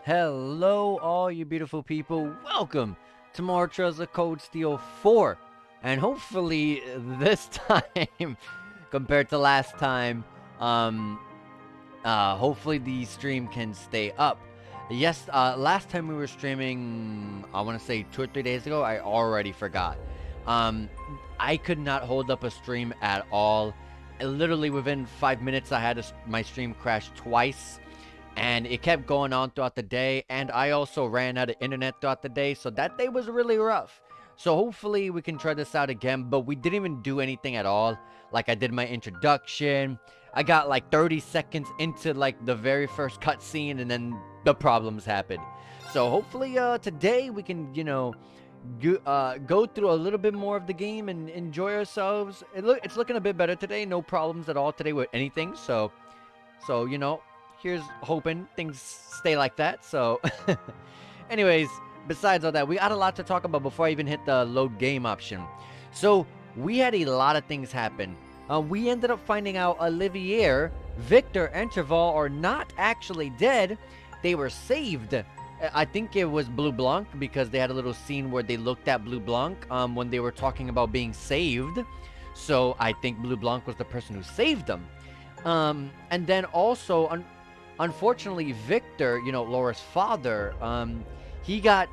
Hello, all you beautiful people. Welcome to more Treasure Code Steel 4. And hopefully, this time, compared to last time, um, hopefully the stream can stay up. Yes, last time we were streaming, I want to say 2 or 3 days ago, I already forgot. Um, I could not hold up a stream at all. Literally within 5 minutes, I had my stream crash twice and it kept going on throughout the day, and I also ran out of internet throughout the day, so that day was really rough. So hopefully we can try this out again, but we didn't even do anything at all. Like, I did my introduction, I got like 30 seconds into like the very first cutscene, and then the problems happened. So hopefully today we can, go through a little bit more of the game and enjoy ourselves. It's looking a bit better today, no problems at all today with anything, so here's hoping things stay like that. So, anyways, besides all that, we got a lot to talk about before I even hit the load game option. So, we had a lot of things happen. We ended up finding out Olivier, Victor, and Traval are not actually dead. They were saved. I think it was Blue Blanc because they had a little scene where they looked at Blue Blanc when they were talking about being saved. So, I think Blue Blanc was the person who saved them. And then also, unfortunately, Victor, Laura's father, he got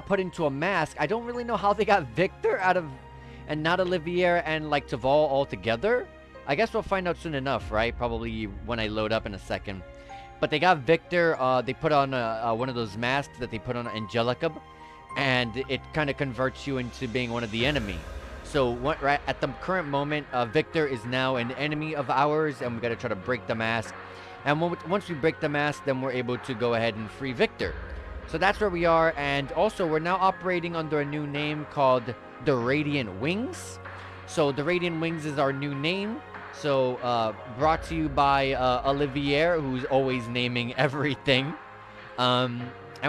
put into a mask. I don't really know how they got Victor out of, and not Olivier and like Taval all together. I guess we'll find out soon enough, right? Probably when I load up in a second. But they got Victor. They put on one of those masks that they put on Angelica, and it kind of converts you into being one of the enemy. So right at the current moment, Victor is now an enemy of ours, and we got to try to break the mask. And once we break the mask, then we're able to go ahead and free Victor. So that's where we are. And also, we're now operating under a new name called the Radiant Wings. So the Radiant Wings is our new name. So brought to you by Olivier, who's always naming everything. And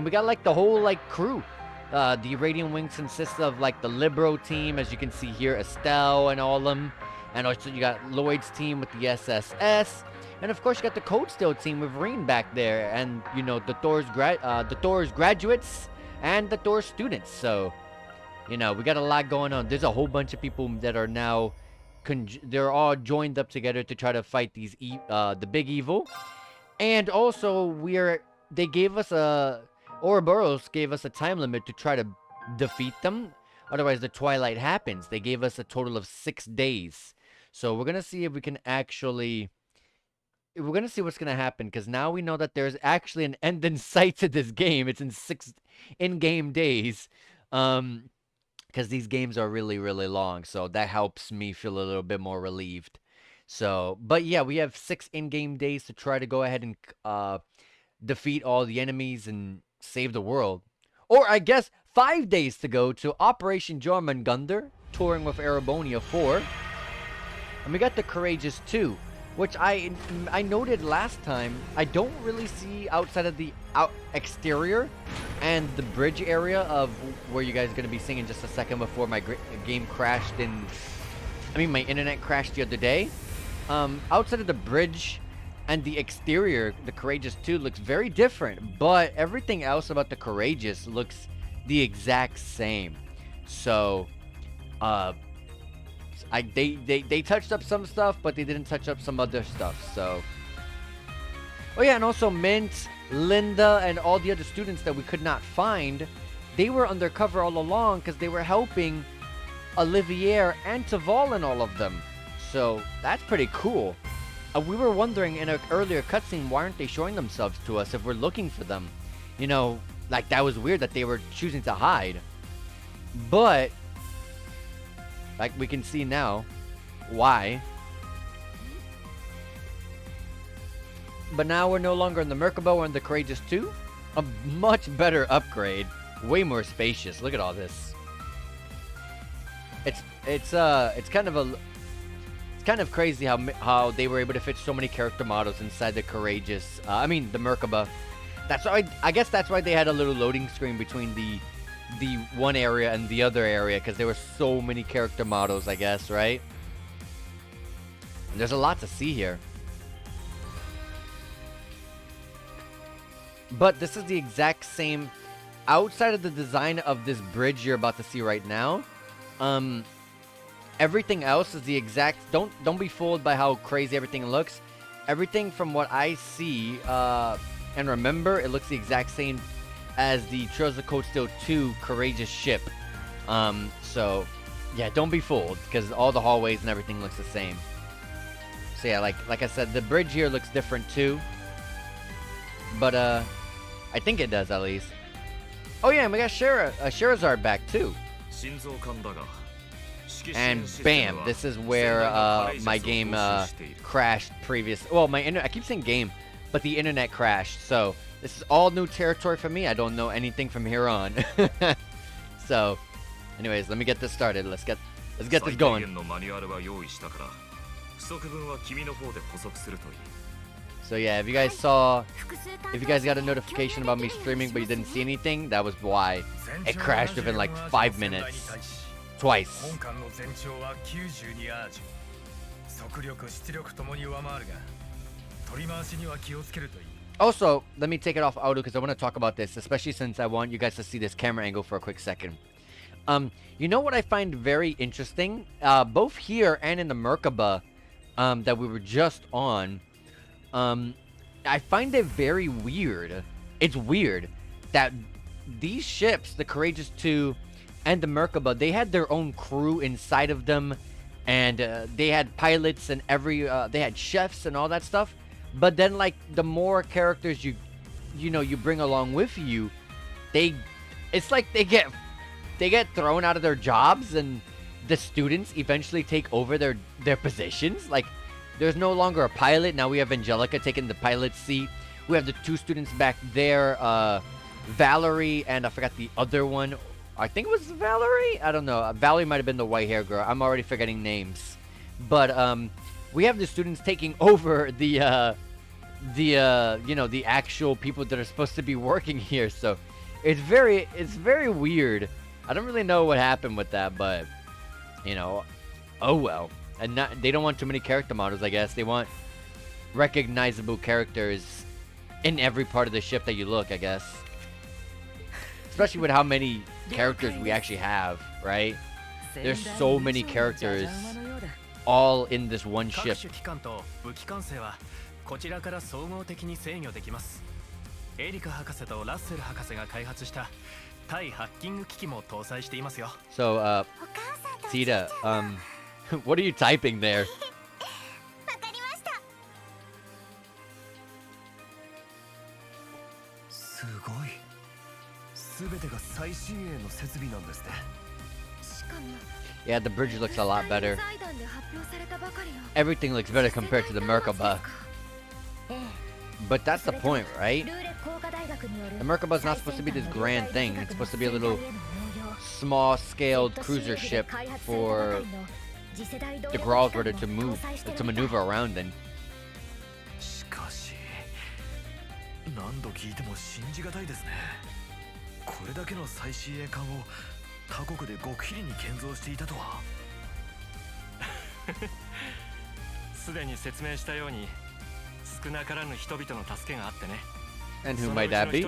we got like the whole like crew. The Radiant Wings consists of like the Libero team, as you can see here, Estelle and all of them. And also you got Lloyd's team with the SSS. And of course, you got the Code Steel team with Reen back there, and the Thor's graduates and the Thor students. So, we got a lot going on. There's a whole bunch of people that are now, they're all joined up together to try to fight the big evil. And also, they gave us Ouroboros gave us a time limit to try to defeat them. Otherwise, the twilight happens. They gave us a total of 6 days. So we're gonna see if we can actually. We're going to see what's going to happen, because now we know that there's actually an end in sight to this game. It's in 6 in-game days, because these games are really, really long, so that helps me feel a little bit more relieved. So, but yeah, we have 6 in-game days to try to go ahead and defeat all the enemies and save the world. Or, I guess, 5 days to go to Operation Jormungandr, touring with Erebonia 4. And we got the Courageous 2. Which I noted last time, I don't really see outside of the exterior and the bridge area of where you guys are going to be seeing in just a second before my game crashed my internet crashed the other day. Outside of the bridge and the exterior, the Courageous 2 looks very different, but everything else about the Courageous looks the exact same. So, they touched up some stuff, but they didn't touch up some other stuff. So, oh yeah, and also Mint, Linda, and all the other students that we could not find, they were undercover all along because they were helping Olivier and Taval and all of them. So that's pretty cool. We were wondering in an earlier cutscene, why aren't they showing themselves to us if we're looking for them? Like, that was weird that they were choosing to hide. But like we can see now why. But now we're no longer in the Merkaba, we're in the Courageous 2. A much better upgrade. Way more spacious. Look at all this. It's kind of crazy how they were able to fit so many character models inside the Courageous. The Merkaba. I guess that's why they had a little loading screen between the one area and the other area, because there were so many character models, I guess, right? And there's a lot to see here. But this is the exact same, outside of the design of this bridge you're about to see right now. Everything else is the exact. Don't be fooled by how crazy everything looks. Everything from what I see and remember, it looks the exact same as the Trails of Cold Steel 2 Courageous ship. So yeah, don't be fooled because all the hallways and everything looks the same. So yeah, like I said, the bridge here looks different too. But I think it does at least. Oh yeah, and we got Sherazard back too. And bam, this is where my game crashed previous. Well, I keep saying game, but the internet crashed. So this is all new territory for me. I don't know anything from here on. So, anyways, let me get this started. Let's get this going. So yeah, if you guys got a notification about me streaming but you didn't see anything, that was why it crashed within like 5 minutes. Twice. Also, let me take it off auto because I want to talk about this, especially since I want you guys to see this camera angle for a quick second. You know what I find very interesting? Both here and in the Merkaba that we were just on, I find it very weird. It's weird that these ships, the Courageous 2 and the Merkaba, they had their own crew inside of them, and they had pilots and they had chefs and all that stuff. But then, like, the more characters you bring along with you, it's like they get thrown out of their jobs, and the students eventually take over their positions. Like, there's no longer a pilot. Now we have Angelica taking the pilot's seat. We have the 2 students back there, Valerie, and I forgot the other one. I think it was Valerie? I don't know. Valerie might have been the white hair girl. I'm already forgetting names. But we have the students taking over the actual people that are supposed to be working here. So it's very weird. I don't really know what happened with that, but oh well. And they don't want too many character models, I guess. They want recognizable characters in every part of the ship that you look, I guess. Especially with how many characters we actually have, right? There's so many characters all in this one ship. So, Tita, what are you typing there? Yeah, the bridge looks a lot better. Everything looks better compared to the Merkaba. But that's the point, right? The Merkaba is not supposed to be this grand thing. It's supposed to be a little small-scaled cruiser ship for the Growlithe to maneuver around in. And who might that be?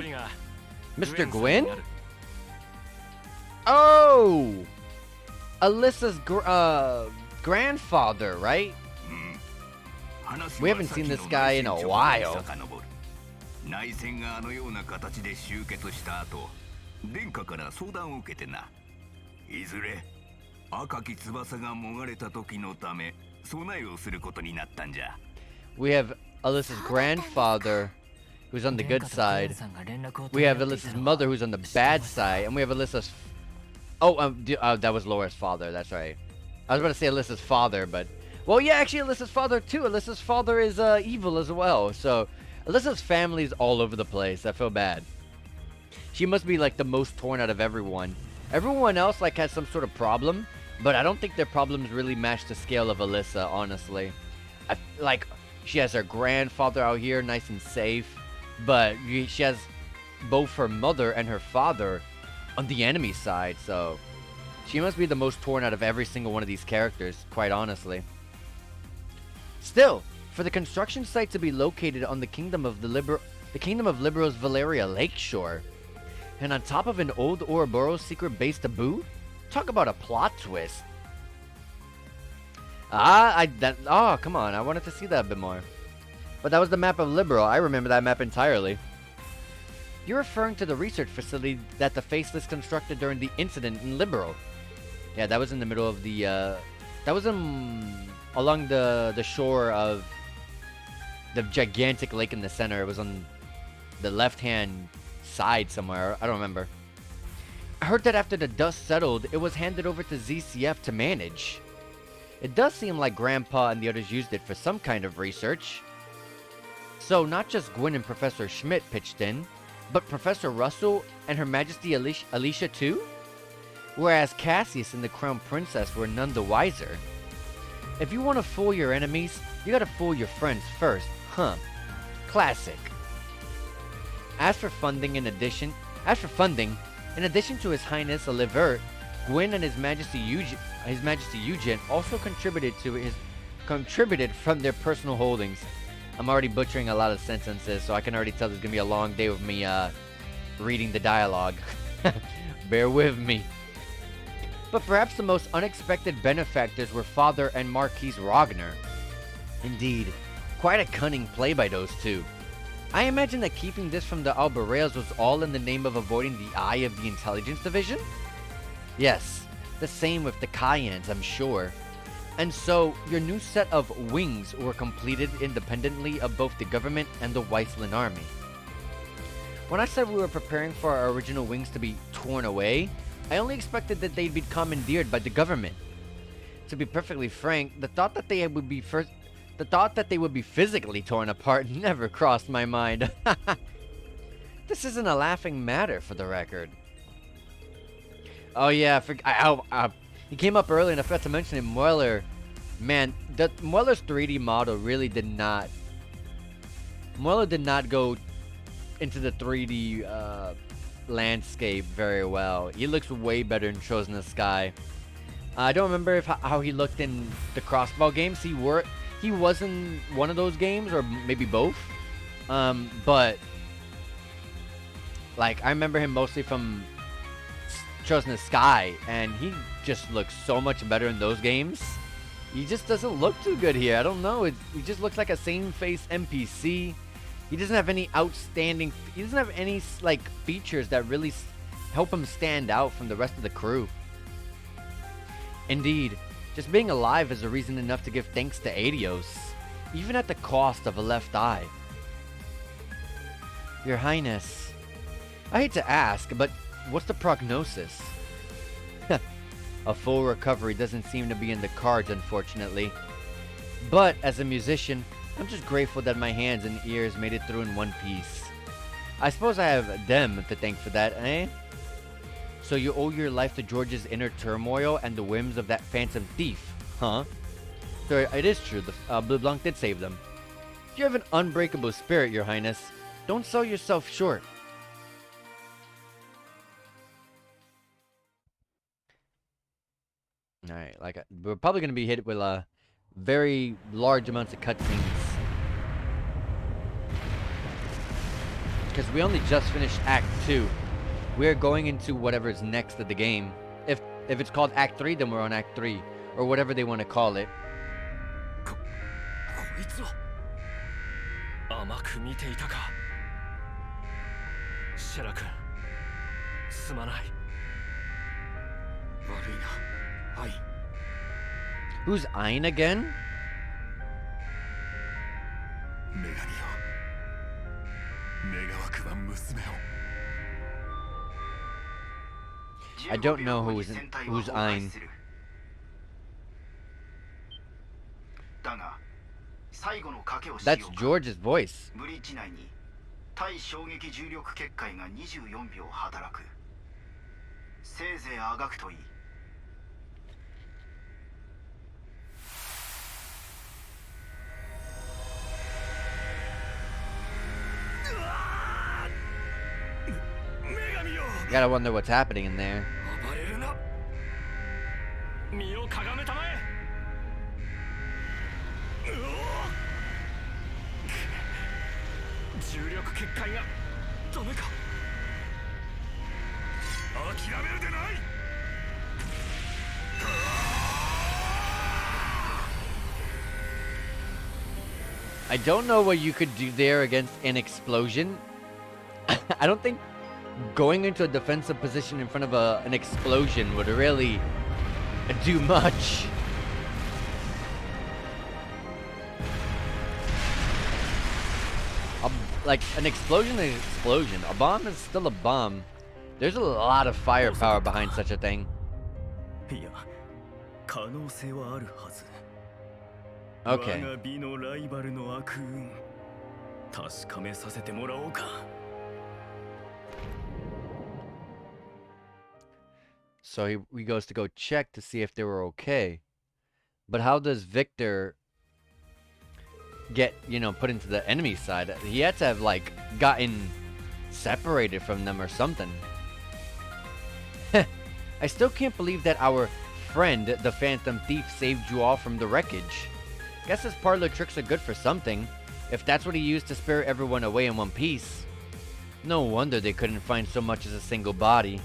Mr. Gwyn? Oh! Alyssa's grandfather, right? We haven't seen this guy in a while. 内戦があのような形で終結した後、殿下から相談を受けてな。いずれ赤き翼がもがれた時のため備えをすることになったんじゃ。We have Alyssa's grandfather, who's on the good side. We have Alyssa's mother, who's on the bad side, and we have Alyssa's. That was Laura's father. That's right. I was about to say Alyssa's father, but well, yeah, actually Alyssa's father too. Alyssa's father is evil as well. So Alyssa's family is all over the place. I feel bad. She must be like the most torn out of everyone. Everyone else like has some sort of problem, but I don't think their problems really match the scale of Alyssa, honestly. Like, she has her grandfather out here, nice and safe, but she has both her mother and her father on the enemy side, so she must be the most torn out of every single one of these characters, quite honestly. Still, for the construction site to be located on the kingdom of the The kingdom of Libero's Valeria Lakeshore. And on top of an old Ouroboros secret base to boot? Talk about a plot twist. Oh, come on. I wanted to see that a bit more. But that was the map of Libero. I remember that map entirely. You're referring to the research facility that the Faceless constructed during the incident in Libero. Yeah, that was in the middle of the, that was along the shore of the gigantic lake in the center. It was on the left-hand side somewhere. I don't remember. I heard that after the dust settled, it was handed over to ZCF to manage. It does seem like Grandpa and the others used it for some kind of research. So, not just Gwyn and Professor Schmidt pitched in, but Professor Russell and Her Majesty Alicia too? Whereas Cassius and the Crown Princess were none the wiser. If you want to fool your enemies, you gotta fool your friends first, huh? Classic. As for funding, in addition to His Highness Olivert, Gwyn and His Majesty Eugen also contributed from their personal holdings. I'm already butchering a lot of sentences, so I can already tell there's gonna be a long day with me reading the dialogue. Bear with me. But perhaps the most unexpected benefactors were Father and Marquise Rogner. Indeed, quite a cunning play by those two. I imagine that keeping this from the Albareas was all in the name of avoiding the eye of the Intelligence Division? Yes, the same with the Cayennes, I'm sure. And so, your new set of wings were completed independently of both the government and the Weissland army. When I said we were preparing for our original wings to be torn away, I only expected that they'd be commandeered by the government. To be perfectly frank, the thought that they would be physically torn apart never crossed my mind. This isn't a laughing matter, for the record. Oh yeah, he came up early and I forgot to mention it, Mueller. Man, Mueller's 3D model really did not... Mueller did not go into the 3D landscape very well. He looks way better in Chosen the Sky. I don't remember how he looked in the Crossbow games. He was in one of those games, or maybe both. But like, I remember him mostly from Chosen the Sky, and he just looks so much better in those games. He just doesn't look too good here. I don't know. He just looks like a same face NPC. He doesn't have any outstanding... He doesn't have any, like, features that really help him stand out from the rest of the crew. Indeed, just being alive is a reason enough to give thanks to Adios, even at the cost of a left eye. Your Highness, I hate to ask, but what's the prognosis? A full recovery doesn't seem to be in the cards, unfortunately. But as a musician, I'm just grateful that my hands and ears made it through in one piece. I suppose I have them to thank for that, eh? So you owe your life to George's inner turmoil and the whims of that phantom thief, huh? So it is true, the Blue Blanc did save them. You have an unbreakable spirit, Your Highness. Don't sell yourself short. Alright, like, we're probably going to be hit with very large amounts of cutscenes. Because we only just finished Act 2. We're going into whatever's next of the game. If it's called Act 3, then we're on Act 3. Or whatever they want to call it. Who's Ayn again? I don't know who's Ayn. That's George's voice. You gotta wonder what's happening in there. 重力結界がダメか。諦めるでない。I don't know what you could do there against an explosion. I don't think going into a defensive position in front of an explosion would really do much. Like, an explosion is an explosion. A bomb is still a bomb. There's a lot of firepower behind such a thing. いや、可能性はあるはず。Okay. 我が美のライバルの悪運、確かめさせてもらおうか。So he goes to go check to see if they were okay. But how does Victor get, you know, put into the enemy side? He had to have, like, gotten separated from them or something. I still can't believe that our friend, the Phantom Thief, saved you all from the wreckage. Guess his parlor tricks are good for something, if that's what he used to spirit everyone away in one piece. No wonder they couldn't find so much as a single body.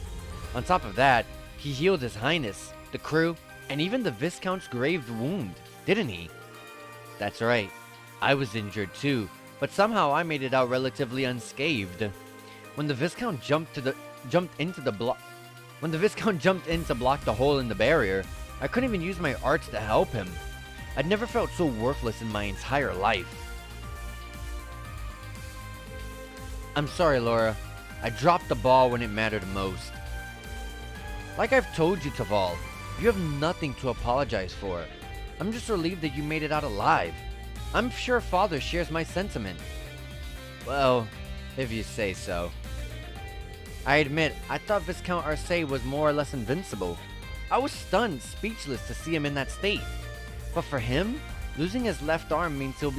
On top of that, he healed His Highness, the crew, and even the Viscount's grave wound, didn't he? That's right. I was injured too, but somehow I made it out relatively unscathed. When the Viscount jumped in to block the hole in the barrier, I couldn't even use my arts to help him. I'd never felt so worthless in my entire life. I'm sorry, Laura. I dropped the ball when it mattered most. Like I've told you, Taval, you have nothing to apologize for. I'm just relieved that you made it out alive. I'm sure Father shares my sentiment. Well, if you say so. I admit, I thought Viscount Arcee was more or less invincible. I was stunned, speechless to see him in that state. But for him, losing his left arm means But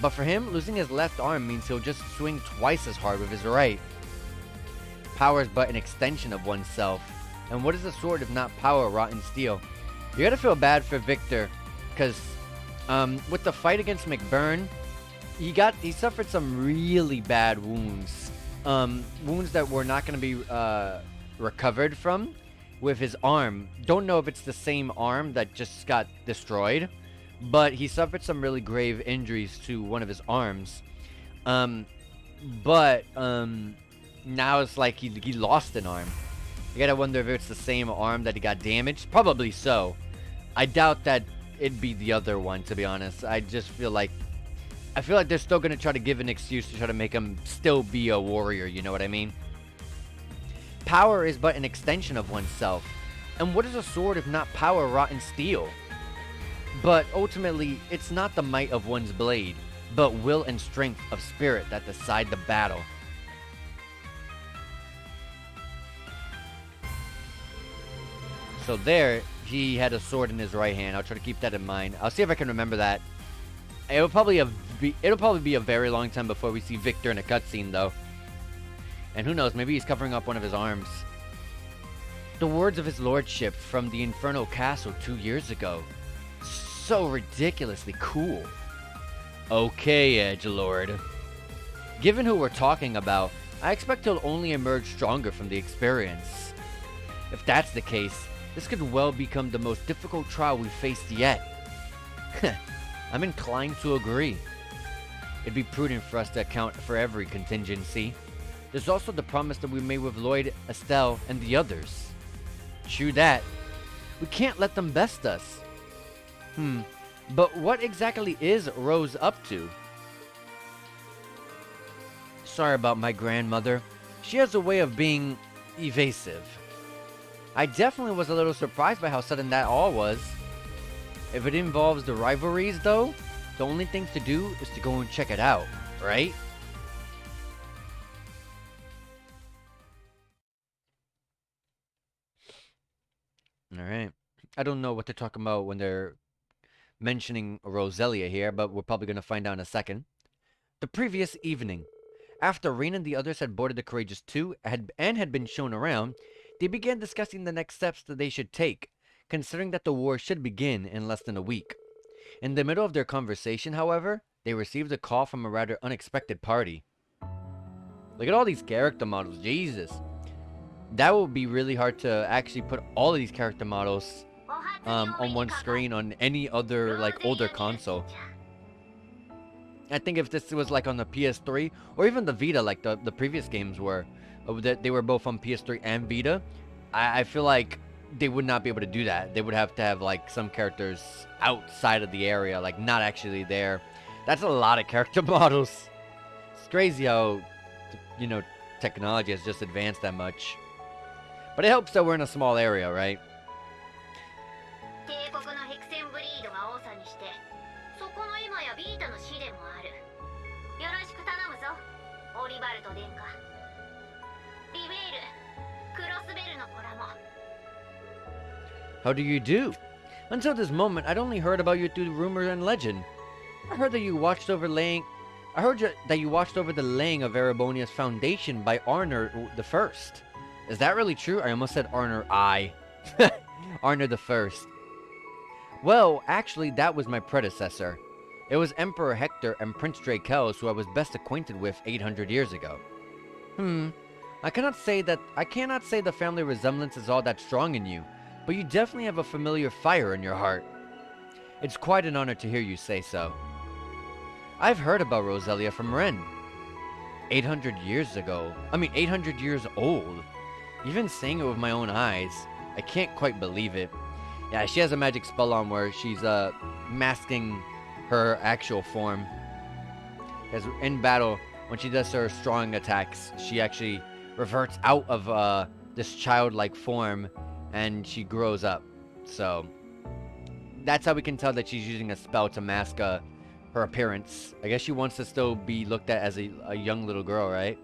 for him, losing his left arm means he'll just swing twice as hard with his right. Power is but an extension of oneself. And what is a sword if not power wrought in steel? You gotta feel bad for Victor, because with the fight against McBurn, he suffered some really bad wounds. Wounds that were not gonna be recovered from with his arm. Don't know if it's the same arm that just got destroyed, but he suffered some really grave injuries to one of his arms. Now it's like he lost an arm. You gotta wonder if it's the same arm that he got damaged. Probably so. I doubt that it'd be the other one, to be honest. I feel like they're still gonna try to give an excuse to try to make him still be a warrior, you know what I mean? Power is but an extension of oneself. And what is a sword if not power wrought in steel? But ultimately, it's not the might of one's blade, but will and strength of spirit that decide the battle. So there, he had a sword in his right hand. I'll try to keep that in mind. I'll see if I can remember that. It'll probably be a very long time before we see Victor in a cutscene, though. And who knows, maybe he's covering up one of his arms. The words of his lordship from the Infernal Castle 2 years ago. So ridiculously cool. Okay, Edgelord. Given who we're talking about, I expect he'll only emerge stronger from the experience. If that's the case, this could well become the most difficult trial we've faced yet. I'm inclined to agree. It'd be prudent for us to account for every contingency. There's also the promise that we made with Lloyd, Estelle, and the others. True that. We can't let them best us. But what exactly is Rose up to? Sorry about my grandmother. She has a way of being evasive. I definitely was a little surprised by how sudden that all was. If it involves the rivalries, though, the only thing to do is to go and check it out, right? Alright. I don't know what they're talking about when they're mentioning Roselia here, but we're probably going to find out in a second. The previous evening, after Rain and the others had boarded the Courageous 2 and had been shown around, they began discussing the next steps that they should take, considering that the war should begin in less than a week. In the middle of their conversation, however, They received a call from a rather unexpected party. Look at all these character models. Jesus. That would be really hard to actually put all of these character models on one screen on any other, like, older console. I think if this was, like, on the PS3 or even the Vita, like the previous games were, that they were both on PS3 and Vita, I feel like they would not be able to do that. They would have to have, like, some characters outside of the area, like, not actually there. That's a lot of character models. It's crazy how, you know, technology has just advanced that much. But it helps that we're in a small area, right? How do you do? Until this moment, I'd only heard about you through rumor and legend. I heard that you watched over that you watched over the laying of Erebonia's foundation by Arnor the First. Is that really true? I almost said Arnor I. Arnor the First. Well, actually, that was my predecessor. It was Emperor Hector and Prince Drakeels who I was best acquainted with 800 years ago. I cannot say the family resemblance is all that strong in you, but you definitely have a familiar fire in your heart. It's quite an honor to hear you say so. I've heard about Roselia from Ren. 800 years ago. 800 years old. Even seeing it with my own eyes, I can't quite believe it. Yeah, she has a magic spell on where she's masking her actual form. Because in battle, when she does her strong attacks, she actually reverts out of this childlike form and she grows up. So that's how we can tell that she's using a spell to mask her appearance. I guess she wants to still be looked at as a young little girl, right?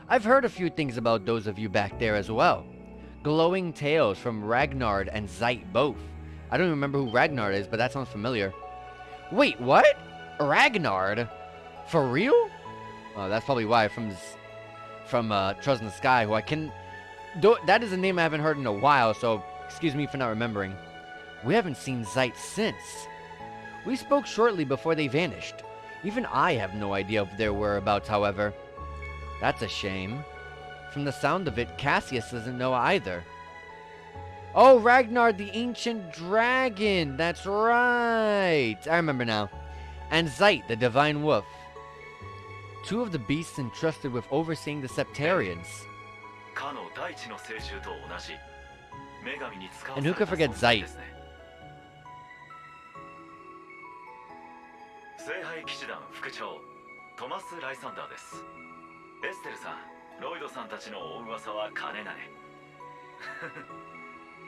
I've heard a few things about those of you back there as well. Glowing tales from Ragnard and Zeit both. I don't remember who Ragnard is, but that sounds familiar. Wait, what? Ragnard? For real? Oh, that's probably why. From Trust in the Sky, who I can... That is a name I haven't heard in a while, so excuse me for not remembering. We haven't seen Zeit since. We spoke shortly before they vanished. Even I have no idea of their whereabouts, however. That's a shame. From the sound of it, Cassius doesn't know either. Oh, Ragnar, the ancient dragon! That's right! I remember now. And Zeit, the divine wolf. Two of the beasts entrusted with overseeing the Septarians. And who could forget Zeit? 聖杯騎士団副長トマス・ライサンダーです。エステルさん、ロイドさんたちのお噂は金なね。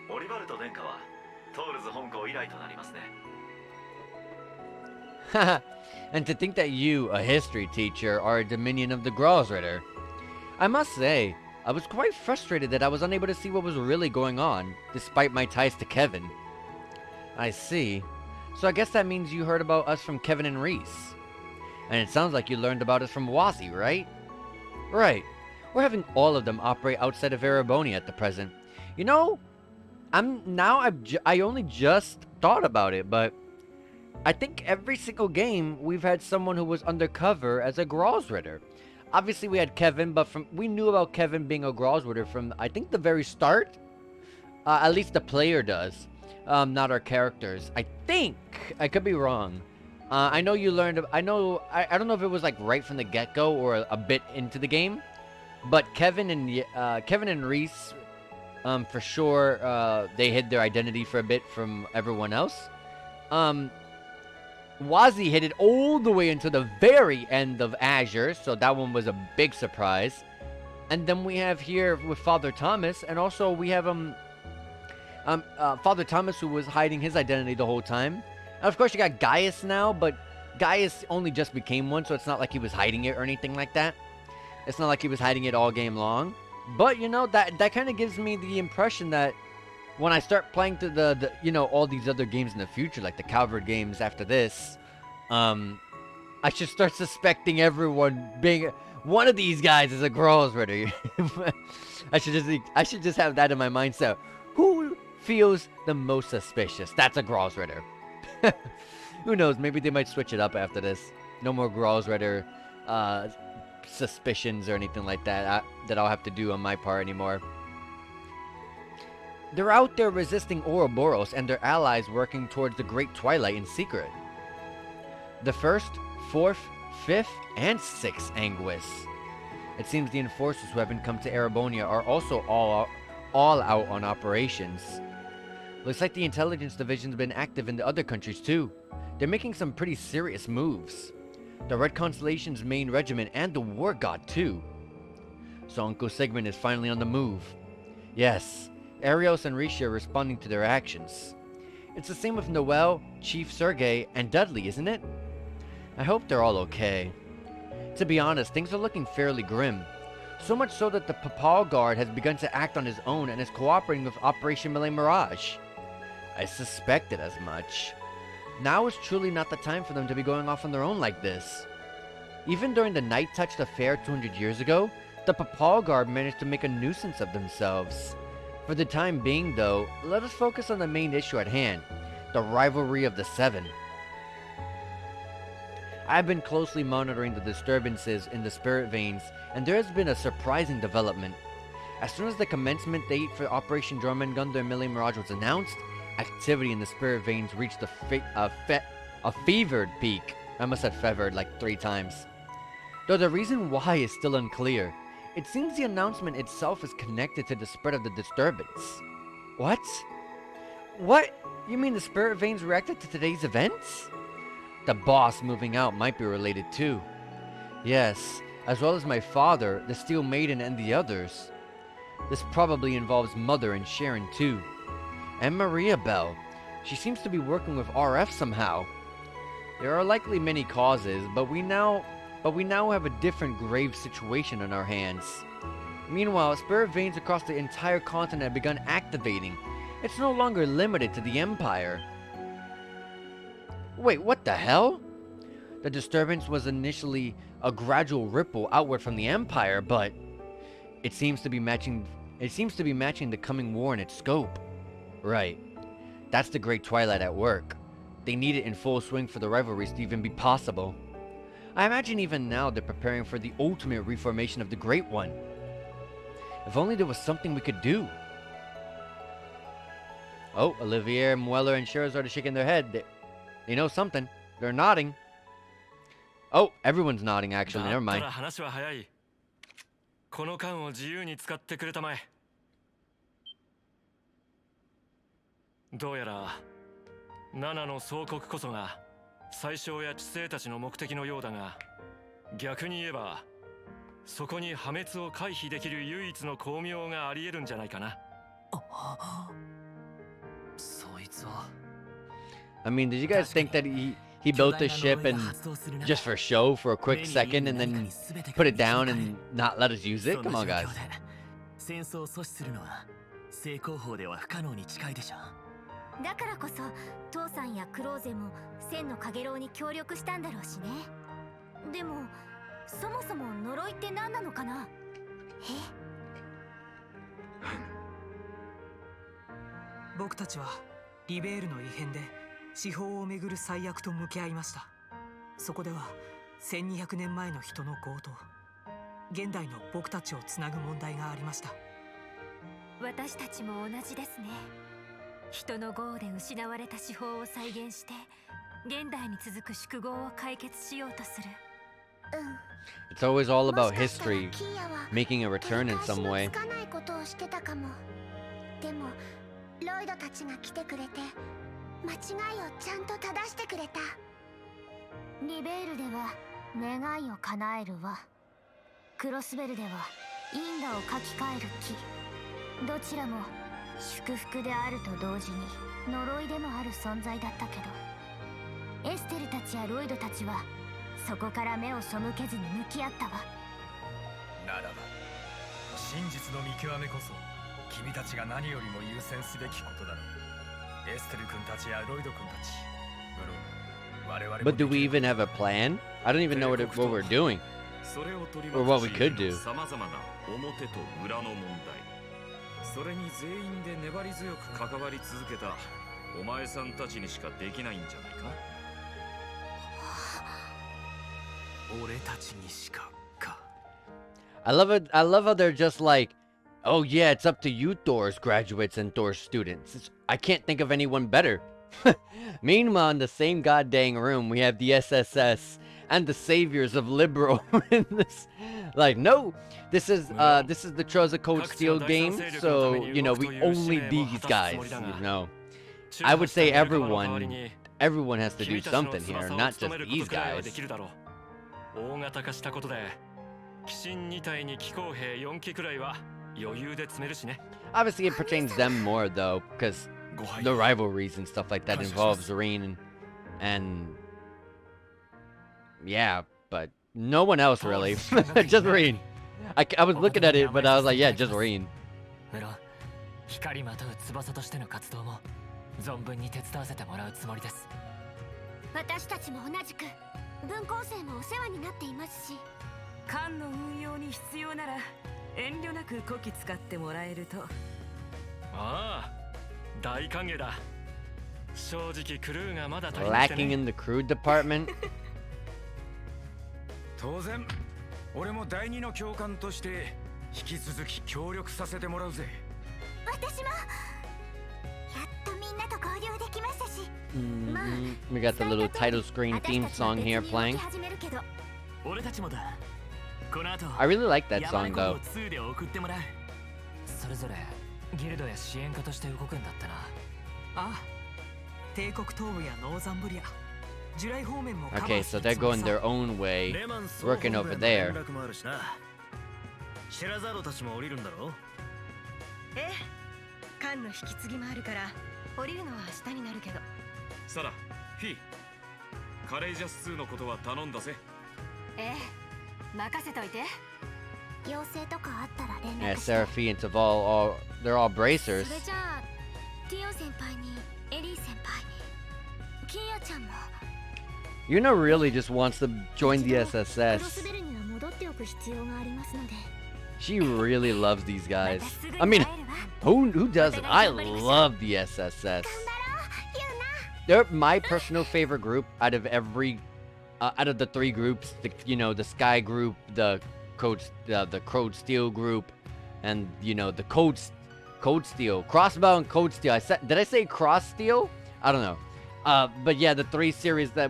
オリバルト殿下はトールズ本校以来となりますね。And to think that you, a history teacher, are a dominion of the Grosritter. I must say, I was quite frustrated that I was unable to see what was really going on, despite my ties to Kevin. I see. So I guess that means you heard about us from Kevin and Reese. And it sounds like you learned about us from Wazzy, right? Right. We're having all of them operate outside of Erebonia at the present. You know, I only just thought about it, but I think every single game we've had someone who was undercover as a Grosritter. Obviously we had Kevin, but we knew about Kevin being a Grosritter from, I think, the very start. At least the player does. Not our characters. I think. I could be wrong. I know you learned... I don't know if it was like right from the get-go or a bit into the game. But Kevin and Reese, for sure, they hid their identity for a bit from everyone else. Wazzy hid it all the way until the very end of Azure, so that one was a big surprise. And then we have here with Father Thomas, and also we have Father Thomas, who was hiding his identity the whole time. And of course, you got Gaius now, but Gaius only just became one, so it's not like he was hiding it or anything like that. It's not like he was hiding it all game long. But, you know, that kind of gives me the impression that when I start playing to the you know, all these other games in the future, like the Calvard games after this, I should start suspecting everyone being... One of these guys is a Grosritter. I should just have that in my mindset. Who feels the most suspicious? That's a Grosritter. Who knows? Maybe they might switch it up after this. No more Gralls Rider suspicions or anything like that that I'll have to do on my part anymore. They're out there resisting Ouroboros and their allies working towards the Great Twilight in secret. The 1st, 4th, 5th, and 6th Anguis. It seems the enforcers who haven't come to Erebonia are also all out on operations. Looks like the intelligence division's been active in the other countries too. They're making some pretty serious moves. The Red Constellation's main regiment and the War God too. So Uncle Sigmund is finally on the move. Yes, Arios and Rishi are responding to their actions. It's the same with Noel, Chief Sergei, and Dudley, isn't it? I hope they're all okay. To be honest, things are looking fairly grim. So much so that the Papal Guard has begun to act on his own and is cooperating with Operation Melee Mirage. I suspected as much. Now is truly not the time for them to be going off on their own like this. Even during the Night Touched affair 200 years ago, the Papal Guard managed to make a nuisance of themselves. For the time being though, let us focus on the main issue at hand, the rivalry of the Seven. I've been closely monitoring the disturbances in the Spirit Veins, and there has been a surprising development. As soon as the commencement date for Operation Jormungandr and Melee Mirage was announced, activity in the Spirit Veins reached a fevered peak. I must have fevered like 3 times. Though the reason why is still unclear. It seems the announcement itself is connected to the spread of the disturbance. What? What? You mean the Spirit Veins reacted to today's events? The boss moving out might be related too. Yes, as well as my father, the Steel Maiden, and the others. This probably involves Mother and Sharon too. And Maria Bell. She seems to be working with RF somehow. There are likely many causes, but we now have a different grave situation on our hands. Meanwhile, Spirit Veins across the entire continent have begun activating. It's no longer limited to the Empire. Wait, what the hell? The disturbance was initially a gradual ripple outward from the Empire, but it seems to be matching the coming war in its scope. Right. That's the Great Twilight at work. They need it in full swing for the rivalries to even be possible. I imagine even now they're preparing for the ultimate reformation of the Great One. If only there was something we could do. Oh, Olivier, Mueller, and Sherazade are shaking their head. They know something. They're nodding. Oh, everyone's nodding actually. Never mind. この間を自由に使ってくれたまえ。どうやら7の総国こそが宰相や知性たちの目的のようだが、逆に言えばそこに破滅を回避できる唯一の巧妙があり得るんじゃないかな。そいつは I mean, did you guys think that he built this ship and just for show for a quick second and then put it down and not let us use it? Come on, guys. 戦争を阻止するのは正攻法では不可能に近いでしょ。だからこそ父さんやクローゼも千の陽炎に協力したんだろうしね。でもそもそも呪いって何なのかな。僕たちはリベールの異変で司法をめぐる最悪と向き合いました。そこでは1200年前の人の業と現代の僕たちをつなぐ問題がありました。私たちも同じですね。人の業で失われた司法を再現して現代に続く宿業を解決しようとする。It's always all about history making a return in some way. でもロイドたちが来てくれて間違いをちゃんと正してくれた。リベールでは願いを叶える輪、クロスベルでは因果を書き換える木。どちらも祝福であると同時に呪いでもある存在だったけど、エステルたちやロイドたちはそこから目を背けずに向き合ったわ。ならば真実の見極めこそ君たちが何よりも優先すべきことだろう。エステル君たちやロイド君たち、無論我々も。 But do we even have a plan? I don't even know what we're doing or what we could do. さまざまな表と裏の問題。それに全員で粘り強く関わり続けたお前さんたちにしかできないんじゃないか。俺たちにしかか。 I love it. I love how they're just like, oh yeah, it's up to you, Thor's graduates and Thor's students. I can't think of anyone better. Meanwhile, in the same goddamn room, we have the SSS and the saviors of liberal in this. Like, no, this is the Troza Cold Steel game, so you know we only these guys. You know, I would say everyone has to do something here, not just these guys. 大型化したことで鬼神2体に機構兵4機くらいは余裕で詰めるしね。 Obviously, it pertains them more though, because the rivalries and stuff like that involves Zareen and yeah, but no one else really. Just Zareen. I was looking at it, but I was like, yeah, just Zareen. 無論光まとう翼としての活動も存分に手伝わせてもらうつもりです。私たちも同じく分校生もお世話になっていますし、艦の運用に必要なら遠慮なくこき使ってもらえると。ああ、大歓迎だ。正直クルーがまだ足りなくて Lacking ね。 in the crew department. 当然俺も第二の教官として引き続き協力させてもらうぜ。私もやっとみんなと交流できましたし、We got the little title screen theme song here playing. 俺たちもだ。この後 I really like that 山 song 猫 though. を2で送ってもらう。それぞれギルドや支援家として動くんだったな。ああ、帝国東部やノーザンブリア、ジュライ方面もカバ Okay, ーす so る they're つもり going さ。 their own way, レマン working over there. 連絡もあるしな。シェラザードたちも降りるんだろう。ええ、艦の引き継ぎもあるから降りるのは明日になるけど。サラ、フィー、カレイジャス2のことは頼んだぜ。ええ、任せといて。要請とかあったら連 Yeah, 絡して。 Seraphine and Taval, they're all bracers. それじゃあティオ先輩にエリー先輩にキーヤちゃんも Yuna really just wants to join the クロス SSS. ベルには戻っておく必要がありますので。 She really loves these ま guys. たすぐに I 会 mean, えるわ。 who doesn't? I love the SSS. They're my personal favorite group out of out of the three groups. The Sky group, the Code Steel group, and the Code Steel, Crossbow and Code Steel. Did I say Cross Steel? I don't know. But yeah, the three series that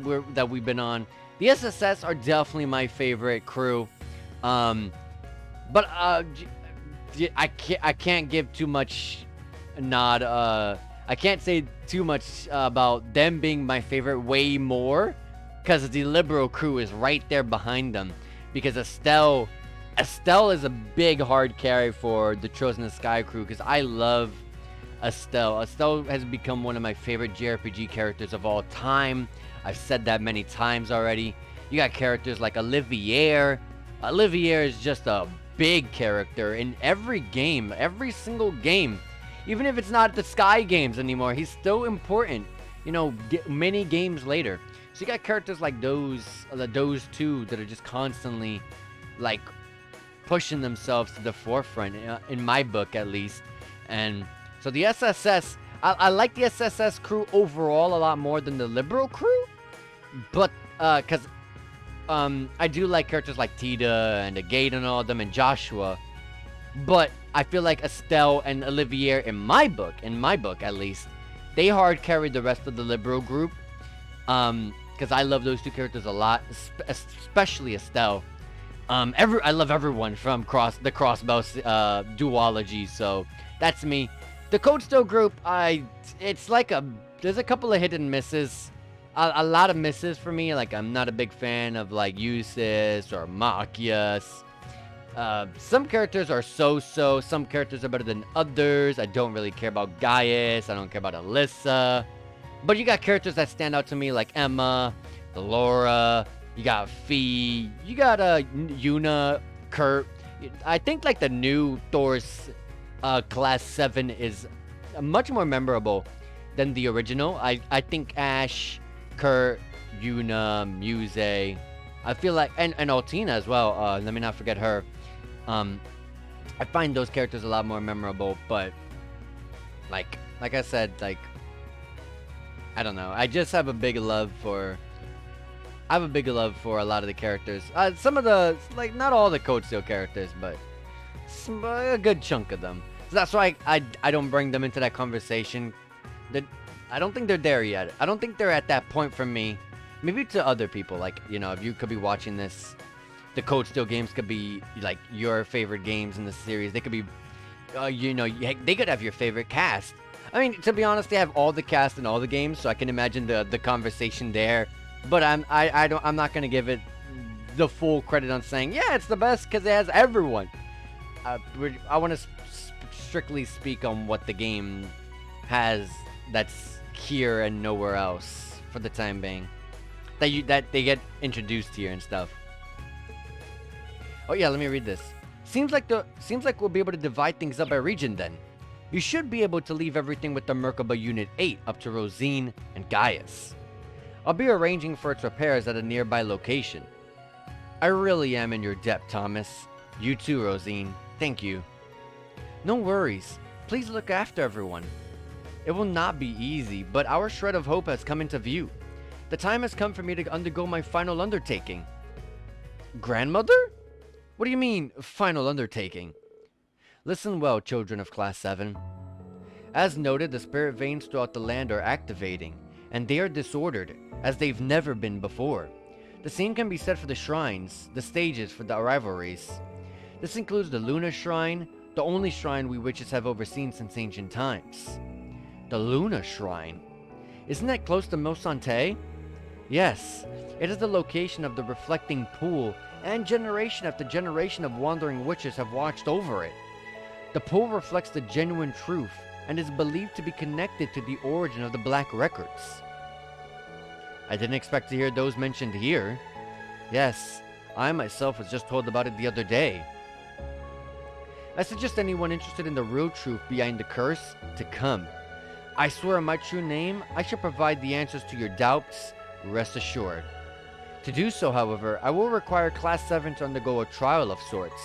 we've been on. The SSS are definitely my favorite crew. But I can't give too much nod. I can't say too much about them being my favorite way more, because the Liberal crew is right there behind them. Because Estelle is a big hard carry for the Chosen Sky crew, because I love Estelle. Estelle has become one of my favorite JRPG characters of all time. I've said that many times already. You got characters like Olivier. Olivier is just a big character in every game, every single game. Even if it's not the Sky games anymore, he's still important, many games later. So you got characters like those two that are just constantly like pushing themselves to the forefront, in my book at least. And so the SSS, I like the SSS crew overall a lot more than the Liberal crew, but because I do like characters like Tita and Agate and all of them, and Joshua, but I feel like Estelle and Olivier, in my book at least, they hard carried the rest of the Liberal group, because I love those two characters a lot, especially Estelle. I love everyone from the Crossbow duology, so that's me. The Code Steel group, it's like there's a couple of hit and misses. A lot of misses for me. Like, I'm not a big fan of like Usis or Machias. Some characters are so-so. Some characters are better than others. I don't really care about Gaius. I don't care about Alyssa. But you got characters that stand out to me, like Emma, Laura. You got Fee. You got Yuna, Kurt. I think like the new Thor's Class 7 is much more memorable than the original. I think Ash, Kurt, Yuna, Muse. I feel like, and Altina as well. Let me not forget her. I find those characters a lot more memorable, but like I said, like, I don't know. I just have a big love for I have a big love for a lot of the characters. Some of the, like, not all the Code Steel characters, but a good chunk of them. So that's why I don't bring them into that conversation. I don't think they're there yet. I don't think they're at that point for me. Maybe to other people, like, you know, if you could be watching this, the Code Steel games could be, like, your favorite games in the series. They could be, you know, they could have your favorite cast. I mean, to be honest, they have all the cast in all the games, so I can imagine the conversation there. But I'm not gonna give it the full credit on saying, yeah, it's the best because it has everyone. I want to strictly speak on what the game has that's here and nowhere else for the time being. That they get introduced here and stuff. Oh yeah, let me read this. Seems like we'll be able to divide things up by region then. You should be able to leave everything with the Merkaba Unit 8 up to Rosine and Gaius. I'll be arranging for its repairs at a nearby location. I really am in your debt, Thomas. You too, Rosine. Thank you. No worries. Please look after everyone. It will not be easy, but our shred of hope has come into view. The time has come for me to undergo my final undertaking. Grandmother? What do you mean, final undertaking? Listen well, children of Class 7. As noted, the spirit veins throughout the land are activating, and they are disordered, as they've never been before. The same can be said for the shrines, the stages for the rivalries. This includes the Luna Shrine, the only shrine we witches have overseen since ancient times. The Luna Shrine? Isn't that close to Mosante? Yes, it is the location of the reflecting pool, and generation after generation of wandering witches have watched over it. The pool reflects the genuine truth, and is believed to be connected to the origin of the Black Records. I didn't expect to hear those mentioned here. Yes, I myself was just told about it the other day. I suggest anyone interested in the real truth behind the curse to come. I swear on my true name, I shall provide the answers to your doubts, rest assured. To do so, however, I will require Class 7 to undergo a trial of sorts.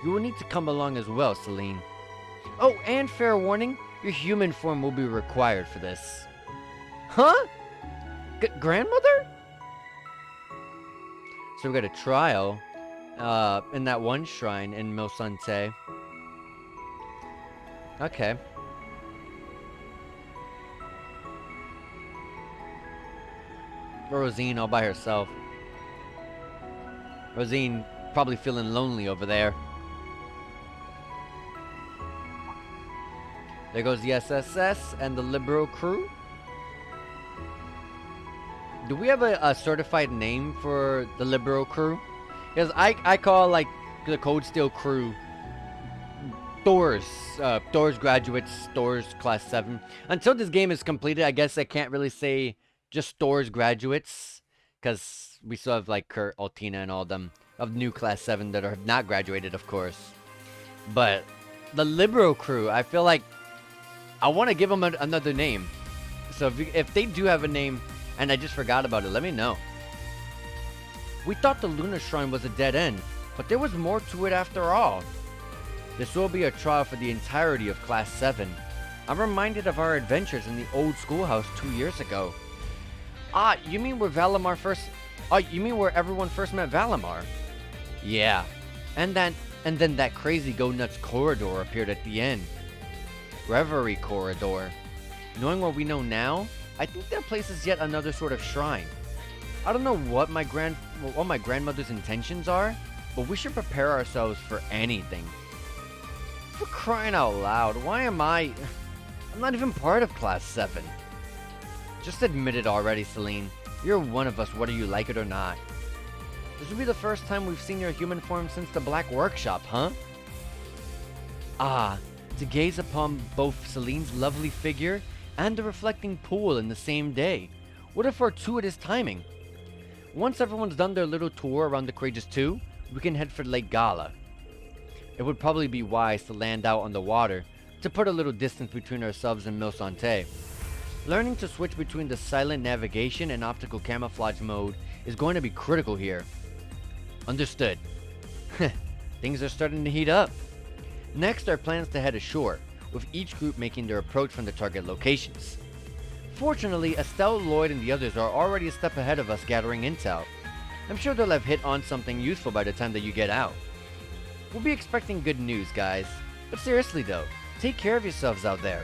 You will need to come along as well, Celine. Oh, and fair warning, your human form will be required for this. Huh? Grandmother? So we got a trial in that one shrine in Milsante. Okay. Rosine all by herself. Rosine probably feeling lonely over there. There goes the SSS and the Libero crew. Do we have a certified name for the Libero crew? Because I call, like, the Code Steel crew Thor's graduates, Thor's Class 7. Until this game is completed, I guess I can't really say just Thor's graduates, because we still have, like, Kurt, Altina, and all them of new Class 7 that are not graduated, of course. But the Libero crew, I feel like I want to give them another name. So if they do have a name and I just forgot about it, let me know. We thought the Luna Shrine was a dead end, but there was more to it after all. This will be a trial for the entirety of Class 7. I'm reminded of our adventures in the old schoolhouse 2 years ago. Ah, you mean where Valimar first... Oh, you mean where everyone first met Valimar? Yeah. And then that crazy go-nuts corridor appeared at the end. Reverie Corridor. Knowing what we know now, I think that place is yet another sort of shrine. I don't know what my grandmother's intentions are, but we should prepare ourselves for anything. For crying out loud, why am I'm not even part of Class 7. Just admit it already, Celine. You're one of us whether you like it or not. This will be the first time we've seen your human form since the Black Workshop, huh? Ah, to gaze upon both Celine's lovely figure and the reflecting pool in the same day. What a fortuitous timing. Once everyone's done their little tour around the Courageous 2, we can head for Lake Gala. It would probably be wise to land out on the water to put a little distance between ourselves and Milsante. Learning to switch between the silent navigation and optical camouflage mode is going to be critical here. Understood. Things are starting to heat up. Next are plans to head ashore, with each group making their approach from the target locations. Fortunately, Estelle, Lloyd, and the others are already a step ahead of us gathering intel, I'm sure they'll have hit on something useful by the time that you get out. We'll be expecting good news, guys. But seriously though, take care of yourselves out there.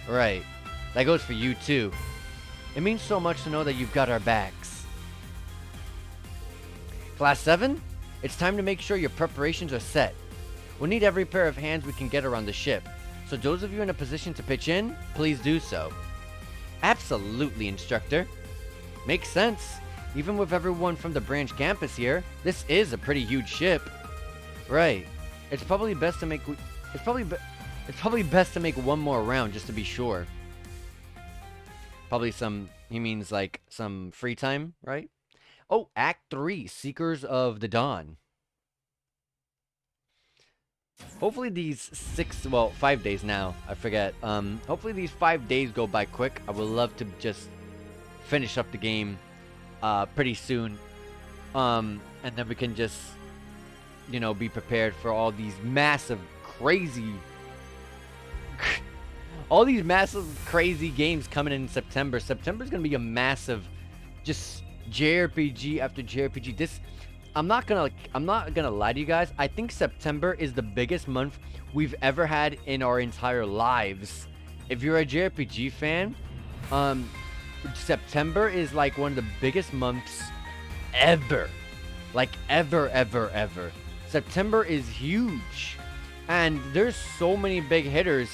Right. That goes for you too. It means so much to know that you've got our backs. Class 7? It's time to make sure your preparations are set. We'll need every pair of hands we can get around the ship. So those of you in a position to pitch in, please do so. Absolutely, instructor. Makes sense. Even with everyone from the branch campus here, this is a pretty huge ship. Right. It's probably best to make one more round just to be sure. Probably he means like some free time, right? Oh, Act 3, Seekers of the Dawn. Hopefully these 5 days now, I forget. Hopefully these 5 days go by quick. I would love to just finish up the game pretty soon. And then we can just, you know, be prepared for all these massive, crazy crazy games coming in September. September is going to be a massive just JRPG after JRPG. I'm not gonna lie to you guys. I think September is the biggest month we've ever had in our entire lives. If you're a JRPG fan, September is like one of the biggest months ever. Like ever. September is huge. And there's so many big hitters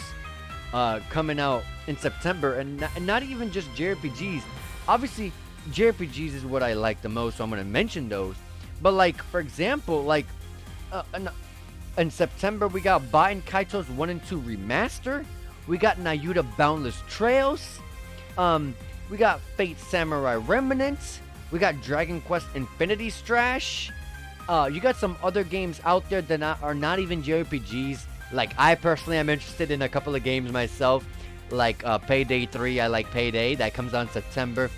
coming out in September, and not even just JRPGs. Obviously, JRPGs is what I like the most, so I'm gonna mention those. But like, for example, like in September we got Baten Kaitos 1 and 2 Remaster. We got Nayuta Boundless Trails. We got Fate Samurai Remnants. We got Dragon Quest Infinity Strash. You got some other games out there that are not even JRPGs. Like, I personally am interested in a couple of games myself. Like Payday 3, I like Payday. That comes out in September.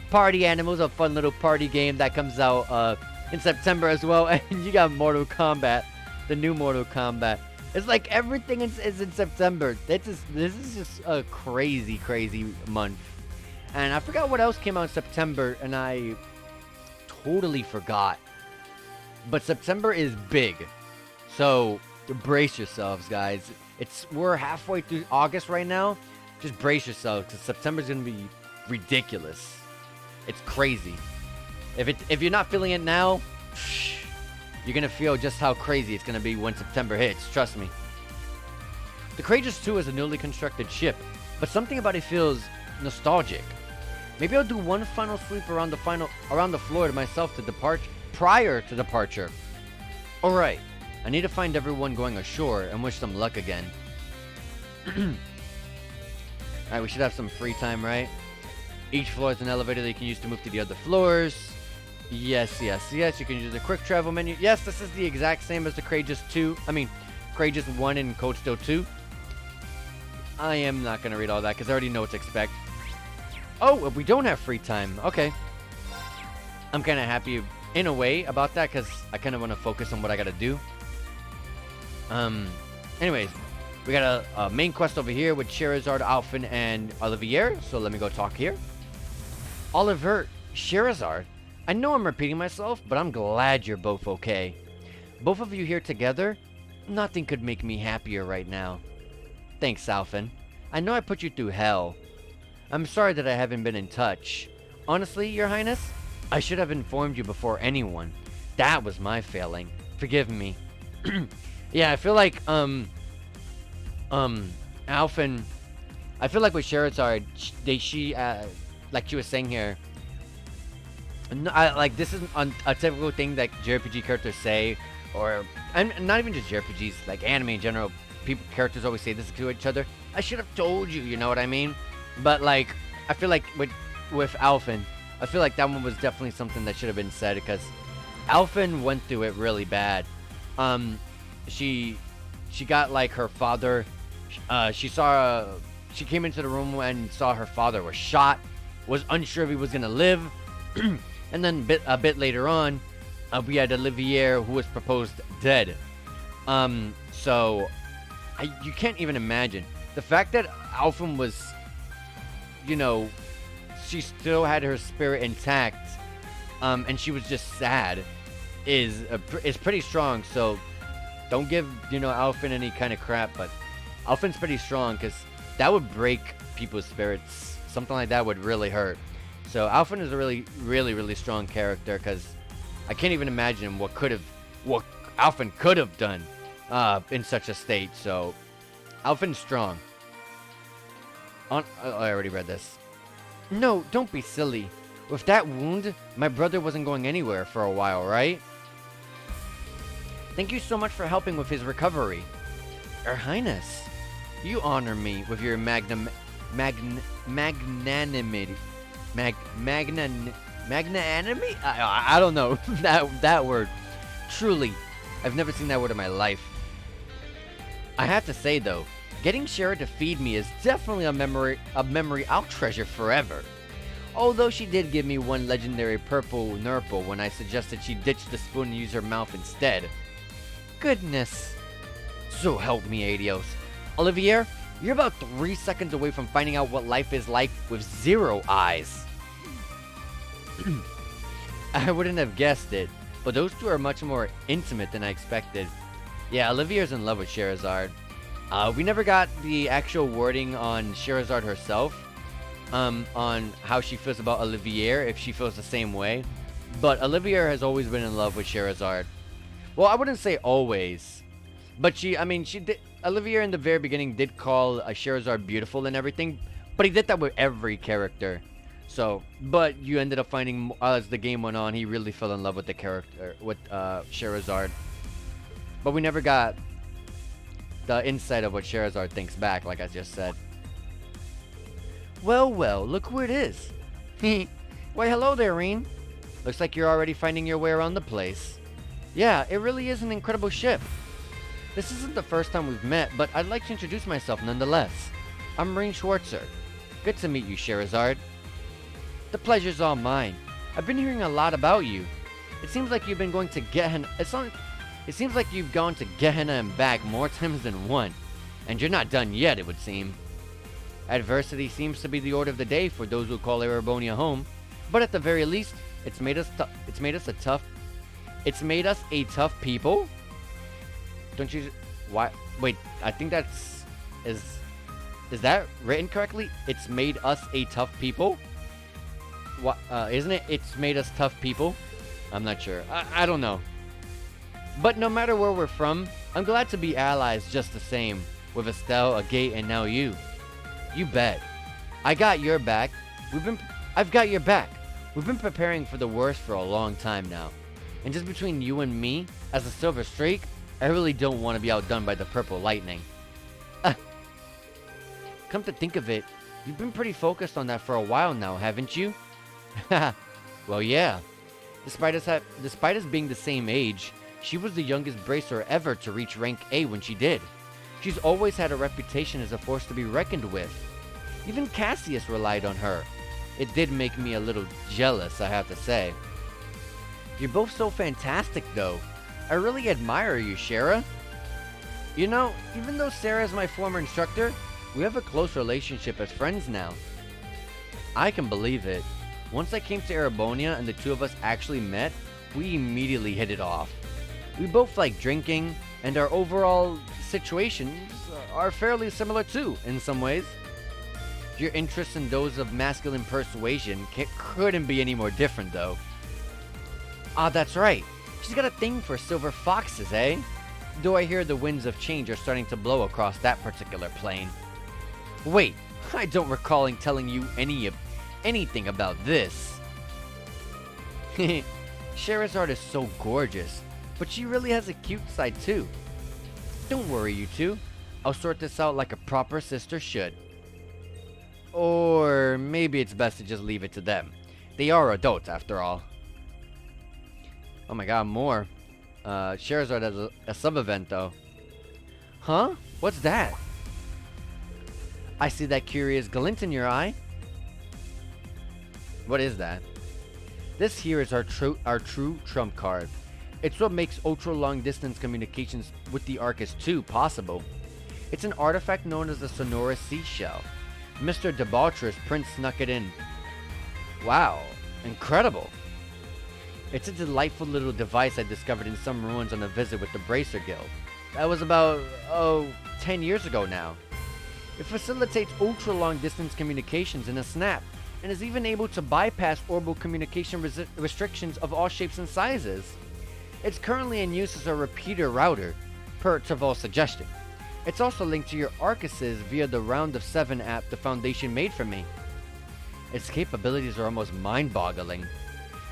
Party Animals, a fun little party game that comes out in September as well. And you got Mortal Kombat, the new Mortal Kombat. It's like everything is in September. This is just a crazy month. And I forgot what else came out in September, and I totally forgot. But September is big, so brace yourselves, guys. We're halfway through August right now. Just brace yourselves, because September's gonna be ridiculous. It's crazy. If you're not feeling it now, you're gonna feel just how crazy it's gonna be when September hits. Trust me. The Courageous 2 is a newly constructed ship, but something about it feels nostalgic. Maybe I'll do one final sweep around the floor to myself to depart prior to departure. All right, I need to find everyone going ashore and wish them luck again. All right, we should have some free time, right? Each floor is an elevator that you can use to move to the other floors. Yes. You can use the quick travel menu. Yes, this is the exact same as the Courageous 1 and Code Steel 2. I am not going to read all that because I already know what to expect. Oh, we don't have free time. Okay. I'm kind of happy in a way about that because I kind of want to focus on what I got to do. Anyways, we got a main quest over here with Sherazard, Alphen, and Olivier. So let me go talk here. Oliver, Sherazard, I know I'm repeating myself, but I'm glad you're both okay. Both of you here together, nothing could make me happier right now. Thanks, Alphen. I know I put you through hell. I'm sorry that I haven't been in touch. Honestly, Your Highness, I should have informed you before anyone. That was my failing. Forgive me. Yeah, I feel like, Alphen, I feel like with Sherazard, like she was saying here, like this isn't a typical thing that JRPG characters say, and not even just JRPGs, like anime in general. Characters always say this to each other. I should have told you, you know what I mean? But like, I feel like with Alphen, I feel like that one was definitely something that should have been said because Alphen went through it really bad. She got like her father. She came into the room and saw her father was shot. Was unsure if he was gonna live. And then a bit later on, we had Olivier who was proposed dead. So you can't even imagine the fact that Alphen was, you know, she still had her spirit intact and she was just sad, is pretty strong. So don't give, you know, Alphen any kind of crap, but Alphen's pretty strong because that would break people's spirits. Something like that would really hurt. So Alphen is a really strong character because I can't even imagine what Alphen could have done in such a state. So Alphen's strong. I already read this. No, don't be silly. With that wound, my brother wasn't going anywhere for a while, right? Thank you so much for helping with his recovery. Your Highness, you honor me with your magnanimity. Magnanimity? I don't know that word. Truly, I've never seen that word in my life. I have to say though, getting Shara to feed me is definitely a memory I'll treasure forever. Although she did give me one legendary purple nurple when I suggested she ditch the spoon and use her mouth instead. Goodness. So help me, Adios. Olivier, you're about 3 seconds away from finding out what life is like with 0 eyes. I wouldn't have guessed it, but those two are much more intimate than I expected. Yeah, Olivier's in love with Sherazard. We never got the actual wording on Sherazard herself, on how she feels about Olivier, if she feels the same way. But Olivier has always been in love with Sherazard. Well, I wouldn't say always, but she did. Olivier in the very beginning did call Sherazard beautiful and everything, but he did that with every character. So, but you ended up finding as the game went on, he really fell in love with the character, with Sherazard. But we never got the insight of what Sherazard thinks back, like I just said. Well, look who it is. Why, hello there, Reen. Looks like you're already finding your way around the place. Yeah, it really is an incredible ship. This isn't the first time we've met, but I'd like to introduce myself nonetheless. I'm Reen Schwartzer. Good to meet you, Sherazard. The pleasure's all mine. I've been hearing a lot about you. It seems like you've been going to Gehenna. It seems like you've gone to Gehenna and back more times than one, and you're not done yet, it would seem. Adversity seems to be the order of the day for those who call Erebonia home, but at the very least, it's made us a tough people. Don't you? Why? Wait, I think that's is that written correctly? It's made us a tough people. What? Isn't it? It's made us tough people. I'm not sure. I don't know. But no matter where we're from, I'm glad to be allies just the same. With Estelle, Agate, and now you. You bet. I've got your back. I've got your back. We've been preparing for the worst for a long time now. And just between you and me, as a Silver Streak, I really don't want to be outdone by the Purple Lightning. Come to think of it, you've been pretty focused on that for a while now, haven't you? Well, yeah. Despite us being the same age, she was the youngest bracer ever to reach rank A when she did. She's always had a reputation as a force to be reckoned with. Even Cassius relied on her. It did make me a little jealous, I have to say. You're both so fantastic, though. I really admire you, Shara. You know, even though Sarah is my former instructor, we have a close relationship as friends now. I can believe it. Once I came to Erebonia and the two of us actually met, we immediately hit it off. We both like drinking, and our overall situations are fairly similar too, in some ways. Your interests and those of masculine persuasion couldn't be any more different, though. Ah, that's right. She's got a thing for silver foxes, eh? Though I hear the winds of change are starting to blow across that particular plane. Wait, I don't recall telling you anything about this. Sherazard is so gorgeous, but she really has a cute side too. Don't worry, you two. I'll sort this out like a proper sister should. Or maybe it's best to just leave it to them. They are adults, after all. Oh my god, more. Sherazard has a sub-event, though. Huh? What's that? I see that curious glint in your eye. What is that? This here is our true trump card. It's what makes ultra-long-distance communications with the Arcus 2 possible. It's an artifact known as the Sonorous Seashell. Mr. Debaucherous Prince snuck it in. Wow, incredible. It's a delightful little device I discovered in some ruins on a visit with the Bracer Guild. That was about, 10 years ago now. It facilitates ultra-long distance communications in a snap, and is even able to bypass orbital communication restrictions of all shapes and sizes. It's currently in use as a repeater router, per Travol's suggestion. It's also linked to your Arcuses via the Round of 7 app the Foundation made for me. Its capabilities are almost mind-boggling.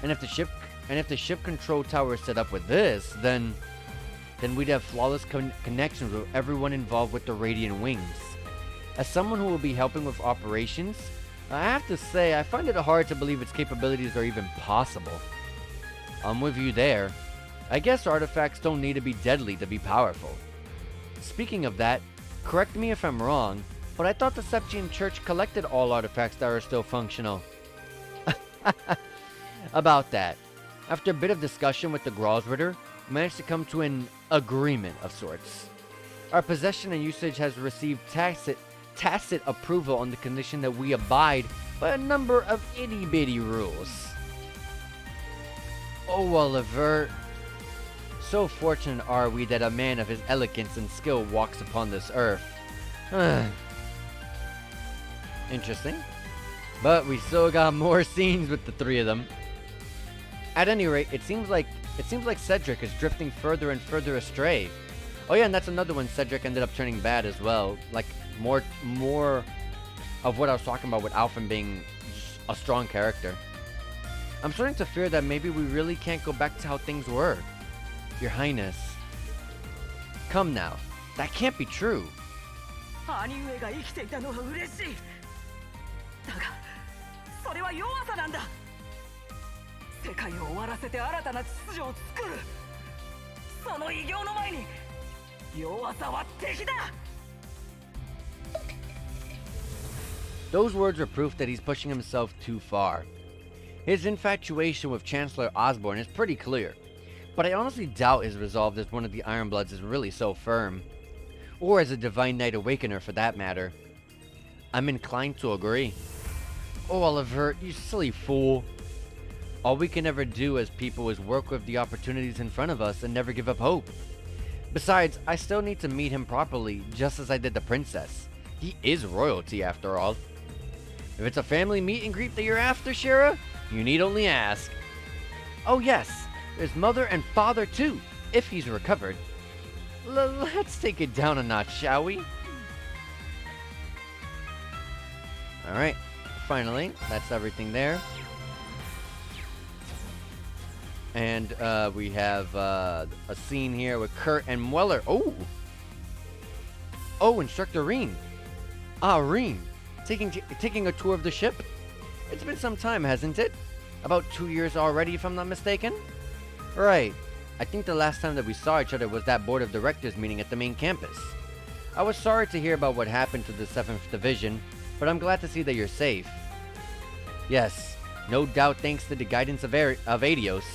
And if the ship control tower is set up with this, then we'd have flawless connections with everyone involved with the Radiant Wings. As someone who will be helping with operations, I have to say I find it hard to believe its capabilities are even possible. I'm with you there. I guess artifacts don't need to be deadly to be powerful. Speaking of that, correct me if I'm wrong, but I thought the Septian Church collected all artifacts that are still functional. About that, after a bit of discussion with the Gralsritter, we managed to come to an agreement of sorts. Our possession and usage has received tacit approval on the condition that we abide by a number of itty-bitty rules. Oh, Oliver. So fortunate are we that a man of his elegance and skill walks upon this earth. Interesting. But we still got more scenes with the three of them. At any rate, it seems like Cedric is drifting further and further astray. Oh yeah, and that's another one. Cedric ended up turning bad as well. Like more of what I was talking about with Alphen being a strong character. I'm starting to fear that maybe we really can't go back to how things were. Your Highness. Come now. That can't be true. 兄上が生きていたのは嬉しい。だが、それは弱さなんだ。世界を終わらせて新たな秩序を作る。その偉業の前に、弱さは敵だ。Those words are proof that he's pushing himself too far. His infatuation with Chancellor Osborne is pretty clear, but I honestly doubt his resolve as one of the Ironbloods is really so firm. Or as a Divine Knight Awakener for that matter. I'm inclined to agree. Oh, Oliver, you silly fool. All we can ever do as people is work with the opportunities in front of us and never give up hope. Besides, I still need to meet him properly, just as I did the princess. He is royalty after all. If it's a family meet and greet that you're after, Shira, you need only ask. Oh yes, there's mother and father too, if he's recovered. Let's take it down a notch, shall we? Alright, finally, that's everything there. And we have a scene here with Kurt and Weller. Oh, Instructor Reen. Ah, Reen. Taking a tour of the ship? It's been some time, hasn't it? About 2 years already, if I'm not mistaken? Right. I think the last time that we saw each other was that board of directors meeting at the main campus. I was sorry to hear about what happened to the 7th Division, but I'm glad to see that you're safe. Yes, no doubt thanks to the guidance of Adios.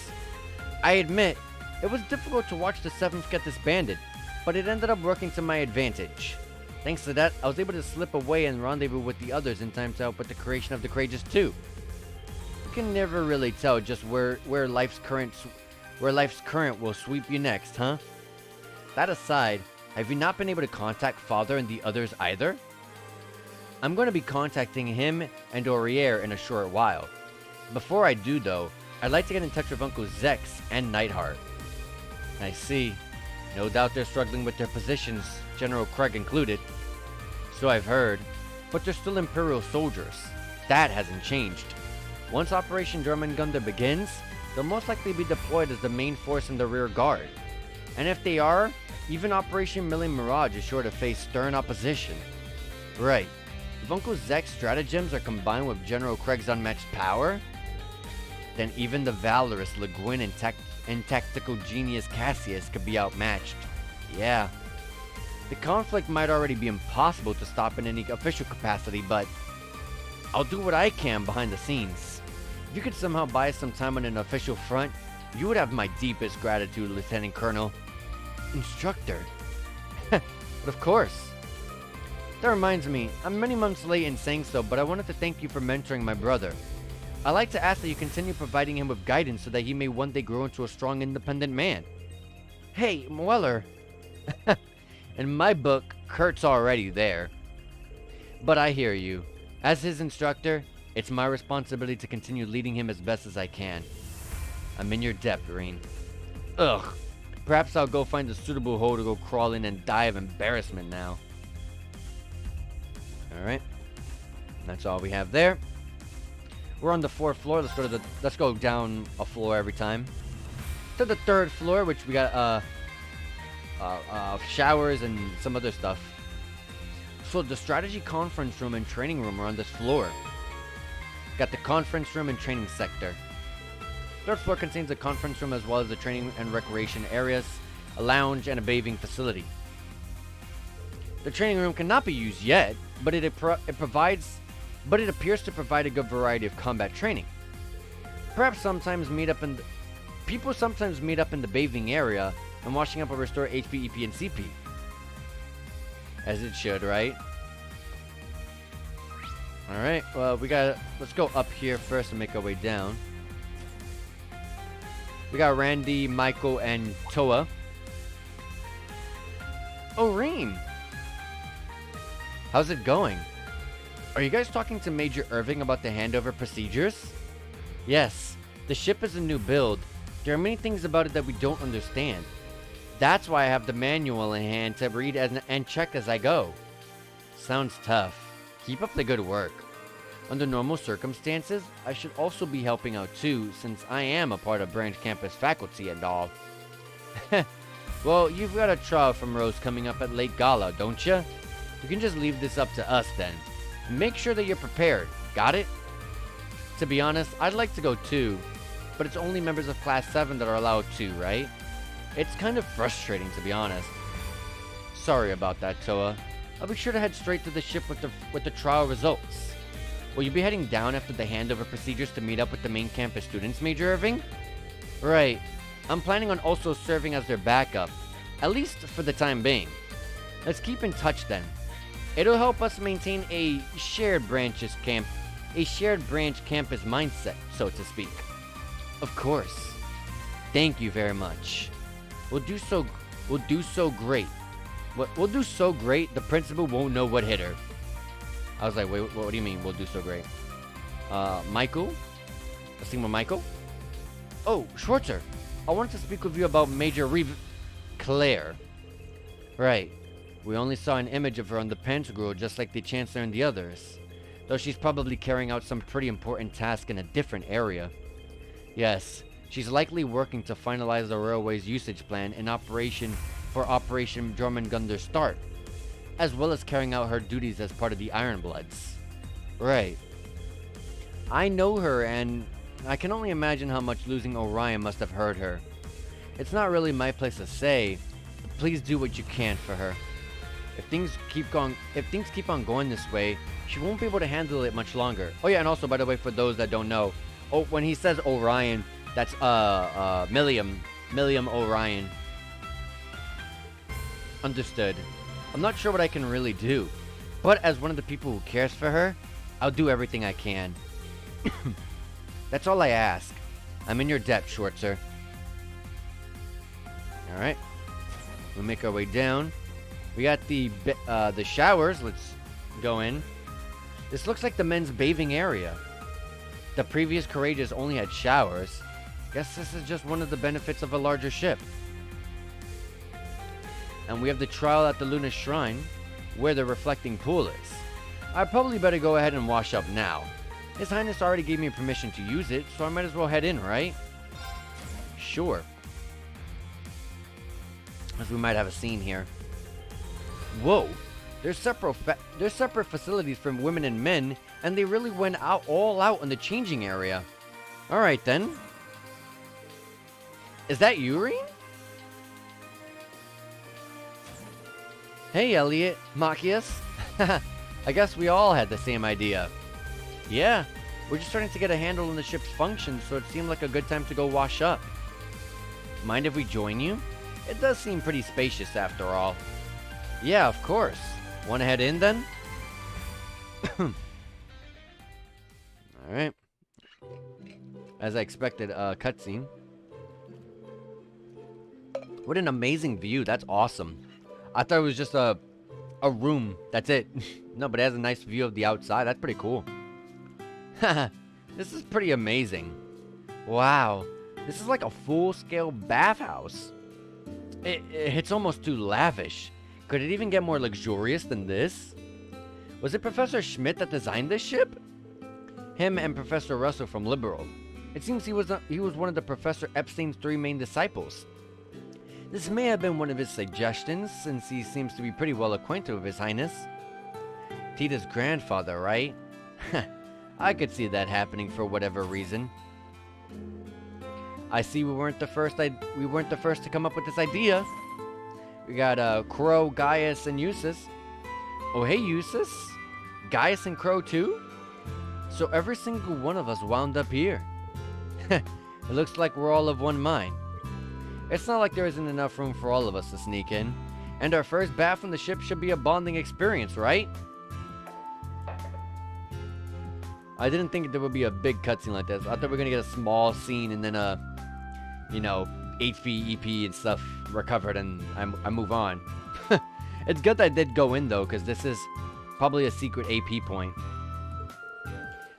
I admit, it was difficult to watch the 7th get disbanded, but it ended up working to my advantage. Thanks to that, I was able to slip away and rendezvous with the others in time to help with the creation of the Courageous 2. You can never really tell just where life's current will sweep you next, huh? That aside, have you not been able to contact Father and the others either? I'm going to be contacting him and Aurier in a short while. Before I do though, I'd like to get in touch with Uncle Zex and Nightheart. I see. No doubt they're struggling with their positions, General Craig included. So I've heard, but they're still Imperial soldiers. That hasn't changed. Once Operation Jormungandr begins, they'll most likely be deployed as the main force in the rear guard. And if they are, even Operation Millie Mirage is sure to face stern opposition. Right. If Uncle Zek's stratagems are combined with General Craig's unmatched power, then even the valorous Le Guin and tactical genius Cassius could be outmatched. Yeah. The conflict might already be impossible to stop in any official capacity, but I'll do what I can behind the scenes. If you could somehow buy some time on an official front, you would have my deepest gratitude, Lieutenant Colonel. Instructor. But of course. That reminds me, I'm many months late in saying so, but I wanted to thank you for mentoring my brother. I like to ask that you continue providing him with guidance so that he may one day grow into a strong, independent man. Hey, Mueller. In my book, Kurt's already there. But I hear you. As his instructor, it's my responsibility to continue leading him as best as I can. I'm in your debt, Green. Ugh. Perhaps I'll go find a suitable hole to go crawl in and die of embarrassment now. Alright. That's all we have there. We're on the 4th floor. Let's go down a floor every time. To the 3rd floor, which we got showers and some other stuff. So the strategy conference room and training room are on this floor. Got the conference room and training sector. 3rd floor contains a conference room as well as the training and recreation areas, a lounge, and a bathing facility. The training room cannot be used yet, but it appears to provide a good variety of combat training. People sometimes meet up in the bathing area and washing up will restore HP, EP, and CP. As it should, right? Alright, well, let's go up here first and make our way down. We got Randy, Michael, and Toa. Oh, Reem! How's it going? Are you guys talking to Major Irving about the handover procedures? Yes, the ship is a new build. There are many things about it that we don't understand. That's why I have the manual in hand to read and check as I go. Sounds tough. Keep up the good work. Under normal circumstances, I should also be helping out too, since I am a part of branch campus faculty and all. Well, you've got a trial from Rose coming up at Lake Gala, don't you? You can just leave this up to us then. Make sure that you're prepared. Got it? To be honest, I'd like to go too, but it's only members of Class 7 that are allowed to, right? It's kind of frustrating, to be honest. Sorry about that, Toa. I'll be sure to head straight to the ship with the trial results. Will you be heading down after the handover procedures to meet up with the main campus students, Major Irving? Right. I'm planning on also serving as their backup, at least for the time being. Let's keep in touch then. It'll help us maintain a shared branch campus mindset, so to speak. Of course. Thank you very much. We'll do so great. We'll do so great, the principal won't know what hit her. I was like, wait, what do you mean, we'll do so great? Michael? Let's see with Michael. Oh, Schwarzer. I wanted to speak with you about Major Claire. Right. We only saw an image of her on the Pentagram, just like the Chancellor and the others. Though she's probably carrying out some pretty important task in a different area. Yes, she's likely working to finalize the railway's usage plan in Operation Jormungandr Start, as well as carrying out her duties as part of the Ironbloods. Right. I know her, and I can only imagine how much losing Orion must have hurt her. It's not really my place to say, but please do what you can for her. If things keep on going this way, she won't be able to handle it much longer. Oh yeah, and also, by the way, for those that don't know, when he says Orion, that's Milliam Orion. Understood. I'm not sure what I can really do, but as one of the people who cares for her, I'll do everything I can. That's all I ask. I'm in your debt, Schwarzer. Alright. We'll make our way down. We got the showers. Let's go in. This looks like the men's bathing area. The previous Courageous only had showers. Guess this is just one of the benefits of a larger ship. And we have the trial at the Luna Shrine, where the reflecting pool is. I'd probably better go ahead and wash up now. His Highness already gave me permission to use it, so I might as well head in, right? Sure. As we might have a scene here. Whoa! There's separate facilities for women and men, and they really went all out in the changing area. Alright then. Is that Urine? Hey Elliot, Machias. I guess we all had the same idea. Yeah, we're just starting to get a handle on the ship's functions, so it seemed like a good time to go wash up. Mind if we join you? It does seem pretty spacious after all. Yeah, of course. Want to head in then? Alright. as I expected, cutscene. What an amazing view. That's awesome. I thought it was just a room. That's it. No, but it has a nice view of the outside. That's pretty cool. This is pretty amazing. Wow. This is like a full-scale bathhouse. It's almost too lavish. Could it even get more luxurious than this? Was it Professor Schmidt that designed this ship? Him and Professor Russell from Liberal. It seems he was one of the Professor Epstein's 3 main disciples. This may have been one of his suggestions, since he seems to be pretty well acquainted with His Highness. Tita's grandfather, right? I could see that happening for whatever reason. I see we weren't the first to come up with this idea. We got Crow, Gaius, and Eustace. Oh, hey, Eustace. Gaius and Crow, too? So every single one of us wound up here. It looks like we're all of one mind. It's not like there isn't enough room for all of us to sneak in. And our first bath on the ship should be a bonding experience, right? I didn't think there would be a big cutscene like this. I thought we were going to get a small scene and then you know, HP, EP, and stuff recovered, and I move on. It's good that I did go in, though, because this is probably a secret AP point.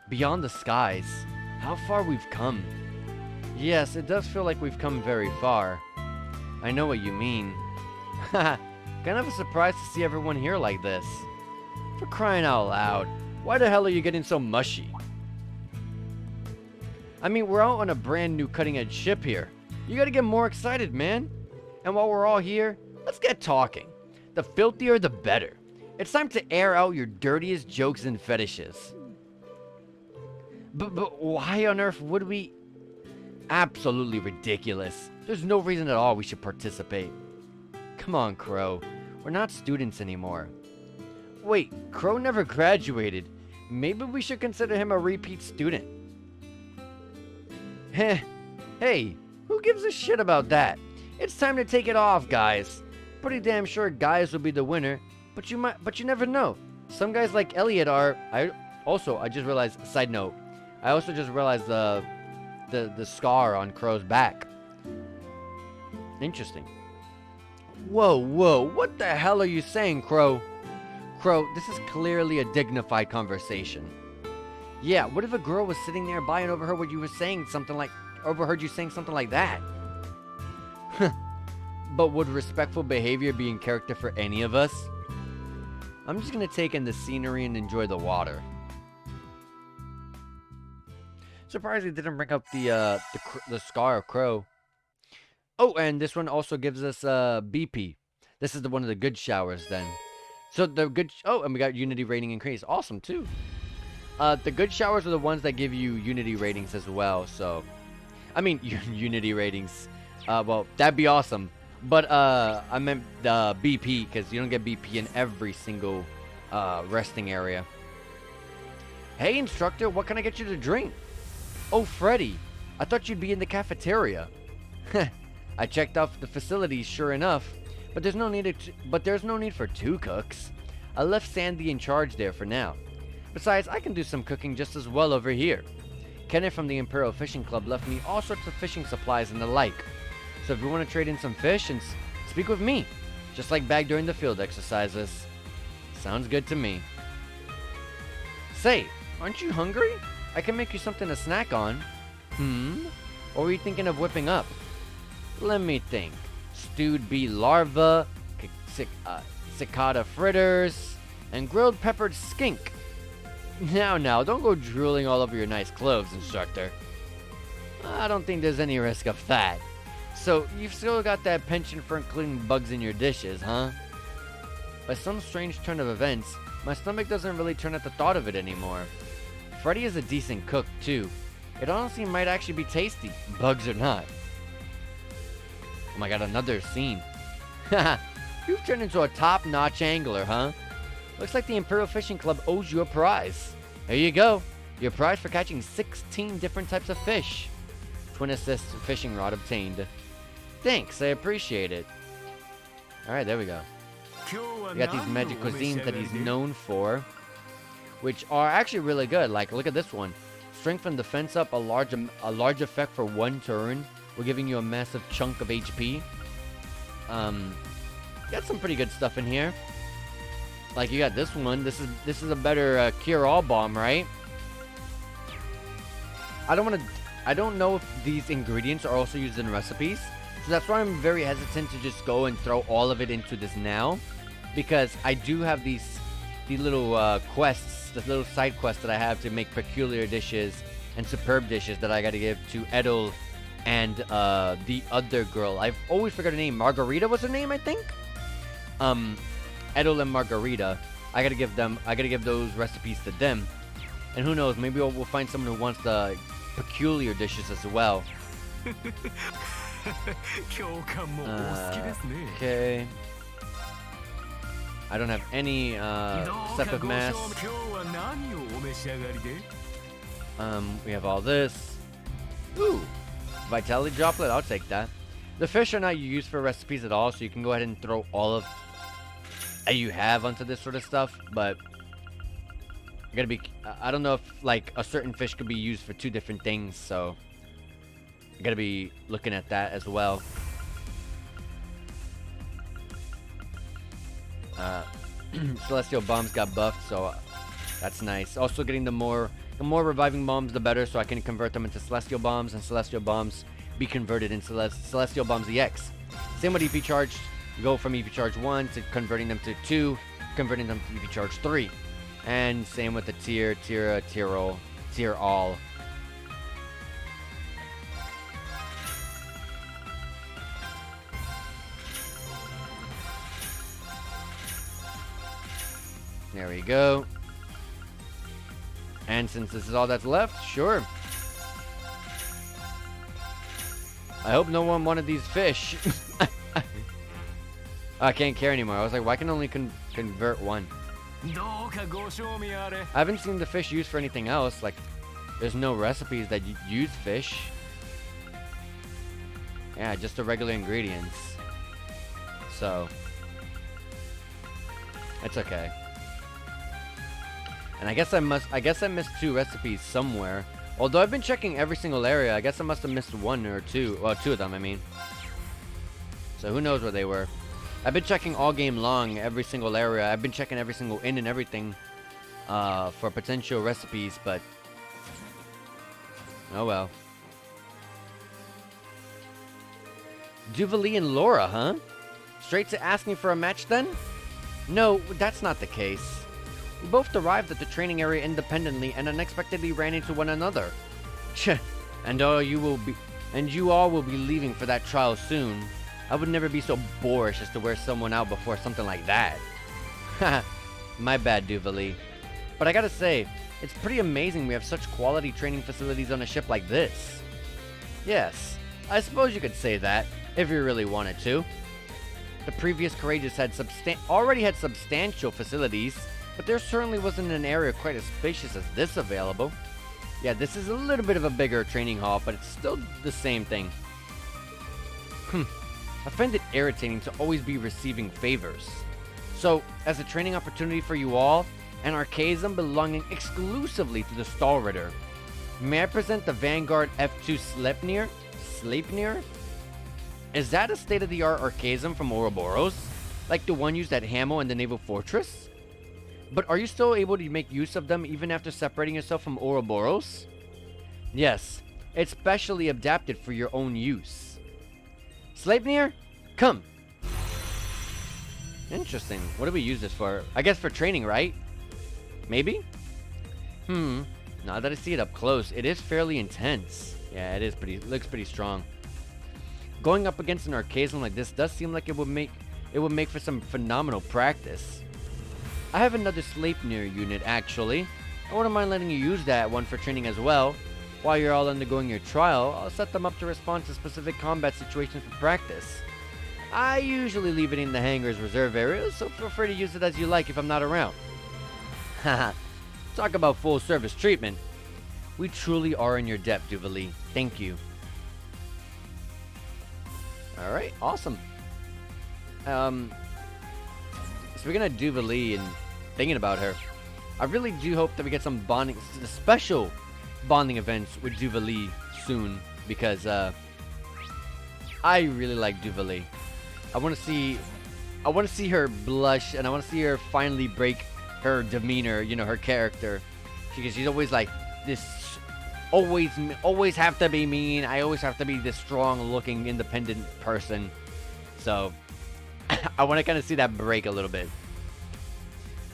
Beyond the skies. How far we've come. Yes, it does feel like we've come very far. I know what you mean. Haha, kind of a surprise to see everyone here like this. For crying out loud, why the hell are you getting so mushy? I mean, we're out on a brand new cutting-edge ship here. You gotta get more excited, man. And while we're all here, let's get talking. The filthier, the better. It's time to air out your dirtiest jokes and fetishes. But why on earth would we? Absolutely ridiculous. There's no reason at all we should participate. Come on, Crow. We're not students anymore. Wait, Crow never graduated. Maybe we should consider him a repeat student. Heh. Hey, who gives a shit about that? It's time to take it off, guys. Pretty damn sure Gaius will be the winner, but you never know. Some guys like Elliot are. I just realized. Side note. I also just realized the scar on Crow's back. Interesting. Whoa, what the hell are you saying, Crow? Crow, this is clearly a dignified conversation. Yeah, what if a girl was sitting nearby and overheard you saying something like that? But would respectful behavior be in character for any of us? I'm just gonna take in the scenery and enjoy the water. Surprised they didn't bring up the scar of Crow. Oh, and this one also gives us BP. This is one of the good showers then. So the good. Oh, and we got Unity rating increase. Awesome too. The good showers are the ones that give you Unity ratings as well. So, I mean Unity ratings. Well, that'd be awesome. But I meant the BP, because you don't get BP in every single resting area. Hey, instructor, what can I get you to drink? Oh, Freddy, I thought you'd be in the cafeteria. I checked out the facilities, sure enough, but there's no need for 2 cooks. I left Sandy in charge there for now. Besides, I can do some cooking just as well over here. Kenneth from the Imperial Fishing Club left me all sorts of fishing supplies and the like. So if you want to trade in some fish, and speak with me, just like back during the field exercises. Sounds good to me. Say, aren't you hungry? I can make you something to snack on. Or were you thinking of whipping up? Let me think. Stewed bee larva, cicada fritters, and grilled peppered skink. Now, don't go drooling all over your nice clothes, instructor. I don't think there's any risk of that. So, you've still got that penchant for including bugs in your dishes, huh? By some strange turn of events, my stomach doesn't really turn at the thought of it anymore. Freddy is a decent cook, too. It honestly might actually be tasty, bugs or not. Oh my god, another scene. Haha, you've turned into a top-notch angler, huh? Looks like the Imperial Fishing Club owes you a prize. Here you go. Your prize for catching 16 different types of fish. Twin assist fishing rod obtained. Thanks, I appreciate it. Alright, there we go. We got these magic cuisines that he's known for, which are actually really good. Like, look at this one. strength and defense up a large effect for 1 turn. We're giving you a massive chunk of HP. Got some pretty good stuff in here. Like you got this one. This is a better cure all bomb, right? I don't know if these ingredients are also used in recipes. So that's why I'm very hesitant to just go and throw all of it into this now, because I do have these little quests, the little side quests that I have to make peculiar dishes and superb dishes that I got to give to Edel and the other girl. I've always forgot her name. Margarita was her name, I think. Edel and Margarita. I gotta give those recipes to them, and who knows? Maybe we'll find someone who wants the peculiar dishes as well. Okay. I don't have any step of mass. We have all this. Ooh, vitality droplet. I'll take that. The fish are not used for recipes at all, so you can go ahead and throw all of that you have onto this sort of stuff. But you gotta be. I don't know if like a certain fish could be used for 2 different things, so you gotta be looking at that as well. Celestial bombs got buffed, so that's nice. Also getting the more reviving bombs, the better, so I can convert them into celestial bombs, and celestial bombs be converted into celestial bombs EX. Same with EP charge. You go from EP charge 1 to converting them to 2, converting them to EP charge 3, and same with the tier all. There we go. And since this is all that's left, sure. I hope no one wanted these fish. I can't care anymore. I was like, why can I only convert 1? I haven't seen the fish used for anything else. Like, there's no recipes that use fish. Yeah, just the regular ingredients. So, it's okay. And I guess I missed 2 recipes somewhere. Although I've been checking every single area, I guess I must have missed 1 or 2. Well, 2 of them, I mean. So who knows where they were. I've been checking all game long, every single area. I've been checking every single inn and everything for potential recipes, but oh well. Duvali and Laura, huh? Straight to asking for a match then? No, that's not the case. We both arrived at the training area independently and unexpectedly ran into one another. Tch, and you all will be leaving for that trial soon. I would never be so boorish as to wear someone out before something like that. Haha, my bad, Duvali. But I gotta say, it's pretty amazing we have such quality training facilities on a ship like this. Yes, I suppose you could say that, if you really wanted to. The previous Courageous had already had substantial facilities, but there certainly wasn't an area quite as spacious as this available. Yeah, this is a little bit of a bigger training hall, but it's still the same thing. I find it irritating to always be receiving favors. So, as a training opportunity for you all, an archaism belonging exclusively to the Stahlritter, may I present the Vanguard F2 Sleipnir? Sleipnir? Is that a state-of-the-art archaism from Ouroboros? Like the one used at Hamo and the Naval Fortress? But are you still able to make use of them even after separating yourself from Ouroboros? Yes, it's specially adapted for your own use. Sleipnir, come! Interesting. What do we use this for? I guess for training, right? Maybe? Now that I see it up close, it is fairly intense. Yeah, it is looks pretty strong. Going up against an archaism like this does seem like it would make for some phenomenal practice. I have another Sleipnir unit, actually. I wouldn't mind letting you use that one for training as well. While you're all undergoing your trial, I'll set them up to respond to specific combat situations for practice. I usually leave it in the hangar's reserve area, so feel free to use it as you like if I'm not around. Haha, talk about full service treatment. We truly are in your debt, Duvali. Thank you. Alright, awesome. Speaking of Duvali and thinking about her, I really do hope that we get some bonding, special bonding events with Jubilee soon because I really like Jubilee. I want to see her blush, and I want to see her finally break her demeanor, you know, her character, because she's always like this, always have to be mean. I always have to be this strong-looking, independent person. So I want to kind of see that break a little bit.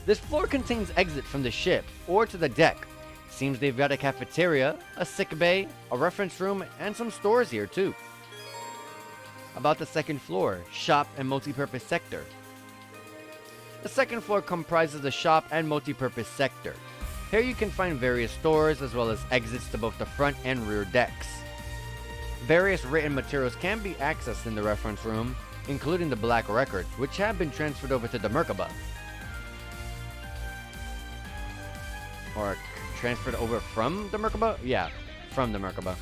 This floor contains exit from the ship or to the deck. Seems they've got a cafeteria, a sick bay, a reference room, and some stores here too. About the second floor, shop and multi-purpose sector. The second floor comprises the shop and multi-purpose sector. Here you can find various stores as well as exits to both the front and rear decks. Various written materials can be accessed in the reference room, including the black records, which have been transferred over to the Merkaba. Or transferred over from the Merkaba? Yeah, from the Merkaba.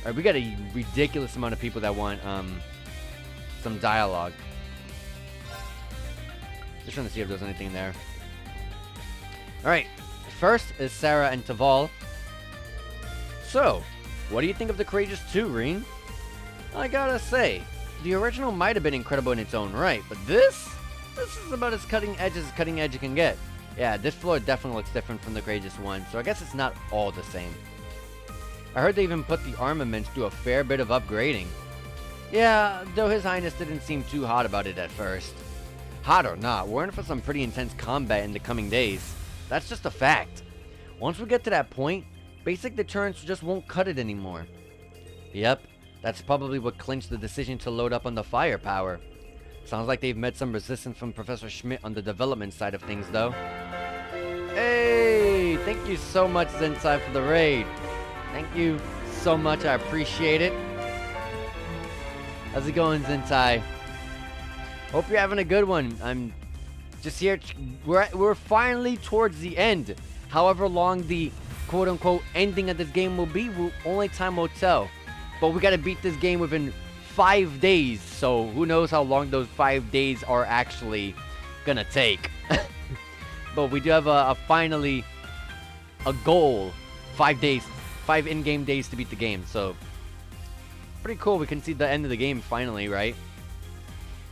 Alright, we got a ridiculous amount of people that want some dialogue. Just trying to see if there's anything there. Alright, first is Sarah and Taval. So, what do you think of the Courageous 2, Reen? I gotta say, the original might have been incredible in its own right, but this is about as cutting edge you can get. Yeah, this floor definitely looks different from the Courageous 1, so I guess it's not all the same. I heard they even put the armaments through a fair bit of upgrading. Yeah, though His Highness didn't seem too hot about it at first. Hot or not, we're in for some pretty intense combat in the coming days. That's just a fact. Once we get to that point, basic deterrence just won't cut it anymore. Yep, that's probably what clinched the decision to load up on the firepower. Sounds like they've met some resistance from Professor Schmidt on the development side of things, though. Hey, thank you so much, Zensai, for the raid. Thank you so much, I appreciate it. How's it going, Zensai? Hope you're having a good one. I'm just here. We're finally towards the end. However long the quote-unquote ending of this game will be, only time will tell. But we gotta beat this game within 5 days, so who knows how long those 5 days are actually gonna take. But we do have finally a goal. 5 days, 5 in-game days to beat the game, so pretty cool. We can see the end of the game finally, right?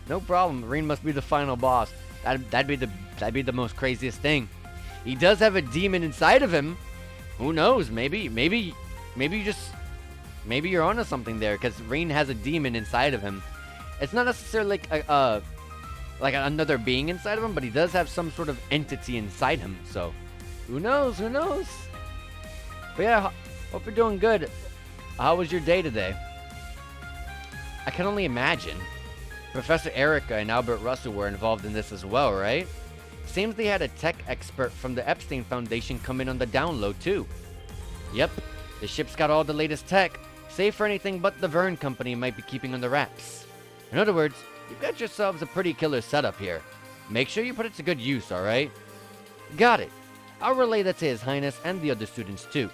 No problem. Reen must be the final boss. That'd be the most craziest thing. He does have a demon inside of him. Who knows? Maybe you're onto something there, because Reen has a demon inside of him. It's not necessarily like another being inside of him, but he does have some sort of entity inside him. So, who knows? Who knows? But yeah, hope you're doing good. How was your day today? I can only imagine. Professor Erica and Albert Russell were involved in this as well, right? Seems they had a tech expert from the Epstein Foundation come in on the download too. Yep, the ship's got all the latest tech, save for anything but the Vern Company might be keeping on the wraps. In other words, you've got yourselves a pretty killer setup here. Make sure you put it to good use, alright? Got it. I'll relay that to His Highness and the other students too.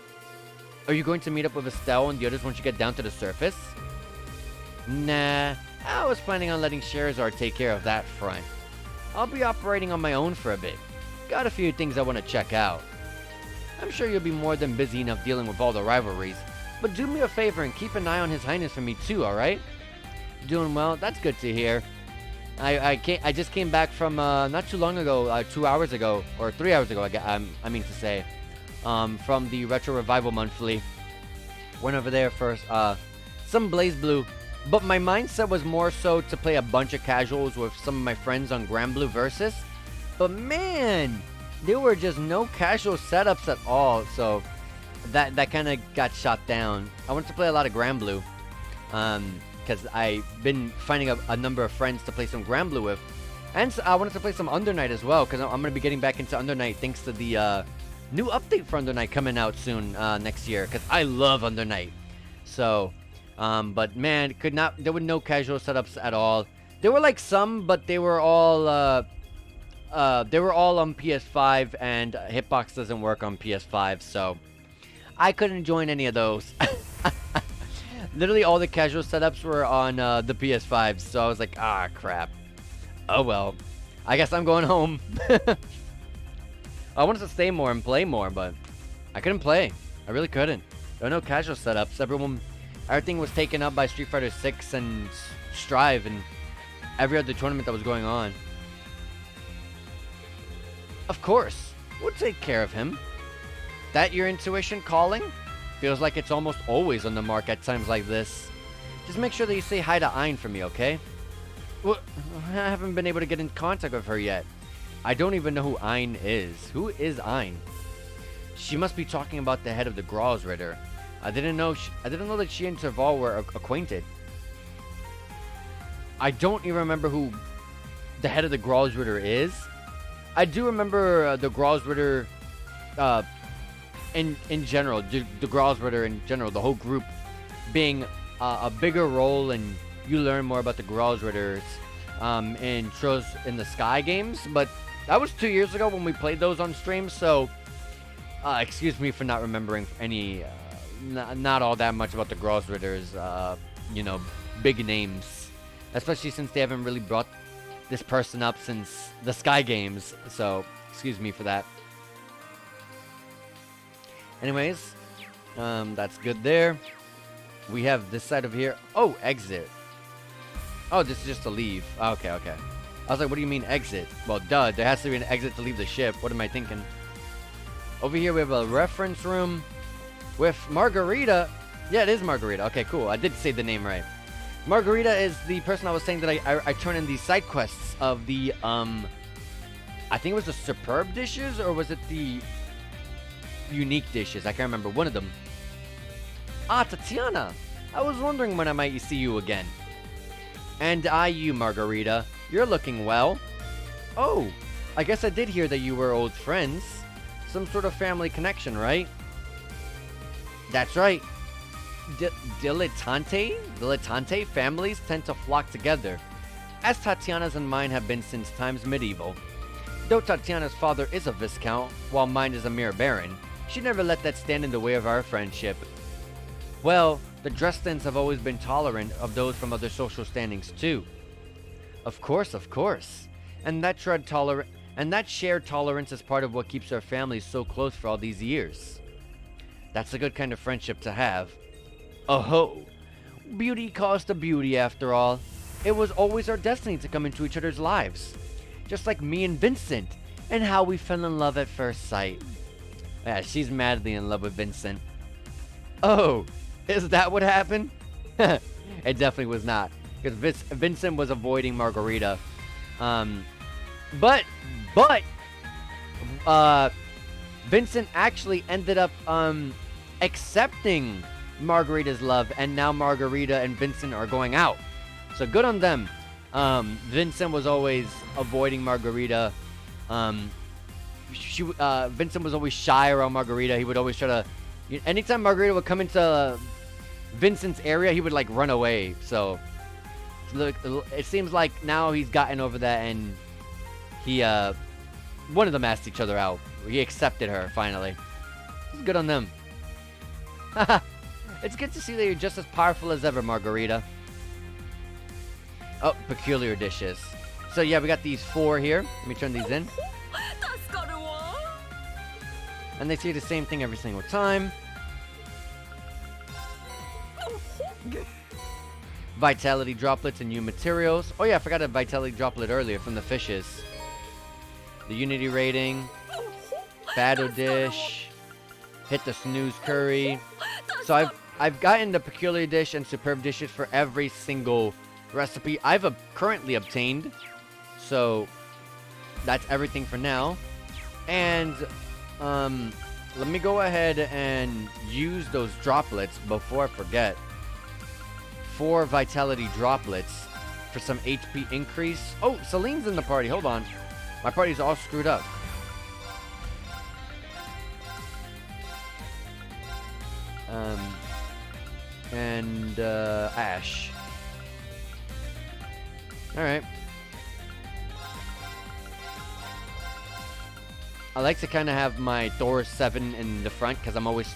Are you going to meet up with Estelle and the others once you get down to the surface? Nah, I was planning on letting Sherazard take care of that front. I'll be operating on my own for a bit. Got a few things I want to check out. I'm sure you'll be more than busy enough dealing with all the rivalries, but do me a favor and keep an eye on His Highness for me too, alright? Doing well, that's good to hear. I just came back from, not too long ago, 2 hours ago, or 3 hours ago, I mean to say, from the Retro Revival Monthly. Went over there for, some Blaze Blue, but my mindset was more so to play a bunch of casuals with some of my friends on Grand Blue Versus. But man, there were just no casual setups at all, so that kind of got shot down. I wanted to play a lot of Grand Blue, because I've been finding a number of friends to play some Grand Blue with. And so I wanted to play some Under Night as well, because I'm going to be getting back into Under Night thanks to the new update for Under Night coming out soon next year, because I love Under Night. So, but man, there were no casual setups at all. There were like some, but they were all on PS5, and Hitbox doesn't work on PS5, so I couldn't join any of those. Literally all the casual setups were on the PS5, so I was like, ah, crap. Oh well, I guess I'm going home. I wanted to stay more and play more, but I couldn't play. I really couldn't. There were no casual setups. Everything was taken up by Street Fighter 6 and Strive and every other tournament that was going on. Of course, we'll take care of him. That your intuition calling? Feels like it's almost always on the mark at times like this. Just make sure that you say hi to Ayn for me, okay? Well, I haven't been able to get in contact with her yet. I don't even know who Ayn is. Who is Ayn? She must be talking about the head of the Gralsritter. I didn't know that she and Serval were acquainted. I don't even remember who the head of the Gralsritter is. I do remember the Gralsritter in general, the Gralsritter in general, the whole group being a bigger role, and you learn more about the Gralsritters in in the Sky games. But that was 2 years ago when we played those on stream, so excuse me for not remembering any, not all that much about the Gralsritters, you know, big names, especially since they haven't really brought this person up since the Sky games, so excuse me for that. Anyways, that's good there. We have this side of here. Oh, exit. Oh, this is just to leave. Okay, okay. I was like, what do you mean exit? Well, duh, there has to be an exit to leave the ship. What am I thinking? Over here we have a reference room with Margarita. Yeah, it is Margarita. Okay, cool. I did say the name right. Margarita is the person I was saying that I turn in these side quests of the, I think it was the superb dishes, or was it the unique dishes? I can't remember. One of them. Ah, Tatiana. I was wondering when I might see you again. And you, Margarita. You're looking well. Oh, I guess I did hear that you were old friends. Some sort of family connection, right? That's right. Dilettante families tend to flock together, as Tatiana's and mine have been since times medieval. Though Tatiana's father is a viscount, while mine is a mere baron, she never let that stand in the way of our friendship. Well, the Dresdens have always been tolerant of those from other social standings too. Of course, of course. And that shared tolerance is part of what keeps our families so close for all these years. That's a good kind of friendship to have. Oh, beauty calls to beauty after all. It was always our destiny to come into each other's lives. Just like me and Vincent, and how we fell in love at first sight. Yeah, she's madly in love with Vincent. Oh, is that what happened? It definitely was not. Because Vincent was avoiding Margarita. But Vincent actually ended up accepting Margarita's love, and now Margarita and Vincent are going out. So good on them. Vincent was always avoiding Margarita. Vincent was always shy around Margarita. He would always try to... anytime Margarita would come into Vincent's area, he would like run away. So look, it seems like now he's gotten over that, and he one of them asked each other out. He accepted her finally. It's good on them. It's good to see that you're just as powerful as ever, Margarita. Oh, peculiar dishes. So yeah, we got these 4 here. Let me turn these in. And they say the same thing every single time. Vitality droplets and new materials. Oh yeah, I forgot a vitality droplet earlier from the fishes. The unity rating. Battle dish. Hit the snooze curry. So I've gotten the peculiar dish and superb dishes for every single recipe I've currently obtained. So that's everything for now. And let me go ahead and use those droplets before I forget. 4 vitality droplets for some HP increase. Oh, Celine's in the party. Hold on. My party's all screwed up. Ash. Alright. I like to kind of have my Thor 7 in the front because I'm always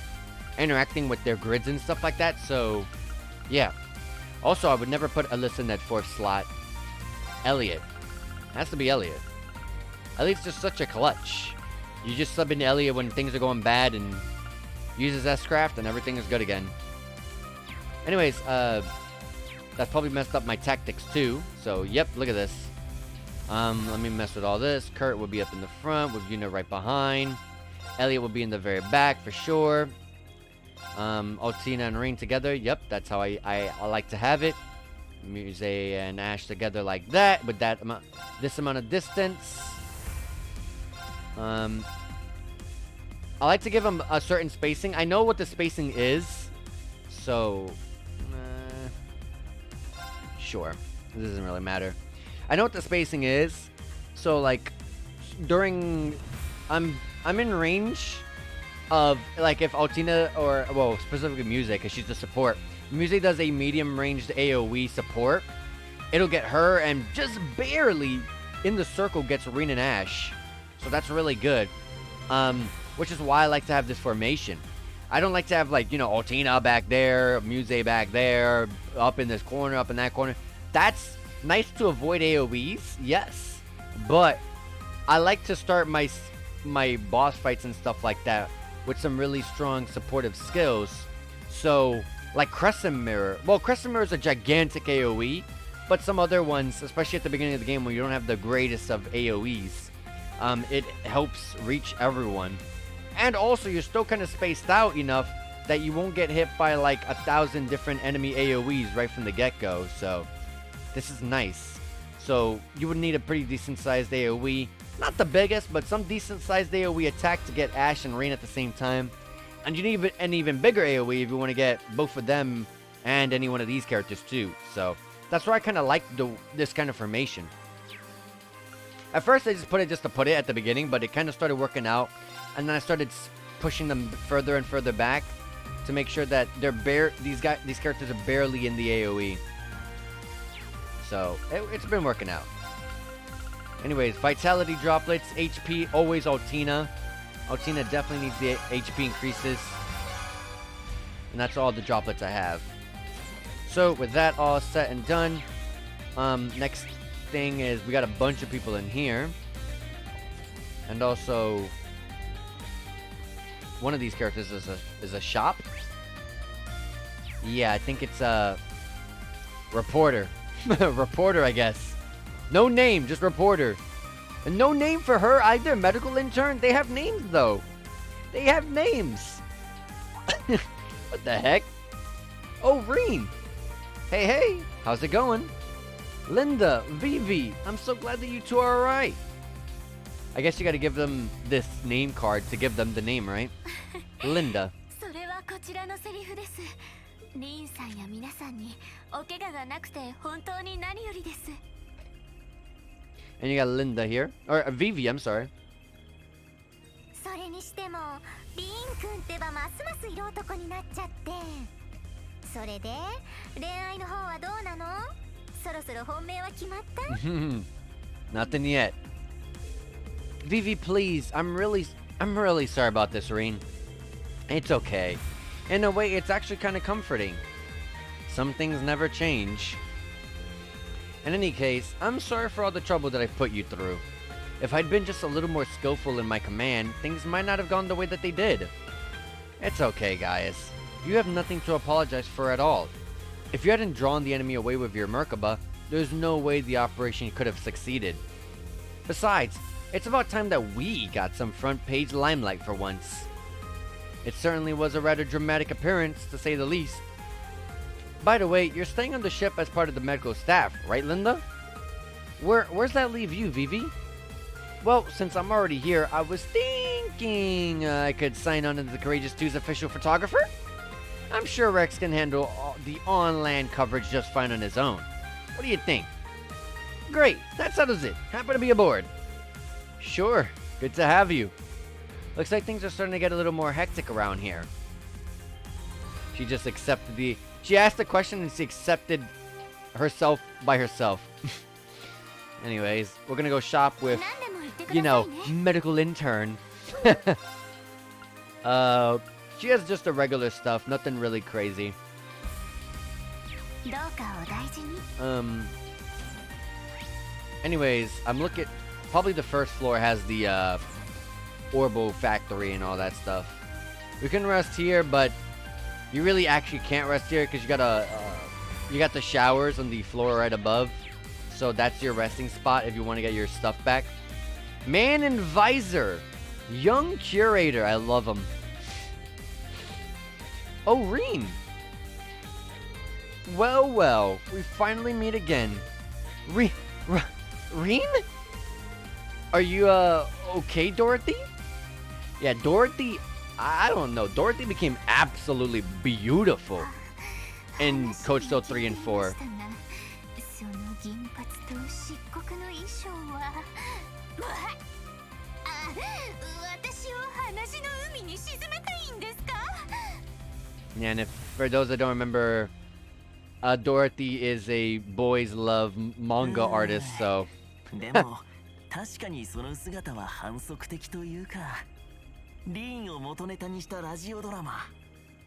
interacting with their grids and stuff like that. So, yeah. Also, I would never put Alyssa in that 4th slot. Elliot. Has to be Elliot. Elliot's just such a clutch. You just sub in Elliot when things are going bad, and uses S-Craft, and everything is good again. Anyways, that's probably messed up my tactics too. So, yep, look at this. Let me mess with all this. Kurt will be up in the front with Yuna right behind. Elliot will be in the very back for sure. Altina and Rain together. Yep, that's how I like to have it. Muse and Ash together like that, with that amount, this amount of distance. I like to give them a certain spacing. I know what the spacing is, so sure, it doesn't really matter. I know what the spacing is, so like during, I'm in range of, like, if Altina or, well, specifically Music, because she's the support. Music does a medium ranged AoE support. It'll get her and just barely in the circle gets Reen and Ash. So that's really good. Which is why I like to have this formation. I don't like to have, like, you know, Altina back there, Muse back there, up in this corner, up in that corner. That's nice to avoid AoEs, yes. But I like to start my boss fights and stuff like that with some really strong supportive skills. So, like Crescent Mirror. Well, Crescent Mirror is a gigantic AoE, but some other ones, especially at the beginning of the game when you don't have the greatest of AoEs, it helps reach everyone. And also, you're still kind of spaced out enough that you won't get hit by like 1,000 different enemy AoEs right from the get-go. So, this is nice. So, you would need a pretty decent-sized AoE. Not the biggest, but some decent-sized AoE attack to get Ash and Rain at the same time. And you need an even bigger AoE if you want to get both of them and any one of these characters too. So, that's why I kind of like this kind of formation. At first, I just put it just to put it at the beginning, but it kind of started working out. And then I started pushing them further and further back to make sure that these characters are barely in the AoE. So, it's been working out. Anyways, Vitality droplets, HP, always Altina. Altina definitely needs the HP increases. And that's all the droplets I have. So, with that all set and done, next thing is we got a bunch of people in here. And also, one of these characters is a shop. Yeah, I think it's a reporter. Reporter, I guess. No name, just reporter. And no name for her either. Medical intern. They have names though. They have names. What the heck? Oh, Reen. Hey, hey. How's it going? Linda, Vivi. I'm so glad that you two are alright. I guess you gotta give them this name card to give them the name, right? Linda. And you got Linda here. Or Vivi, I'm sorry. Nothing yet. Vivi, please. I'm really sorry about this, Reen. It's okay. In a way, it's actually kind of comforting. Some things never change. In any case, I'm sorry for all the trouble that I put you through. If I'd been just a little more skillful in my command, things might not have gone the way that they did. It's okay, guys. You have nothing to apologize for at all. If you hadn't drawn the enemy away with your Merkaba, there's no way the operation could have succeeded. Besides, it's about time that we got some front page limelight for once. It certainly was a rather dramatic appearance, to say the least. By the way, you're staying on the ship as part of the medical staff, right, Linda? Where's that leave you, Vivi? Well, since I'm already here, I was thinking I could sign on as the Courageous 2's official photographer? I'm sure Rex can handle the on-land coverage just fine on his own. What do you think? Great, that settles it. Happy to be aboard. Sure, good to have you. Looks like things are starting to get a little more hectic around here. She just accepted She asked the question and she accepted herself by herself. Anyways, we're gonna go shop with, medical intern. She has just the regular stuff, nothing really crazy. Anyways, I'm looking. Probably the first floor has the Orbo factory and all that stuff. We can rest here, but you really actually can't rest here because you got the showers on the floor right above. So that's your resting spot if you want to get your stuff back. Man in Visor. Young Curator. I love him. Oh, Reen. Well, well. We finally meet again. Reen? Are you, okay, Dorothy? Yeah, Dorothy... I don't know. Dorothy became absolutely beautiful in Coach Still 3 and 4. Yeah, and if for those that don't remember, Dorothy is a boys love manga artist, so でも確かにその姿は反則的というか、リーンを元ネタにしたラジオドラマ。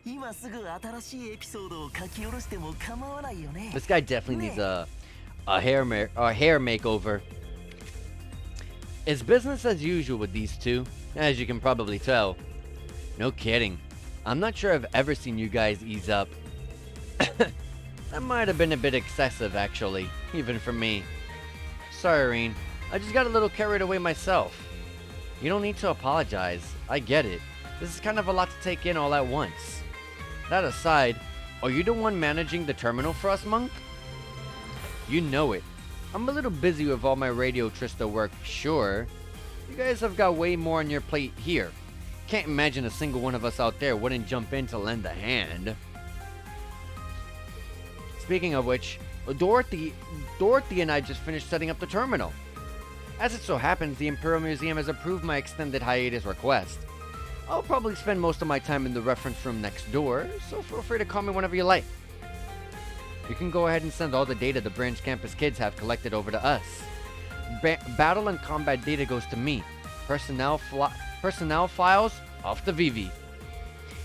今すぐ新しいエピソードを書き下ろしても構わないよね。 this guy definitely needs a hair makeover. It's business as usual with these two, as you can probably tell. No kidding. I'm not sure I've ever seen you guys ease up. That might have been a bit excessive, actually, even for me. Sorry, Reen. I just got a little carried away myself. You don't need to apologize. I get it. This is kind of a lot to take in all at once. That aside, are you the one managing the terminal for us, Monk? You know it. I'm a little busy with all my Radio Trista work, sure. You guys have got way more on your plate here. Can't imagine a single one of us out there wouldn't jump in to lend a hand. Speaking of which, Dorothy and I just finished setting up the terminal. As it so happens, the Imperial Museum has approved my extended hiatus request. I'll probably spend most of my time in the reference room next door, so feel free to call me whenever you like. You can go ahead and send all the data the branch campus kids have collected over to us. Battle and combat data goes to me. Personnel files off to Vivi.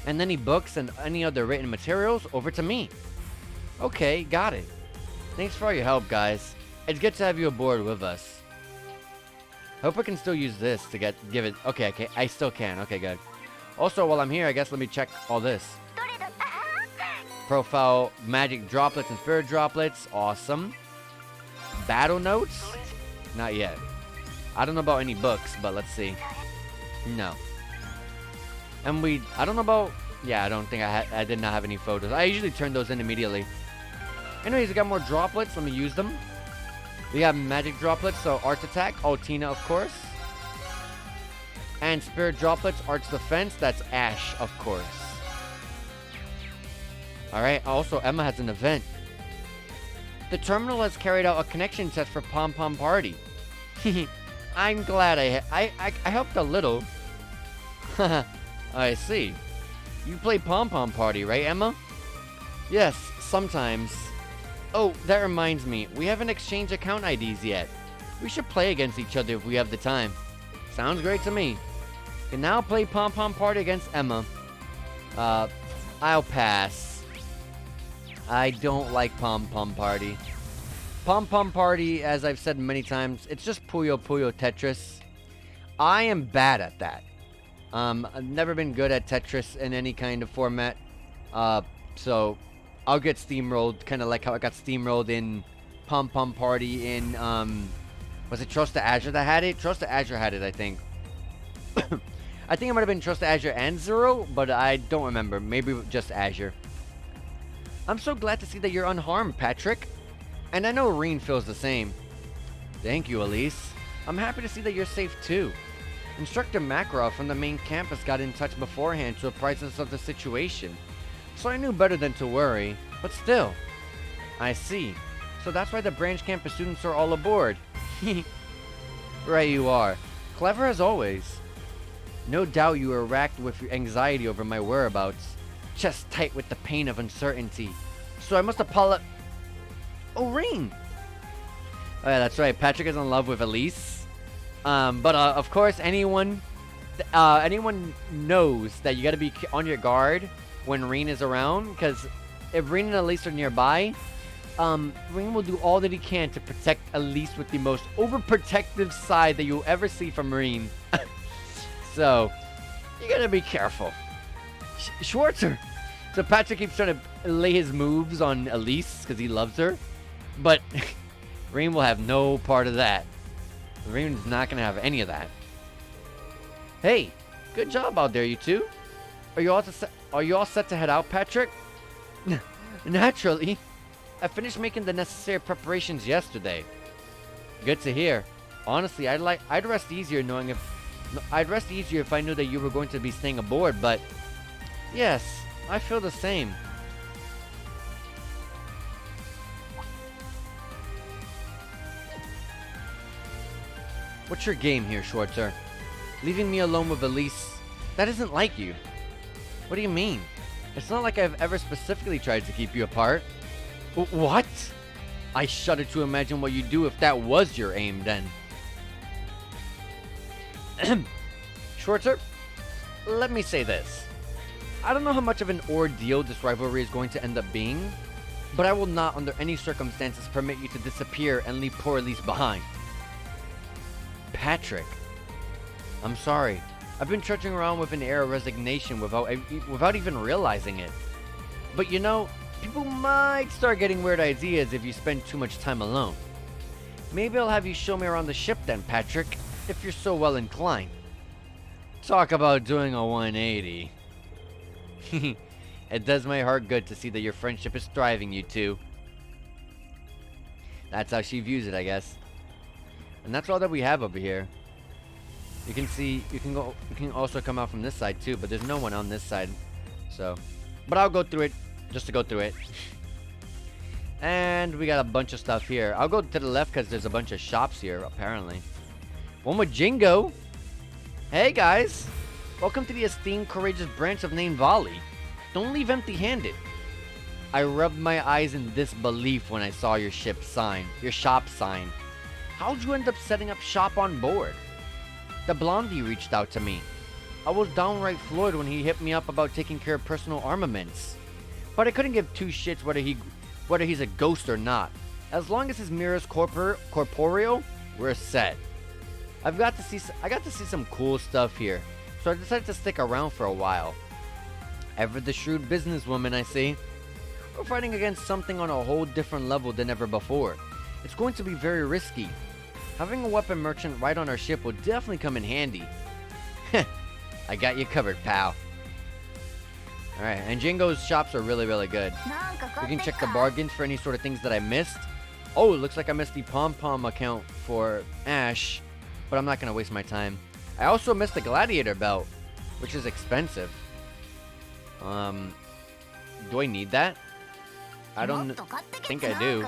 And any books and any other written materials over to me. Okay, got it. Thanks for all your help, guys. It's good to have you aboard with us. Hope I can still use this to give it... Okay, I still can. Okay, good. Also, while I'm here, I guess let me check all this. Profile magic droplets and spirit droplets. Awesome. Battle notes? Not yet. I don't know about any books, but let's see. No. And I don't know about... Yeah, I don't think I did not have any photos. I usually turn those in immediately. Anyways, we got more droplets. Let me use them. We have magic droplets, so Arts Attack, Altina, of course. And Spirit Droplets, Arts Defense, that's Ash, of course. Alright, also, Emma has an event. The terminal has carried out a connection test for Pom Pom Party. I'm glad I helped a little. I see. You play Pom Pom Party, right, Emma? Yes, sometimes. Oh, that reminds me. We haven't exchanged account IDs yet. We should play against each other if we have the time. Sounds great to me. Can now play Pom Pom Party against Emma. I'll pass. I don't like Pom Pom Party. Pom Pom Party, as I've said many times, it's just Puyo Puyo Tetris. I am bad at that. I've never been good at Tetris in any kind of format. So I'll get steamrolled, kind of like how I got steamrolled in Pom Pom Party in, was it Trust to Azure that had it? Trust to Azure had it, I think. I think it might have been Trust to Azure and Zero, but I don't remember. Maybe just Azure. I'm so glad to see that you're unharmed, Patrick. And I know Reen feels the same. Thank you, Elise. I'm happy to see that you're safe too. Instructor Makarov from the main campus got in touch beforehand to apprise us of the situation. So I knew better than to worry, but still. I see. So that's why the branch campus students are all aboard. Right you are. Clever as always. No doubt you were racked with anxiety over my whereabouts. Chest tight with the pain of uncertainty. So I must apologize. Oh, Reen! Oh yeah, that's right. Patrick is in love with Elise. But of course, anyone knows that you gotta be on your guard when Reen is around, because if Reen and Elise are nearby, Reen will do all that he can to protect Elise with the most overprotective side that you'll ever see from Reen. So, you gotta be careful. Schwarzer. So Patrick keeps trying to lay his moves on Elise because he loves her. But Rain will have no part of that. Rain is not going to have any of that. Hey, good job out there, you two. Are you all set to head out, Patrick? Naturally. I finished making the necessary preparations yesterday. Good to hear. Honestly, I'd rest easier if I knew that you were going to be staying aboard, but yes, I feel the same. What's your game here, Schwarzer? Leaving me alone with Elise? That isn't like you. What do you mean? It's not like I've ever specifically tried to keep you apart. What? I shudder to imagine what you'd do if that was your aim, then. Schwarzer, let me say this. I don't know how much of an ordeal this rivalry is going to end up being, but I will not under any circumstances permit you to disappear and leave poor Elise behind. Patrick, I'm sorry. I've been trudging around with an air of resignation without even realizing it. But you know, people might start getting weird ideas if you spend too much time alone. Maybe I'll have you show me around the ship then, Patrick, if you're so well inclined. Talk about doing a 180. It does my heart good to see that your friendship is thriving, you two. That's how she views it, I guess. And that's all that we have over here. You can see, you can also come out from this side too, but there's no one on this side. So, but I'll go through it just to go through it. And we got a bunch of stuff here. I'll go to the left because there's a bunch of shops here, apparently. One with Jingo. Hey guys, welcome to the esteemed, courageous branch of Nain Valley. Don't leave empty-handed. I rubbed my eyes in disbelief when I saw your shop sign. How'd you end up setting up shop on board? The blondie reached out to me. I was downright floored when he hit me up about taking care of personal armaments. But I couldn't give two shits whether he's a ghost or not. As long as his mirror's corporeal, we're set. I got to see some cool stuff here, so I decided to stick around for a while. Ever the shrewd businesswoman, I see. We're fighting against something on a whole different level than ever before. It's going to be very risky. Having a weapon merchant right on our ship will definitely come in handy. I got you covered, pal. Alright, and Jingo's shops are really, really good. We can check the bargains for any sort of things that I missed. Oh, it looks like I missed the pom-pom account for Ash, but I'm not going to waste my time. I also missed the gladiator belt, which is expensive. Do I need that? I don't think I do.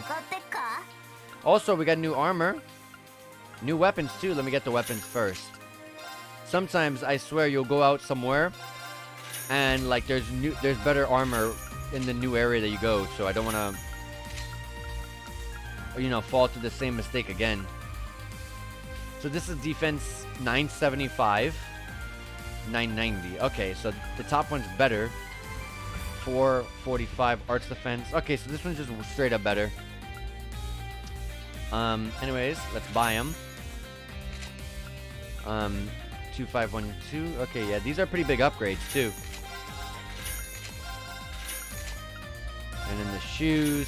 Also, we got new armor. New weapons too. Let me get the weapons first. Sometimes I swear you'll go out somewhere and like there's better armor in the new area that you go, so I don't want to fall to the same mistake again. So this is defense 975, 990. Okay, so the top one's better. 445 arts defense. Okay, so this one's just straight up better. Anyways, let's buy them. 2512. Okay, yeah, these are pretty big upgrades too. And then the shoes.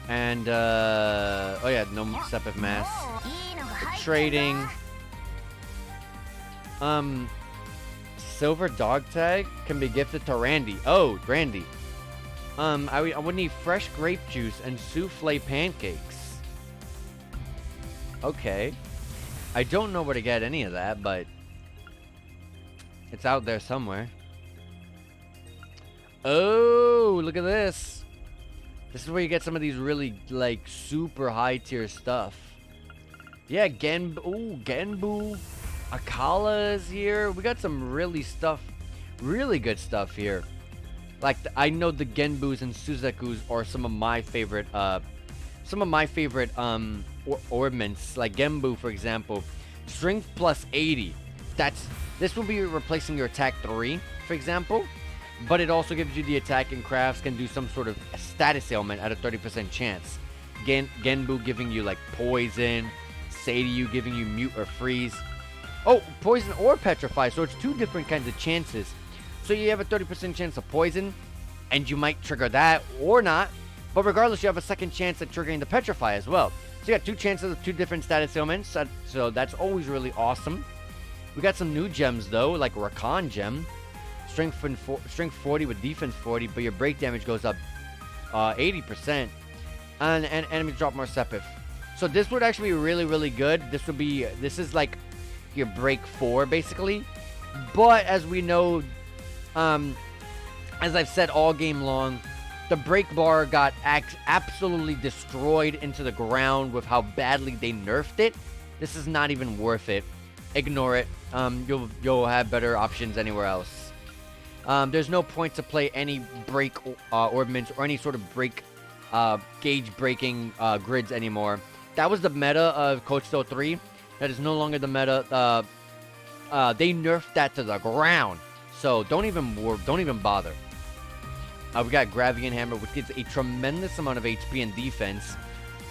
And oh yeah, no separate mass. The trading. Silver dog tag can be gifted to Randy. Oh, Randy. I would need fresh grape juice and souffle pancakes. Okay. I don't know where to get any of that, but it's out there somewhere. Oh, look at this. This is where you get some of these really, like, super high tier stuff. Yeah, Genbu. Akala is here. We got some really good stuff here. Like I know the Genbus and Suzakus are some of my favorite ornaments. Like Genbu, for example, strength plus 80. This will be replacing your attack 3, for example. But it also gives you the attack and crafts can do some sort of status ailment at a 30% chance. Genbu giving you like poison, Seiryu giving you mute or freeze. Oh, poison or petrify. So it's 2 different kinds of chances. So you have a 30% chance of poison, and you might trigger that or not. But regardless, you have a second chance at triggering the petrify as well. So you got 2 chances of 2 different status ailments. So that's always really awesome. We got some new gems though, like Rakan gem. Strength 40 with defense 40, but your break damage goes up 80%. And enemies drop more Sepith. So this would actually be really, really good. This is like your break 4 basically. But as we know, as I've said all game long, the break bar got absolutely destroyed into the ground with how badly they nerfed it. This is not even worth it. Ignore it. You'll have better options anywhere else. There's no point to play any break orbments or any sort of break gauge breaking grids anymore. That was the meta of Coach Steel 3. That is no longer the meta. They nerfed that to the ground. So don't even bother. We got Gravian Hammer, which gives a tremendous amount of HP and defense.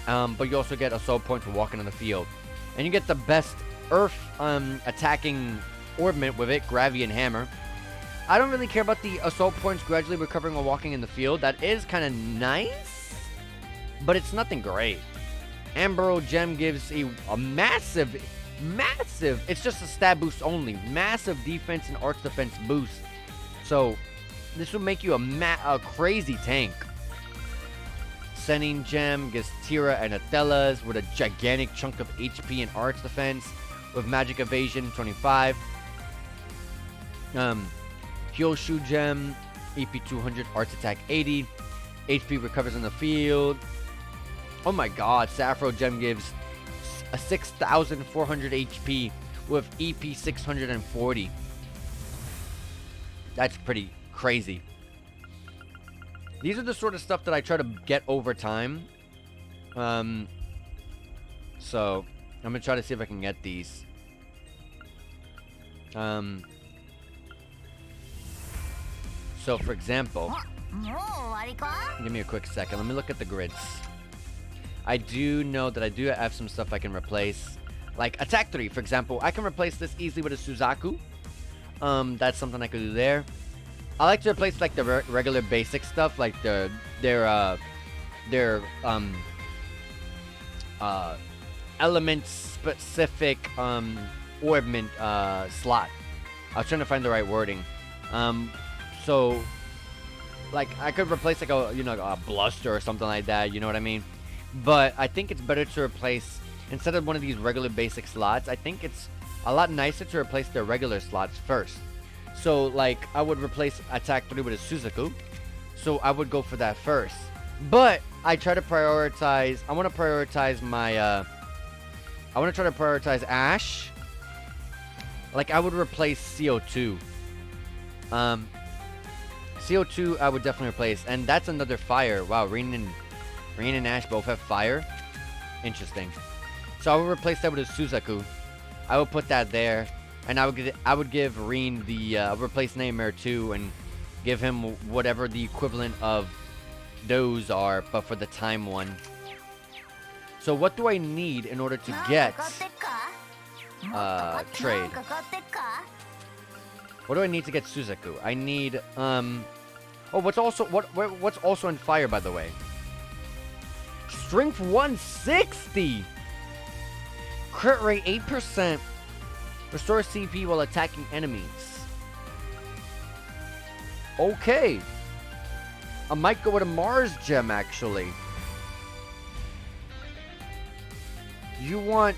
But you also get assault points for walking on the field. And you get the best Earth attacking orbment with it, Gravian Hammer. I don't really care about the assault points gradually recovering while walking in the field. That is kind of nice, but it's nothing great. Ambro Gem gives a massive, it's just a stat boost only. Massive defense and arch defense boost. So this will make you a crazy tank. Senning Gem gives Tira and Athelas with a gigantic chunk of HP and arch defense with magic evasion 25. Kyoshu Gem, EP 200, arch attack 80. HP recovers in the field. Oh my god, Sappho Gem gives a 6,400 HP with EP 640. That's pretty crazy. These are the sort of stuff that I try to get over time. So I'm gonna try to see if I can get these. So for example, give me a quick second. Let me look at the grids. I do know that I do have some stuff I can replace. Like attack 3, for example. I can replace this easily with a Suzaku. That's something I could do there. I like to replace like the regular basic stuff, like their element specific orbment slot. I was trying to find the right wording. So like I could replace like a bluster or something like that, you know what I mean? But I think it's better to replace, instead of one of these regular basic slots, I think it's a lot nicer to replace their regular slots first. So like I would replace attack 3 with a Suzaku. So I would go for that first. But I try to prioritize, I want to prioritize my I want to try to prioritize Ash. Like I would replace CO2. CO2 I would definitely replace, and that's another fire. Wow, Rain and Ash both have fire. Interesting. So I would replace that with a Suzaku. I would put that there, and I would give Reen the replace Nightmare 2 and give him whatever the equivalent of those are, but for the time one. So what do I need in order to get trade? What do I need to get Suzaku? I need oh, what's also in fire, by the way? Strength 160. Crit rate 8%. Restore CP while attacking enemies. Okay. I might go with a Mars gem, actually. You want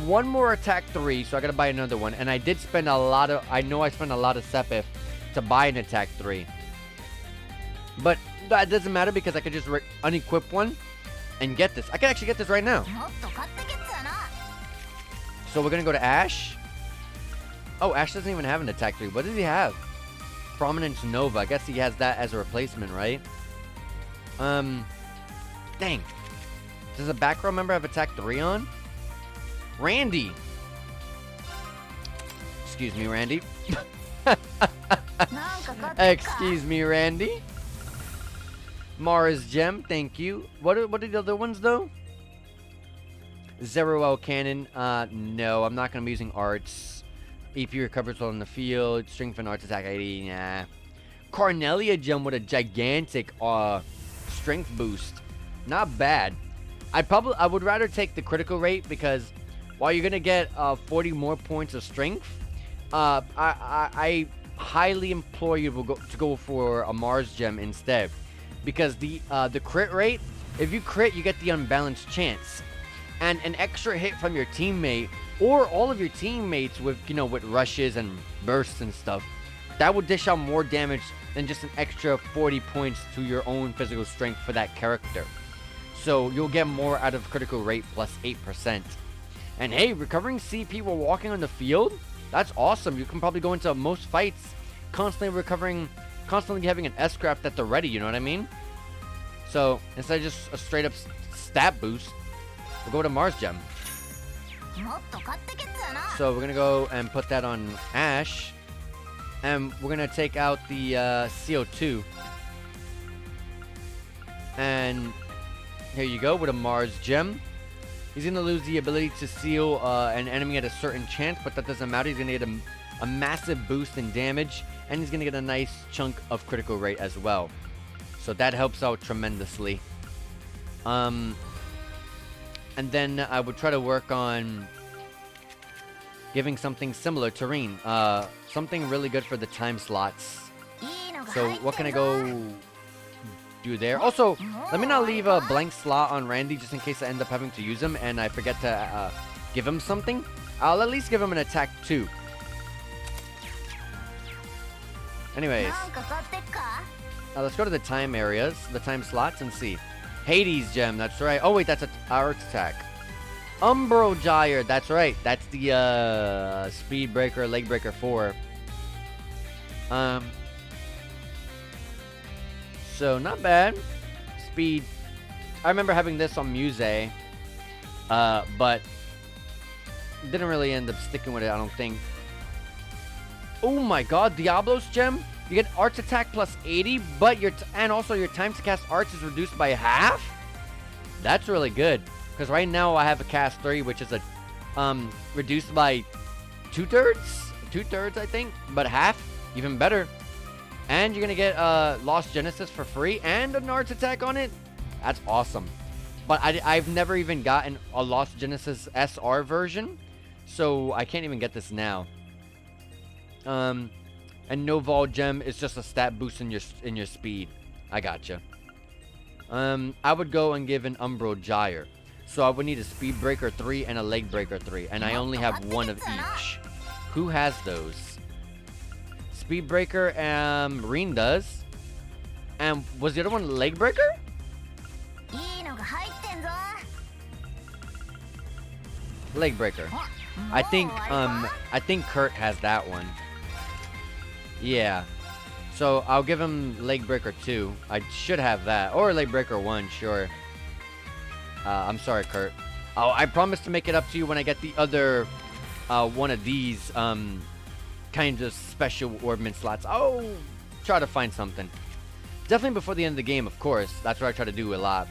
one more attack 3, so I gotta buy another one. And I did spend a lot of, I know I spent a lot of Sepith to buy an attack 3. But that doesn't matter because I could just unequip one and get this. I can actually get this right now. So we're gonna go to Ash. Oh, Ash doesn't even have an attack 3. What does he have? Prominence Nova. I guess he has that as a replacement, right? Dang. Does a back row member have attack 3 on? Randy. Excuse me, Randy. Excuse me, Randy. Mara's Gem, thank you. What are the other ones, though? Zeruel Cannon. No, I'm not going to be using arts. EP recovers while in the field. Strength and arts attack 80. Nah. Carnelia gem with a gigantic strength boost. Not bad. I would rather take the critical rate because while you're gonna get 40 more points of strength, I highly implore you to go for a Mars gem instead, because the crit rate, if you crit, you get the unbalanced chance, and an extra hit from your teammate or all of your teammates with with rushes and bursts and stuff, that will dish out more damage than just an extra 40 points to your own physical strength for that character. So you'll get more out of critical rate plus 8%. And hey, recovering CP while walking on the field, that's awesome. You can probably go into most fights constantly recovering, constantly having an S-craft at the ready, you know what I mean? So instead of just a straight up stat boost, we'll go to Mars Gem. So we're gonna go and put that on Ash, and we're gonna take out the CO2. And here you go with a Mars Gem. He's gonna lose the ability to seal an enemy at a certain chance, but that doesn't matter. He's gonna get a massive boost in damage, and he's gonna get a nice chunk of critical rate as well. So that helps out tremendously. And then I would try to work on giving something similar to Reen. Something really good for the time slots. So what can I go do there? Also, let me not leave a blank slot on Randy just in case I end up having to use him and I forget to give him something. I'll at least give him an attack 2. Anyways, let's go to the time areas, the time slots, and see. Hades gem, that's right. Oh wait, that's an art attack. Umbro Gyre, that's right. That's the speed breaker, leg breaker 4. So not bad. Speed. I remember having this on Muse, but didn't really end up sticking with it, I don't think. Oh my god, Diablo's gem. You get arts attack plus 80, but and also your time to cast arts is reduced by half. That's really good, because right now I have a cast 3, which is a reduced by 2/3 I think, but half, even better. And you're gonna get Lost Genesis for free and an arts attack on it. That's awesome. But I've never even gotten a Lost Genesis SR version, so I can't even get this now. And Noval Gem is just a stat boost in your speed. I gotcha. I would go and give an Umbro Gyre. So I would need a Speed Breaker 3 and a Leg Breaker 3. And I only have one of each. Who has those? Speed Breaker, Reen does. And was the other one Leg Breaker? Leg Breaker. I think Kurt has that one. Yeah. So I'll give him Leg Breaker 2. I should have that. Or Leg Breaker 1, sure. I'm sorry, Kurt. Oh, I promise to make it up to you when I get the other one of these kind of special orbment slots. I'll try to find something. Definitely before the end of the game, of course. That's what I try to do a lot.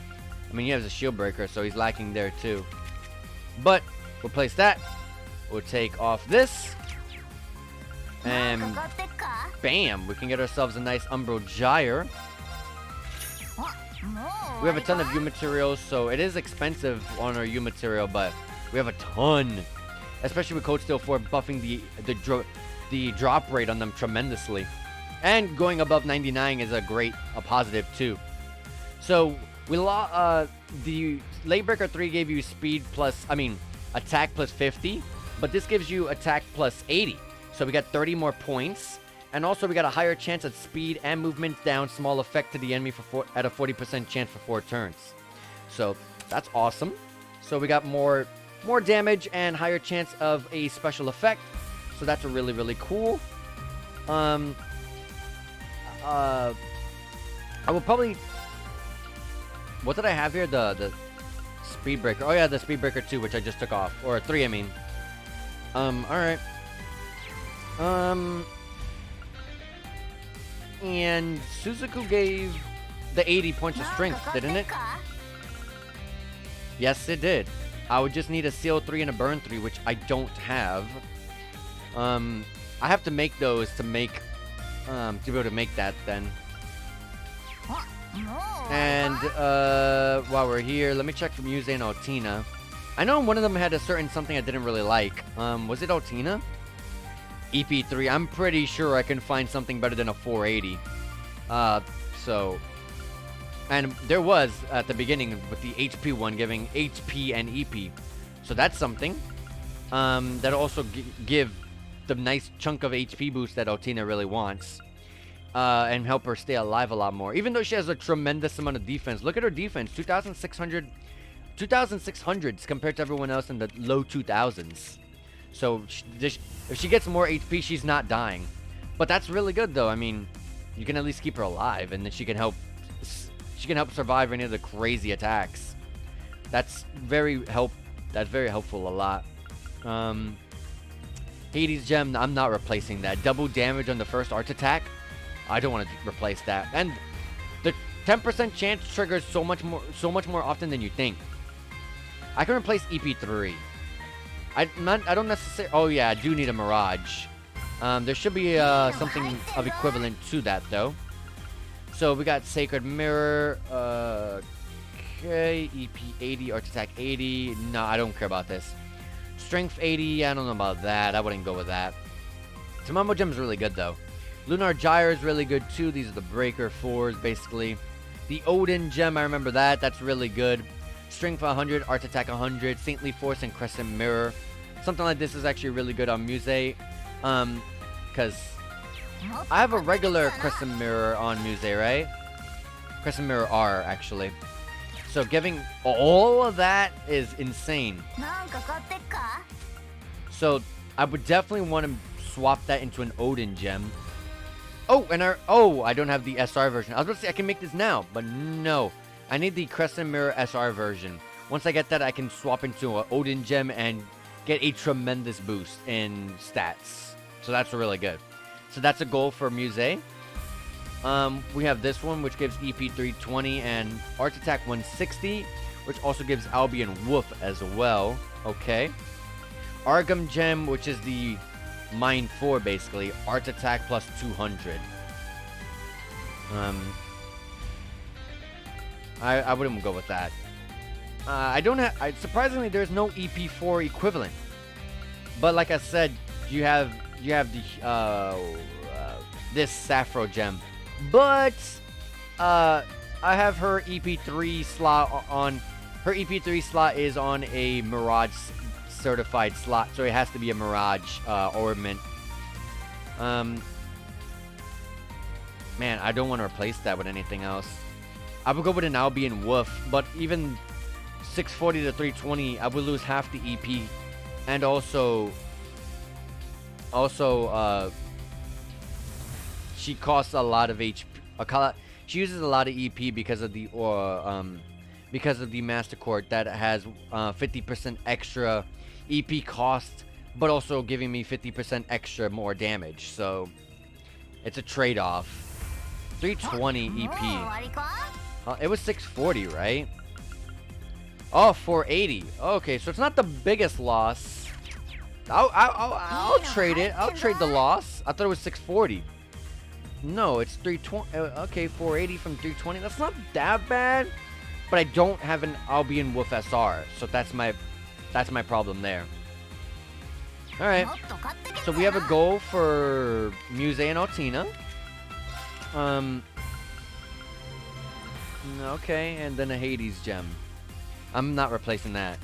I mean, he has a shield breaker, so he's lacking there too. But we'll place that. We'll take off this. And bam, we can get ourselves a nice Umbro Gyre. We have a ton of U materials, so it is expensive on our U material, but we have a ton. Especially with Code Steel 4 buffing the drop rate on them tremendously. And going above 99 is a positive too. So we the Leg Breaker 3 gave you attack plus 50, but this gives you attack plus 80. So we got 30 more points, and also we got a higher chance at speed and movement down, small effect to the enemy at a 40% chance for 4 turns. So that's awesome. So we got more damage and higher chance of a special effect. So that's really, really cool. I will probably... What did I have here? The Speed Breaker. Oh yeah, the Speed Breaker 2, which I just took off. Or 3, I mean. Alright. And Suzuku gave the 80 points of strength, didn't it? Yes, it did. I would just need a Seal 3 and a Burn 3, which I don't have. I have to make those to make, to be able to make that then. And, while we're here, let me check for Muse and Altina. I know one of them had a certain something I didn't really like. Was it Altina? EP3. I'm pretty sure I can find something better than a 480. So... And there was, at the beginning, with the HP one, giving HP and EP. So that's something. That'll also give the nice chunk of HP boost that Altina really wants. And help her stay alive a lot more. Even though she has a tremendous amount of defense. Look at her defense. 2,600s compared to everyone else in the low 2,000s. So if she gets more HP, she's not dying. But that's really good, though. I mean, you can at least keep her alive. And then she can help survive any of the crazy attacks. That's very helpful a lot. Hades Gem, I'm not replacing that. Double damage on the first art attack, I don't want to replace that. And the 10% chance triggers so much more often than you think. I can replace EP3. I don't necessarily. Oh yeah, I do need a Mirage. There should be something of equivalent to that though. So we got Sacred Mirror. Okay, EP 80, Art Attack 80. No, I don't care about this. Strength 80. I don't know about that. I wouldn't go with that. Tamamo Gem's really good though. Lunar Gyre is really good too. These are the Breaker 4s basically. The Odin Gem, I remember that. That's really good. Strength 100, Art Attack 100, Saintly Force, and Crescent Mirror. Something like this is actually really good on Muse. Because I have a regular Crescent Mirror on Muse, right? Crescent Mirror R, actually. So giving all of that is insane. So I would definitely want to swap that into an Odin Gem. Oh, and I don't have the SR version. I was about to say I can make this now, but no. I need the Crescent Mirror SR version. Once I get that, I can swap into an Odin Gem and get a tremendous boost in stats. So that's really good. So that's a goal for Muse. We have this one, which gives EP 320 and Art Attack 160, which also gives Albion Woof as well. Okay. Argam Gem, which is the Mind 4, basically. Art Attack plus 200. I wouldn't go with that. I don't have... surprisingly, there's no EP4 equivalent. But like I said, you have the this Sappho Gem. But I have her EP3 slot on... Her EP3 slot is on a Mirage certified slot, so it has to be a Mirage ornament. Man, I don't want to replace that with anything else. I would go with an Albion Woof, but even 640 to 320, I would lose half the EP, and also she costs a lot of HP. She uses a lot of EP because of the Master Court that has 50% extra EP cost, but also giving me 50% extra more damage. So it's a trade-off. 320 EP. It was 640, right? Oh, 480. Okay, so it's not the biggest loss. I'll trade it. I'll trade the loss. I thought it was 640. No, it's 320. Okay, 480 from 320. That's not that bad. But I don't have an Albion Wolf SR, so that's my problem there. All right. So we have a goal for Muse and Altina. Okay, and then a Hades Gem. I'm not replacing that.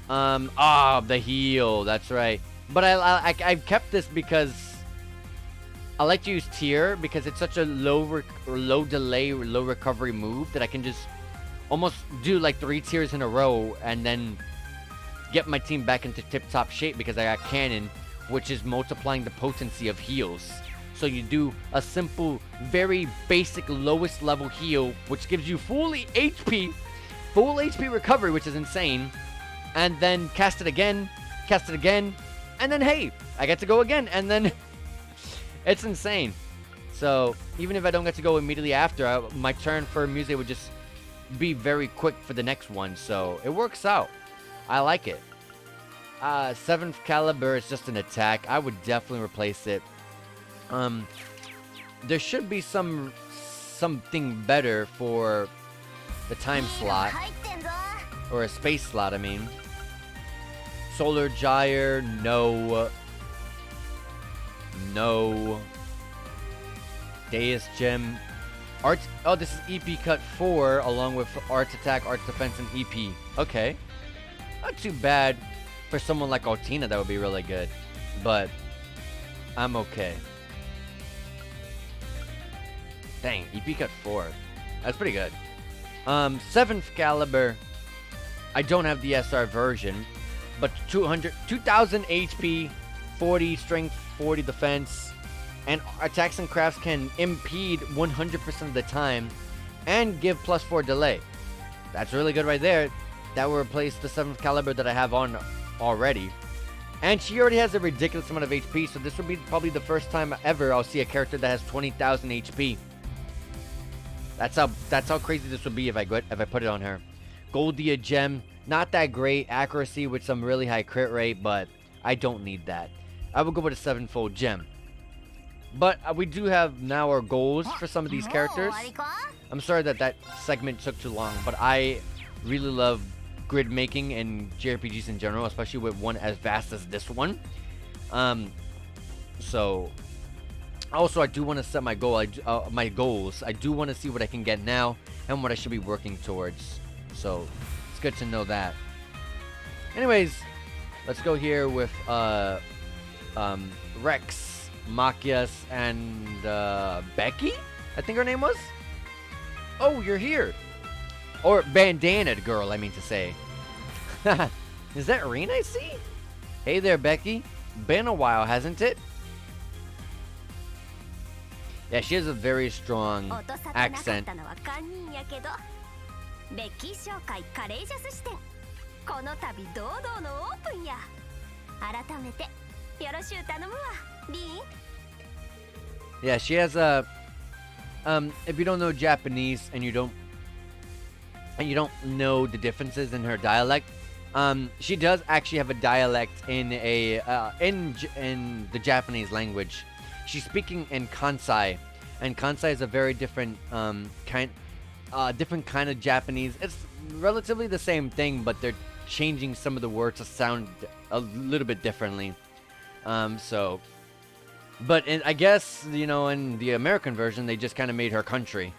The heal. That's right. But I've kept this because I like to use tier because it's such a low delay, low recovery move that I can just almost do like 3 tiers in a row and then get my team back into tip-top shape because I got Cannon, which is multiplying the potency of heals. So you do a simple, very basic lowest level heal, which gives you full HP recovery, which is insane. And then cast it again, and then hey, I get to go again, and then it's insane. So even if I don't get to go immediately after, my turn for Muse would just be very quick for the next one. So it works out. I like it. 7th caliber is just an attack. I would definitely replace it. There should be something better for the time slot. Or a space slot, I mean. Solar Gyre, no. No. Deus Gem. Arts. Oh, this is EP Cut 4, along with Arts Attack, Arts Defense, and EP. Okay. Not too bad. For someone like Altina, that would be really good. But I'm okay. Dang, EP Cut 4. That's pretty good. 7th caliber. I don't have the SR version, but 2000 HP, 40 strength, 40 defense, and attacks and crafts can impede 100% of the time and give +4 delay. That's really good right there. That will replace the 7th caliber that I have on already. And she already has a ridiculous amount of HP, so this will be probably the first time ever I'll see a character that has 20,000 HP. That's how crazy this would be if I put it on her. Goldia Gem, not that great. Accuracy with some really high crit rate, but I don't need that. I would go with a 7-fold gem. But we do have now our goals for some of these characters. I'm sorry that segment took too long, but I really love grid making and JRPGs in general, especially with one as vast as this one. So also I do want to set my my goals. I do want to see what I can get now and what I should be working towards. So it's good to know that. Anyways, let's go here with Rex, Machias, and Becky, I think her name was. Oh, you're here. Or bandana girl, I mean to say. Is that Reen I see? Hey there, Becky. Been a while, hasn't it? Yeah, she has a very strong accent. Yeah, she has a if you don't know Japanese and you don't know the differences in her dialect, she does actually have a dialect in the Japanese language. She's speaking in Kansai, and Kansai is a very different kind of Japanese. It's relatively the same thing, but they're changing some of the words to sound a little bit differently. But I guess, in the American version, they just kind of made her country.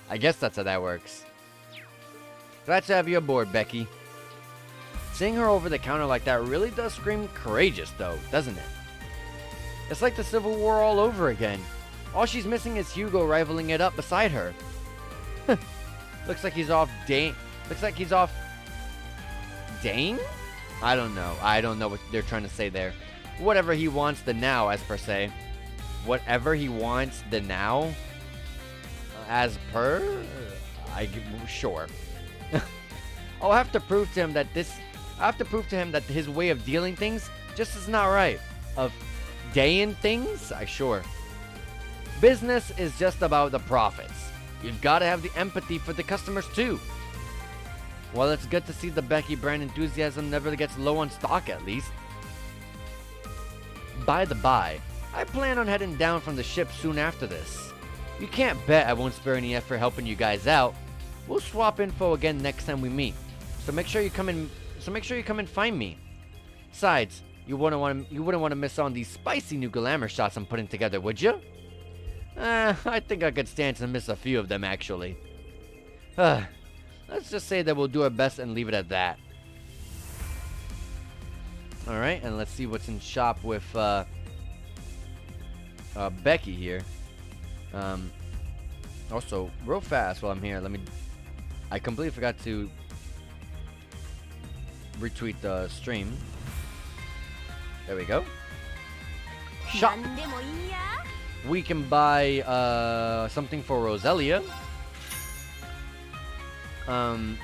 I guess that's how that works. Glad to have you aboard, Becky. Seeing her over the counter like that really does scream courageous, though, doesn't it? It's like the Civil War all over again. All she's missing is Hugo rivaling it up beside her. Looks like he's off Dane. Dane? I don't know. I don't know what they're trying to say there. Whatever he wants the now, as per se. Whatever he wants the now, as per. Sure. I'll have to prove to him that his way of dealing things just is not right. Of Dayin things? Sure. Business is just about the profits. You've got to have the empathy for the customers too. Well, it's good to see the Becky brand enthusiasm never gets low on stock, at least. By the by, I plan on heading down from the ship soon after this. You can't bet I won't spare any effort helping you guys out. We'll swap info again next time we meet. So make sure you come and find me. Besides, you wouldn't want to miss on these spicy new glamour shots I'm putting together, would you? I think I could stand to miss a few of them, actually. Let's just say that we'll do our best and leave it at that. Alright, and let's see what's in shop with Becky here. Also, real fast while I'm here, I completely forgot to retweet the stream. There we go. Shop. We can buy something for Roselia. None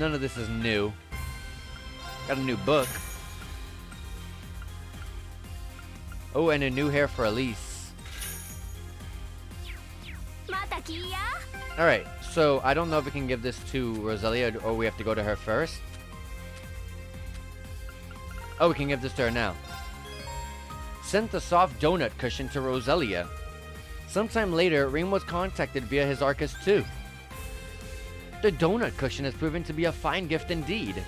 of this is new. Got a new book. Oh, and a new hair for Elise. Alright, So, I don't know if we can give this to Roselia or we have to go to her first. Oh, we can give this to her now. Sent the soft donut cushion to Roselia. Sometime later, Reem was contacted via his Arcus too. The donut cushion has proven to be a fine gift indeed.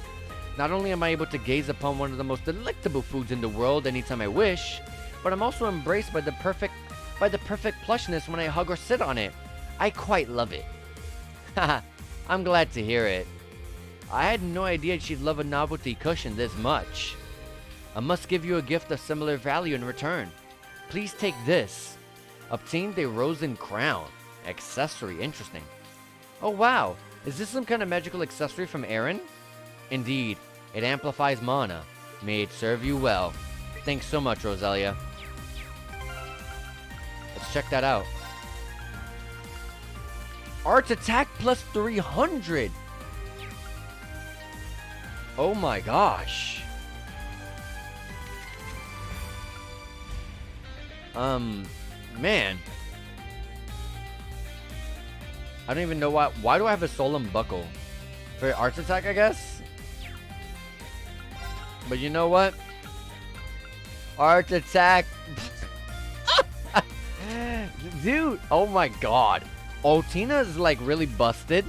Not only am I able to gaze upon one of the most delectable foods in the world anytime I wish, but I'm also embraced by the perfect plushness when I hug or sit on it. I quite love it. Haha, I'm glad to hear it. I had no idea she'd love a novelty cushion this much. I must give you a gift of similar value in return. Please take this. Obtained a Rosen crown. Accessory, interesting. Oh wow, is this some kind of magical accessory from Aaron? Indeed, it amplifies mana. May it serve you well. Thanks so much, Roselia. Let's check that out. Arts attack plus 300! Oh my gosh. Man. I don't even know why. Why do I have a Solemn Buckle? For arts attack, I guess? But you know what? Arts attack. Dude, oh my god. Otina is like really busted.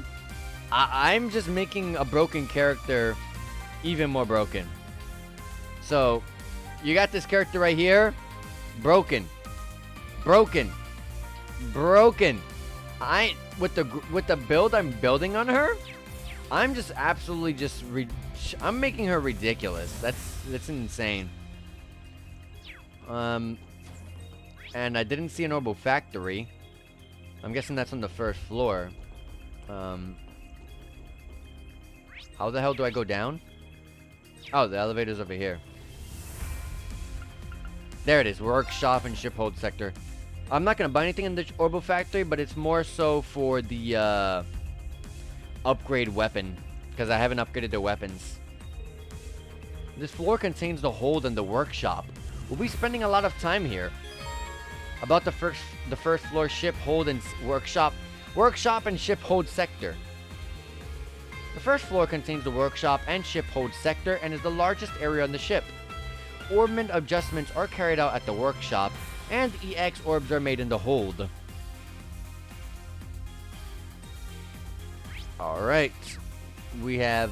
I'm just making a broken character even more broken. So, you got this character right here. Broken. Broken. Broken. With the build I'm building on her, I'm just absolutely just I'm making her ridiculous. That's insane. And I didn't see an orbital factory. I'm guessing that's on the first floor. How the hell do I go down? Oh, the elevator's over here. There it is. Workshop and shiphold sector. I'm not going to buy anything in the orbital factory, but it's more so for the upgrade weapon. Because I haven't upgraded the weapons. This floor contains the hold and the workshop. We'll be spending a lot of time here. About the first floor ship hold and workshop and ship hold sector. The first floor contains the workshop and ship hold sector and is the largest area on the ship. Orbment adjustments are carried out at the workshop, and EX orbs are made in the hold. Alright. We have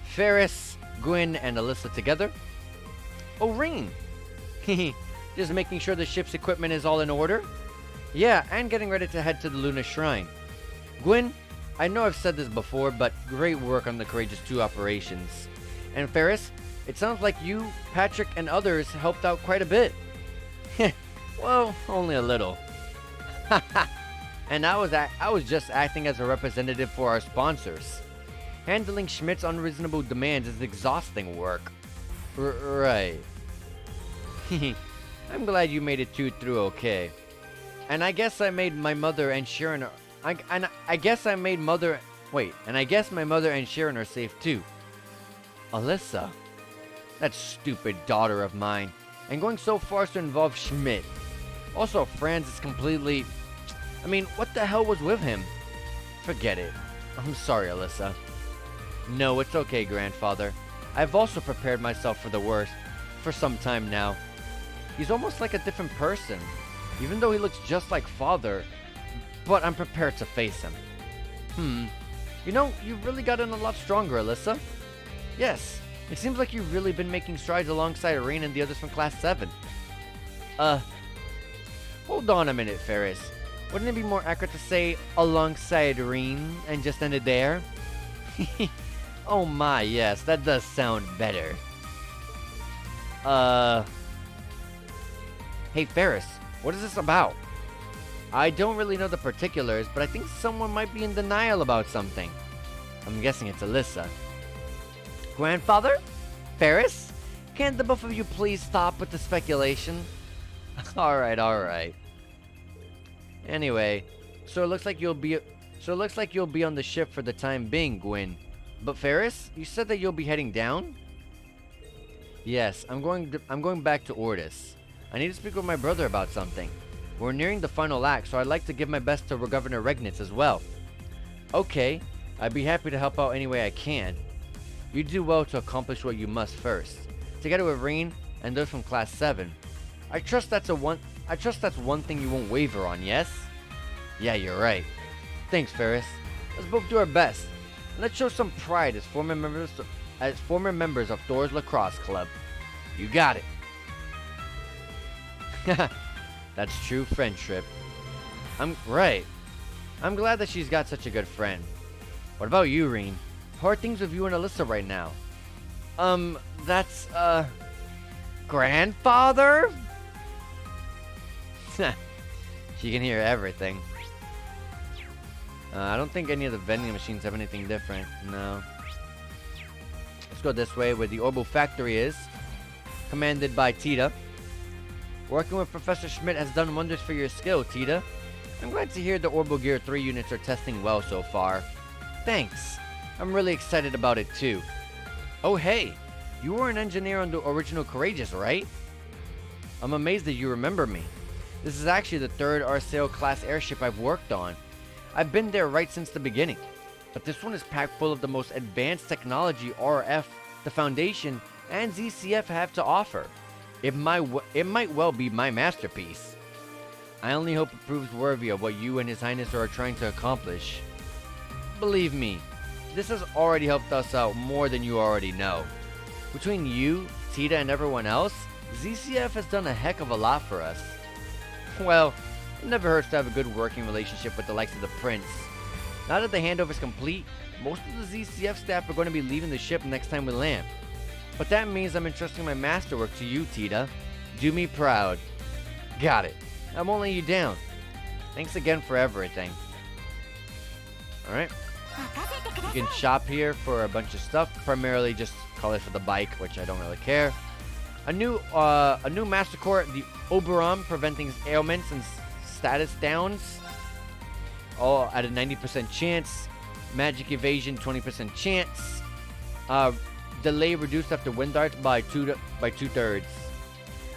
Ferris, Gwyn, and Alyssa together. Oh, Ring! Just making sure the ship's equipment is all in order. Yeah, and getting ready to head to the Luna Shrine. Gwyn, I know I've said this before, but great work on the Courageous 2 operations. And Ferris, it sounds like you, Patrick, and others helped out quite a bit. Well, only a little. And I was just acting as a representative for our sponsors. Handling Schmidt's unreasonable demands is exhausting work. Right. I'm glad you made it through okay. And I guess I made my mother and Sharon I guess my mother and Sharon are safe too. Alyssa, that stupid daughter of mine, and going so far as to involve Schmidt. Also, Franz is completely... I mean, what the hell was with him? Forget it. I'm sorry, Alyssa. No, it's okay, grandfather. I've also prepared myself for the worst, for some time now. He's almost like a different person, even though he looks just like father, but I'm prepared to face him. You know, you've really gotten a lot stronger, Alyssa. Yes, it seems like you've really been making strides alongside Irene and the others from Class 7. Hold on a minute, Ferris. Wouldn't it be more accurate to say alongside Irene and just end it there? Oh my, yes, that does sound better. Hey Ferris, what is this about? I don't really know the particulars, but I think someone might be in denial about something. I'm guessing it's Alyssa. Grandfather? Ferris? Can't the both of you please stop with the speculation? Alright. Anyway, so it looks like you'll be on the ship for the time being, Gwyn. But Ferris, you said that you'll be heading down? Yes, I'm going back to Ordis. I need to speak with my brother about something. We're nearing the final act, so I'd like to give my best to Governor Regnitz as well. Okay, I'd be happy to help out any way I can. You do well to accomplish what you must first. Together with Reen and those from Class 7. I trust that's one thing you won't waver on, yes? Yeah, you're right. Thanks, Ferris. Let's both do our best. And let's show some pride as former members of Thor's Lacrosse Club. You got it. That's true friendship. I'm glad that she's got such a good friend. What about you, Reen? How are things with you and Alyssa right now? That's, grandfather? She can hear everything. I don't think any of the vending machines have anything different. No. Let's go this way where the Orbital Factory is. Commanded by Tita. Working with Professor Schmidt has done wonders for your skill, Tita. I'm glad to hear the Orbital Gear 3 units are testing well so far. Thanks. I'm really excited about it too. Oh hey, you were an engineer on the original Courageous, right? I'm amazed that you remember me. This is actually the third Arceo class airship I've worked on. I've been there right since the beginning. But this one is packed full of the most advanced technology RF, the Foundation, and ZCF have to offer. It might well be my masterpiece. I only hope it proves worthy of what you and His Highness are trying to accomplish. Believe me, this has already helped us out more than you already know. Between you, Tita, and everyone else, ZCF has done a heck of a lot for us. Well, it never hurts to have a good working relationship with the likes of the Prince. Now that the handover is complete, most of the ZCF staff are going to be leaving the ship next time we land. But that means I'm entrusting my masterwork to you, Tita. Do me proud. Got it. I'm won't let you down. Thanks again for everything. Alright. You can shop here for a bunch of stuff. Primarily just colors for the bike, which I don't really care. A new Master Core, the Oberon, preventing ailments and status downs. All at a 90% chance. Magic Evasion, 20% chance. Delay reduced after wind darts by 2/3.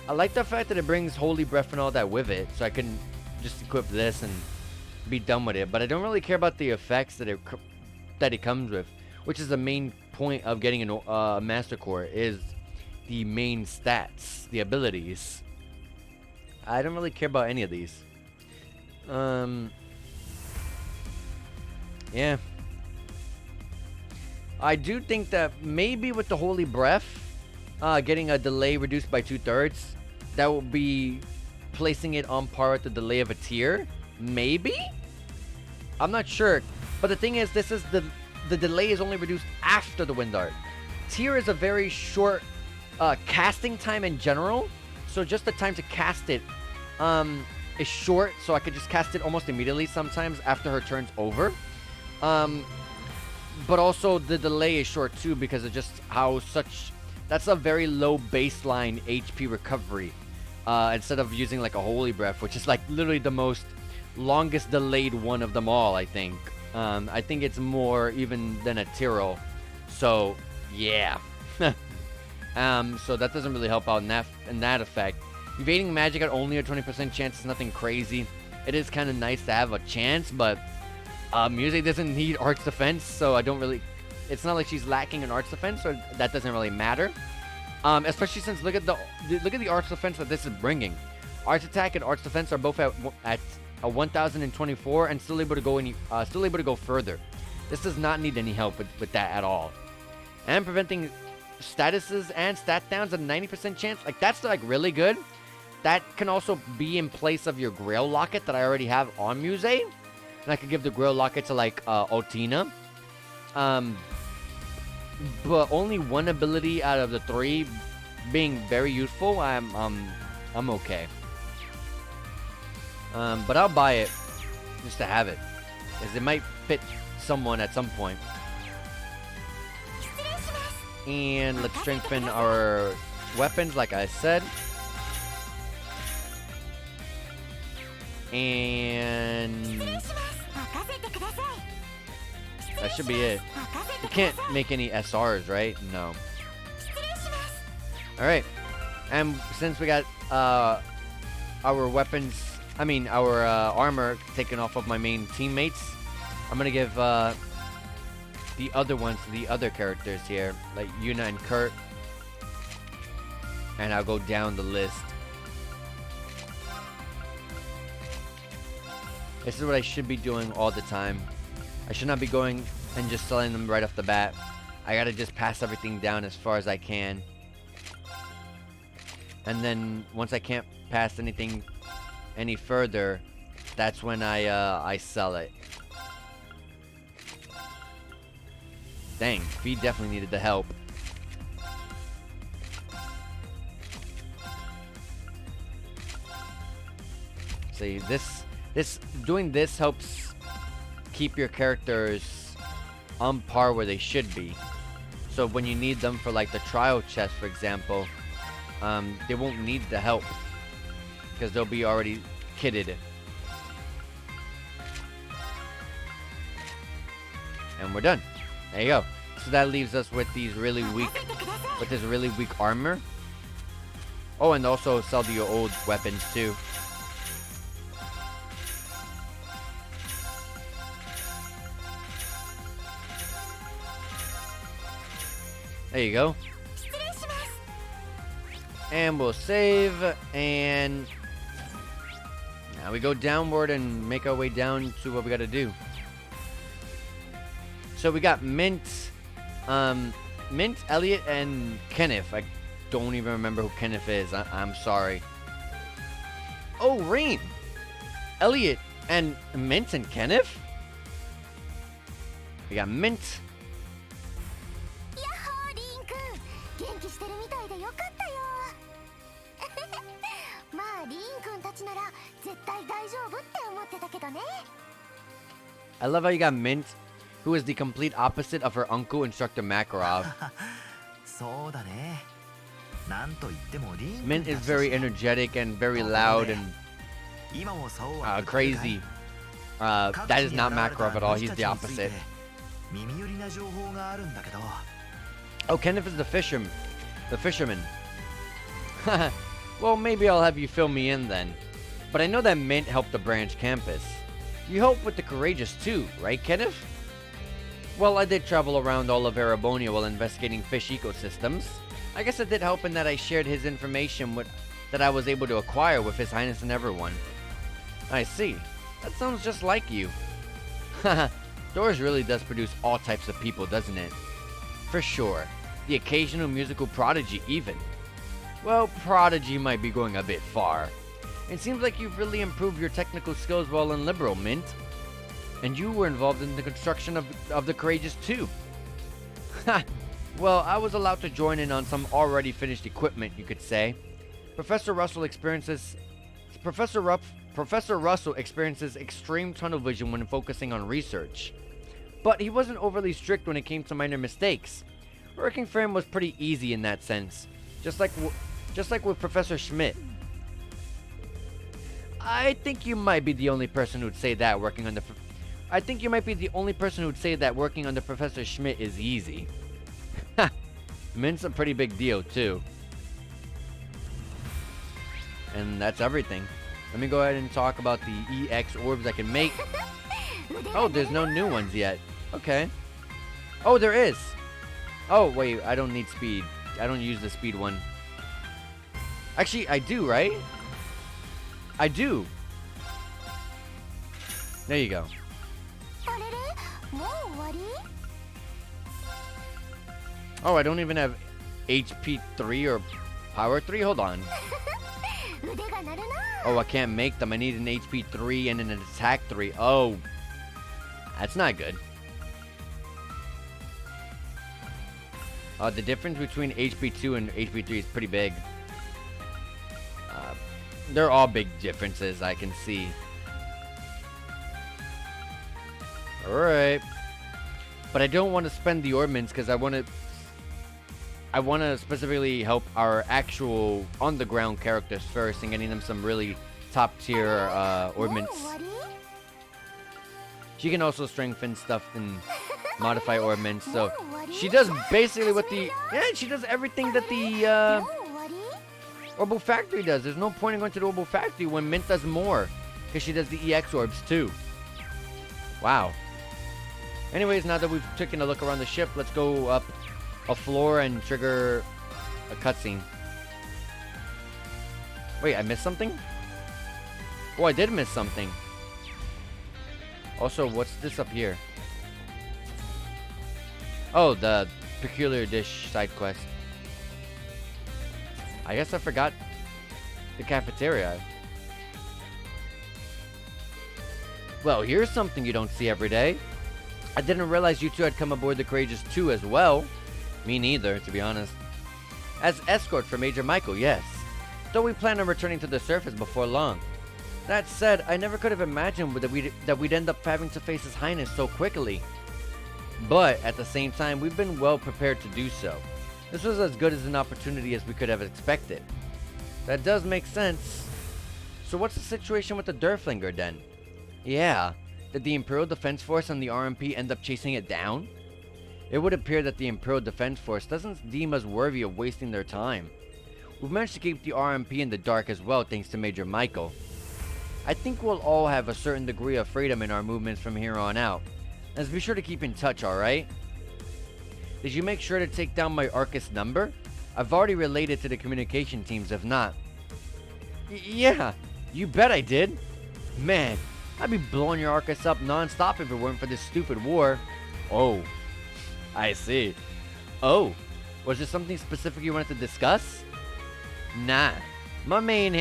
I like the fact that it brings Holy Breath and all that with it, so I can just equip this and be done with it. But I don't really care about the effects that it comes with, which is the main point of getting a Master Core, is the main stats, the abilities. I don't really care about any of these. Yeah. I do think that maybe with the Holy Breath, getting a delay reduced by 2/3, that will be placing it on par with the delay of a tier. Maybe? I'm not sure. But the thing is, this is the delay is only reduced after the wind dart. Tier is a very short casting time in general. So just the time to cast it is short. So I could just cast it almost immediately sometimes after her turn's over. But also the delay is short too, because of just how that's a very low baseline HP recovery. Instead of using like a Holy Breath, which is like literally the most longest delayed one of them all, I think. I think it's more even than a Tyrrell. So yeah. So that doesn't really help out in that effect. Evading magic at only a 20% chance is nothing crazy. It is kind of nice to have a chance, but music doesn't need arts defense, so I don't really... It's not like she's lacking in arts defense, so that doesn't really matter. Especially since look at the arts defense that this is bringing. Arts attack and arts defense are both at a 1024 and still able to go further. This does not need any help with that at all. And preventing statuses and stat downs at a 90% chance, like that's like really good. That can also be in place of your Grail Locket that I already have on Muse. And I could give the Grail Locket to like Otina. But only one ability out of the 3 being very useful, I'm okay. But I'll buy it just to have it, because it might fit someone at some point. And let's strengthen our weapons, like I said. And that should be it. You can't make any SRs, right? No. Alright. And since we got our weapons I mean, our armor taken off of my main teammates, I'm gonna give the other ones to the other characters here, like Yuna and Kurt. And I'll go down the list. This is what I should be doing all the time. I should not be going and just selling them right off the bat. I gotta just pass everything down as far as I can. And then once I can't pass anything any further, that's when I sell it. Dang, Fee definitely needed the help. See, doing this helps keep your characters on par where they should be. So when you need them for like the trial chest, for example, they won't need the help because they'll be already kitted. And we're done. There you go. So that leaves us with these really weak, with this really weak armor. Oh, and also sell the old weapons too. There you go. And we'll save, and now we go downward and make our way down to what we gotta do. So we got Mint, Elliot, and Kenneth. I don't even remember who Kenneth is. I'm sorry. Oh, Rain, Elliot, and Mint and Kenneth. We got Mint. I love how you got Mint, who is the complete opposite of her uncle, Instructor Makarov. Mint is very energetic and very loud and crazy. That is not Makarov at all. He's the opposite. Oh, Kenneth is the fisherman. Well, maybe I'll have you fill me in then. But I know that Mint helped the branch campus. You helped with the Courageous too, right, Kenneth? Well, I did travel around all of Erebonia while investigating fish ecosystems. I guess it did help in that I shared his information that I was able to acquire with His Highness and everyone. I see. That sounds just like you. Haha, Doors really does produce all types of people, doesn't it? For sure. The occasional musical prodigy, even. Well, prodigy might be going a bit far. It seems like you've really improved your technical skills while in Liberal, Mint. And you were involved in the construction of the Courageous too. Ha! Well, I was allowed to join in on some already finished equipment, you could say. Professor Russell experiences extreme tunnel vision when focusing on research. But he wasn't overly strict when it came to minor mistakes. Working for him was pretty easy in that sense, just like with Professor Schmidt. I think you might be the only person who'd say that working under Professor Schmidt is easy. Mint's a pretty big deal too. And that's everything. Let me go ahead and talk about the EX orbs I can make. Oh, there's no new ones yet. Okay. Oh, there is. Oh, wait, I don't need speed. I don't use the speed one. Actually, I do, right? I do. There you go. Oh, I don't even have HP 3 or Power 3? Hold on. Oh, I can't make them. I need an HP 3 and an attack 3. Oh. That's not good. The difference between HP 2 and HP 3 is pretty big. They're all big differences, I can see. Alright. But I don't want to spend the ordnance because I want to specifically help our actual on-the-ground characters first and getting them some really top-tier ordnance. She can also strengthen stuff and modify ordnance, so she does basically what she does everything that the Orbital Factory does. There's no point in going to the Orbital Factory when Mint does more. because she does the EX orbs too. Wow. Anyways, now that we've taken a look around the ship, let's go up a floor and trigger a cutscene. Wait, I missed something? Oh, I did miss something. Also, what's this up here? Oh, the Peculiar Dish side quest. I guess I forgot the cafeteria. Well, here's something you don't see every day. I didn't realize you two had come aboard the Courageous 2 as well. Me neither, to be honest. As escort for Major Michael, yes. Though we plan on returning to the surface before long. That said, I never could have imagined that we'd end up having to face His Highness so quickly. But, at the same time, we've been well prepared to do so. This was as good as an opportunity as we could have expected. That does make sense. So what's the situation with the Durflinger then? Yeah, did the Imperial Defense Force and the RMP end up chasing it down? It would appear that the Imperial Defense Force doesn't deem us worthy of wasting their time. We've managed to keep the RMP in the dark as well thanks to Major Michael. I think we'll all have a certain degree of freedom in our movements from here on out. Let's be sure to keep in touch, alright? Did you make sure to take down my Arcus number? I've already relayed it to the communication teams if not. Yeah, you bet I did. Man, I'd be blowing your Arcus up non-stop if it weren't for this stupid war. Oh, I see. Oh, was there something specific you wanted to discuss? Nah, my main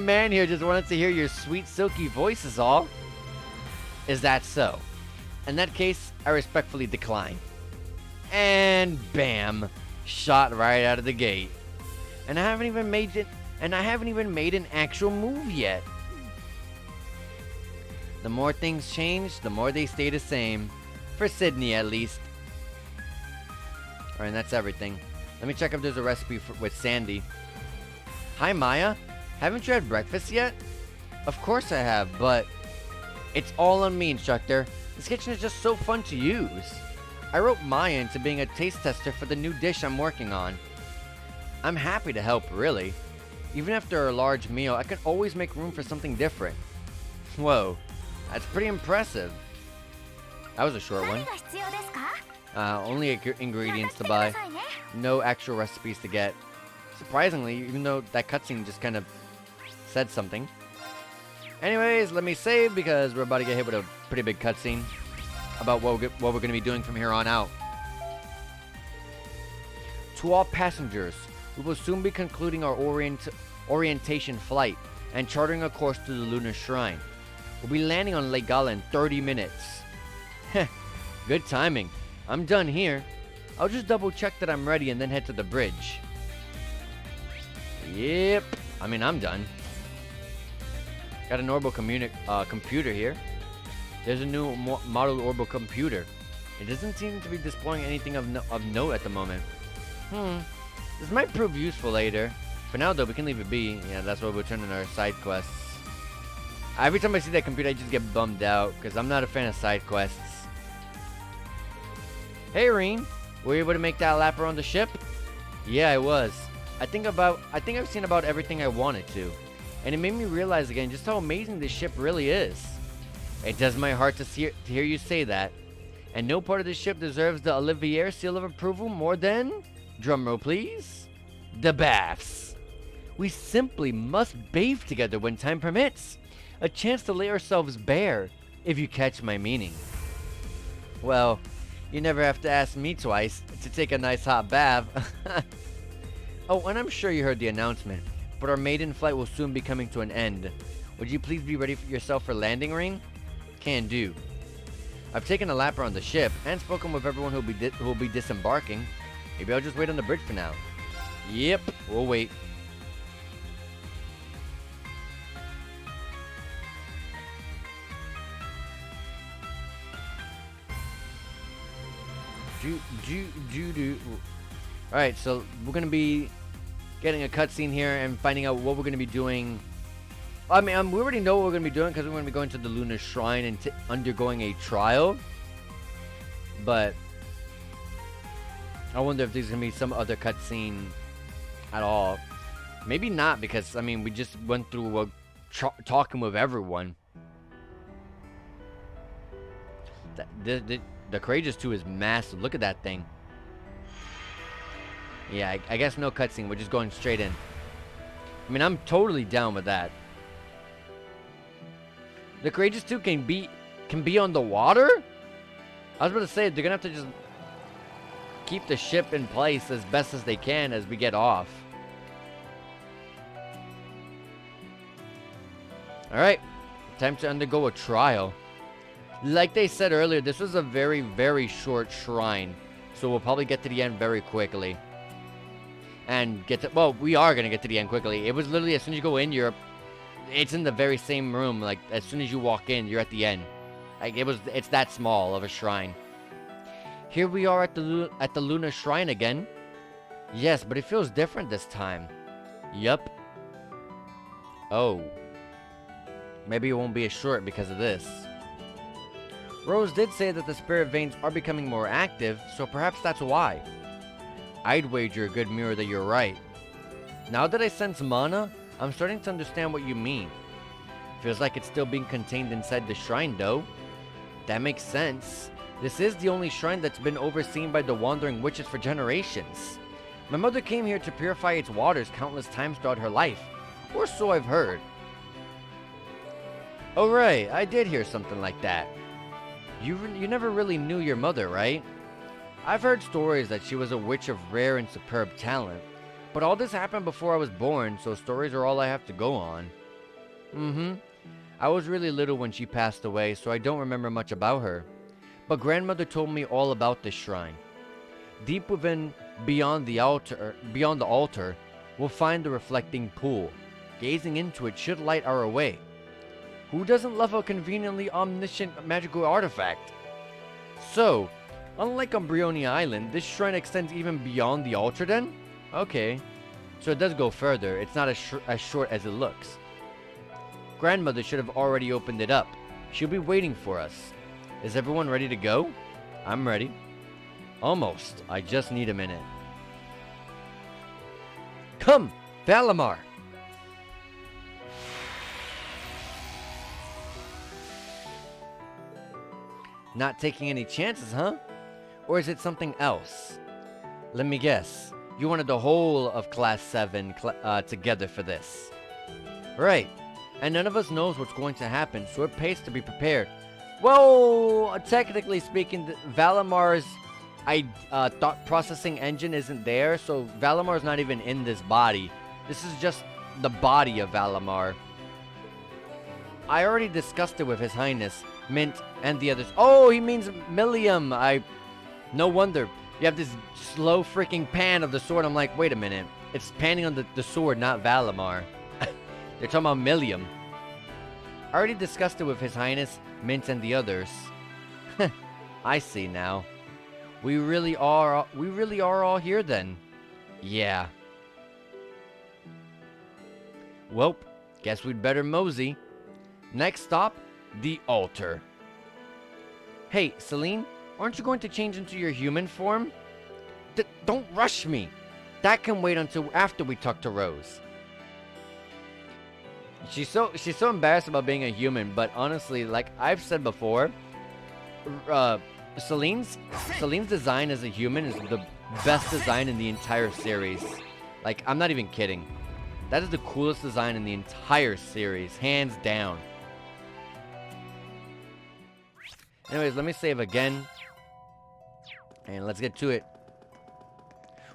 man here just wanted to hear your sweet silky voice is all. Is that so? In that case, I respectfully decline. And bam, shot right out of the gate. And I haven't even made an actual move yet. The more things change, the more they stay the same. For Sydney, at least. Alright, that's everything. Let me check if there's a recipe with Sandy. Hi, Maya. Haven't you had breakfast yet? Of course I have, but... It's all on me, instructor. This kitchen is just so fun to use. I wrote Maya into being a taste tester for the new dish I'm working on. I'm happy to help, really. Even after a large meal, I can always make room for something different. Whoa, that's pretty impressive. That was a short one. Only ingredients to buy. No actual recipes to get. Surprisingly, even though that cutscene just kind of said something. Anyways, let me save because we're about to get hit with a pretty big cutscene about what we're going to be doing from here on out. To all passengers, we will soon be concluding our orientation flight and charting a course to the Lunar Shrine. We'll be landing on Lake Gala in 30 minutes. Heh, good timing. I'm done here. I'll just double check that I'm ready and then head to the bridge. Yep, I mean I'm done. Got an orbital computer here. There's a new model orbital computer. It doesn't seem to be displaying anything of note at the moment. This might prove useful later. For now though, we can leave it be. Yeah, that's why we're turning our side quests. Every time I see that computer, I just get bummed out because I'm not a fan of side quests. Hey, Reen, were you able to make that lap around the ship? Yeah, I was. I think I've seen about everything I wanted to, and it made me realize again just how amazing this ship really is. It does my heart to hear you say that, and no part of this ship deserves the Olivier seal of approval more than, drumroll please, the baths. We simply must bathe together when time permits. A chance to lay ourselves bare, if you catch my meaning. Well, you never have to ask me twice to take a nice hot bath. Oh, and I'm sure you heard the announcement, but our maiden flight will soon be coming to an end. Would you please be ready for yourself for landing, Ring? Can do. I've taken a lap around the ship and spoken with everyone who will be disembarking. Maybe I'll just wait on the bridge for now. Yep, we'll wait. Alright, so we're going to be getting a cutscene here and finding out what we're going to be doing. I mean, we already know what we're going to be doing because we're going to be going to the Lunar Shrine and undergoing a trial. But I wonder if there's going to be some other cutscene at all. Maybe not because, I mean, we just went through a talking with everyone. The Courageous 2 is massive. Look at that thing. Yeah, I guess no cutscene. We're just going straight in. I mean, I'm totally down with that. The Courageous 2 can be on the water? I was about to say, they're gonna have to just keep the ship in place as best as they can as we get off. Alright, time to undergo a trial. Like they said earlier, this was a very, very short shrine. So we'll probably get to the end very quickly. And get to, well, we are going to get to the end quickly. It was literally as soon as you go in, it's in the very same room. Like, as soon as you walk in, you're at the end. Like, it's that small of a shrine. Here we are at the Luna Shrine again. Yes, but it feels different this time. Yup. Oh. Maybe it won't be as short because of this. Rose did say that the spirit veins are becoming more active, so perhaps that's why. I'd wager a good mirror that you're right. Now that I sense mana, I'm starting to understand what you mean. Feels like it's still being contained inside the shrine though. That makes sense. This is the only shrine that's been overseen by the wandering witches for generations. My mother came here to purify its waters countless times throughout her life. Or so I've heard. Oh right, I did hear something like that. You never really knew your mother, right? I've heard stories that she was a witch of rare and superb talent. But all this happened before I was born, so stories are all I have to go on. I was really little when she passed away, so I don't remember much about her. But grandmother told me all about this shrine. Deep within, beyond the altar, we'll find the reflecting pool. Gazing into it should light our way. Who doesn't love a conveniently omniscient magical artifact? So, unlike Umbrionia Island, this shrine extends even beyond the altar then? Okay. So it does go further. It's not as short as it looks. Grandmother should have already opened it up. She'll be waiting for us. Is everyone ready to go? I'm ready. Almost. I just need a minute. Come, Valimar! Not taking any chances, huh? Or is it something else? Let me guess. You wanted the whole of Class 7 together for this. Right. And none of us knows what's going to happen, so it pays to be prepared. Well, technically speaking, Valimar's thought processing engine isn't there, so Valimar's not even in this body. This is just the body of Valimar. I already discussed it with His Highness, Mint, and the others. Oh, he means Millium. No wonder. You have this slow freaking pan of the sword. I'm like, wait a minute. It's panning on the sword, not Valimar. They're talking about Millium. I already discussed it with His Highness, Mint, and the others. I see now. We really are all here then. Yeah. Well, guess we'd better mosey. Next stop, the altar. Hey, Celine, aren't you going to change into your human form? Don't rush me. That can wait until after we talk to Rose. She's so embarrassed about being a human, but honestly, like I've said before, Celine's design as a human is the best design in the entire series. Like, I'm not even kidding. That is the coolest design in the entire series, hands down. Anyways, let me save again. And let's get to it.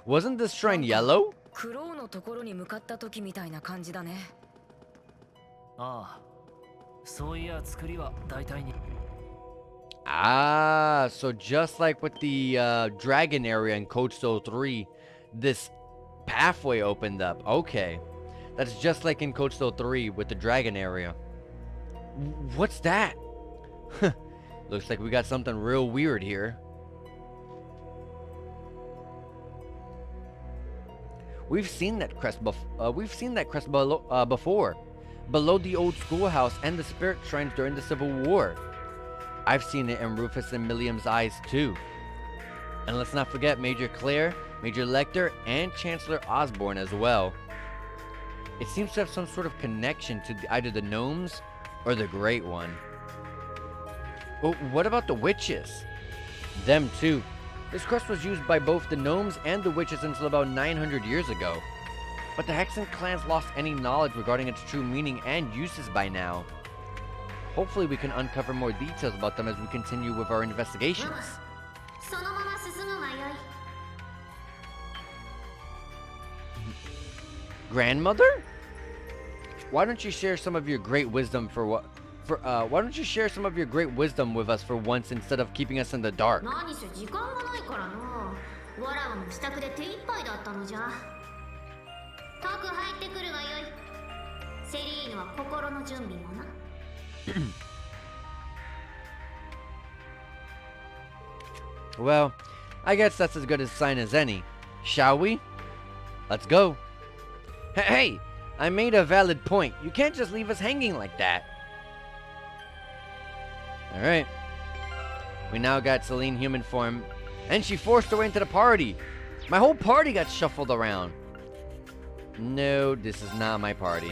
Wasn't this shrine yellow? Ah, so just like with the dragon area in Code Soul 3, this pathway opened up. Okay. That's just like in Code Soul 3 with the dragon area. What's that? Looks like we got something real weird here. We've seen that crest before, below the old schoolhouse and the spirit shrines during the Civil War. I've seen it in Rufus and Milliam's eyes too. And let's not forget Major Claire, Major Lecter, and Chancellor Osborne as well. It seems to have some sort of connection to either the gnomes or the Great One. Well, what about the witches? Them too. This crest was used by both the gnomes and the witches until about 900 years ago. But the Hexen clans lost any knowledge regarding its true meaning and uses by now. Hopefully we can uncover more details about them as we continue with our investigations. Grandmother? Why don't you share some of your great wisdom why don't you share some of your great wisdom with us for once instead of keeping us in the dark? Well, I guess that's as good a sign as any. Shall we? Let's go. Hey, I made a valid point. You can't just leave us hanging like that. Alright. We now got Celine human form, and she forced her way into the party. My whole party got shuffled around. No, this is not my party.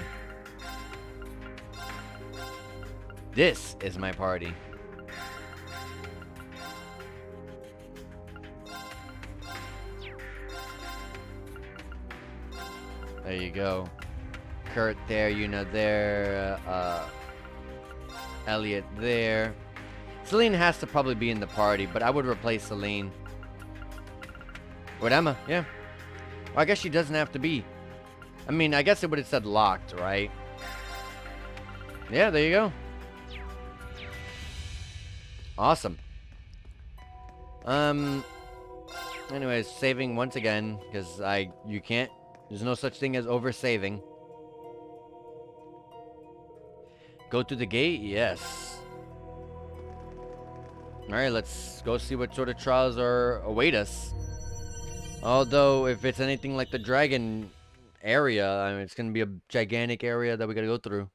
This is my party. There you go. Kurt there, Yuna there, Elliot there. Celine has to probably be in the party, but I would replace Celine with Emma, yeah. Well, I guess she doesn't have to be. I mean, I guess it would have said locked, right? Yeah, there you go. Awesome. Anyways, saving once again, because you can't, there's no such thing as over-saving. Go through the gate? Yes. Alright, let's go see what sort of trials await us. Although, if it's anything like the dragon area, I mean, it's going to be a gigantic area that we got to go through.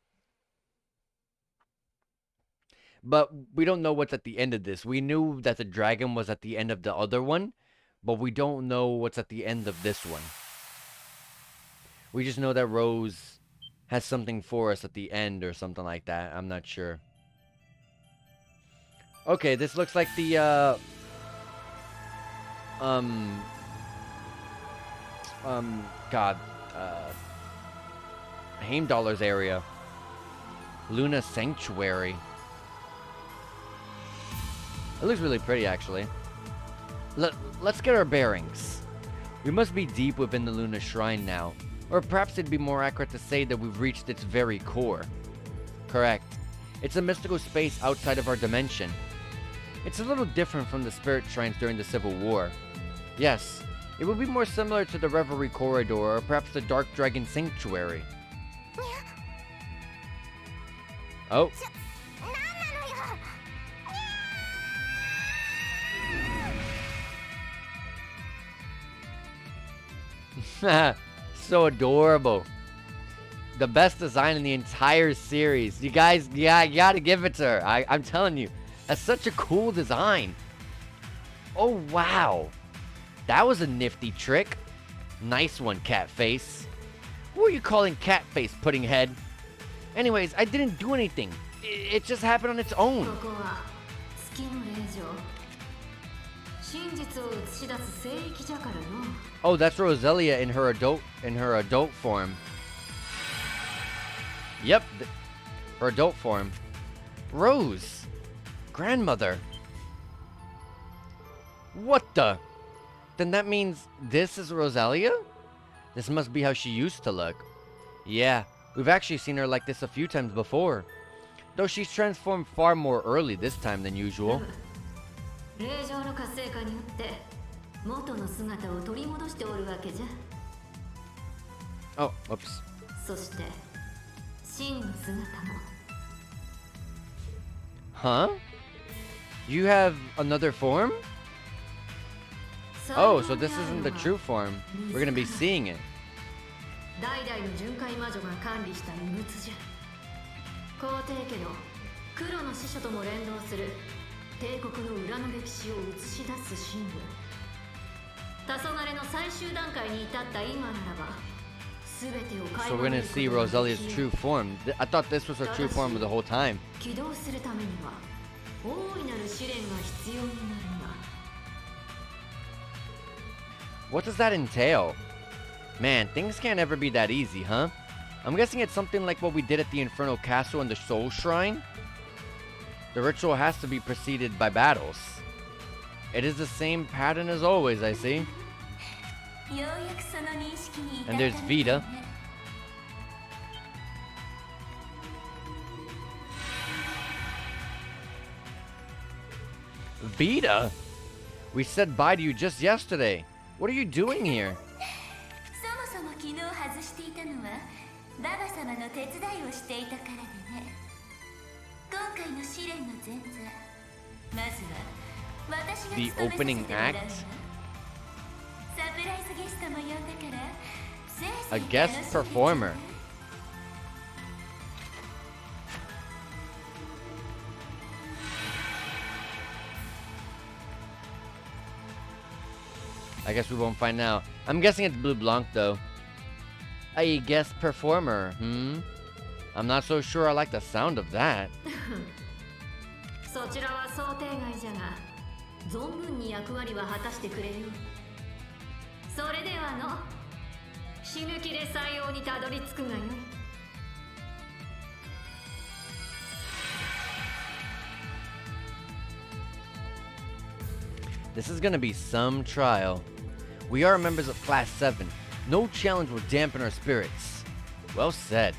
But we don't know what's at the end of this. We knew that the dragon was at the end of the other one, but we don't know what's at the end of this one. We just know that Rose has something for us at the end or something like that. I'm not sure. Okay, this looks like the, Heimdaller's area. Luna Sanctuary. It looks really pretty, actually. Let's get our bearings. We must be deep within the Luna Shrine now. Or perhaps it'd be more accurate to say that we've reached its very core. Correct. It's a mystical space outside of our dimension. It's a little different from the spirit shrines during the Civil War. Yes, it would be more similar to the Reverie Corridor or perhaps the Dark Dragon Sanctuary. Oh. So adorable. The best design in the entire series. You guys, yeah, you gotta give it to her. I'm telling you, that's such a cool design. Oh, wow. That was a nifty trick. Nice one, Catface. What are you calling Catface, Pudding Head? Anyways, I didn't do anything. It just happened on its own. Oh, that's Roselia in her adult form. Yep, her adult form. Rose, grandmother. What the? Then that means this is Roselia? This must be how she used to look. Yeah, we've actually seen her like this a few times before. Though she's transformed far more early this time than usual. Oh, whoops. Huh? You have another form? Oh, so this isn't the true form. We're gonna be seeing it. So we're gonna see Roselia's true form. I thought this was her true form the whole time. What does that entail? Man, things can't ever be that easy, huh? I'm guessing it's something like what we did at the Infernal Castle and the Soul Shrine. The ritual has to be preceded by battles. It is the same pattern as always, I see. And there's Vita. Vita? We said bye to you just yesterday. What are you doing here? The opening act? A guest performer. I guess we won't find out. I'm guessing it's Blue Blanc though. A guest performer, I'm not so sure I like the sound of that. This is gonna be some trial. We are members of Class 7. No challenge will dampen our spirits. Well said.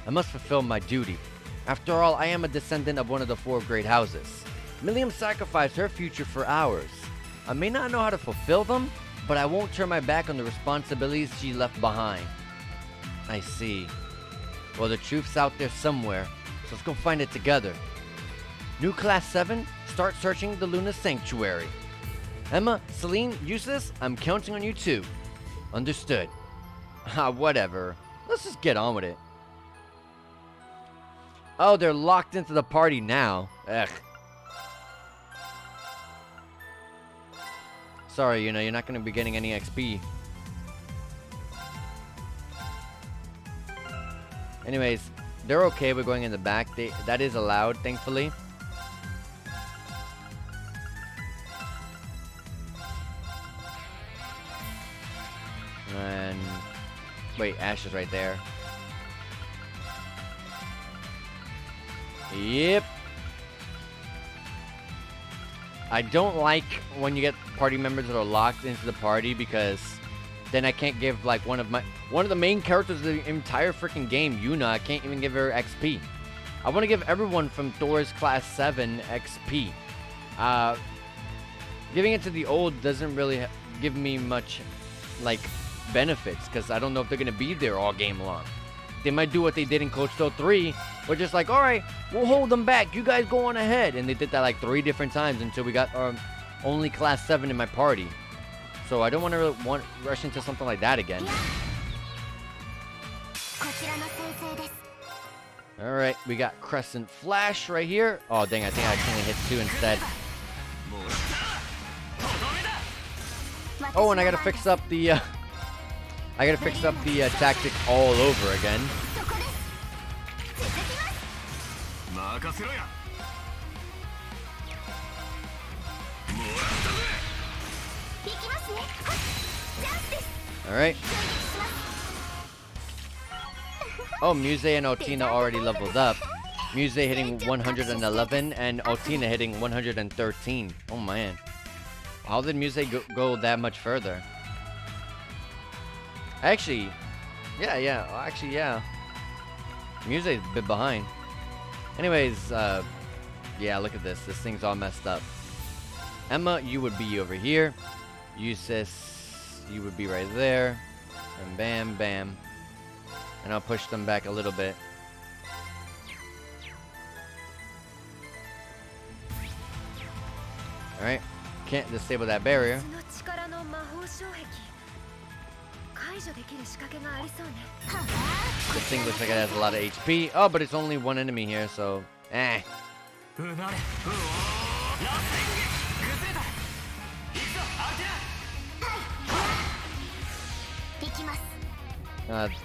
I must fulfill my duty. After all, I am a descendant of one of the 4 great houses. Milliam sacrificed her future for ours. I may not know how to fulfill them, but I won't turn my back on the responsibilities she left behind. I see. Well, the truth's out there somewhere, so let's go find it together. New Class 7, start searching the Luna Sanctuary. Emma, Celine, Eustace, I'm counting on you too. Understood. Whatever. Let's just get on with it. Oh, they're locked into the party now. Ugh. Sorry, you're not going to be getting any XP. Anyways, they're okay with going in the back. That is allowed, thankfully. And wait, Ash is right there. Yep. I don't like when you get party members that are locked into the party, because then I can't give like one of the main characters of the entire freaking game, Yuna. I can't even give her XP. I want to give everyone from Thor's Class 7 XP. Giving it to the old doesn't really give me much like benefits, because I don't know if they're gonna be there all game long. They might do what they did in Coach Stone 3. We're just like, all right, we'll hold them back. You guys go on ahead. And they did that like 3 different times until we got only Class 7 in my party. So I don't want to rush into something like that again. All right, we got Crescent Flash right here. Oh, dang, I think I accidentally hit 2 instead. Oh, and I got to fix up the... tactic all over again. Alright. Oh, Muse and Otina already leveled up. Muse hitting 111 and Otina hitting 113. Oh man. How did Muse go that much further? Actually, yeah. Muse's a bit behind. Anyways, yeah, look at this. This thing's all messed up. Emma, you would be over here. Eustace, you would be right there. And bam, bam. And I'll push them back a little bit. Alright. Can't disable that barrier. This thing looks like it has a lot of HP. Oh, but it's only one enemy here, so... eh.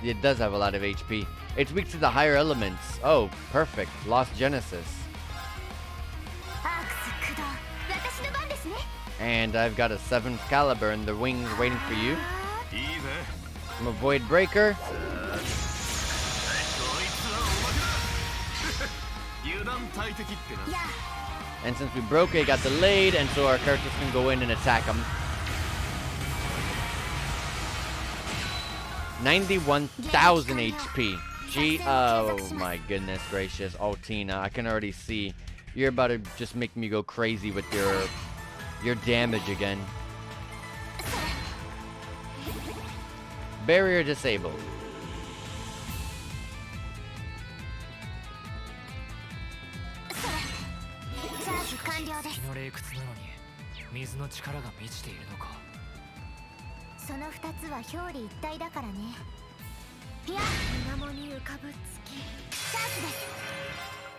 It does have a lot of HP. It's weak to the higher elements. Oh, perfect. Lost Genesis. And I've got a 7th caliber in the wings waiting for you. From a Void Breaker. And since we broke it got delayed, and so our characters can go in and attack them. 91,000 HP. Gee, oh my goodness gracious. Altina, I can already see. You're about to just make me go crazy with your damage again. Barrier disabled.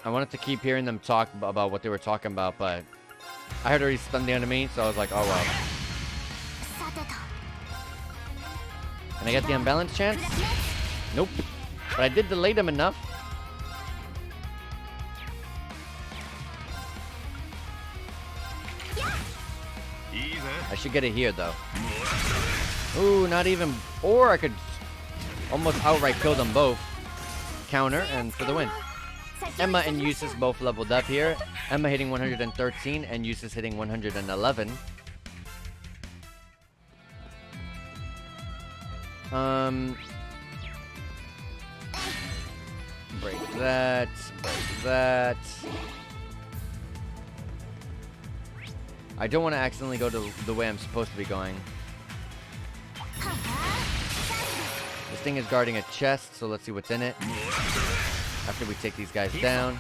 I wanted to keep hearing them talk about what they were talking about, but I had already stunned the enemy, so I was like, oh well. Can I get the unbalanced chance? Nope. But I did delay them enough. I should get it here, though. Ooh, not even... Or I could almost outright kill them both. Counter, and for the win. Emma and Eustace both leveled up here. Emma hitting 113, and Eustace hitting 111. Break that. Break that. I don't want to accidentally go to the way I'm supposed to be going. This thing is guarding a chest, so let's see what's in it. After we take these guys down.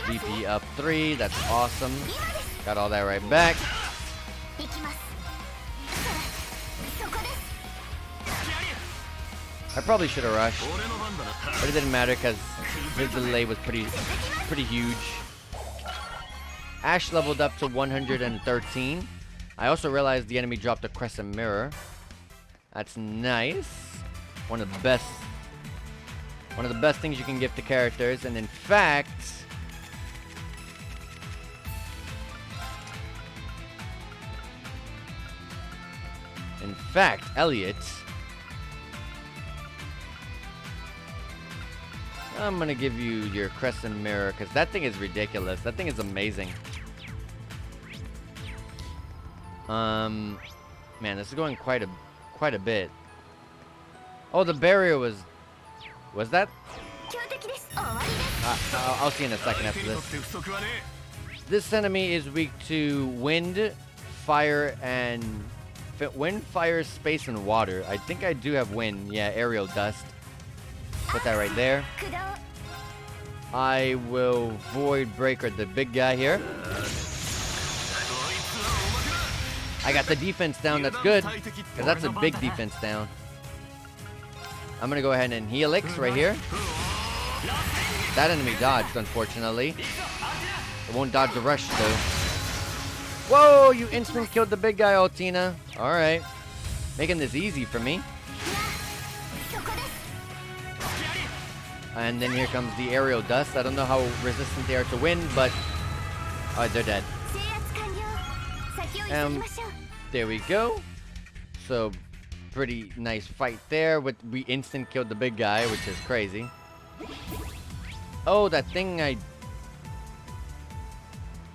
VP up 3, that's awesome. Got all that right back. I probably should have rushed, but it didn't matter because his delay was pretty huge. Ash leveled up to 113. I also realized the enemy dropped a crescent mirror. That's nice. One of the best things you can give to characters, and in fact, Elliot, I'm gonna give you your crescent mirror because that thing is ridiculous. That thing is amazing. Man, this is going quite a bit. Oh, the barrier was that? I'll see in a second after this. This enemy is weak to wind, fire, and wind, fire, space, and water. I think I do have wind. Yeah, aerial dust. Put that right there. I will Void Breaker the big guy here. I got the defense down. That's good, because that's a big defense down. I'm going to go ahead and Helix right here. That enemy dodged, unfortunately. It won't dodge the rush, though. Whoa, you instant killed the big guy, Altina. All right. Making this easy for me. And then here comes the aerial dust. I don't know how resistant they are to wind, but... Oh, they're dead. There we go. So, pretty nice fight there. We instant killed the big guy, which is crazy. Oh, that thing I...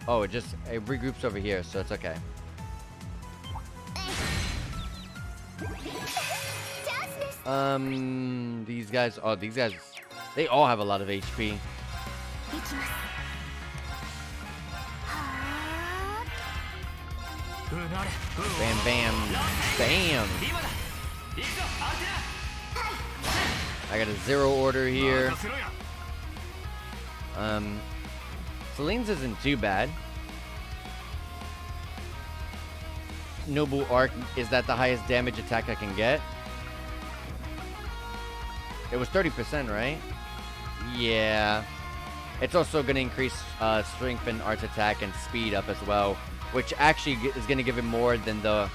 Oh, it regroups over here, so it's okay. These guys... Oh, these guys... They all have a lot of HP. Bam, bam, bam. I got a 0 order here. Celine's isn't too bad. Noble Arc, is that the highest damage attack I can get? It was 30%, right? Yeah. It's also going to increase strength and arts attack and speed up as well, which actually is going to give it more than the,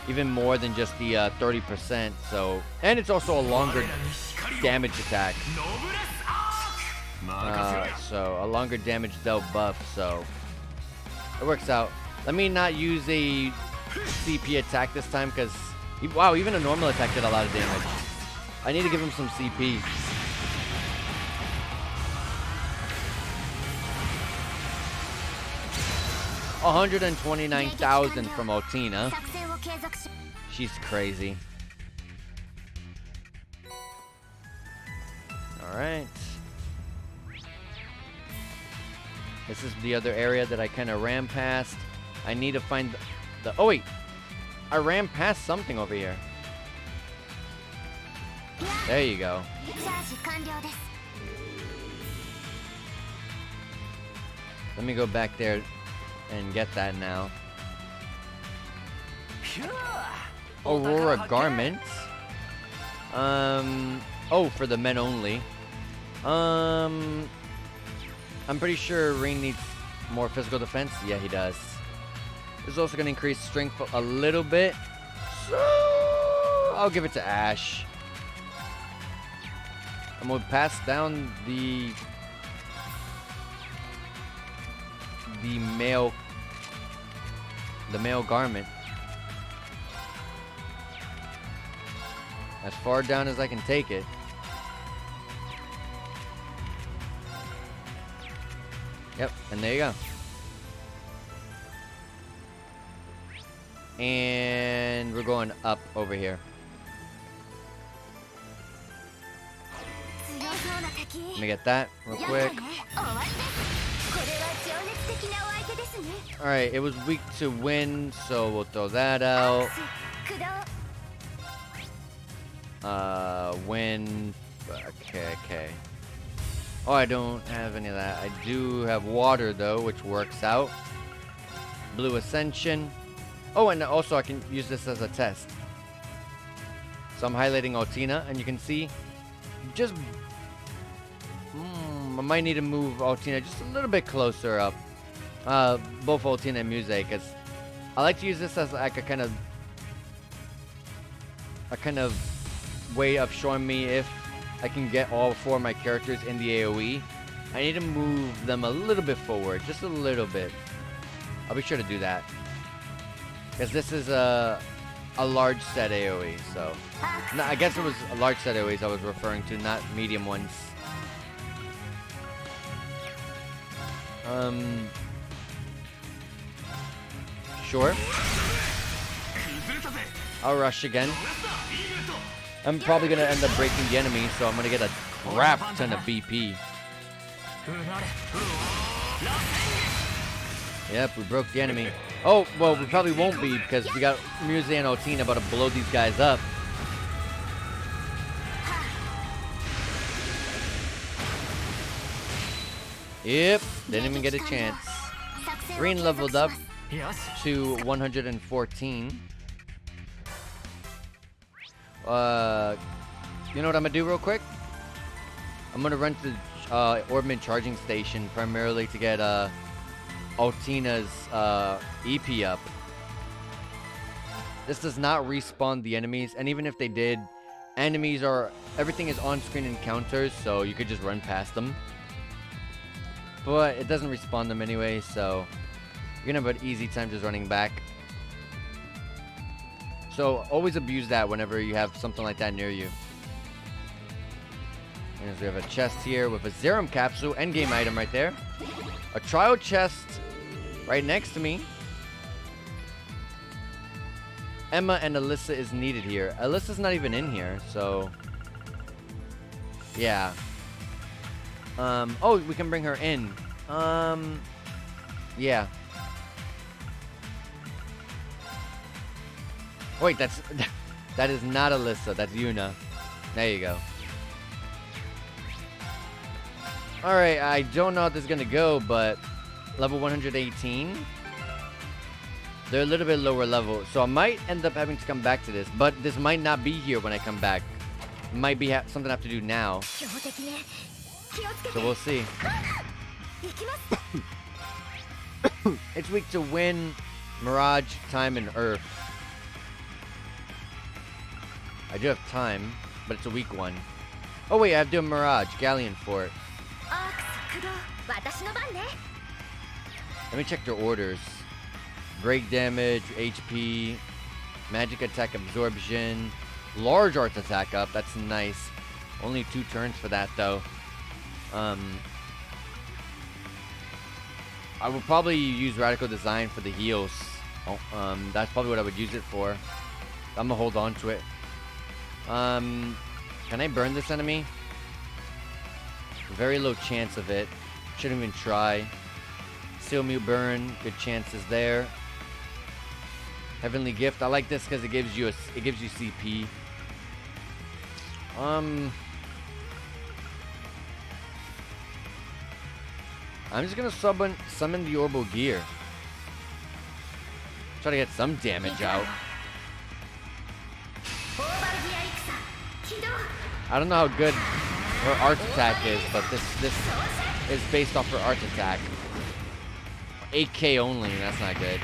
even more than just the 30%. So, and it's also a longer damage attack. So a longer damage dealt buff. So it works out. Let me not use a CP attack this time because, wow, even a normal attack did a lot of damage. I need to give him some CP. $129,000 from Otina. She's crazy. Alright. This is the other area that I kind of ran past. I need to find the... Oh, wait. I ran past something over here. There you go. Let me go back there and get that now. Aurora garments. Oh, for the men only. I'm pretty sure Ring needs more physical defense. Yeah, he does. This is also going to increase strength a little bit. So I'll give it to Ash. I'm going to pass down the male garment. As far down as I can take it. Yep, and there you go. And we're going up over here. Let me get that real quick. Alright, it was weak to wind, so we'll throw that out. Wind. Okay. Oh, I don't have any of that. I do have water, though, which works out. Blue Ascension. Oh, and also I can use this as a test. So I'm highlighting Altina, and you can see just... I might need to move Altina just a little bit closer up. Both Altina and Muse, because I like to use this as like a kind of way of showing me if I can get all four of my characters in the AoE. I need to move them a little bit forward, just a little bit. I'll be sure to do that, because this is a large set AoE. So no, I guess it was a large set AoEs I was referring to, not medium ones. Sure. I'll rush again. I'm probably gonna end up breaking the enemy, so I'm gonna get a crap ton of BP. Yep, we broke the enemy. Oh, well, we probably won't be, because we got Muse and Altina about to blow these guys up. Yep, didn't even get a chance. Green leveled up to 114. You know what I'm gonna do real quick? I'm gonna run to the Orbman charging station primarily to get Altina's EP up. This does not respawn the enemies, and even if they did, everything is on-screen encounters, so you could just run past them. But it doesn't respawn them anyway, so you're gonna have an easy time just running back. So always abuse that whenever you have something like that near you. And we have a chest here with a Zerum capsule, endgame item right there. A trial chest right next to me. Emma and Alyssa is needed here. Alyssa's not even in here, so yeah. Oh, we can bring her in. Yeah. Wait, that is not Alyssa. That's Yuna. There you go. Alright, I don't know how this is gonna go, but level 118. They're a little bit lower level, so I might end up having to come back to this, but this might not be here when I come back. Might be something I have to do now. So we'll see. It's weak to Wind, Mirage, Time, and Earth. I do have Time, but it's a weak one. Oh wait, I have to do Mirage, Galleon Fort. Let me check their orders. Break damage, HP, magic attack absorption, large art attack up. That's nice. Only 2 turns for that though. I would probably use Radical Design for the heals. That's probably what I would use it for. I'm gonna hold on to it. Can I burn this enemy? Very low chance of it. Shouldn't even try. Seal Mute burn. Good chances there. Heavenly Gift. I like this because it gives you CP. I'm just gonna summon the Orbital Gear. Try to get some damage out. I don't know how good her art attack is, but this is based off her art attack. 8k only, and that's not good.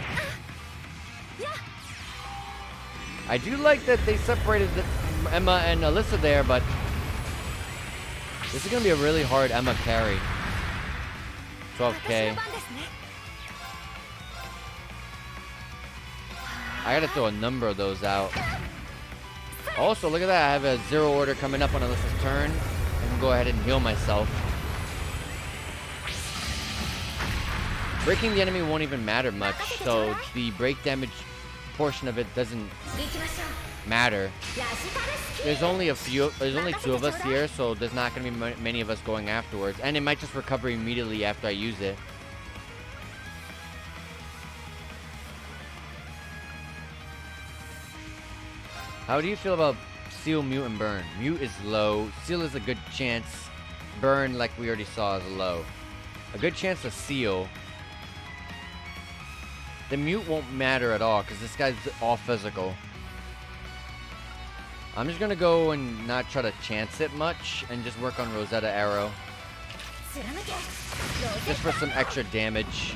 I do like that they separated Emma and Alyssa there, but this is gonna be a really hard Emma carry. 12k. I gotta throw a number of those out. Also, look at that. I have a 0 order coming up on Alyssa's turn. I can go ahead and heal myself. Breaking the enemy won't even matter much, so the break damage portion of it doesn't matter. There's only 2 of us here, so there's not going to be many of us going afterwards. And it might just recover immediately after I use it. How do you feel about Seal, Mute, and Burn? Mute is low. Seal is a good chance. Burn, like we already saw, is low. A good chance to Seal. The Mute won't matter at all, because this guy's all physical. I'm just going to go and not try to chance it much, and just work on Rosetta Arrow. Just for some extra damage.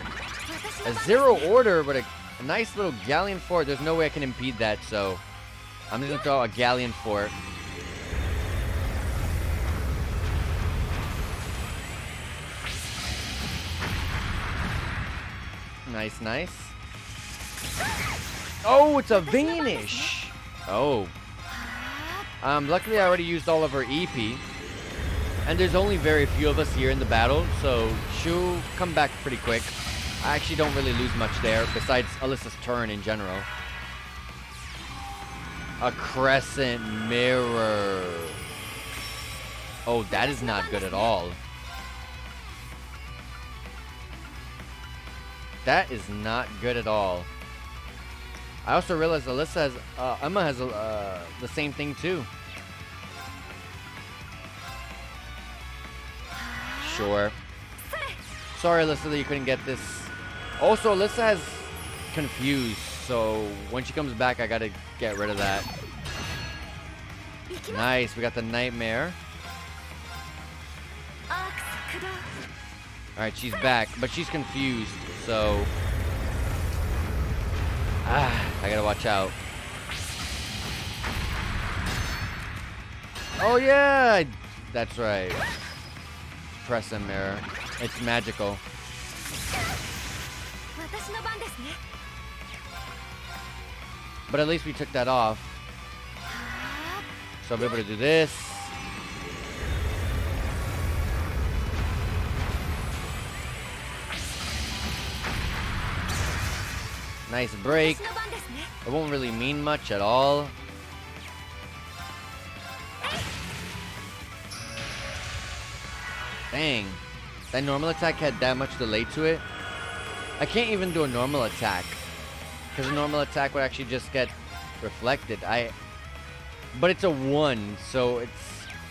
A 0 order, but a nice little Galleon Fort. There's no way I can impede that, so I'm just going to throw out a Galleon Fort. Nice, nice. Oh, it's a Vanish! Oh. Luckily I already used all of her EP. And there's only very few of us here in the battle, so she'll come back pretty quick. I actually don't really lose much there, besides Alyssa's turn in general. A Crescent Mirror. Oh, that is not good at all. That is not good at all. I also realized Alyssa has, Emma has the same thing too. Sure. Sorry, Alyssa, that you couldn't get this. Also, Alyssa has Confused, so when she comes back, I gotta get rid of that. Nice, we got the Nightmare. Alright, she's back, but she's confused, so I gotta watch out. Oh yeah, that's right. Crescent Mirror. It's magical. But at least we took that off. So I'll be able to do this. Nice break. It won't really mean much at all. Dang. That normal attack had that much delay to it. I can't even do a normal attack. Because a normal attack would actually just get reflected. But it's a 1, so it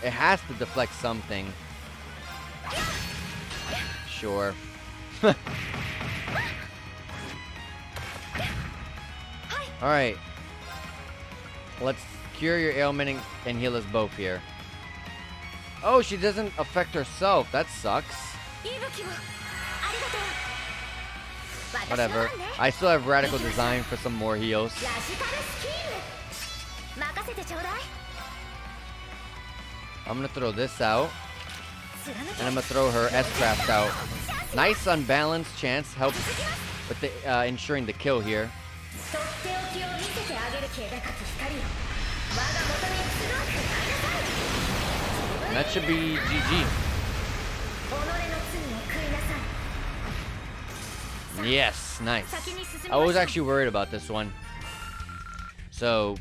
has to deflect something. Sure. Alright. Let's cure your ailment and heal us both here. Oh, she doesn't affect herself. That sucks. 息吹をありがとう。 Whatever. I still have radical design for some more heals. ラジカルスキーム任せてちょうだい。 I'm gonna throw this out. And I'm gonna throw her S-Craft out. Nice unbalanced chance. Helps with the ensuring the kill here. とっておきを見せてあげる気が勝つ光よ。我が元に集うくらいなさい。 And that should be GG. 己の罪を悔いなさい。 Yes, nice. I was actually worried about this one. So,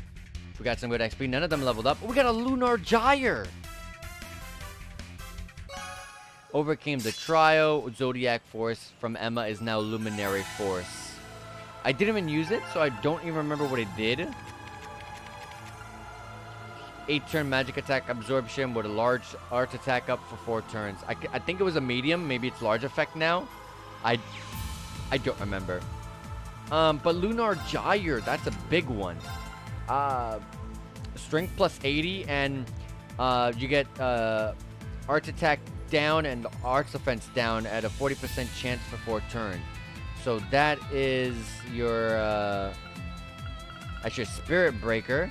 we got some good XP. None of them leveled up. We got a Lunar Gyre. Overcame the trio. Zodiac Force from Emma is now Luminary Force. I didn't even use it, so I don't even remember what it did. 8-turn magic attack absorption with a large art attack up for 4 turns. I think it was a medium. Maybe it's large effect now. I don't remember. But Lunar Gyre, that's a big one. Strength plus 80, and you get Arts Attack down and Arts Offense down at a 40% chance for 4 turns. So that is your that's your Spirit Breaker,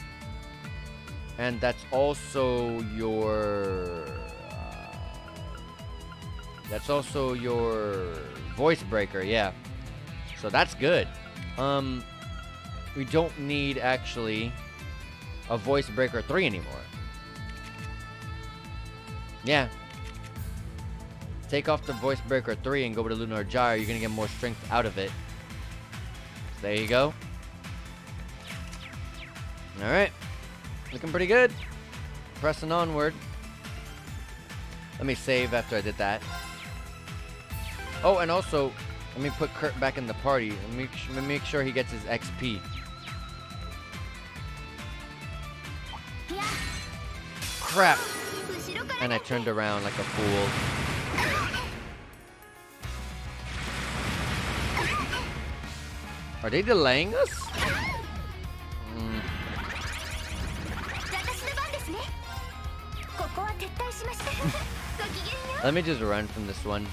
and that's also your Voice Breaker. Yeah. So that's good. We don't need actually a Voice Breaker 3 anymore. Yeah. Take off the Voice Breaker 3 and go with the Lunar Gyre. You're gonna get more strength out of it. So there you go. Alright. Looking pretty good. Pressing onward. Let me save after I did that. Oh, and also, let me put Kurt back in the party. Let me make sure he gets his XP. Crap. And I turned around like a fool. Are they delaying us? Let me just run from this one.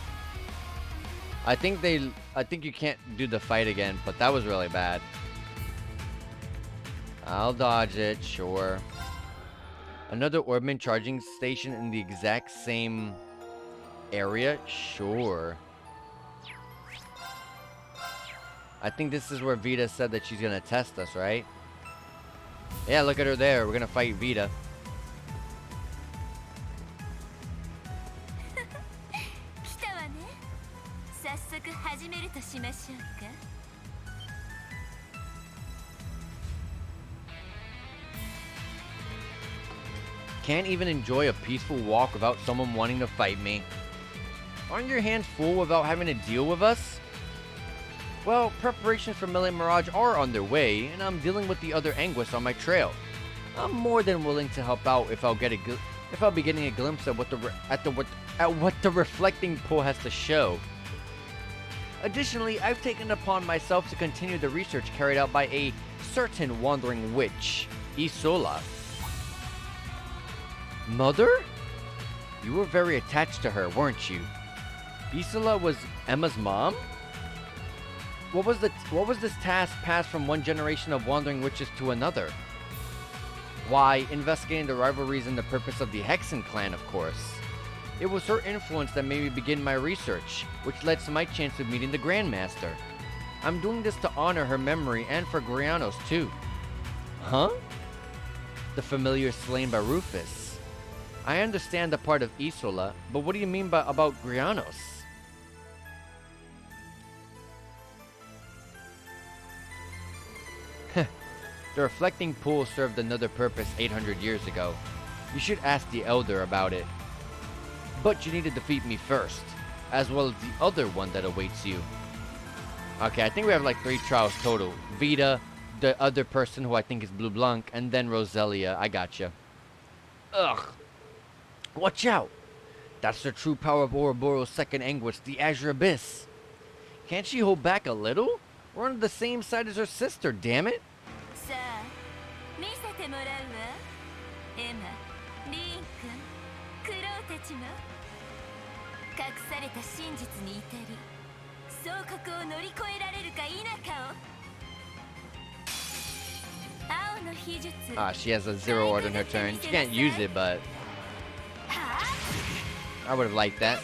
I think you can't do the fight again, but that was really bad. I'll dodge it, sure. Another Orbman charging station in the exact same area? Sure. I think this is where Vita said that she's gonna test us, right? Yeah, look at her there. We're gonna fight Vita. Can't even enjoy a peaceful walk without someone wanting to fight me. Aren't your hands full without having to deal with us? Well, preparations for Melee Mirage are underway, and I'm dealing with the other Anguists on my trail. I'm more than willing to help out if I'll be getting a glimpse at what the reflecting pool has to show. Additionally, I've taken it upon myself to continue the research carried out by a certain wandering witch, Isola. Mother? You were very attached to her, weren't you? Isola was Emma's mom? What was this task passed from one generation of wandering witches to another? Why, investigating the rivalries and the purpose of the Hexen clan, of course. It was her influence that made me begin my research, which led to my chance of meeting the Grandmaster. I'm doing this to honor her memory and for Grianos too. Huh? The familiar slain by Rufus. I understand the part of Isola, but what do you mean about Grianos? The reflecting pool served another purpose 800 years ago. You should ask the Elder about it. But you need to defeat me first, as well as the other one that awaits you. Okay, I think we have like 3 trials total. Vita, the other person who I think is Blue Blanc, and then Roselia. I gotcha. Ugh. Watch out! That's the true power of Ouroboros' second Anguish, the Azure Abyss. Can't she hold back a little? We're on the same side as her sister, damn it! 苦労たちも隠された真実に至り総国を乗り越えられるか否かを。青の秘術 Ah, she has a 0 order in her turn. She can't use it, but I would have liked that.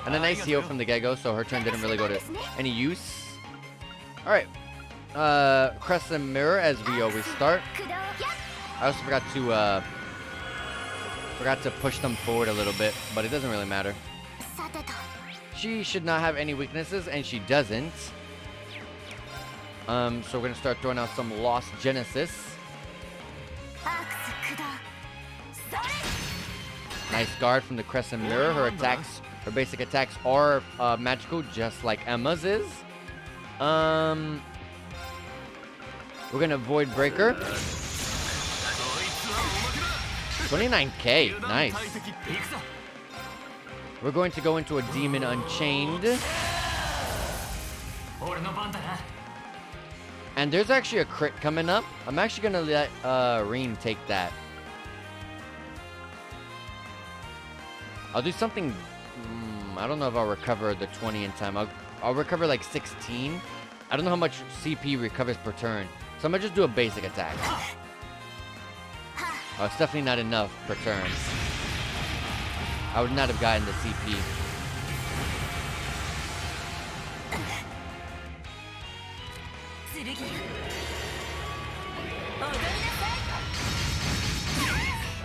And a nice heal from the get-go, so her turn didn't really go to any use. Alright. Crescent Mirror, as we always start. I also forgot to push them forward a little bit, but it doesn't really matter. She should not have any weaknesses, and she doesn't. So we're gonna start throwing out some Lost Genesis. Nice guard from the Crescent Mirror. Her attacks, her basic attacks are magical, just like Emma's is. We're gonna Void Breaker. 29k, nice. We're going to go into a Demon Unchained. And there's actually a crit coming up. I'm actually gonna let Reem take that. I'll do something. I don't know if I'll recover the 20 in time. I'll recover like 16. I don't know how much CP recovers per turn. So I'm gonna just do a basic attack. Oh, it's definitely not enough per turn. I would not have gotten the CP.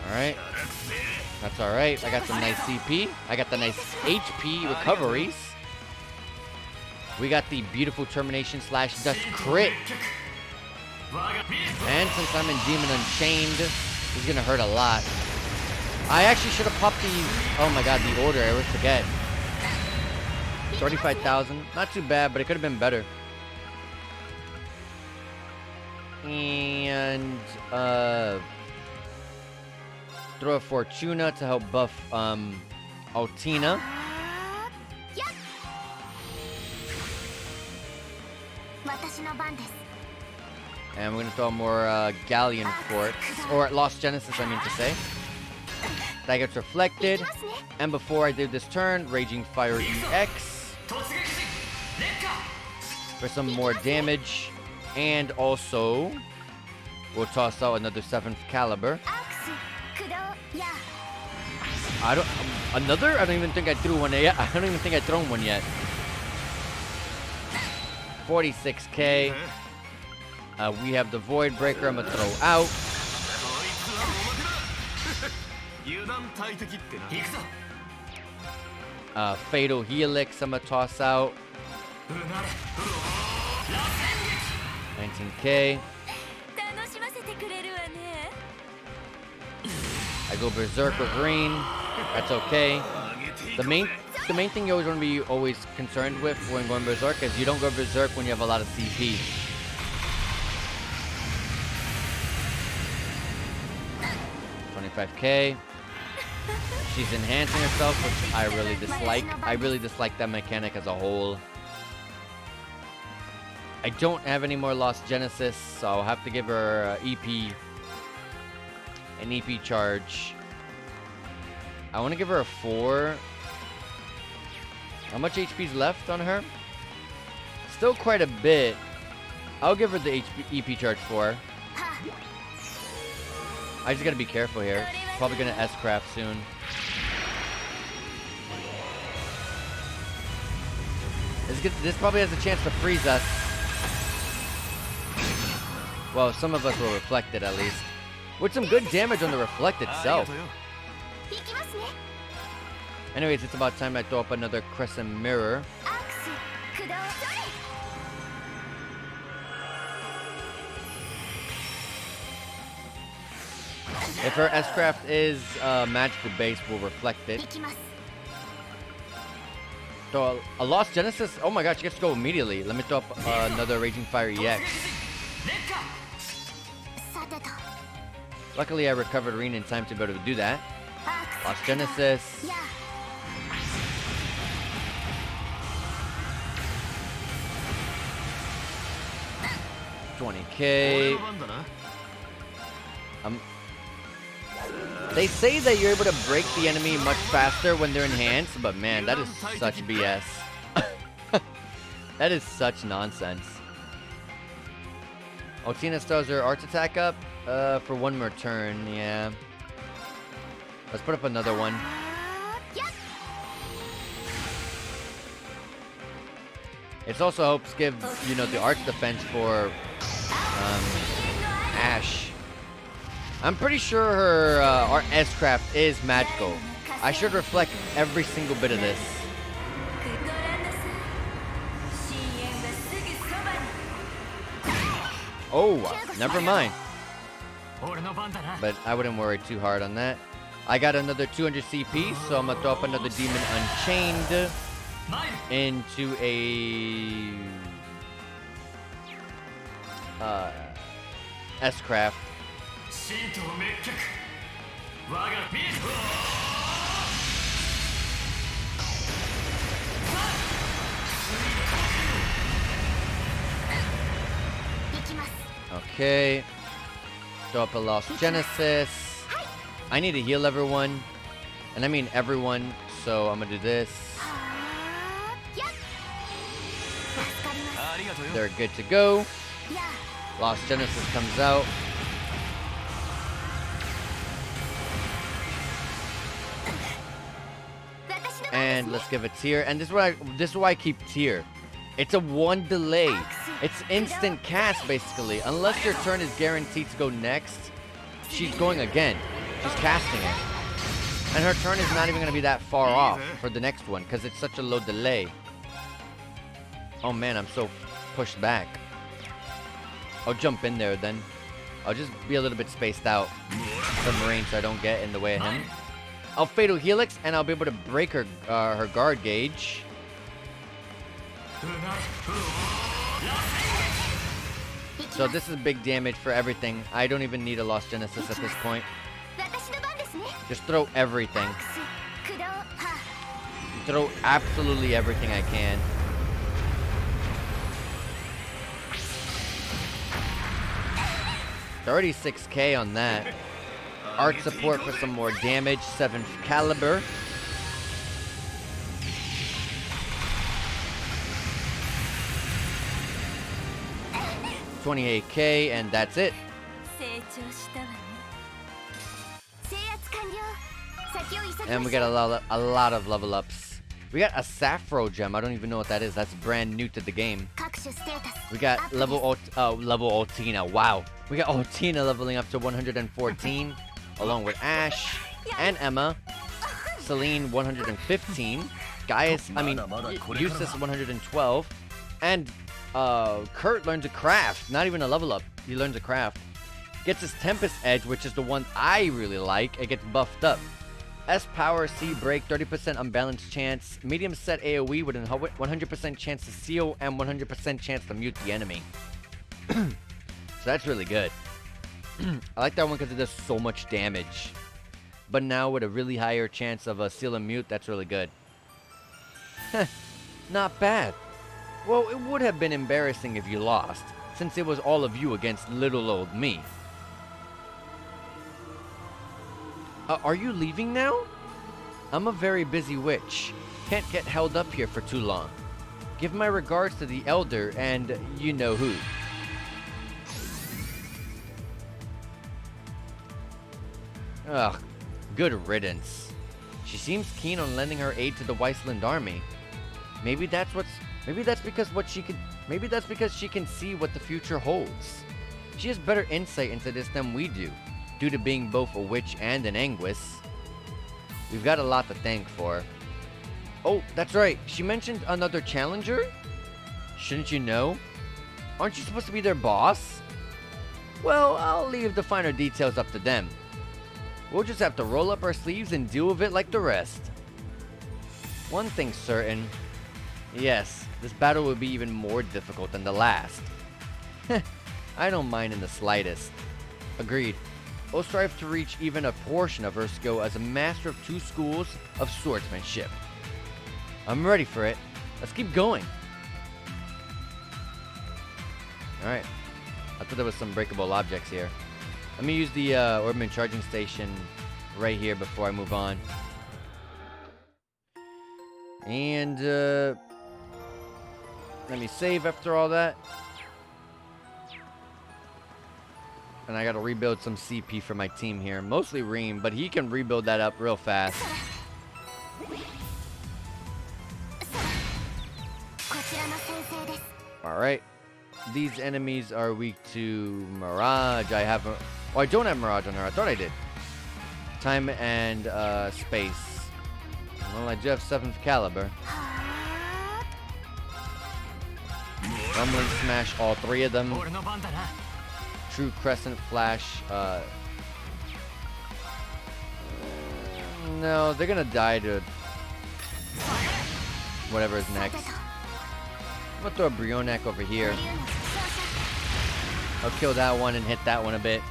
Alright. That's alright. I got some nice CP. I got the nice HP recoveries. We got the beautiful termination / dust crit. And since I'm in Demon Unchained, it's gonna hurt a lot. I actually should have popped these. Oh my god, the order. I always forget. 35,000. Not too bad, but it could have been better. And throw a Fortuna to help buff Altina. And we're gonna throw more Galleon Forts, or Lost Genesis, I mean to say. That gets reflected. And before I did this turn, Raging Fire EX for some more damage. And also, we'll toss out another 7th caliber. Another? I don't even think I threw one yet. I don't even think I've thrown one yet. 46k. We have the Void Breaker I'm gonna throw out. Fatal Helix I'm gonna toss out. 19k. I go Berserker Green. That's okay. The main thing you always want to be concerned with when going Berserk is you don't go Berserk when you have a lot of CP. $25k. She's enhancing herself, which I really dislike. I really dislike that mechanic as a whole. I don't have any more Lost Genesis, so I'll have to give her an EP charge. I want to give her a 4. How much HP's left on her? Still quite a bit. I'll give her the EP charge 4. I just gotta be careful here. Probably gonna S-craft soon. This probably has a chance to freeze us. Well, some of us will reflect it at least. With some good damage on the reflect itself. Anyways, it's about time I throw up another Crescent Mirror. If her S-craft is magical base, we'll reflect it. So a Lost Genesis. Oh my gosh, she gets to go immediately. Let me throw up another Raging Fire EX. Luckily, I recovered Reen in time to be able to do that. Lost Genesis. $20k. They say that you're able to break the enemy much faster when they're enhanced, but man, that is such BS. That is such nonsense. Otina still has her arts attack up for one more turn, yeah. Let's put up another one. It also helps give, you know, the arts defense for Ash. I'm pretty sure her art S-Craft is magical. I should reflect every single bit of this. Oh, never mind. But I wouldn't worry too hard on that. I got another 200 CP, so I'm gonna throw up another Demon Unchained into a S-Craft. Okay. Throw up a Lost Genesis. I need to heal everyone. And I mean everyone, so I'm gonna do this. They're good to go. Lost Genesis comes out. And let's give a tier. And this is why I keep tier. It's a 1 delay. It's instant cast basically. Unless your turn is guaranteed to go next, she's going again. She's casting it. And her turn is not even going to be that far off for the next one because it's such a low delay. Oh man, I'm so pushed back. I'll jump in there then. I'll just be a little bit spaced out from range so I don't get in the way of him. I'll Fatal Helix and I'll be able to break her her guard gauge. So this is big damage for everything. I don't even need a Lost Genesis at this point. Just throw everything. Throw absolutely everything I can. $36K on that. Art support for some more damage. 7th caliber. $28K, and that's it. And we got a lot of level ups. We got a Sappho gem. I don't even know what that is. That's brand new to the game. We got level Otina. Wow. We got Otina leveling up to 114, along with Ash and Emma. Celine 115. Eustace 112. And Kurt learns a craft. Not even a level up. He learns a craft. Gets his Tempest Edge, which is the one I really like. It gets buffed up. S power, C break, 30% unbalanced chance, medium set AoE with a 100% chance to seal and 100% chance to mute the enemy. So that's really good. I like that one because it does so much damage. But now with a really higher chance of a seal and mute, that's really good. Not bad. Well, it would have been embarrassing if you lost, since it was all of you against little old me. Are you leaving now? I'm a very busy witch. Can't get held up here for too long. Give my regards to the elder and you know who. Ugh, good riddance. She seems keen on lending her aid to the Weisland army. Maybe that's because she can see what the future holds. She has better insight into this than we do, due to being both a witch and an Anguis. We've got a lot to thank for. Oh, that's right. She mentioned another challenger? Shouldn't you know? Aren't you supposed to be their boss? Well, I'll leave the finer details up to them. We'll just have to roll up our sleeves and deal with it like the rest. One thing's certain. Yes, this battle will be even more difficult than the last. I don't mind in the slightest. Agreed. We'll strive to reach even a portion of her skill as a master of 2 schools of swordsmanship. I'm ready for it. Let's keep going. Alright. I thought there was some breakable objects here. Let me use the Orbital Charging Station right here before I move on. And let me save after all that. And I gotta rebuild some CP for my team here. Mostly Reem, but he can rebuild that up real fast. Alright. These enemies are weak to Mirage. I have a... Oh, I don't have Mirage on her. I thought I did. Time and space. Well, I do have 7th caliber. Rumbling smash all 3 of them. True Crescent Flash. No, they're gonna die to whatever is next. I'm gonna throw a Brionac over here. I'll kill that one and hit that one a bit.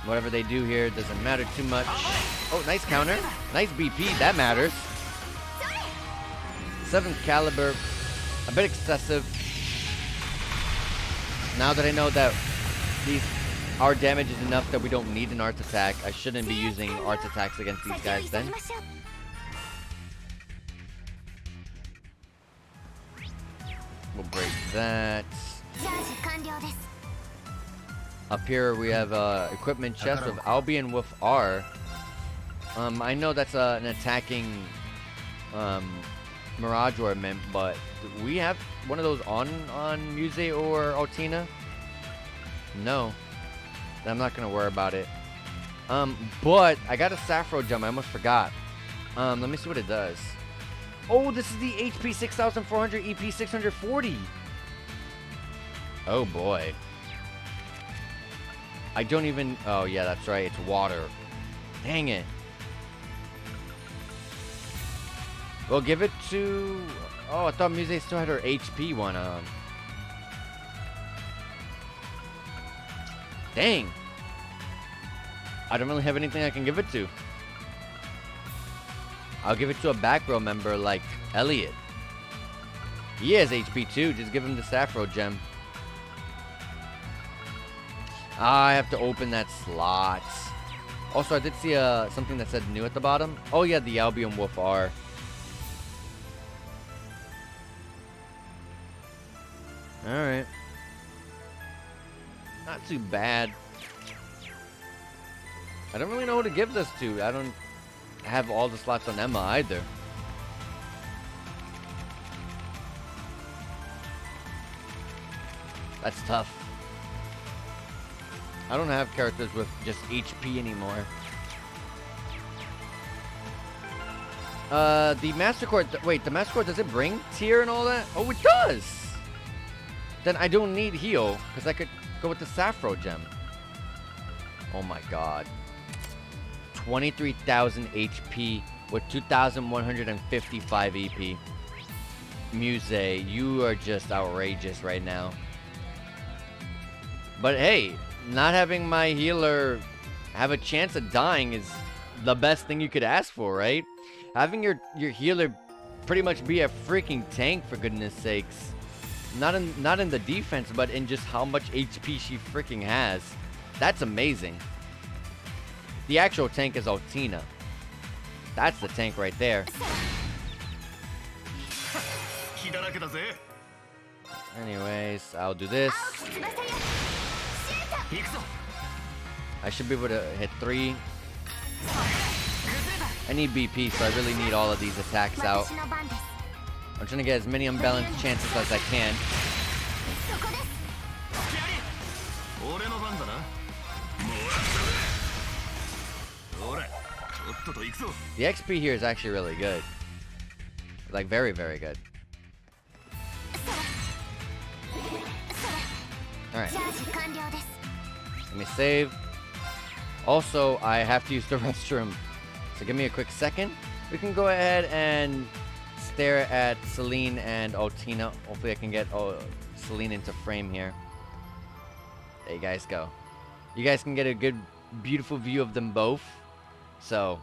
Whatever they do here doesn't matter too much. Oh, nice counter. Nice BP. That matters. 7th caliber. A bit excessive. Now that I know that our damage is enough that we don't need an art attack, I shouldn't be using art attacks against these guys then. We'll break that. Up here we have equipment chest of Albion with R. I know that's an attacking Mirage ornament, but do we have one of those on Muse or Altina? No. Then I'm not gonna worry about it. But I got a Sappho gem. I almost forgot. Let me see what it does. Oh, this is the HP 6400, EP 640. Oh boy. I don't even... Oh yeah, that's right. It's water. Dang it. Well, give it to... Oh, I thought Muse still had her HP one on. Dang. I don't really have anything I can give it to. I'll give it to a back row member like Elliot. He has HP too. Just give him the Sappho gem. I have to open that slot. Also, I did see something that said new at the bottom. Oh yeah, the Albion Wolf R. Alright. Not too bad. I don't really know who to give this to. I don't have all the slots on Emma either. That's tough. I don't have characters with just HP anymore. The Master Core... Wait, the Master Core, does it bring tier and all that? Oh, it does! Then I don't need heal, because I could go with the Sappho gem. Oh my god. 23,000 HP with 2,155 EP. Muse, you are just outrageous right now. But hey, not having my healer have a chance of dying is the best thing you could ask for, right? Having your healer pretty much be a freaking tank, for goodness sakes. Not in the defense, but in just how much HP she freaking has. That's amazing. The actual tank is Altina. That's the tank right there. Anyways, I'll do this. I should be able to hit 3. I need BP, so I really need all of these attacks out. I'm trying to get as many unbalanced chances as I can. The XP here is actually really good. Like, very, very good. Alright. Let me save. Also, I have to use the restroom. So give me a quick second. We can go ahead and stare at Celine and Altina. Hopefully I can get Celine into frame here. There you guys go. You guys can get a good, beautiful view of them both. So,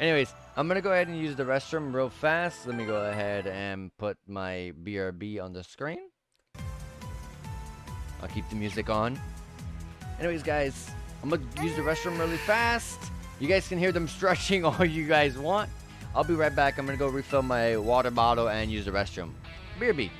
anyways, I'm going to go ahead and use the restroom real fast. Let me go ahead and put my BRB on the screen. I'll keep the music on. Anyways, guys, I'm gonna use the restroom really fast. You guys can hear them stretching all you guys want. I'll be right back. I'm gonna go refill my water bottle and use the restroom. BRB.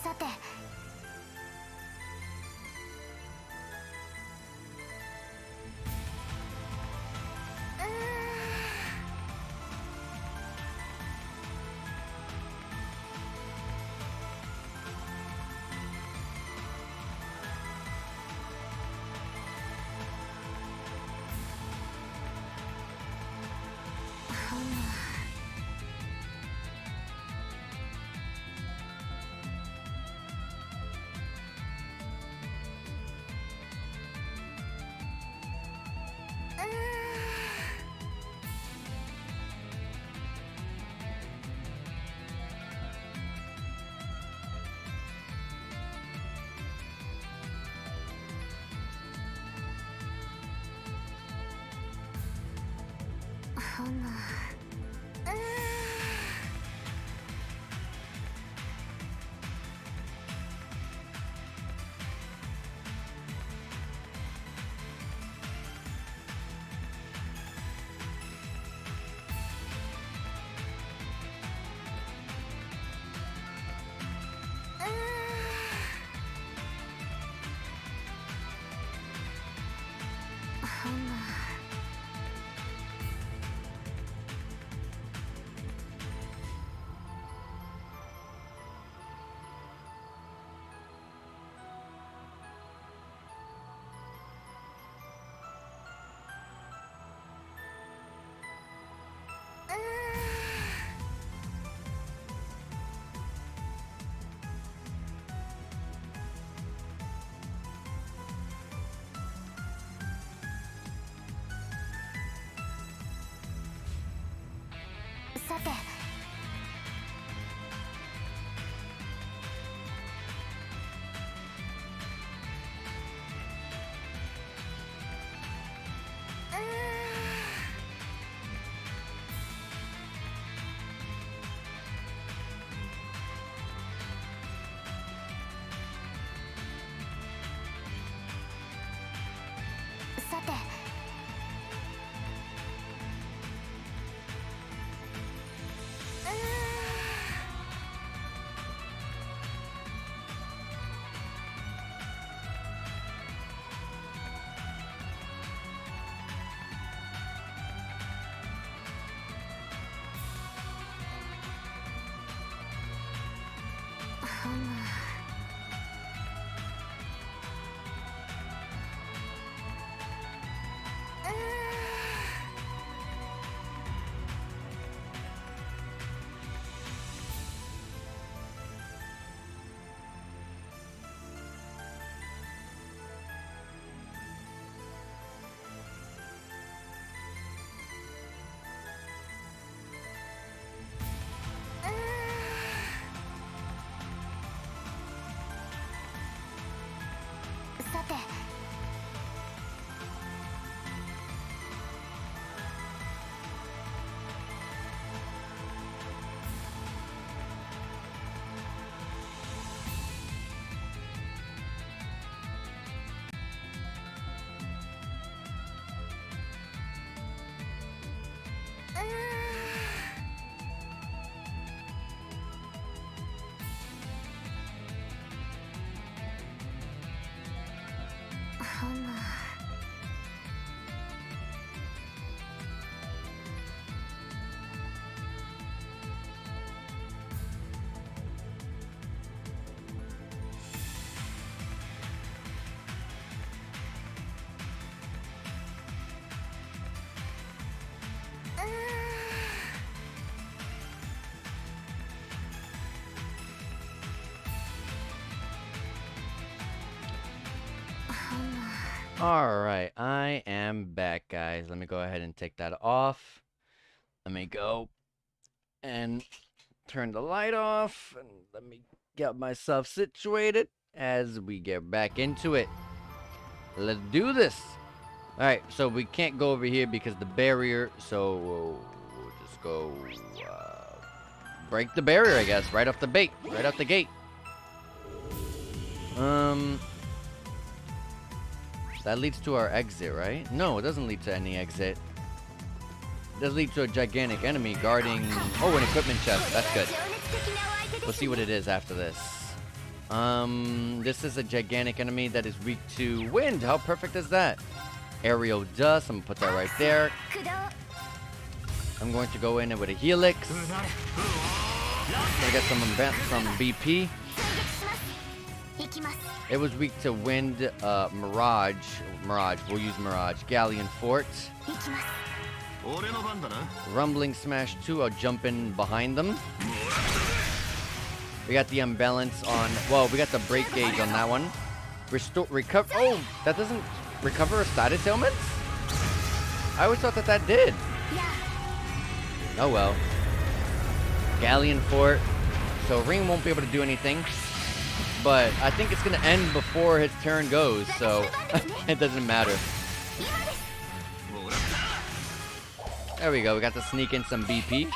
さてさてさてさて Alright, I am back, guys. Let me go ahead and take that off. Let me go and turn the light off. And let me get myself situated as we get back into it. Let's do this. Alright, so we can't go over here because the barrier. So we'll just go break the barrier, I guess, right off the gate. Right off the gate. That leads to our exit, right? No, it doesn't lead to any exit. It does lead to a gigantic enemy guarding... Oh, an equipment chest. That's good. We'll see what it is after this. This is a gigantic enemy that is weak to wind. How perfect is that? Aerial dust. I'm going to put that right there. I'm going to go in with a helix. I got some BP. It was weak to wind, Mirage. We'll use Mirage. Galleon Fort. Rumbling Smash 2. I'll jump in behind them. We got the unbalance on... Well, we got the brake gauge on that one. Recover... Oh, that doesn't recover status ailments? I always thought that did. Oh, well. Galleon Fort. So Ring won't be able to do anything. But I think it's going to end before his turn goes, so it doesn't matter. There we go. We got to sneak in some BP.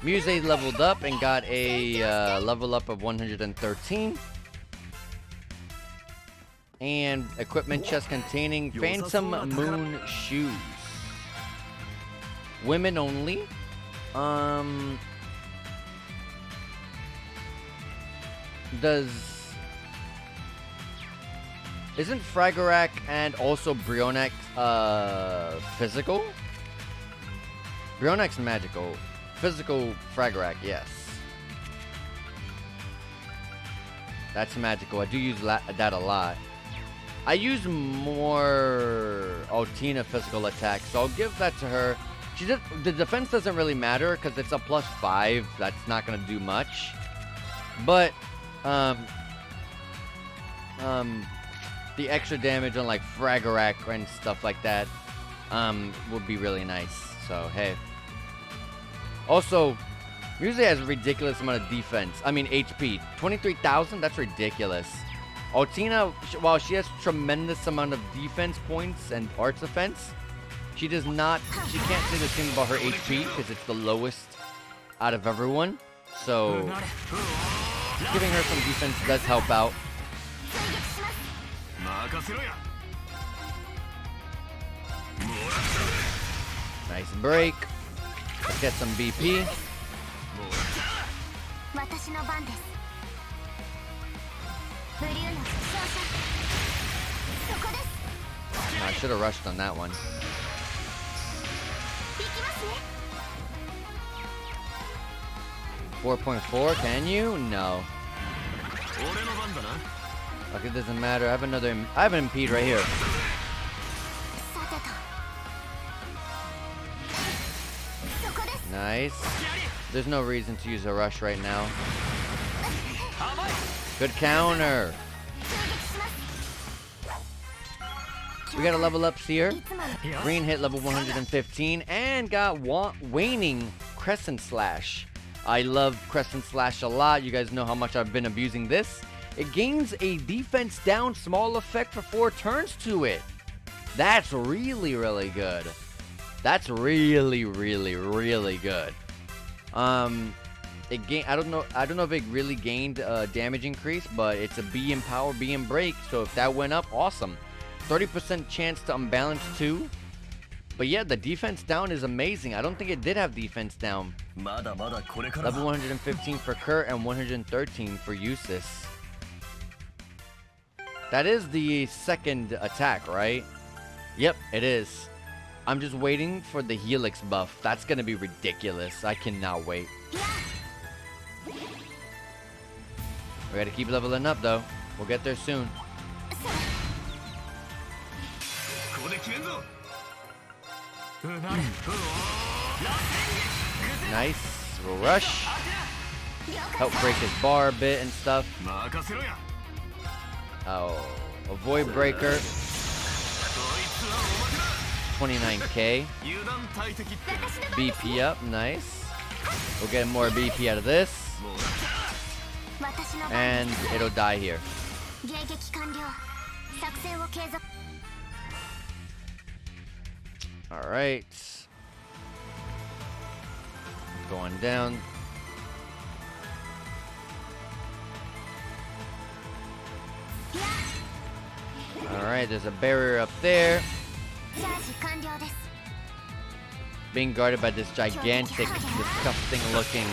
Muse leveled up and got a level up of 113. And equipment chest containing Phantom Moon shoes. Women only. Isn't Fragarak and also Brionax physical? Brionax magical. Physical Fragarak, yes. That's magical. I do use that a lot. I use more Altina physical attack, so I'll give that to her. The defense doesn't really matter because it's a +5. That's not going to do much. But, the extra damage on like Fragarak and stuff like that would be really nice. So, hey. Also, Muse has a ridiculous amount of defense. I mean, HP. 23,000? That's ridiculous. Altina, while she has tremendous amount of defense points and arts defense, she can't say the same about her HP because it's the lowest out of everyone. So, giving her some defense does help out. Nice break. Let's get some BP. I should have rushed on that one. 4.4, can you? No. Okay, it doesn't matter. I have an impede right here. Nice. There's no reason to use a rush right now. Good counter. We got a level ups here. Green hit level 115 and got waning Crescent Slash. I love Crescent Slash a lot. You guys know how much I've been abusing this. It gains a defense down small effect for 4 turns to it. That's really, really good. That's really, really, really good. I don't know if it really gained damage increase, but it's a B in power, B in break. So if that went up, awesome. 30% chance to unbalance too. But yeah, the defense down is amazing. I don't think it did have defense down. Level 115 for Kurt and 113 for Eustace. That is the second attack, right? Yep, it is. I'm just waiting for the Helix buff. That's gonna be ridiculous. I cannot wait. We gotta keep leveling up though. We'll get there soon. Nice. We'll rush. Help break his bar a bit and stuff. Oh, a void breaker. 29k. BP up, nice. We'll get more BP out of this. And it'll die here. Alright. Going down. Alright, there's a barrier up there. Being guarded by this gigantic, disgusting looking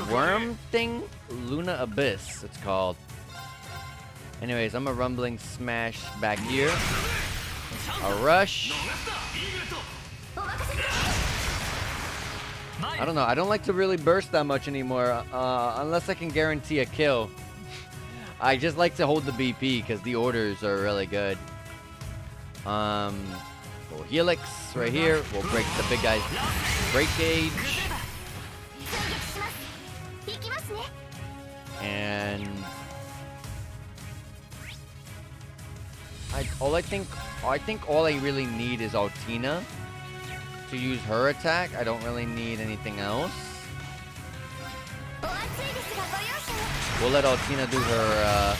worm thing? Luna Abyss, it's called. Anyways, I'm a rumbling smash back here. A rush. I don't know, I don't like to really burst that much anymore, unless I can guarantee a kill. I just like to hold the BP because the orders are really good. Little helix right here. We'll break the big guy's break gauge. And I think all I really need is Altina to use her attack. I don't really need anything else. We'll let Altina do her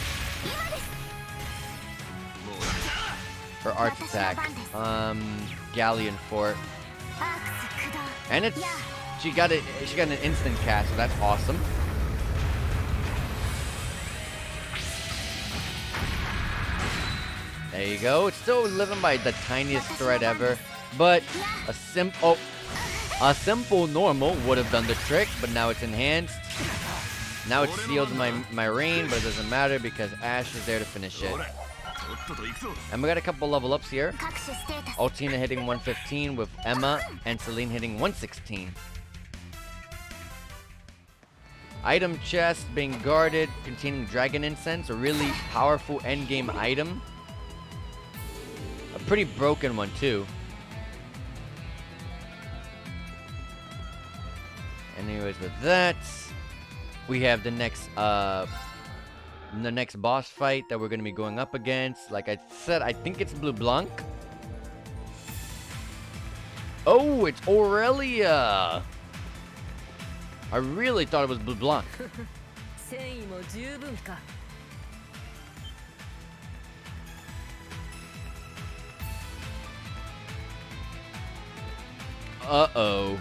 arch attack. Galleon Fort. And it's she got an instant cast, so that's awesome. There you go. It's still living by the tiniest thread ever, but a simple normal would have done the trick, but now it's enhanced. Now it seals my reign, but it doesn't matter because Ash is there to finish it. And we got a couple level ups here. Altina hitting 115 with Emma and Celine hitting 116. Item chest being guarded, containing dragon incense, a really powerful endgame item. A pretty broken one too. Anyways, with that, we have the next boss fight that we're going to be going up against. Like I said, I think it's Blue Blanc. Oh, it's Roselia. I really thought it was Blue Blanc. Uh-oh.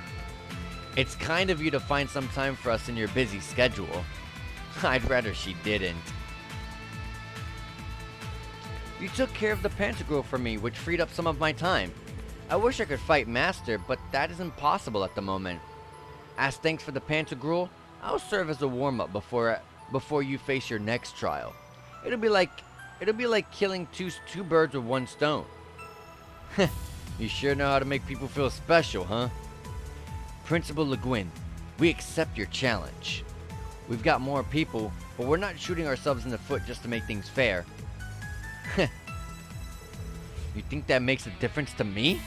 It's kind of you to find some time for us in your busy schedule. I'd rather she didn't. You took care of the Pantagruel for me, which freed up some of my time. I wish I could fight Master, but that is impossible at the moment. As thanks for the Pantagruel, I'll serve as a warm-up before you face your next trial. It'll be like killing two birds with one stone. You sure know how to make people feel special, huh? Principal Le Guin, we accept your challenge. We've got more people, but we're not shooting ourselves in the foot just to make things fair. You think that makes a difference to me?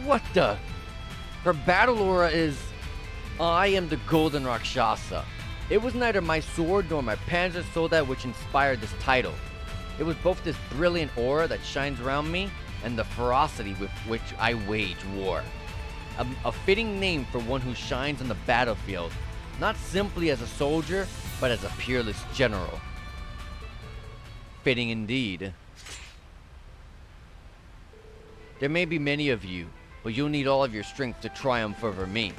What the? Her battle aura is... I am the Golden Rakshasa. It was neither my sword nor my Panzer Soldat which inspired this title. It was both this brilliant aura that shines around me and the ferocity with which I wage war. A fitting name for one who shines on the battlefield, not simply as a soldier, but as a peerless general. Fitting indeed. There may be many of you, but you'll need all of your strength to triumph over me,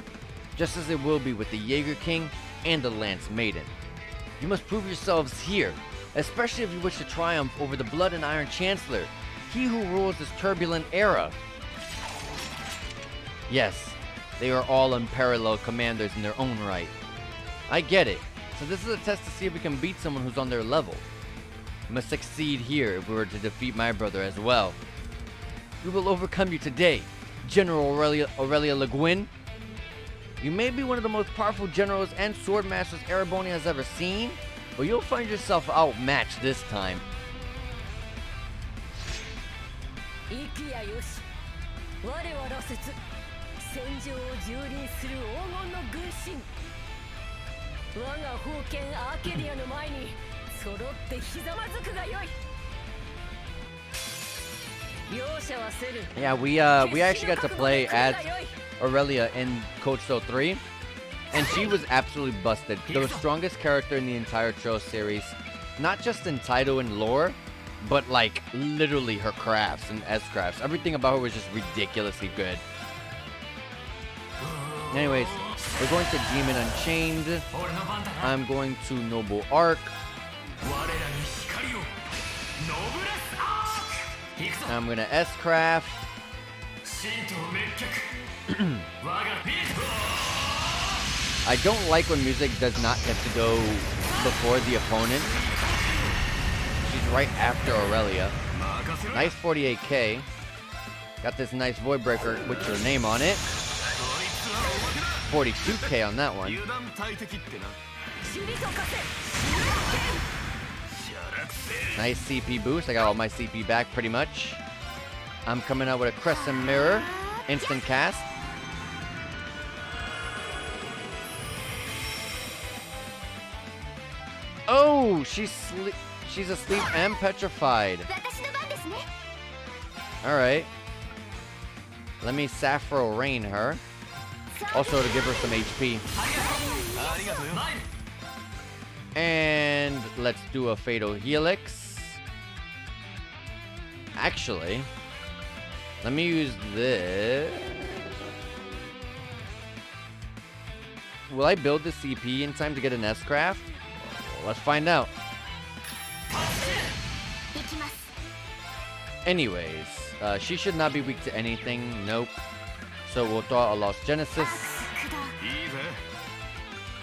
just as it will be with the Jaeger King and the Lance Maiden. You must prove yourselves here, especially if you wish to triumph over the Blood and Iron Chancellor, he who rules this turbulent era. Yes, they are all unparalleled commanders in their own right. I get it, so this is a test to see if we can beat someone who's on their level. We must succeed here if we were to defeat my brother as well. We will overcome you today, General Roselia Le Guin. You may be one of the most powerful generals and sword masters Ereboni has ever seen, but you'll find yourself outmatched this time. 我が封建アーケディアの前に揃ってひざまずくがよい。容赦はせる。 Yeah, we actually got to play as Aurelia in Code Steel 3, and she was absolutely busted. The strongest character in the entire Tro series, not just in title and lore, but like literally her crafts and S crafts. Everything about her was just ridiculously good. Anyways, we're going to Demon Unchained. I'm going to Noble Arc. I'm gonna S-Craft. I don't like when music does not get to go before the opponent. She's right after Aurelia. Nice 48k. Got this nice Void Breaker with your name on it. 42k on that one. Nice CP boost. I got all my CP back pretty much. I'm coming out with a Crescent Mirror. Instant cast. Oh, she's asleep and petrified. Alright. Let me Sappho Rain her. Also to give her some HP. And let's do a Fatal Helix. Actually, let me use this. Will I build the CP in time to get an S-Craft? Let's find out. Anyways, she should not be weak to anything. Nope. So we'll throw out a Lost Genesis.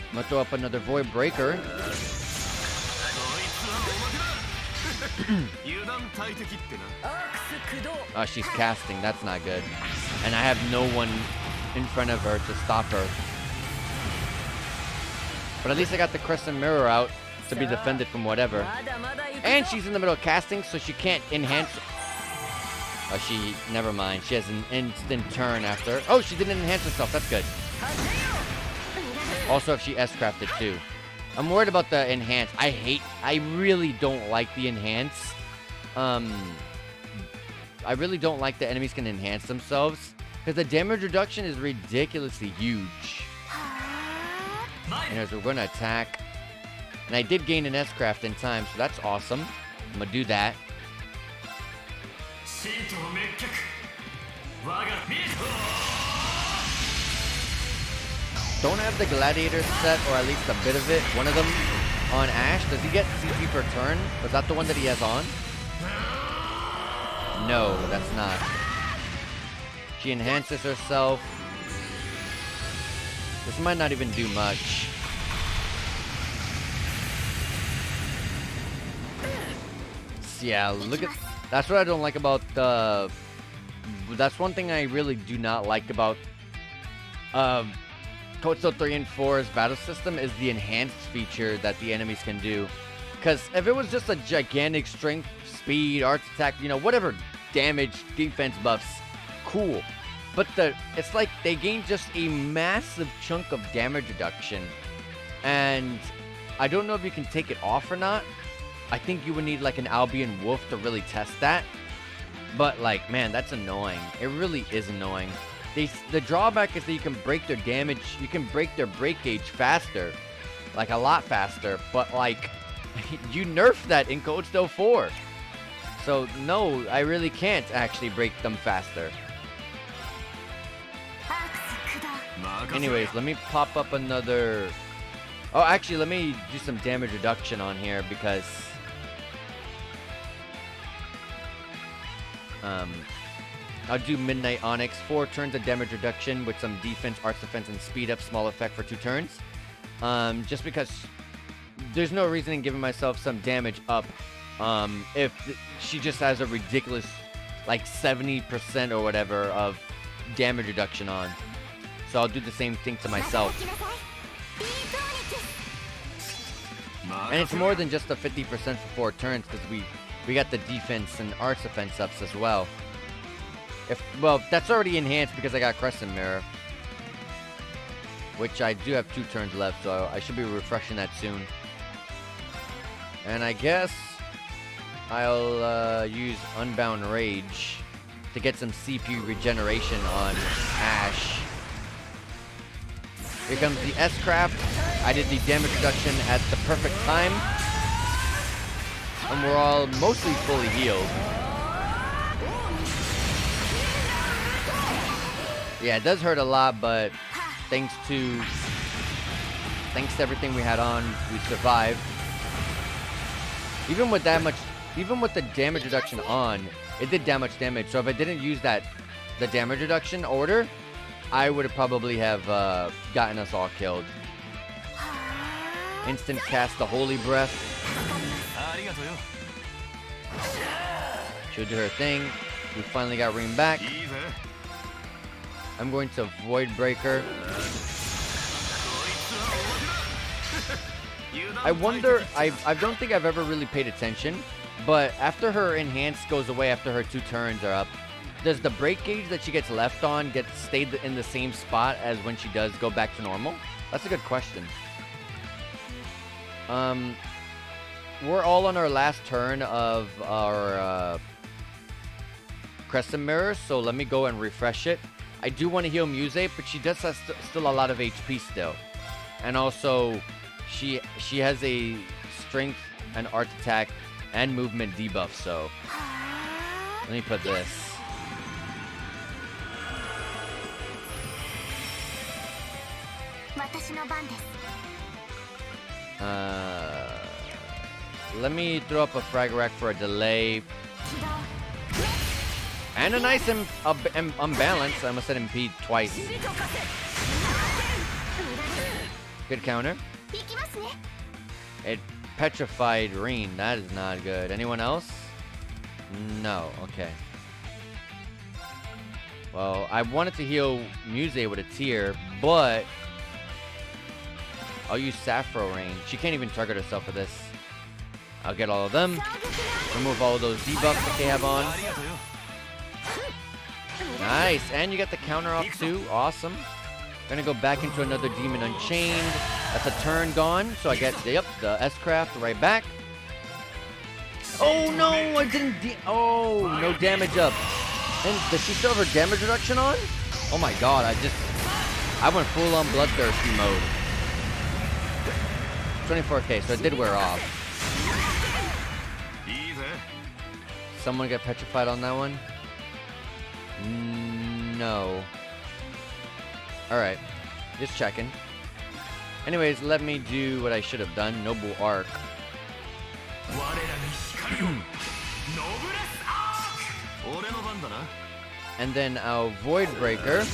I'm gonna throw up another Void Breaker. She's casting. That's not good. And I have no one in front of her to stop her. But at least I got the Crescent Mirror out to be defended from whatever. And she's in the middle of casting, so she can't enhance. Never mind. She has an instant turn after. Oh, she didn't enhance herself. That's good. Also, if she S-crafted too. I'm worried about the enhance. I really don't like the enhance. I really don't like that enemies can enhance themselves, because the damage reduction is ridiculously huge. Anyways, we're going to attack. And I did gain an S-craft in time, so that's awesome. I'm going to do that. Don't have the Gladiator set, or at least a bit of it. One of them on Ash. Does he get CP per turn? Was that the one that he has on? No, that's not. She enhances herself. This might not even do much. Yeah, look at... That's what I don't like about the... That's one thing I really do not like about Code Steel 3 and 4's battle system, is the enhanced feature that the enemies can do. Because if it was just a gigantic strength, speed, arts attack, you know, whatever damage, defense buffs, cool. But it's like they gain just a massive chunk of damage reduction. And I don't know if you can take it off or not. I think you would need like an Albion Wolf to really test that. But like, man, that's annoying. It really is annoying. The drawback is that you can break their damage, you can break their break gauge faster. Like a lot faster. But like, you nerf that in Code Steel 4. So no, I really can't actually break them faster. Anyways, let me pop up another... Oh, actually, let me do some damage reduction on here, because... I'll do Midnight Onyx. 4 turns of damage reduction with some defense, arts defense, and speed up. Small effect for 2 turns. Just because there's no reason in giving myself some damage up if she just has a ridiculous, like 70% or whatever of damage reduction on. So I'll do the same thing to myself. And it's more than just the 50% for 4 turns, because we got the defense and arts defense ups as well. Well, that's already enhanced because I got Crescent Mirror. which I do have 2 turns left, so I should be refreshing that soon. And I guess I'll use Unbound Rage to get some CPU regeneration on Ash. Here comes the S-Craft. I did the damage reduction at the perfect time. And we're all mostly fully healed. Yeah, it does hurt a lot, but thanks to everything we had on, we survived. Even with the damage reduction on, it did that much damage. So if I didn't use the damage reduction order, I would have probably have gotten us all killed. Instant cast the Holy Breath. She'll do her thing. We finally got Reem back. I'm going to Void Breaker. I wonder, I don't think I've ever really paid attention, but after her enhance goes away after her 2 turns are up, does the break gauge that she gets left on stay in the same spot as when she does go back to normal? That's a good question. We're all on our last turn of our Crescent Mirror, so let me go and refresh it. I do want to heal Muse, but she does have still a lot of HP still. And also, she has a strength and art attack and movement debuff, so let me put this. Let me throw up a frag rack for a delay. And a nice unbalance. I almost said impede twice. Good counter. It petrified Reen. That is not good. Anyone else? No. Okay. Well, I wanted to heal Muse with a tear, but I'll use Sappho Rain. She can't even target herself with this. I'll get all of them. Remove all of those debuffs that they have on. Nice. And you got the counter off too. Awesome. Gonna go back into another Demon Unchained. That's a turn gone. So I get, yep, the S-Craft right back. Oh no, I didn't. Oh, no damage up. And does she still have her damage reduction on? Oh my god, I went full on bloodthirsty mode. 24k, so it did wear off. Someone get petrified on that one? No. Alright, just checking. Anyways, let me do what I should have done. Noble Arc. And then I'll Void Breaker.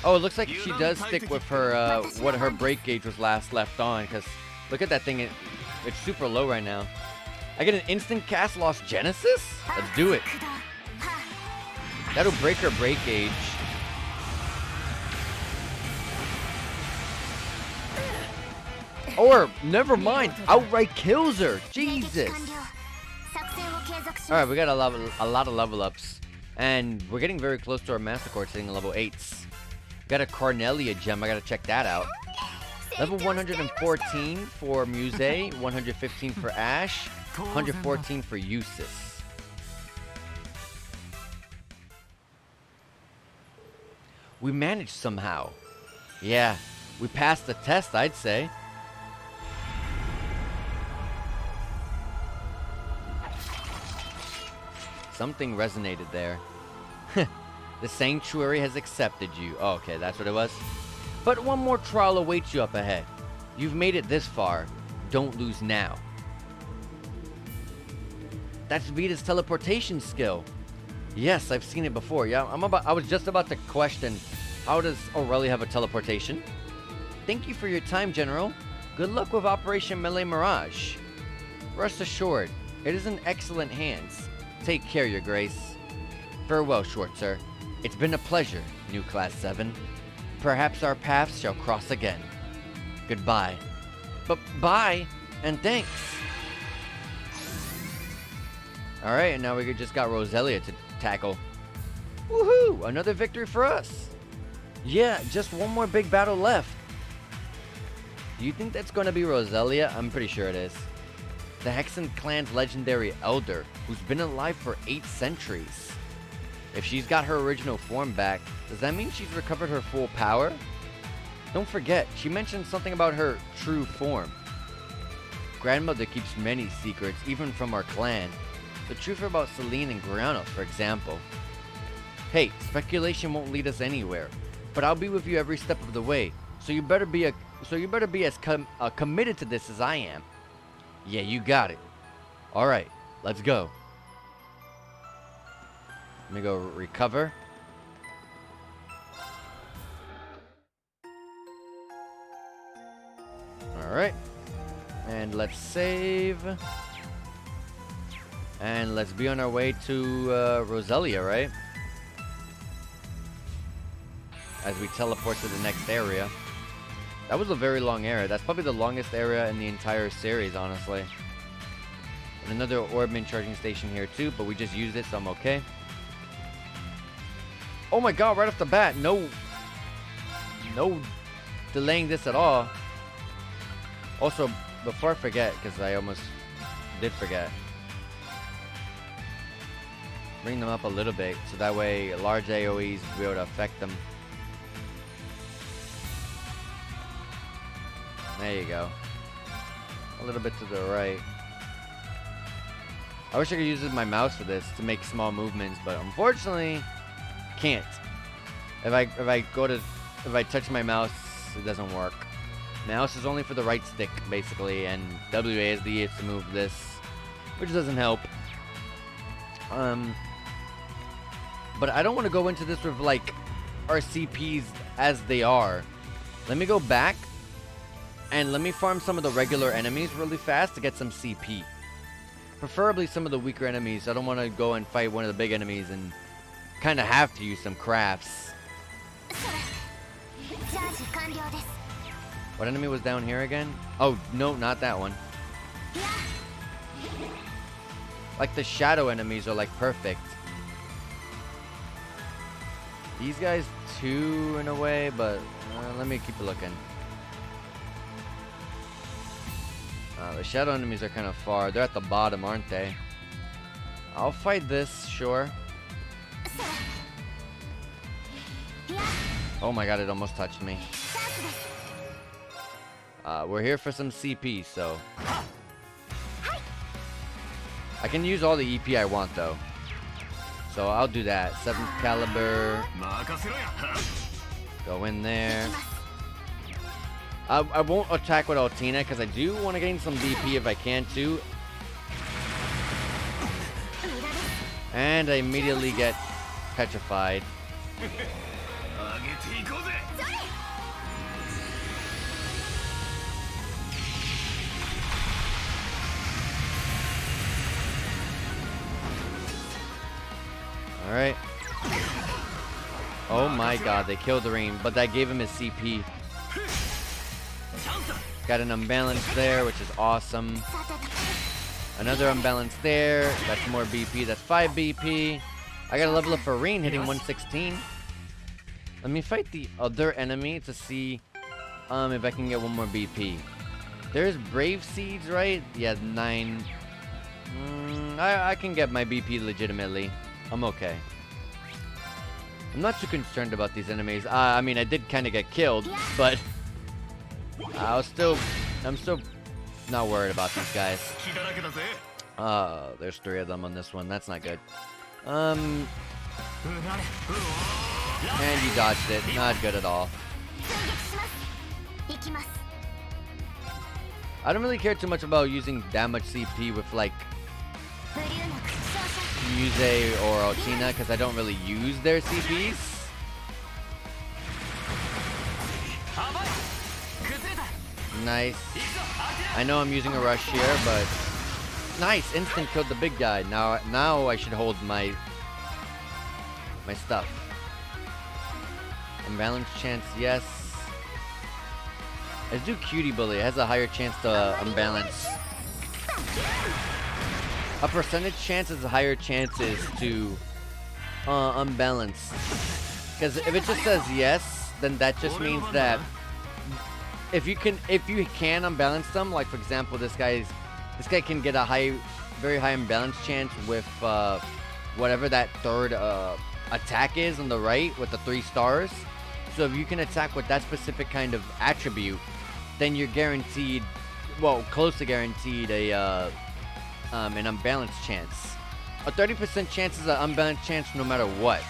Oh, it looks like she does stick with her, what her break gauge was last left on, because look at that thing, it's super low right now. I get an instant cast Lost Genesis? Let's do it. That'll break her break gauge. Or, never mind, outright kills her. Jesus. Alright, we got a lot of level ups. And we're getting very close to our Master Core sitting at level 8s. Got a Cornelia gem, I gotta check that out. Level 114 for Muse, 115 for Ash, 114 for Eustace. We managed somehow. Yeah, we passed the test, I'd say. Something resonated there. The Sanctuary has accepted you. Oh, okay, that's what it was. But one more trial awaits you up ahead. You've made it this far. Don't lose now. That's Vita's teleportation skill. Yes, I've seen it before. Yeah, I was just about to question, how does Roselia have a teleportation? Thank you for your time, General. Good luck with Operation Melee Mirage. Rest assured, it is in excellent hands. Take care, Your Grace. Farewell, Short Sir. It's been a pleasure, New Class 7. Perhaps our paths shall cross again. Goodbye. But bye, and thanks. Alright, and now we just got Roselia to tackle. Woohoo! Another victory for us. Yeah, just one more big battle left. Do you think that's going to be Roselia? I'm pretty sure it is. The Hexen clan's legendary elder, who's been alive for 8 centuries. If she's got her original form back, does that mean she's recovered her full power? Don't forget, she mentioned something about her true form. Grandmother keeps many secrets, even from our clan. The truth about Celine and Griana, for example. Hey, speculation won't lead us anywhere, but I'll be with you every step of the way. So you better be as committed to this as I am. Yeah, you got it. All right, let's go. Let me go recover. All right, and let's save. And let's be on our way to Roselia, right? As we teleport to the next area. That was a very long area. That's probably the longest area in the entire series, honestly. And another Orbman charging station here too, but we just used it, so I'm okay. Oh my god, right off the bat, no delaying this at all. Also, before I forget, because I almost did forget, bring them up a little bit, so that way large AoEs will be able to affect them. There you go. A little bit to the right. I wish I could use my mouse for this to make small movements, but unfortunately, can't. If I touch my mouse, it doesn't work. Mouse is only for the right stick, basically, and WASD is to move this, which doesn't help. But I don't want to go into this with like our CPs as they are. Let me go back and let me farm some of the regular enemies really fast to get some CP. Preferably some of the weaker enemies. I don't want to go and fight one of the big enemies and kind of have to use some crafts. What enemy was down here again? Oh, no, not that one. Like the shadow enemies are like perfect. These guys too in a way, but let me keep looking. The shadow enemies are kind of far. They're at the bottom, aren't they? I'll fight this, sure. Oh my god, it almost touched me. We're here for some CP, so... I can use all the EP I want, though. So I'll do that. 7th caliber. Go in there. I won't attack with Altina because I do want to gain some DP if I can too. And I immediately get petrified. Alright. Oh my god, they killed the ring, but that gave him his CP. Got an unbalance there, which is awesome. Another unbalance there. That's more BP. That's 5 BP. I gotta level up for Reen, hitting 116. Let me fight the other enemy to see if I can get one more BP. There's Brave Seeds, right? Yeah, 9. I can get my BP legitimately. I'm okay. I'm not too concerned about these enemies. I mean, I did kind of get killed, but I'm still not worried about these guys. There's 3 of them on this one. That's not good. And you dodged it. Not good at all. I don't really care too much about using that much CP with like Muse or Altina because I don't really use their CPs. Nice. I know I'm using a rush here, but nice. Instant killed the big guy. Now I should hold my stuff. Unbalance chance, yes. Let's do Cutie Bully. It has a higher chance to unbalance. A percentage chance is a higher chances to unbalance. Because if it just says yes, then that just means that if you can unbalance them, like for example, this guy can get a very high unbalance chance with whatever that third attack is on the right with the 3 stars. So if you can attack with that specific kind of attribute, then you're guaranteed, well, close to guaranteed an unbalanced chance. A 30% chance is an unbalanced chance no matter what,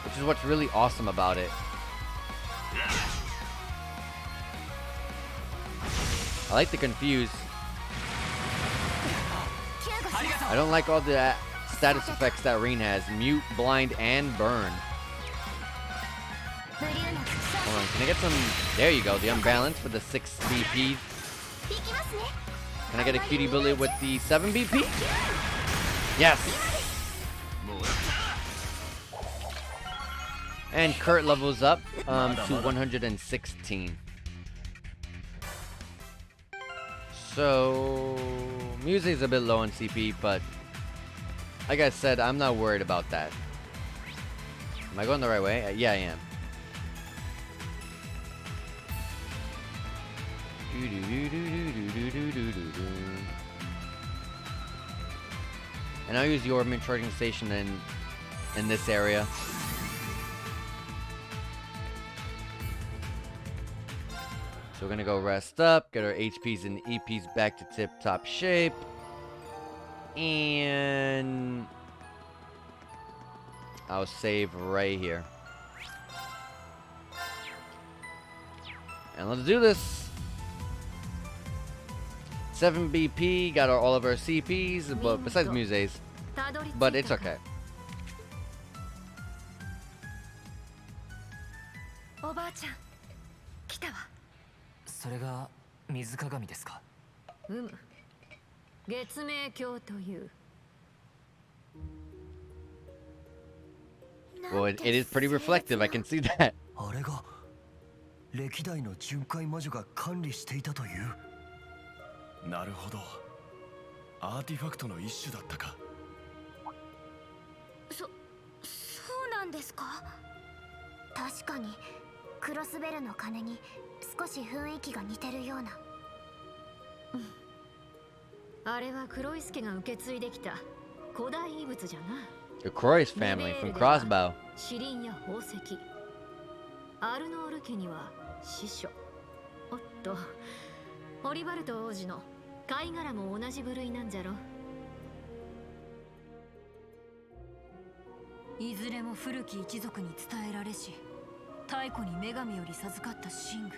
which is what's really awesome about it. I like the confuse. I don't like all the status effects that Reen has. Mute, blind, and burn. Hold on, can I get some... There you go, the unbalance for the 6 BP. Can I get a cutie bullet with the 7 BP? Yes! And Kurt levels up to 116. So... Music's a bit low on CP, but... Like I said, I'm not worried about that. Am I going the right way? Yeah, I am. And I'll use the Orbit charging station in this area. So we're gonna go rest up, get our HPs and EPs back to tip-top shape. And I'll save right here. And let's do this. 7 BP, got all of our CPs, but besides Muses. But it's okay. Well, it is pretty reflective, I can see that. 歴代の巡回魔女が管理していたという。なるほど。アーティファクトの一種だったか。そうなんですか。確かにクロスベルの鐘に少し雰囲気が似てるような。あれはクロイス家が受け継いできた古代遺物じゃな。The Croix family from Crossbow. シリンや宝石。アルノール家には師匠。おっと、オリバルト王子の貝殻も同じ部類なんじゃろ。いずれも古き一族に伝えられし、太古に女神より授かった神具。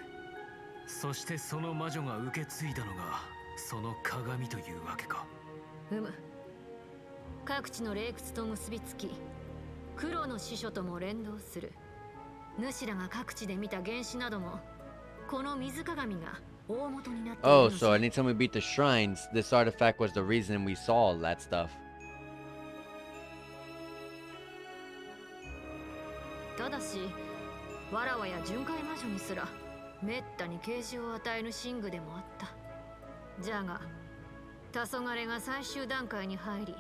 そしてその魔女が受け継いだのがその鏡というわけか。各地の霊窟と結びつき、黒の司書とも連動する。主らが各地で見た原子などもこの水鏡が大元になっているの。 Oh, so anytime we beat the shrines, this artifact was the reason we saw all that stuff. ただし、わらわや巡回魔女にすらめったに啓示を与えぬ神具でもあった。じゃが、黄昏が最終段階に入り、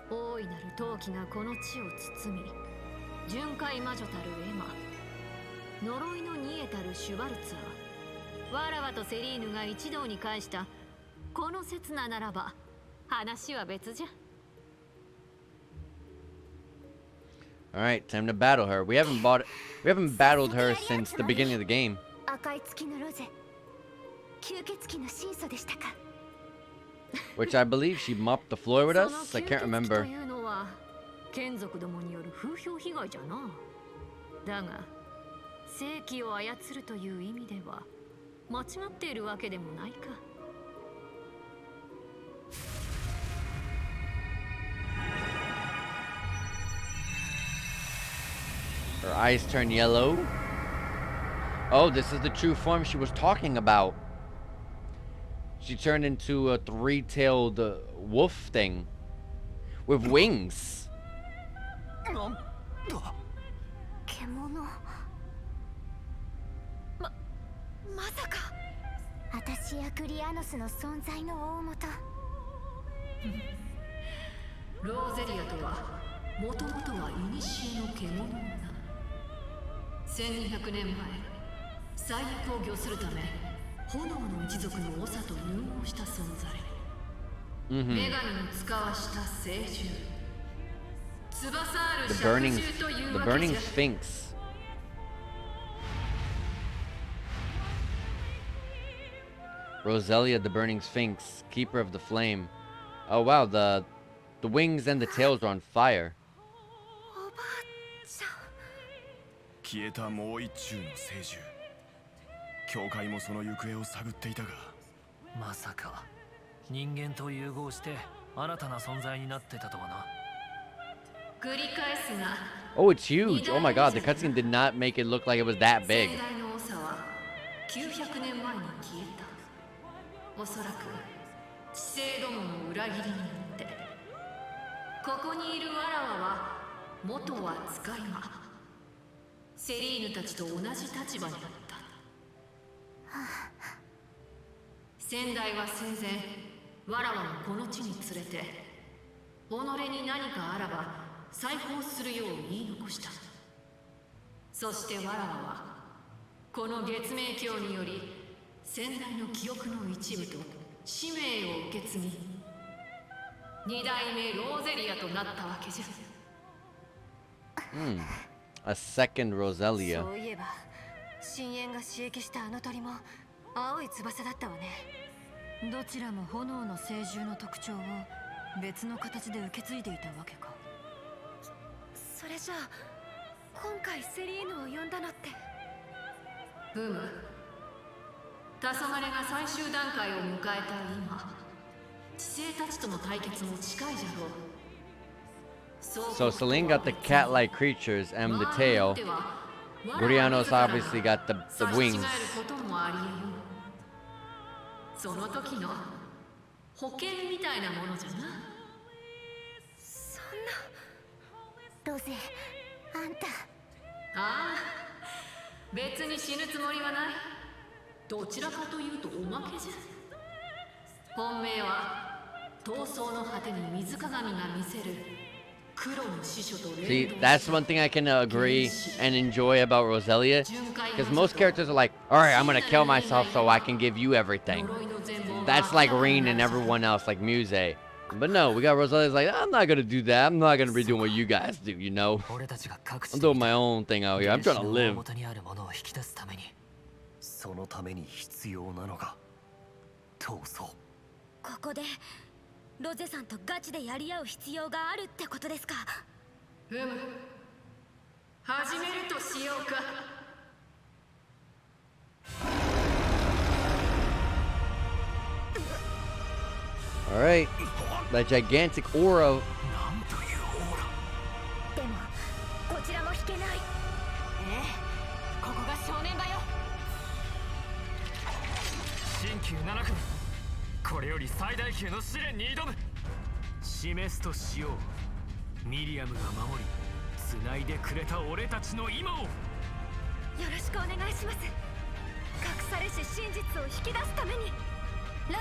大いなる陶器がこの地を包み、巡回魔女たるエマ、呪いのニエたるシュバルツァー、わらわとセリーヌが一堂に会したこの刹那ならば話は別じゃ。Alright, time to battle her. We haven't battled her since the beginning of the game. 赤い月のロゼ、吸血鬼の神祖でしたか。Which I believe she mopped the floor with us? I can't remember. 眷属どもによる風評被害じゃな。だが、正気を操るという意味では間違っているわけでもないか。Her eyes turn yellow. Oh, this is the true form she was talking about. She turned into a 3-tailed wolf thing with wings. 獣。まさか。私やクリアノスの存在の大元。ローゼリアとはもともとは古の獣女。1200年前、最悪を御するため炎の一族の長と融合した存在。女神の使わした聖獣、翼ある The 百 burning, 獣という the わけ burning じゃ。 sphinx. Roselia, the burning sphinx, keeper of the flame. Oh wow, the wings and the tails are on fire. おばあちゃん。消えたもう一中の聖獣。教会もその行方を探っていたが、まさか人間と融合して新たな存在になってたとはな。繰り返すが、 Oh, it's huge. Oh my god, the cutscene did not make it look like it was that big. 盛大の長は900年前に消えた。おそらく知性どもの裏切りによって。ここにいるわらわは元は使い魔、セリーヌたちと同じ立場にあった。先代は生前わらわをこの地に連れて、己に何かあらば再放するよう言い残した。そしてわらわはこの月明鏡により先代の記憶の一部と使命を受け継ぎ、二代目ローゼリアとなったわけじゃ。A second Roselia. そういえば深淵が刺激したあの鳥も青い翼だったわね。どちらも炎の聖獣の特徴を別の形で受け継いでいたわけか。それじゃあ今回セリーヌを呼んだのって。ふむ。黄昏が最終段階を迎えた今、知性たちとの対決も近いじゃろう。 So Celine got the cat-like creatures and the tail. Guriano's obviously got the wings. その時の保険みたいなものじゃな。そんな。ロゼ、あんた。ああ、別に死ぬつもりはない。どちらかというとおまけじゃ。本命は闘争の果てに水鏡が見せる。 See, that's one thing I can agree and enjoy about Roselia. Because most characters are like, alright, I'm gonna kill myself so I can give you everything. That's like Rin and everyone else, like Muse. But no, we got Roselia's like, I'm not gonna do that. I'm not gonna be doing what you guys do, you know? I'm doing my own thing out here. I'm trying to live. そのために必要なのが闘争。ここで ロゼさんとガチでやり合う必要があるってことですか。ふむ、始めるとしようか。Alright, that gigantic aura. でもこちらも引けない。ここが正念場よ。新旧7分、これより最大級の試練に挑む。示すとしよう。ミリアムが守り繋いでくれた俺たちの今を。よろしくお願いします。隠されし真実を引き出すために。ロ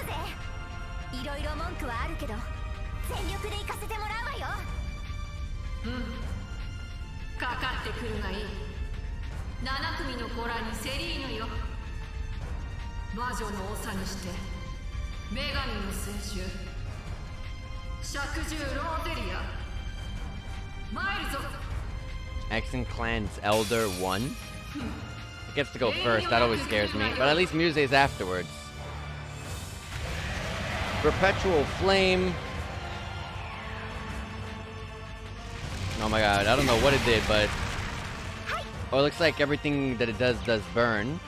ゼ、いろいろ文句はあるけど全力で行かせてもらうわよ。うん、かかってくるがいい。7組の子らにセリーヌよ。魔女の長にして女神の聖獣、釈獣ローゼリア、参るぞ。 Exon Clan's Elder 1. It gets to go first, that always scares me. But at least Muse's afterwards. Perpetual Flame. Oh my god, I don't know what it did, but... Oh, it looks like everything that it does burn.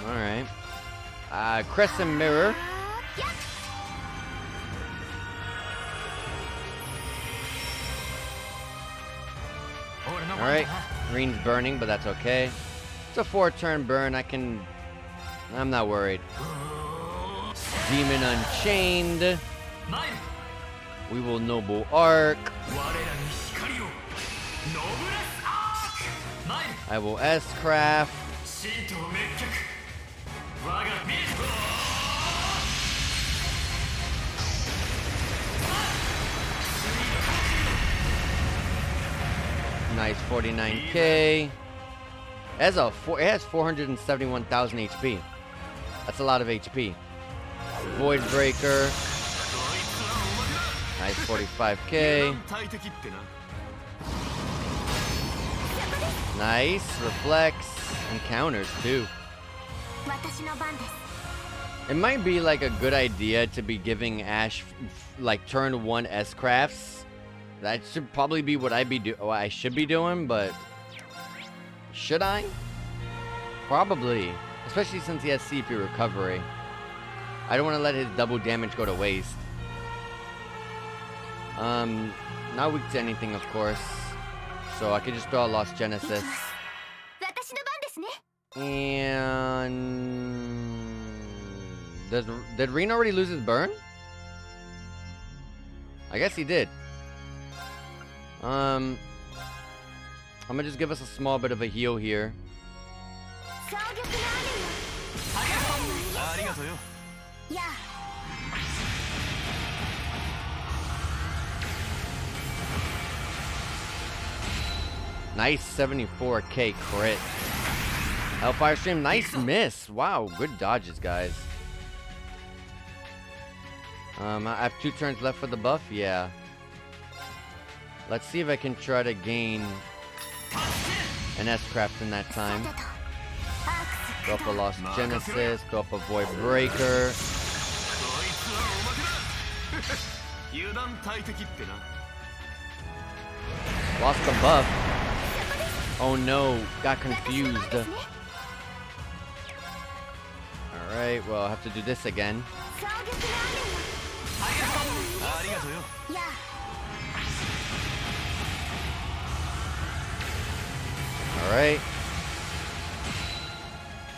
Alright. Crescent Mirror. Alright, green's burning, but that's okay. It's a 4-turn burn, I'm not worried. Demon Unchained. We will Noble Arc. I will S-Craft. Nice 49k. It has 471,000 HP. That's a lot of HP. Void Breaker. Nice 45k. Nice. Reflects. And counters too. It might be like a good idea to be giving Ash like turn 1 S-crafts. That should probably be what I should be doing, but should I? Probably. Especially since he has CP recovery. I don't want to let his double damage go to waste. Not weak to anything, of course. So I could just throw out Lost Genesis. And did Reen already lose his burn? I guess he did. I'm gonna just give us a small bit of a heal here. Nice 74k crit. Hellfire Stream, nice miss. Wow, good dodges, guys. I have 2 turns left for the buff. Yeah. Let's see if I can try to gain an S-craft in that time. Throw up a Lost Genesis. Throw up a Void Breaker. Lost the buff. Oh no, got confused. Alright, well, I'll have to do this again. Alright.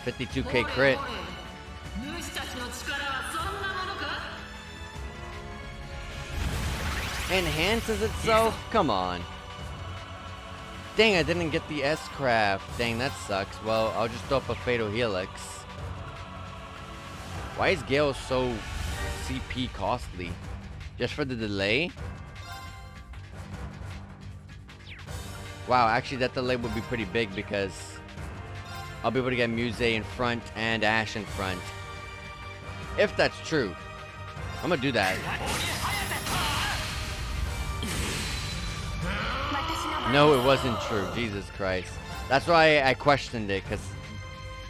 52k crit. Enhances itself? Come on. Dang, I didn't get the S-craft. Dang, that sucks. Well, I'll just throw up a Fatal Helix. Why is Gale so CP costly? Just for the delay? Wow, actually that delay would be pretty big because I'll be able to get Muse in front and Ash in front. If that's true. I'm gonna do that. No, it wasn't true. Jesus Christ. That's why I questioned it, because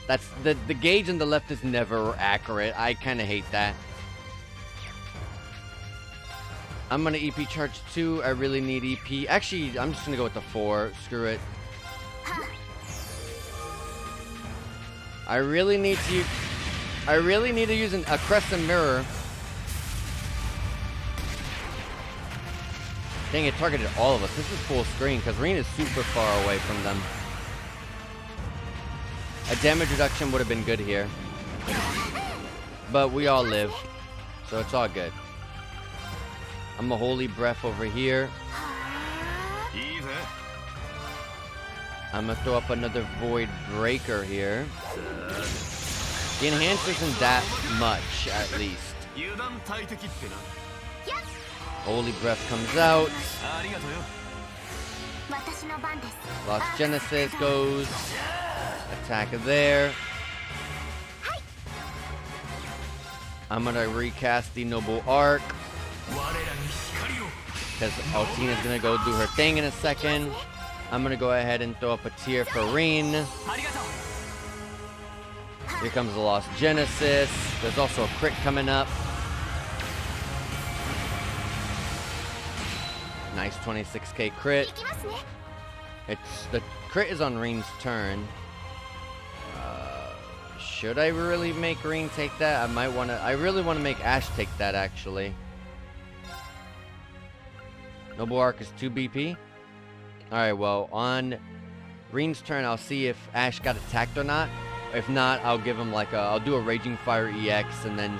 that's the gauge on the left is never accurate. I kind of hate that. I'm gonna EP charge 2. I really need EP. Actually, I'm just gonna go with the 4. Screw it. I really need to use a Crescent Mirror. Dang, it targeted all of us. This is full screen because Reen is super far away from them. A damage reduction would have been good here. But we all live. So it's all good. I'm a Holy Breath over here. I'm going to throw up another Void Breaker here. The enhance isn't that much, at least. Holy Breath comes out. Lost Genesis goes. Attack there. I'm gonna recast the Noble Arc. Because Altina's gonna go do her thing in a second. I'm gonna go ahead and throw up a tier for Reen. Here comes the Lost Genesis. There's also a crit coming up. Nice 26k crit. The crit is on Reen's turn. Should I really make Reen take that? I really want to make Ash take that, actually. Noble Arc is 2 BP. Alright, well, on Reen's turn, I'll see if Ash got attacked or not. If not, I'll give him like I'll do a Raging Fire EX and then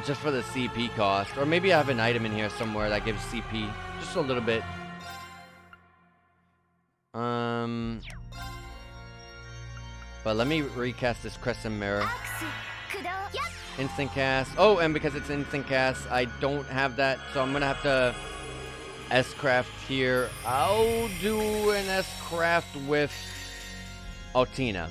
just for the CP cost. Or maybe I have an item in here somewhere that gives CP just a little bit. But let me recast this Crescent Mirror. Instant cast. Oh, and because it's instant cast, I don't have that, so I'm gonna have to S-Craft here. I'll do an S-Craft with Altina.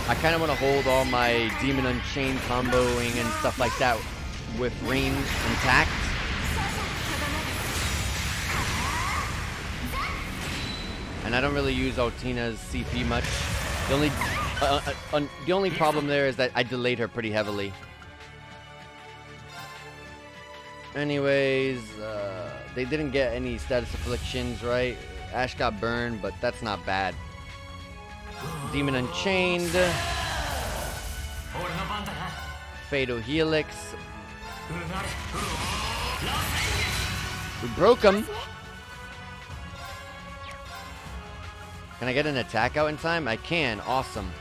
I kind of want to hold all my Demon Unchained comboing and stuff like that with Rain intact. And I don't really use Altina's CP much. The only problem there is that I delayed her pretty heavily. Anyways, they didn't get any status afflictions, right? Ash got burned, but that's not bad. Demon Unchained. Fatal Helix. We broke him. Can I get an attack out in time? I can. Awesome.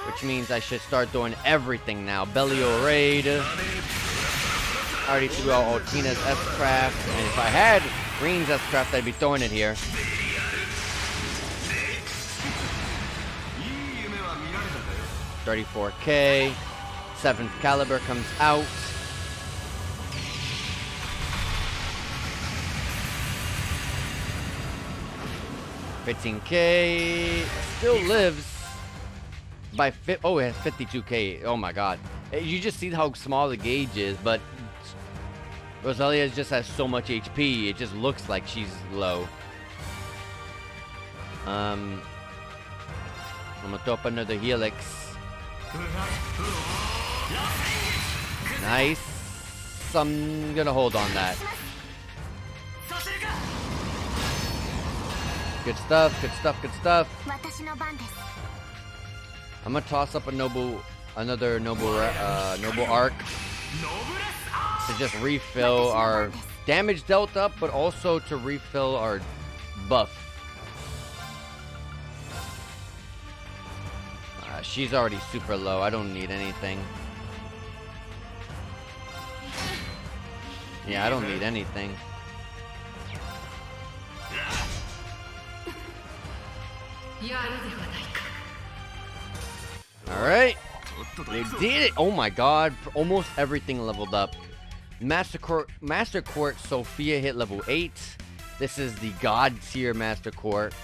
Which means I should start doing everything now. Bellio Raid. I already threw out Altina's S-Craft. And if I had Green's S-Craft, I'd be throwing it here. $34K. 7th Caliber comes out. $15K. Still lives by it has 52K. Oh my god. You just see how small the gauge is, but Roselia just has so much HP. It just looks like she's low. I'm gonna throw up another Helix. Nice. I'm gonna hold on that. Good stuff, good stuff, good stuff. I'm gonna toss up another noble arc to just refill our damage dealt up, but also to refill our buff. She's already super low. I don't need anything. Yeah, I don't need anything. Alright. They did it! Oh my god. Almost everything leveled up. Master Court Sophia hit level 8. This is the God tier Master Court.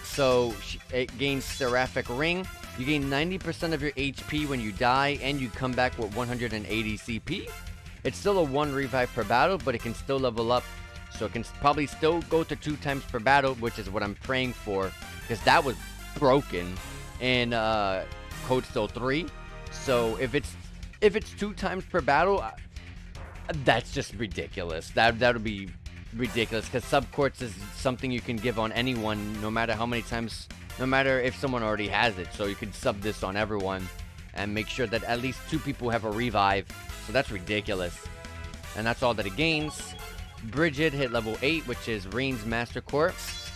So it gains Seraphic Ring. You gain 90% of your HP when you die, and you come back with 180 CP. It's still a 1 revive per battle, but it can still level up. So it can probably still go to 2 times per battle, which is what I'm praying for, because that was broken in Code Steel 3. So if it's 2 times per battle, that's just ridiculous. That would be ridiculous, because subquartz is something you can give on anyone, no matter how many times, no matter if someone already has it. So you can sub this on everyone and make sure that at least 2 people have a revive. So that's ridiculous. And that's all that it gains. Bridget hit level 8, which is Rain's Master Court.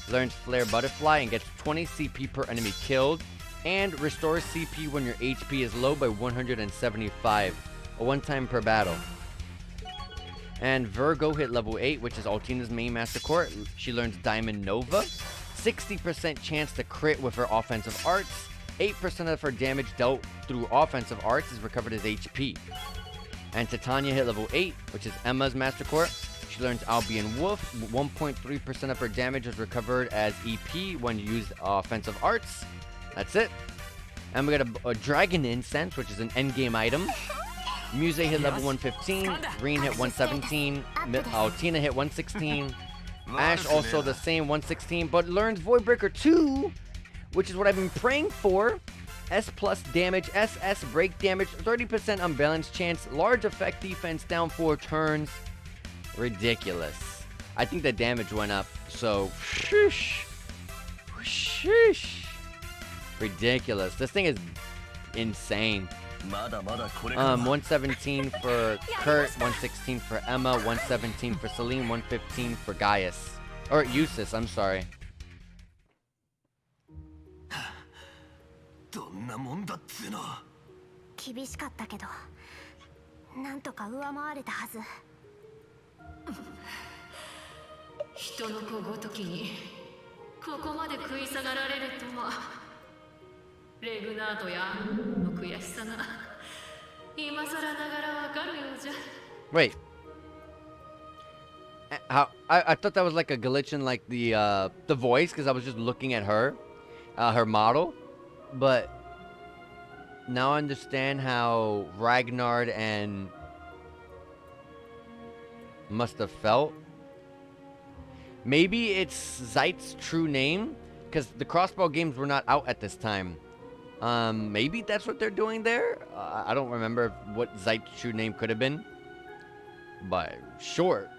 Learns Flare Butterfly and gets 20 CP per enemy killed, and restores CP when your HP is low by 175, a 1 time per battle. And Virgo hit level 8, which is Altina's main Master Court. She learns Diamond Nova. 60% chance to crit with her offensive arts. 8% of her damage dealt through offensive arts is recovered as HP. And Titania hit level 8, which is Emma's Master Court. She learns Albion Wolf. 1.3% of her damage is recovered as EP when you use offensive arts. That's it. And we got a Dragon Incense, which is an endgame item. Muse hit level 115, Green hit 117, Altina hit 116, Ash also the same 116, but learns Voidbreaker 2, which is what I've been praying for. S plus damage, SS break damage, 30% unbalanced chance, large effect defense down 4 turns. Ridiculous. I think the damage went up, so sheesh. Sheesh. Ridiculous. This thing is insane. 117 for Kurt, 116 for Emma, 117 for Celine, 115 for Gaius. Or Eustace, I'm sorry. どんなもんだっつうの。厳しかったけど、なんとか上回れたはず。人の子ごときにここまで食い下がられるとは。レグナードやアンの悔しさが今更ながらわかるようじゃ。 Wait. How I thought that was like a glitch in like the voice because I was just looking at her, her model, but now I understand how Ragnar and must have felt. Maybe it's Zeit's true name because the crossbow games were not out at this time. Maybe that's what they're doing there. I don't remember what Zeit's true name could have been, but sure.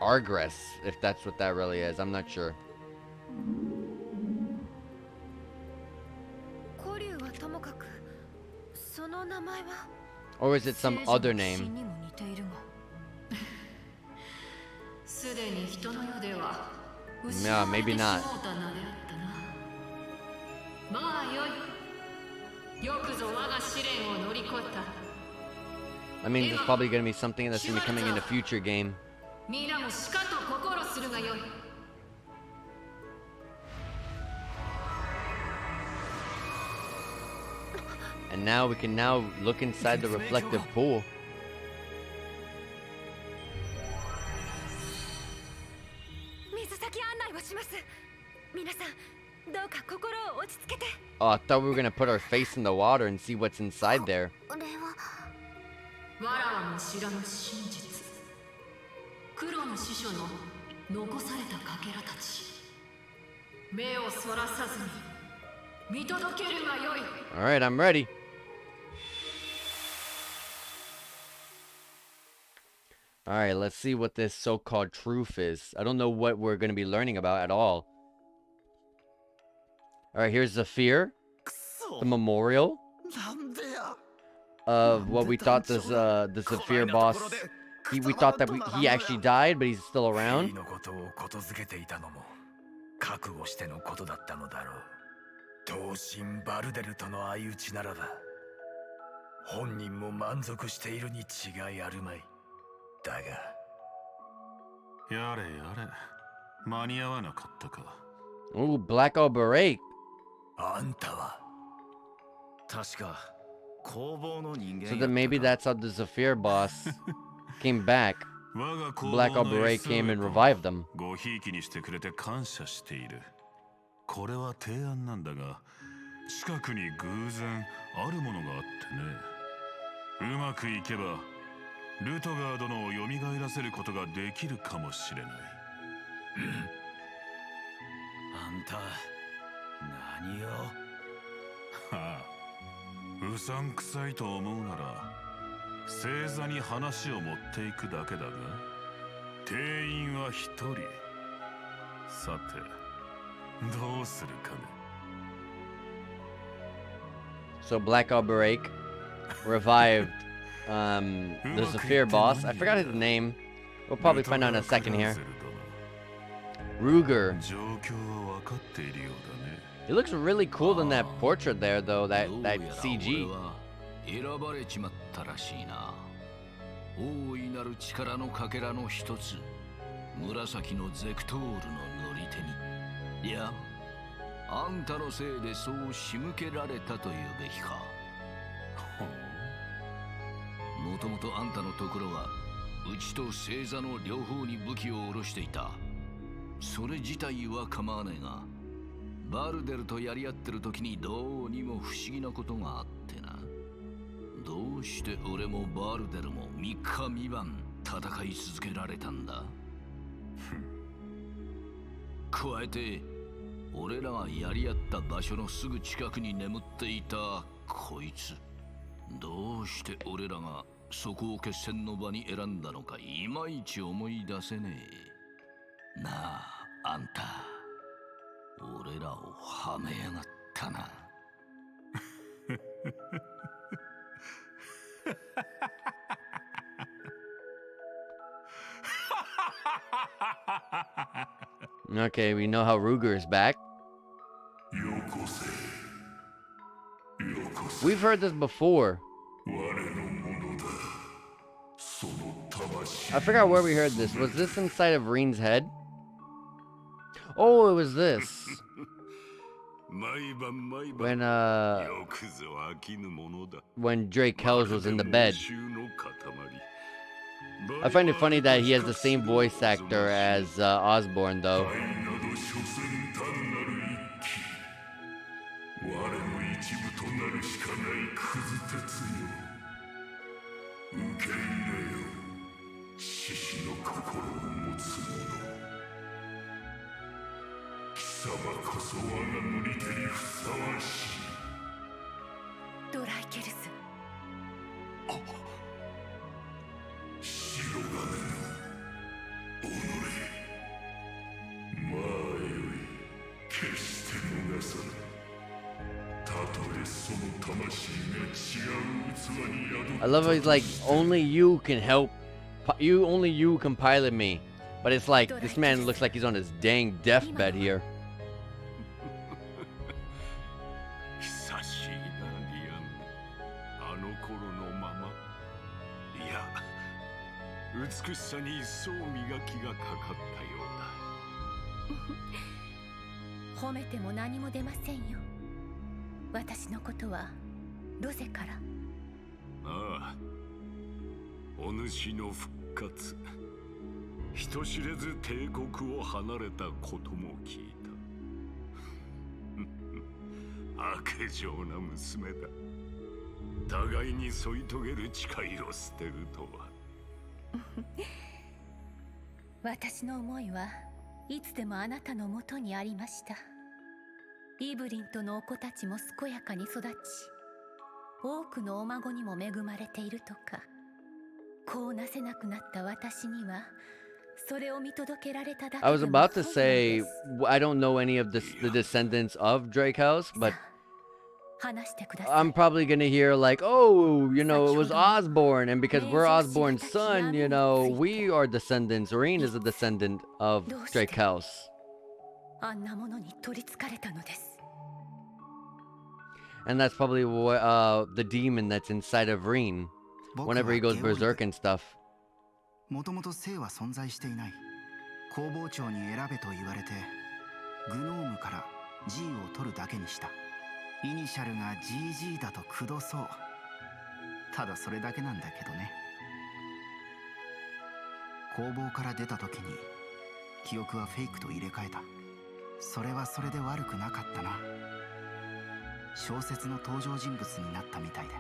Argress, if that's what that really is. I'm not sure. Or is it some other name? No, maybe not. I mean, there's probably going to be something that's going to be coming in a future game. And now we can now look inside the reflective pool. Oh, I thought we were gonna put our face in the water and see what's inside there. Alright, I'm ready. Alright, let's see what this so-called truth is. I don't know what we're going to be learning about at all. Alright, here's Zephyr. The memorial of what we thought this, the Zephyr boss. We thought that he actually died, but he's still around. 同心バルデルとの相打ちならば本人も満足しているに違いあるまい。だがやれやれ間に合わなかったか。Ooh, Black Beret. あんたは確か工房の人間やったか。 So then maybe that's how the Zephyr boss came back. Black Beret came and revived them. ごひいきにしてくれて感謝している。 これは提案なんだが近くに偶然あるものがあってね。うまくいけばルトガー殿を蘇らせることができるかもしれない。あんた何を。はあ、うさんくさいと思うなら星座に話を持っていくだけだが定員は一人。さて So Black Beret revived the Zephyr boss. I forgot his name. We'll probably find out in a second here. Ruger. He looks really cool in that portrait there, though. That CG. いや、あんたのせいでそう仕向けられたというべきか。もともとあんたのところはうちと星座の両方に武器を下ろしていた。それ自体は構わねえが、バルデルとやり合ってる時にどうにも不思議なことがあってな。どうして俺もバルデルも3日3晩戦い続けられたんだ。加えて俺らがやり合った場所のすぐ近くに眠っていたこいつ、どうして俺らがそこを決戦の場に選んだのかいまいち思い出せねえ。なあ、あんた俺らをはめやがったな。Okay, we know how Ruger is back. We've heard this before. I forgot where we heard this. Was this inside of Reen's head? Oh, it was this. when Drake Kells was in the bed. I find it funny that he has the same voice actor as Osborne, though. I love how he's like, only you can help. Only you can pilot me. But it's like, this man looks like he's on his dang deathbed here. I was about to say, I don't know any of the descendants of Drake House, but I'm probably going to hear like, oh, you know, it was Osborne, and because we're Osborne's son, you know, we are descendants. Reen is a descendant of Drake House. And that's probably what, the demon that's inside of Reen whenever he goes berserk and stuff. もともと性は存在していない。工房長に選べと言われて、グノームから G を取るだけにした。イニシャルが GG だとくどそう。ただそれだけなんだけどね。工房から出た時に記憶はフェイクと入れ替えた。それはそれで悪くなかったな。小説の登場人物になったみたいで、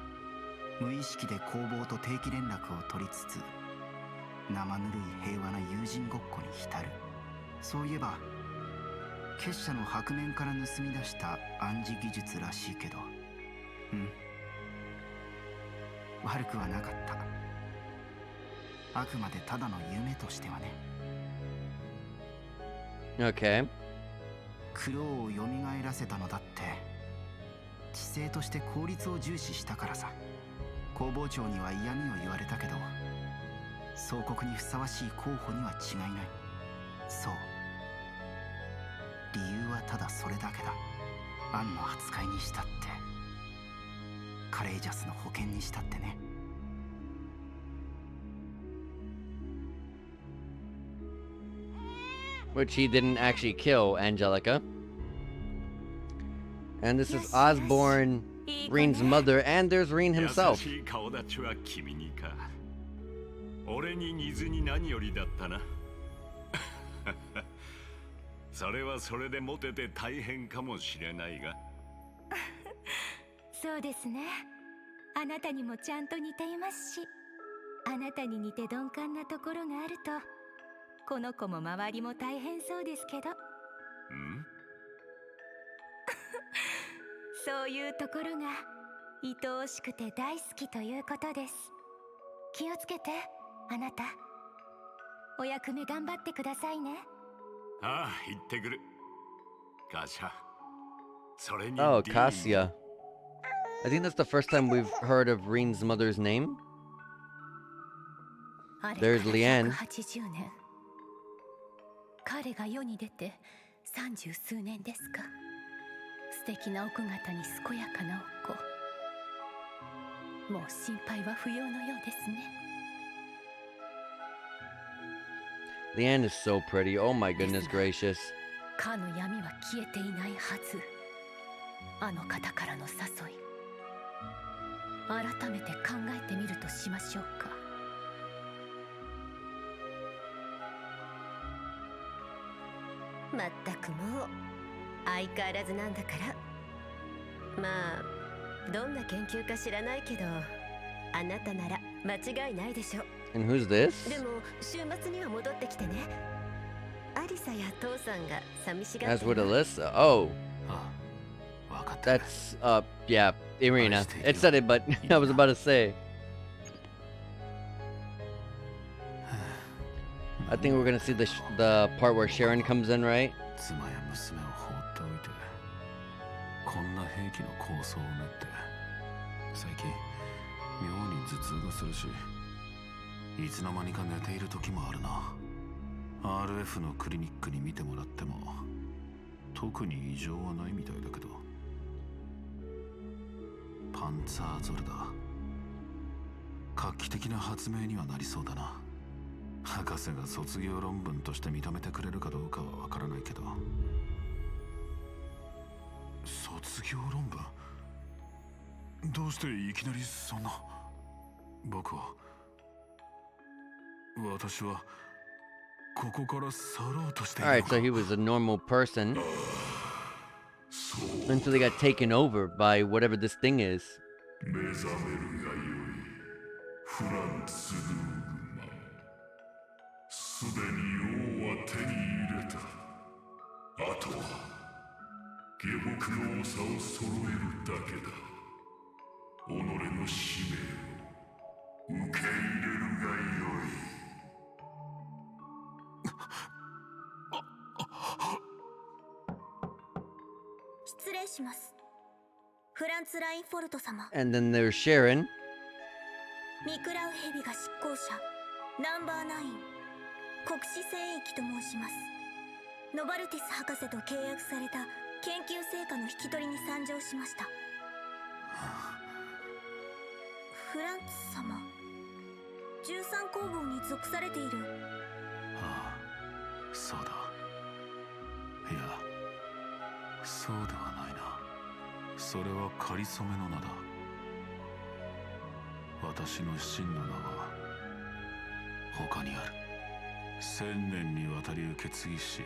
無意識で工房と定期連絡を取りつつ、生ぬるい平和な友人ごっこに浸る。そういえば結社の白面から盗み出した暗示技術らしいけど、悪くはなかった。あくまでただの夢としてはね。Okay. 苦労を蘇らせたのだって知性として効率を重視したからさ。工房長には嫌味を言われたけど、総国にふさわしい候補には違いない。そう、理由はただそれだけだ。アンの扱いにしたって、カレイジャスの保険にしたってね。Which he didn't actually kill Angelica. And this is Osborne, Reen's mother, and there's Reen himself. 俺に似ずに何よりだったな。それはそれでモテて大変かもしれないが。そうですね。あなたにもちゃんと似ていますし、あなたに似て鈍感なところがあると、この子も周りも大変そうですけど。そういうところが愛おしくて大好きということです。気をつけて。あなた、お役目頑張ってくださいね。ああ、行ってくる。カシャ。それに Oh, Cassia. I think that's the first time we've heard of Reen's mother's name. There's Leanne. 彼が世に出て30数年ですか。素敵な奥方に健やかなお子。もう心配は不要のようですね。Leanne is so pretty. Oh my goodness gracious. かの闇は消えていないはず。あの方からの誘い、改めて考えてみるとしましょうか。まったくもう相変わらずなんだから。まあどんな研究か知らないけど、あなたなら間違いないでしょ。 And who's this? でも週末には戻ってきてね。アリサや父さんが寂しがっ As て with るわ。 Alyssa. Oh. That's, yeah, Irina. It said it, but I was about to say. I think we're gonna see the part where Sharon comes in, right? 妻や娘を放っておいてこんな兵器の構想を練って最近妙に頭痛がするしいつの間にか寝ている時もあるな。 RF のクリニックに見てもらっても特に異常はないみたいだけど。パンツァーゾルだ。画期的な発明にはなりそうだな。博士が卒業論文として認めてくれるかどうかはわからないけど。卒業論文？どうしていきなりそんな。私はここから去ろうとしているの Alright, か。 so he was a normal person until he got taken over by whatever this thing is. 目覚めるがよい、フランツ・ルーグマン。すでに王は手に入れた。あとは下僕の長を揃えるだけだ。己の使命を受け入れるがよい。失礼します。フランツ・ラインフォルト様。 And then there's Sharon. ミクラウヘビが執行者ナンバー9国士戦役と申します。ノバルティス博士と契約された研究成果の引き取りに参上しました。フランツ様、13工房に属されている。ああ、そうだ。いや、そうではないな。それは仮初めの名だ。私の真の名は他にある。1000年にわたり受け継ぎし、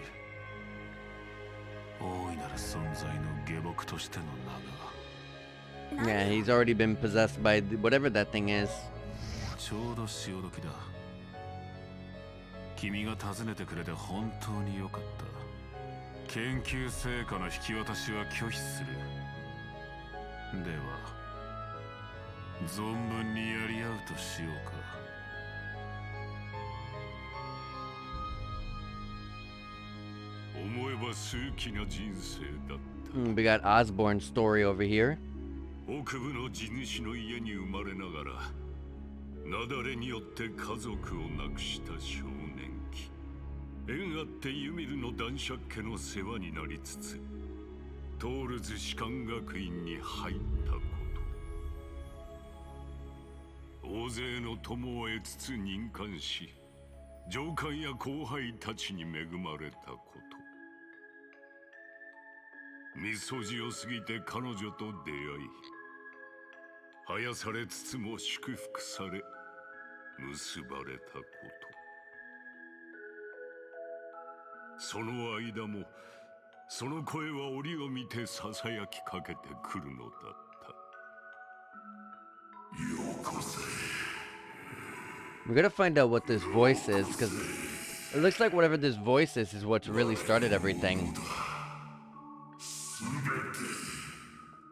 大いなる存在の下僕としての名が。 Yeah, he's already been possessed by whatever that thing is. ちょうど潮時だ。君が訪ねてくれて本当によかった。研究成果の引き渡しは拒否する。では存分にやり合うとしようか。思えば数奇な人生だった。 We got Osborne's story over here. 北部の地主の家に生まれながら雪崩によって家族を亡くした少年期、縁あってユミルの男爵家の世話になりつつトールズ士官学院に入ったこと、大勢の友を得つつ任官し、上官や後輩たちに恵まれたこと、みそじを過ぎて彼女と出会い、生やされつつも祝福され結ばれたこと、その間もその声は折を見てささやきかけてくるのだった。よこせ。 We're gonna find out what this voice is, because it looks like whatever this voice is what's really started everything.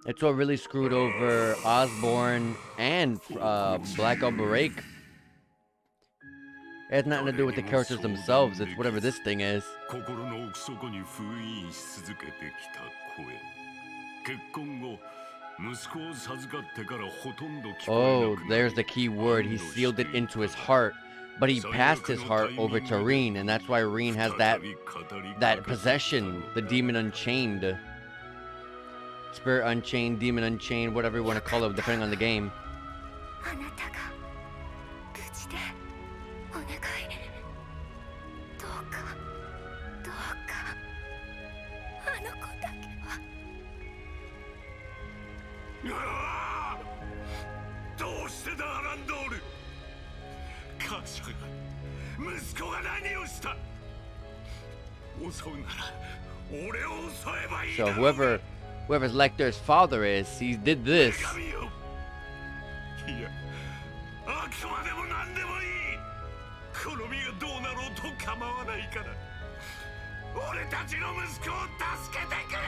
It's what really screwed over Osborne and Black Barake. It has nothing to do with the characters themselves, it's whatever this thing is. 心の奥底に封印し続けてきた声。結婚後、息子を授かってからほとんど聞こえ Oh, なくなり、 there's the key word. He sealed it into his heart, but he passed his heart over to Reen, and that's why Reen has that possession, the demon unchained. Spirit unchained, demon unchained, whatever you want to call it, depending on the game. あなたが無事でお願い。どうかどうかあの子だけは。どうしてだアランドール。母ちゃんが息子が何をした。襲うなら俺を襲えばいいだ So ろう。 whoever's Lecter's father is, he did this. いや、あくまでも何でもいい。この身がどうなろうと構わないから、俺たちの息子を助けてくれ。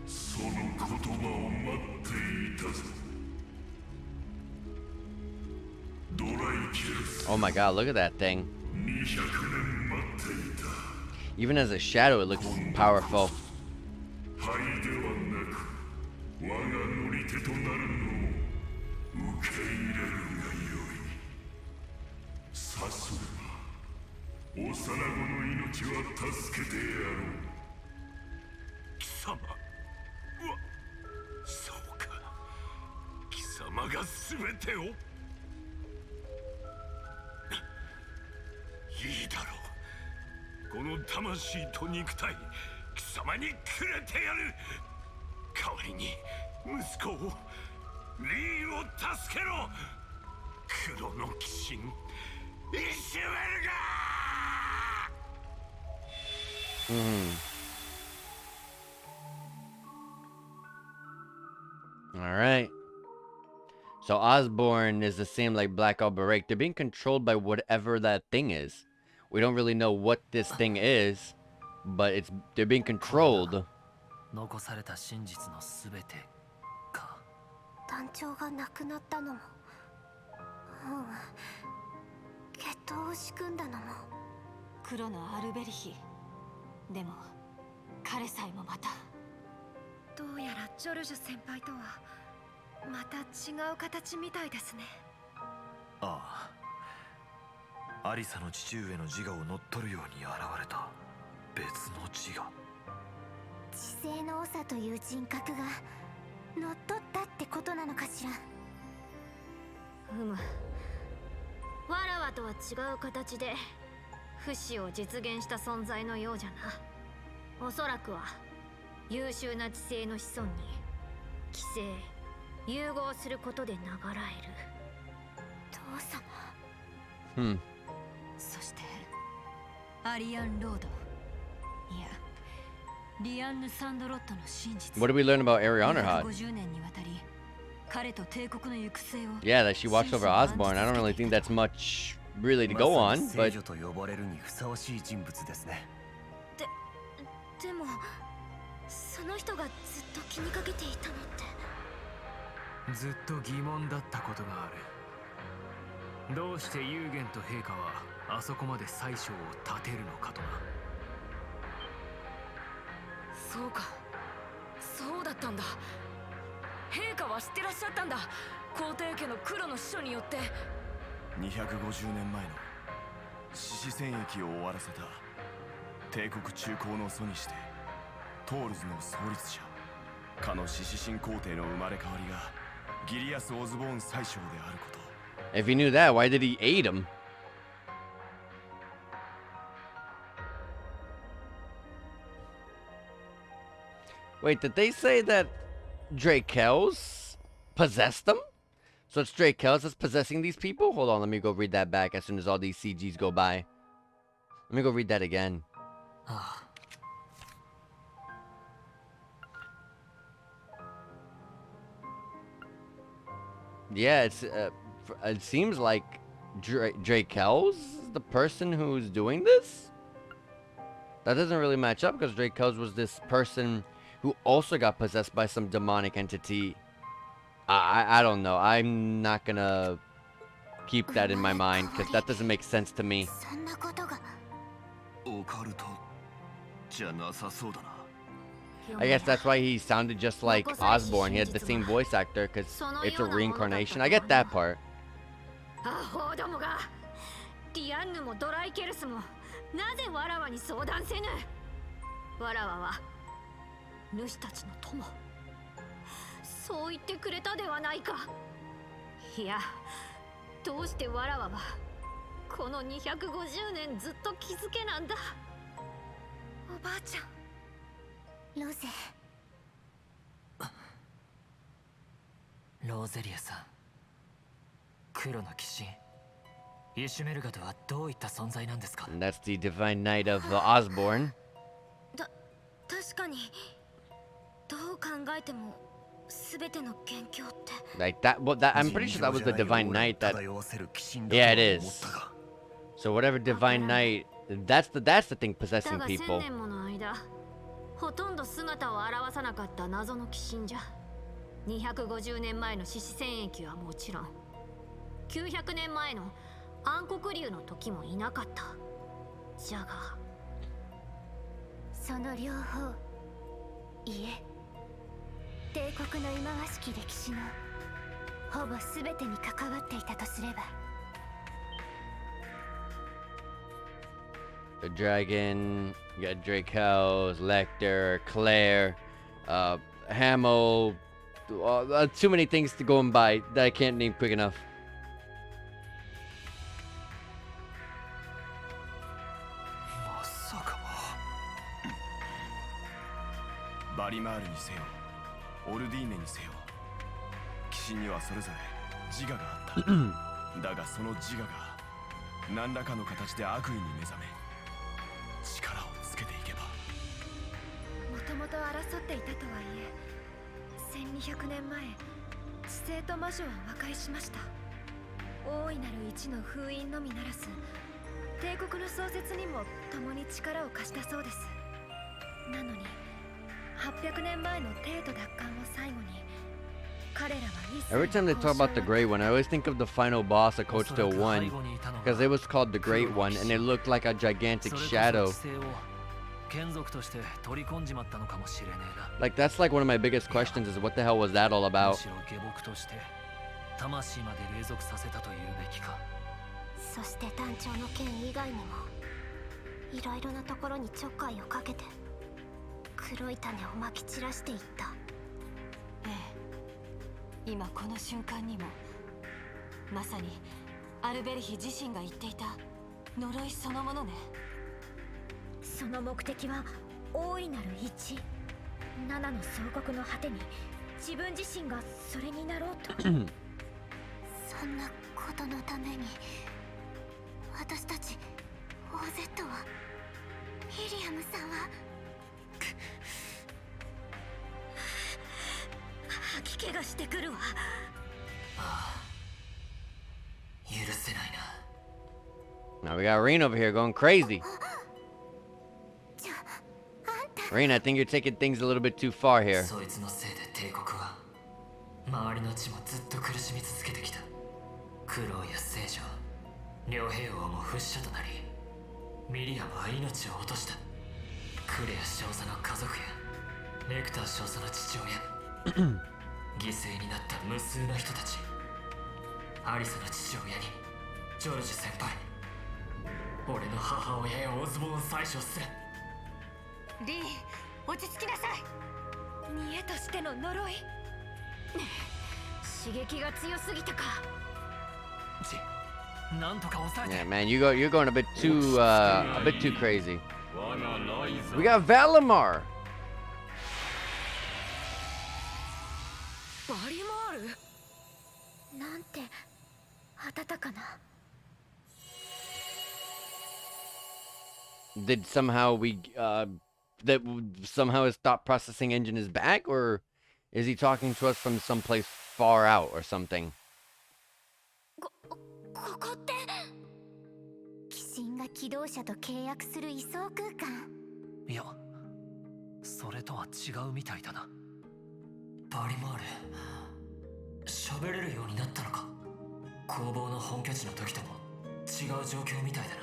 その言葉を待っていたぞ。ドライケルス。 Oh my god, look at that thing. 200年待っていた。 Even as a shadow, it looks powerful. 灰ではなく我が乗り手となるのを受け入れるがよい。さすれば幼子の命は助けてやろう。貴様、うわ、そうか。貴様が全てを。いいだろう。この魂と肉体、貴様にくれてやる。代わりに息子を、リーンを助けろ。黒の鬼神、イシュエルガー。All right. So Osborne is the same like Black Alberake. They're being controlled by whatever that thing is. We don't really know what this thing is, but they're being controlled. 残された真実のすべてか。団長が亡くなったのも、決闘を仕組んだのも。黒のアルベリヒ。でも彼さえもまた。どうやらジョルジュ先輩とはまた違う形みたいですね。ああ、アリサの父上の自我を乗っ取るように現れた別の自我。知性の長という人格が乗っ取ったってことなのかしら。わらわとは違う形で不死を実現した存在のようじゃな。おそらくは優秀な知性の子孫に寄生融合することで流らえる。父様。そしてアリアン・ロード、いやリアンヌ・サンドロットの真実。 What did we learn about Ariana Hot? 50年にわたり彼と帝国の行く末を。 Yeah, that she watched over Osborne. I don't really think that's much really to go on, but 聖女と呼ばれるにふさわしい人物ですね。でもその人がずっと気にかけていたのって。ずっと疑問だったことがある。どうしてユーゲンと陛下はあそこまで宰相を立てるのかとな。そうか、そうだったんだ。陛下は知ってらっしゃったんだ。皇帝家の黒の使者によって250年前の獅子戦役を終わらせた帝国中興の祖にしてトールズの創立者かの獅子神皇帝の生まれ変わりがギリアス・オズボーン宰相であること。 if he knew that, why did he aid him? Wait, did they say that Drakel's possessed them? So it's Drakel's that's possessing these people? Hold on, let me go read that back as soon as all these CGs go by. Let me go read that again. Yeah, it seems like Drakel's the person who's doing this? That doesn't really match up because Drakel's was this person who also got possessed by some demonic entity. I don't know. I'm not gonna keep that in my mind because that doesn't make sense to me. そんなことが。オカルトじゃなさそうだな。 I guess that's why he sounded just like Osborne. He had the same voice actor because it's a reincarnation. I get that part. アホどもがディアンヌもドライケルスもなぜわらわに相談せぬ。わらわは主たちの友。そう言ってくれたではないか。いや、どうしてわらわはこの250年ずっと気づけなんだ。おばあちゃん、ロゼ。ローゼリアさん、黒の鬼神イシュメルガとはどういった存在なんですか？ And that's the divine knight of Osborne. 確かにどう考えても全ての元凶って Like that, well, that I'm pretty sure that was the divine knight that. Yeah, it is. So whatever divine knight, that's the thing possessing だが people. 1000年もの間ほとんど姿を現さなかった謎の鬼神じゃ。250年前の獅子戦役はもちろん900年前の暗黒竜の時もいなかった。じゃがその両方、いえ、帝国の忌まわしき歴史のほぼ全てに関わっていたとすれば。 The dragon, you got Draco's, Lecter, Claire, Hamill. Too many things to go and buy that I can't name quick enough. まさかバリマールにせよオルディーネにせよ騎士にはそれぞれ自我があっただがその自我が何らかの形で悪意に目覚め力をつけていけばもともと争っていたとはいえ1200年前知性と魔女は和解しました。大いなる一の封印のみならず帝国の創設にも共に力を貸したそうです。なのに800年前の帝都奪還を最後に彼らは一切 Every time they talk about the Great One, I always think of the final boss that Coach Still won, because it was called the Great One, and it looked like a gigantic shadow. Like that's like one of my biggest questions is what the hell was that all about? そして団長の剣以外にもいろいろなところにちょっかいをかけて黒い種をまき散らしていった。ええ、今この瞬間にもまさにアルベルヒ自身が言っていた呪いそのものね。その目的は大いなる一、7の総国の果てに自分自身がそれになろうとそんなことのために私たち OZ はミリアムさんは吐き気がしてくるわ。許せないな。 Now we got Rain over here going crazy. Rain, I think you're taking things a little bit too far here. そいつのせいで帝国は周りの地もずっと苦しみ続けてきた。クロウや聖女、両兵王も不死者となり、ミリアムは命を落とした。クレア少佐の家族やネクター少佐の父親犠牲になった無数の人たち、アリサの父親にジョルジュ先輩、俺の母親やオズボーン宰相すら。リー、落ち着きなさい。見栄としての呪い刺激が強すぎたか。なんとか抑えて。 Yeah, man, you're going a bit too crazy. We got Valimar. バリマールなんて温かな。 Did somehow that somehow his thought processing engine is back, or is he talking to us from someplace far out or something? ここって鬼神が機動車と契約する位相空間。いや、それとは違うみたいだな。バリマール、喋れるようになったのか。工房の本拠地の時とも違う状況みたいだな。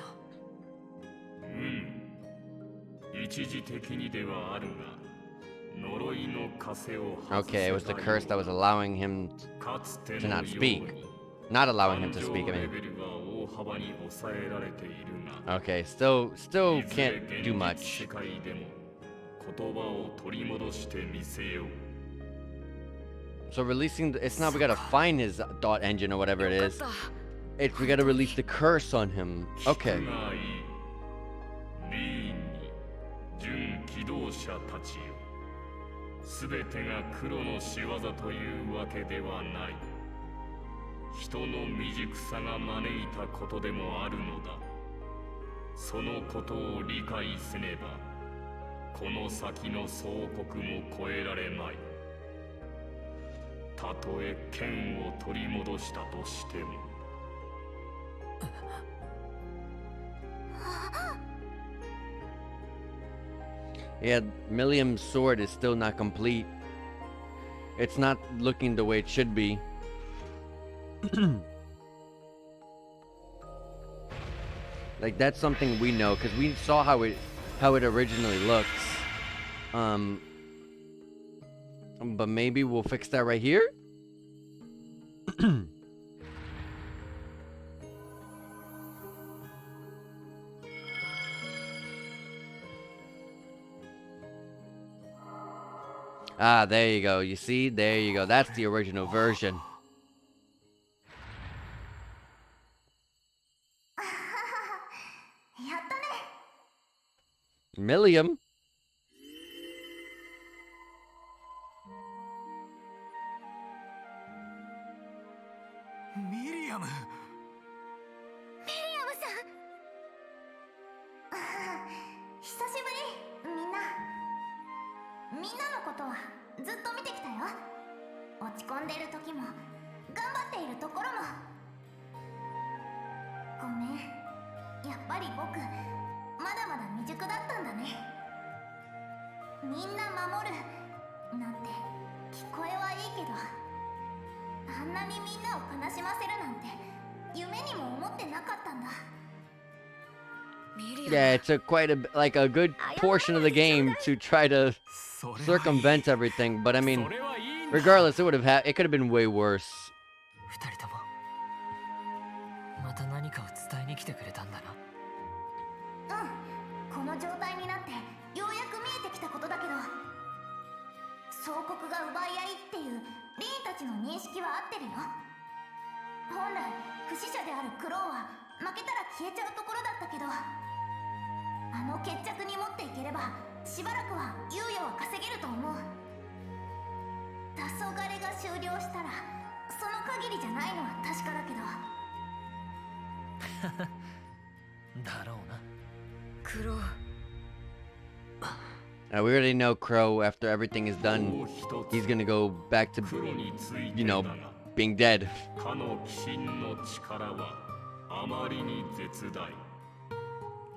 一時的にではあるが、呪いの枷を Okay, it was the curse that was allowing him to not speak. Not allowing him to speak, I mean. Okay, still can't do much. So releasing it's not we gotta find his thought engine or whatever it is. It's we gotta release the curse on him. Okay. 準機動者たちよ、すべてが黒の仕業というわけではない。人の未熟さが招いたことでもあるのだ。そのことを理解せねば、この先の総国も越えられまい。たとえ剣を取り戻したとしても。Yeah, Milliam's sword is still not complete. It's not looking the way it should be. Like that's something we know because we saw how it originally looks. But maybe we'll fix that right here. Ah, there you go. You see? There you go. That's the original version. Milliam? ミリアム。ミリアムさん。久しぶり、みんな。みんなのことはずっと見てきたよ。落ち込んでる時も頑張っているところも。ごめん、やっぱり僕まだまだ未熟だったんだね。みんな守るなんて聞こえはいいけど、あんなにみんなを悲しませるなんて夢にも思ってなかったんだ。Yeah, it took quite a good portion of the game to try to circumvent everything, but I mean, regardless, it could have been way worse. 二人ともまた何かを伝えに来てくれたんだな。この状態になってようやく見えてきたことだけど、総国が奪い合いっていうリーンたちの認識は合ってるよ。本来不死者であるクローは負けたら消えちゃうところだったけど、あの決着に持っていければしばらくは猶予は稼げると思う。黄昏が終了したらその限りじゃないのは確かだけど。だろうな。クロー。We already know Crow, after everything is done, he's gonna go back to, you know, being dead. かの鬼神の力はあまりに絶大。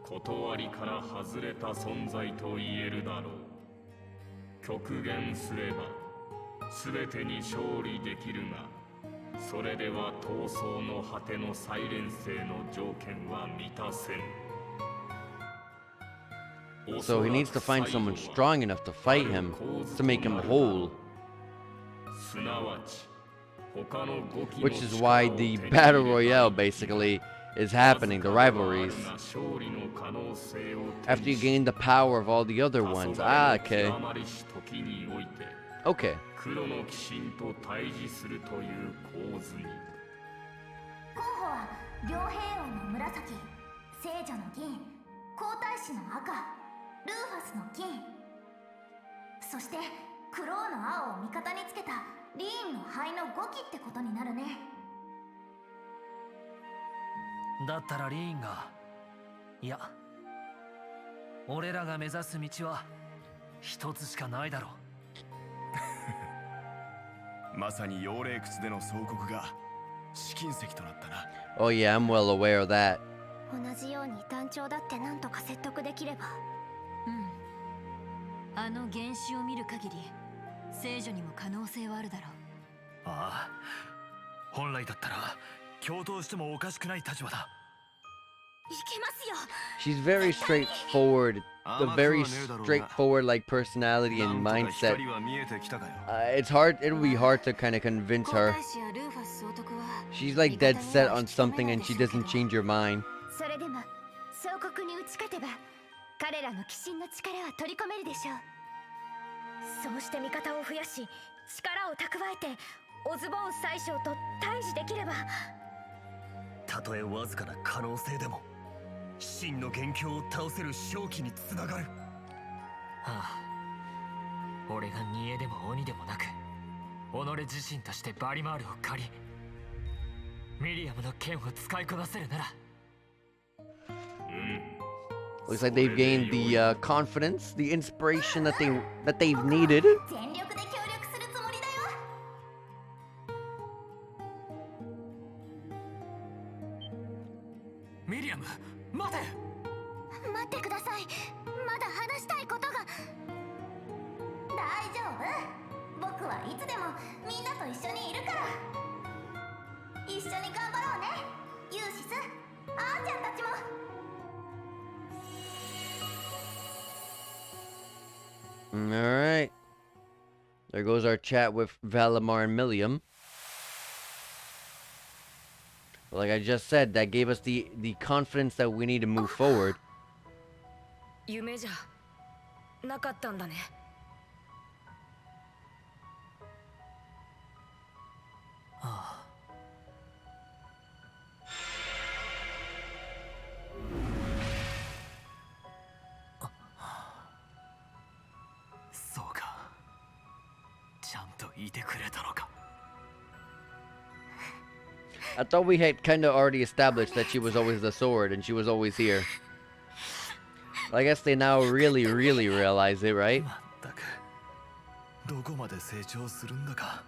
断りから外れた存在と言えるだろう。極限すれば全てに勝利できるが、それでは闘争の果てのサイレン性の条件は満たせん。 So he needs to find someone strong enough to fight him, to make him whole. Which is why the Battle Royale basically is happening, the rivalries. After you gain the power of all the other ones. Ah, okay. Okay. 黒の鬼神と対峙するという構図に。候補は両兵王の紫、聖女の銀、皇太子の赤、ルーファスの金、そしてクローの青を味方につけたリーンの灰の5機ってことになるね。だったらリーンが、いや俺らが目指す道は一つしかないだろう。まさに妖霊窟での総国が試金石となったな。Oh yeah, I'm well aware of that. 同じように団長だってなんとか説得できれば。あの原種を見る限り聖女にも可能性はあるだろう。ああ、本来だったら共闘してもおかしくない立場だ。いけますよ。 She's very straightforward, a very straightforward like personality and mindset. It's hard, it'll be hard to kind of convince her. She's like dead set on something and she doesn't change her mind. それでも総国に打ち勝てば彼らの鬼神の力は取り込めるでしょう。そうして味方を増やし力を蓄えてオズボーン宰相と対峙できれば、たとえわずかな可能性でも真の元凶を倒せる勝機につながる。ああ、俺が煮えでも鬼でもなく己自身としてバリマールを借りミリアムの剣を使いこなせるなら Looks like they've gained the confidence, the inspiration that they've needed. 全力で協力するつもりだよ。ミリアム、待て。待ってください。まだ話したいことが。大丈夫。僕はいつでもみんなと一緒にいるから。一緒に頑張ろうね。ユーシス、あーちゃんたちも。Alright. There goes our chat with Valimar and Milliam. But like I just said, that gave us the confidence that we need to move forward. 夢じゃなかったんだね。ああ。そうか。ちゃんといてくれたのか。I thought we had kind of already established that she was always the sword and she was always here. I guess they now really realize it, right? どこまで成長するんだか。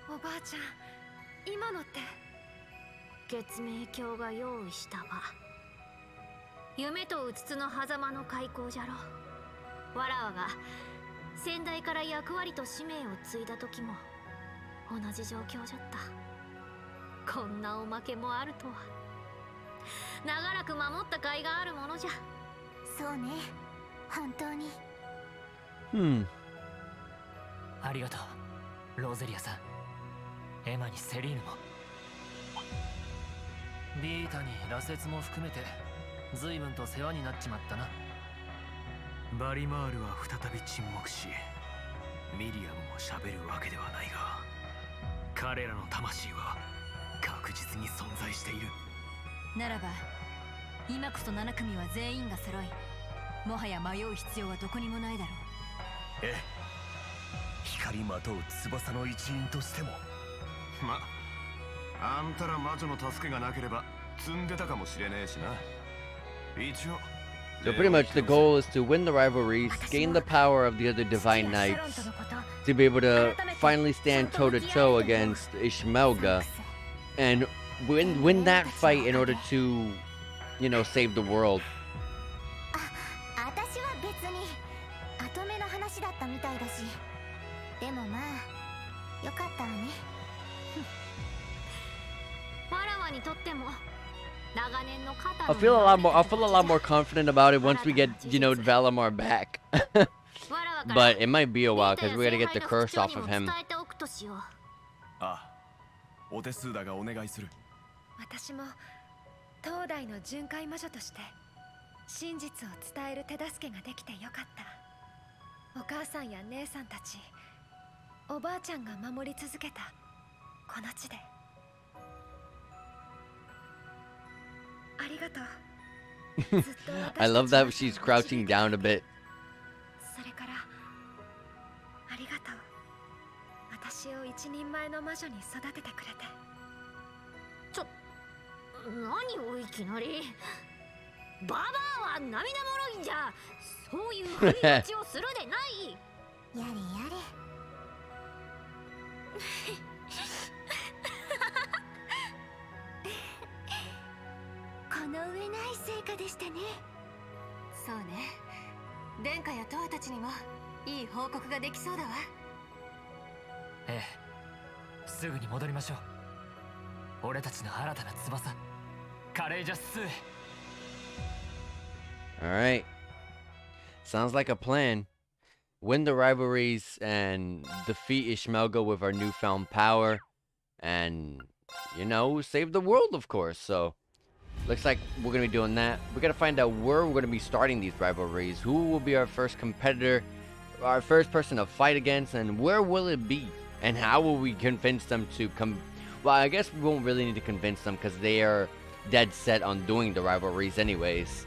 おばあちゃん、今のって。月明鏡が用意したわ。夢とうつつの狭間の開口じゃろ。わらわが先代から役割と使命を継いだ時も同じ状況じゃった。こんなおまけもあるとは。長らく守った甲斐があるものじゃ。そうね、本当に。ありがとう、ローゼリアさん。エマにセリーヌも。ビータに羅刹も含めて随分と世話になっちまったな。バリマールは再び沈黙し、ミリアムも喋るわけではないが、彼らの魂は確実に存在している。ならば今こそ7組は全員が揃い、もはや迷う必要はどこにもないだろう。ええ、光まとう翼の一員としても。ま、あんたら魔女の助けがなければ積んでたかもしれねえしな。一応 So pretty much the goal is to win the rivalries, gain the power of the other divine knights, to be able to finally stand toe to toe against Ishmelga, and win that fight in order to, you know, save the world. 私は別に後目の話だったみたいだし、でもまあよかったわね。わらわにとっても。I'll feel a lot more confident about it once we get, you know, Valimar back. But it might be a while because we gotta get the curse off of him. あ、お手数だがお願いする。私も東大の巡回魔女として真実を伝える手助けができてよかった。お母さんや姉さんたち、おばあちゃんが守り続けたこの地で。ありがとう。I love that she's crouching down a bit. それからありがとう。私を一人前の魔女に育ててくれて。何をいきなり。ババアは涙もろいんじゃ。そういう振り待ちをするでない。やれやれ。この上ない成果でしたね。そうね。殿下やトアたちにもいい報告ができそうだわ。ええ、すぐに戻りましょう。俺たちの新たな翼、カレージャス。Alright. Sounds like a plan. Win the rivalries and defeat Ishmelga with our newfound power. And, you know, save the world, of course. So, looks like we're going to be doing that. We got to find out where we're going to be starting these rivalries. Who will be our first competitor, our first person to fight against, and where will it be? And how will we convince them to come? Well, I guess we won't really need to convince them because they are dead set on doing the rivalries anyways.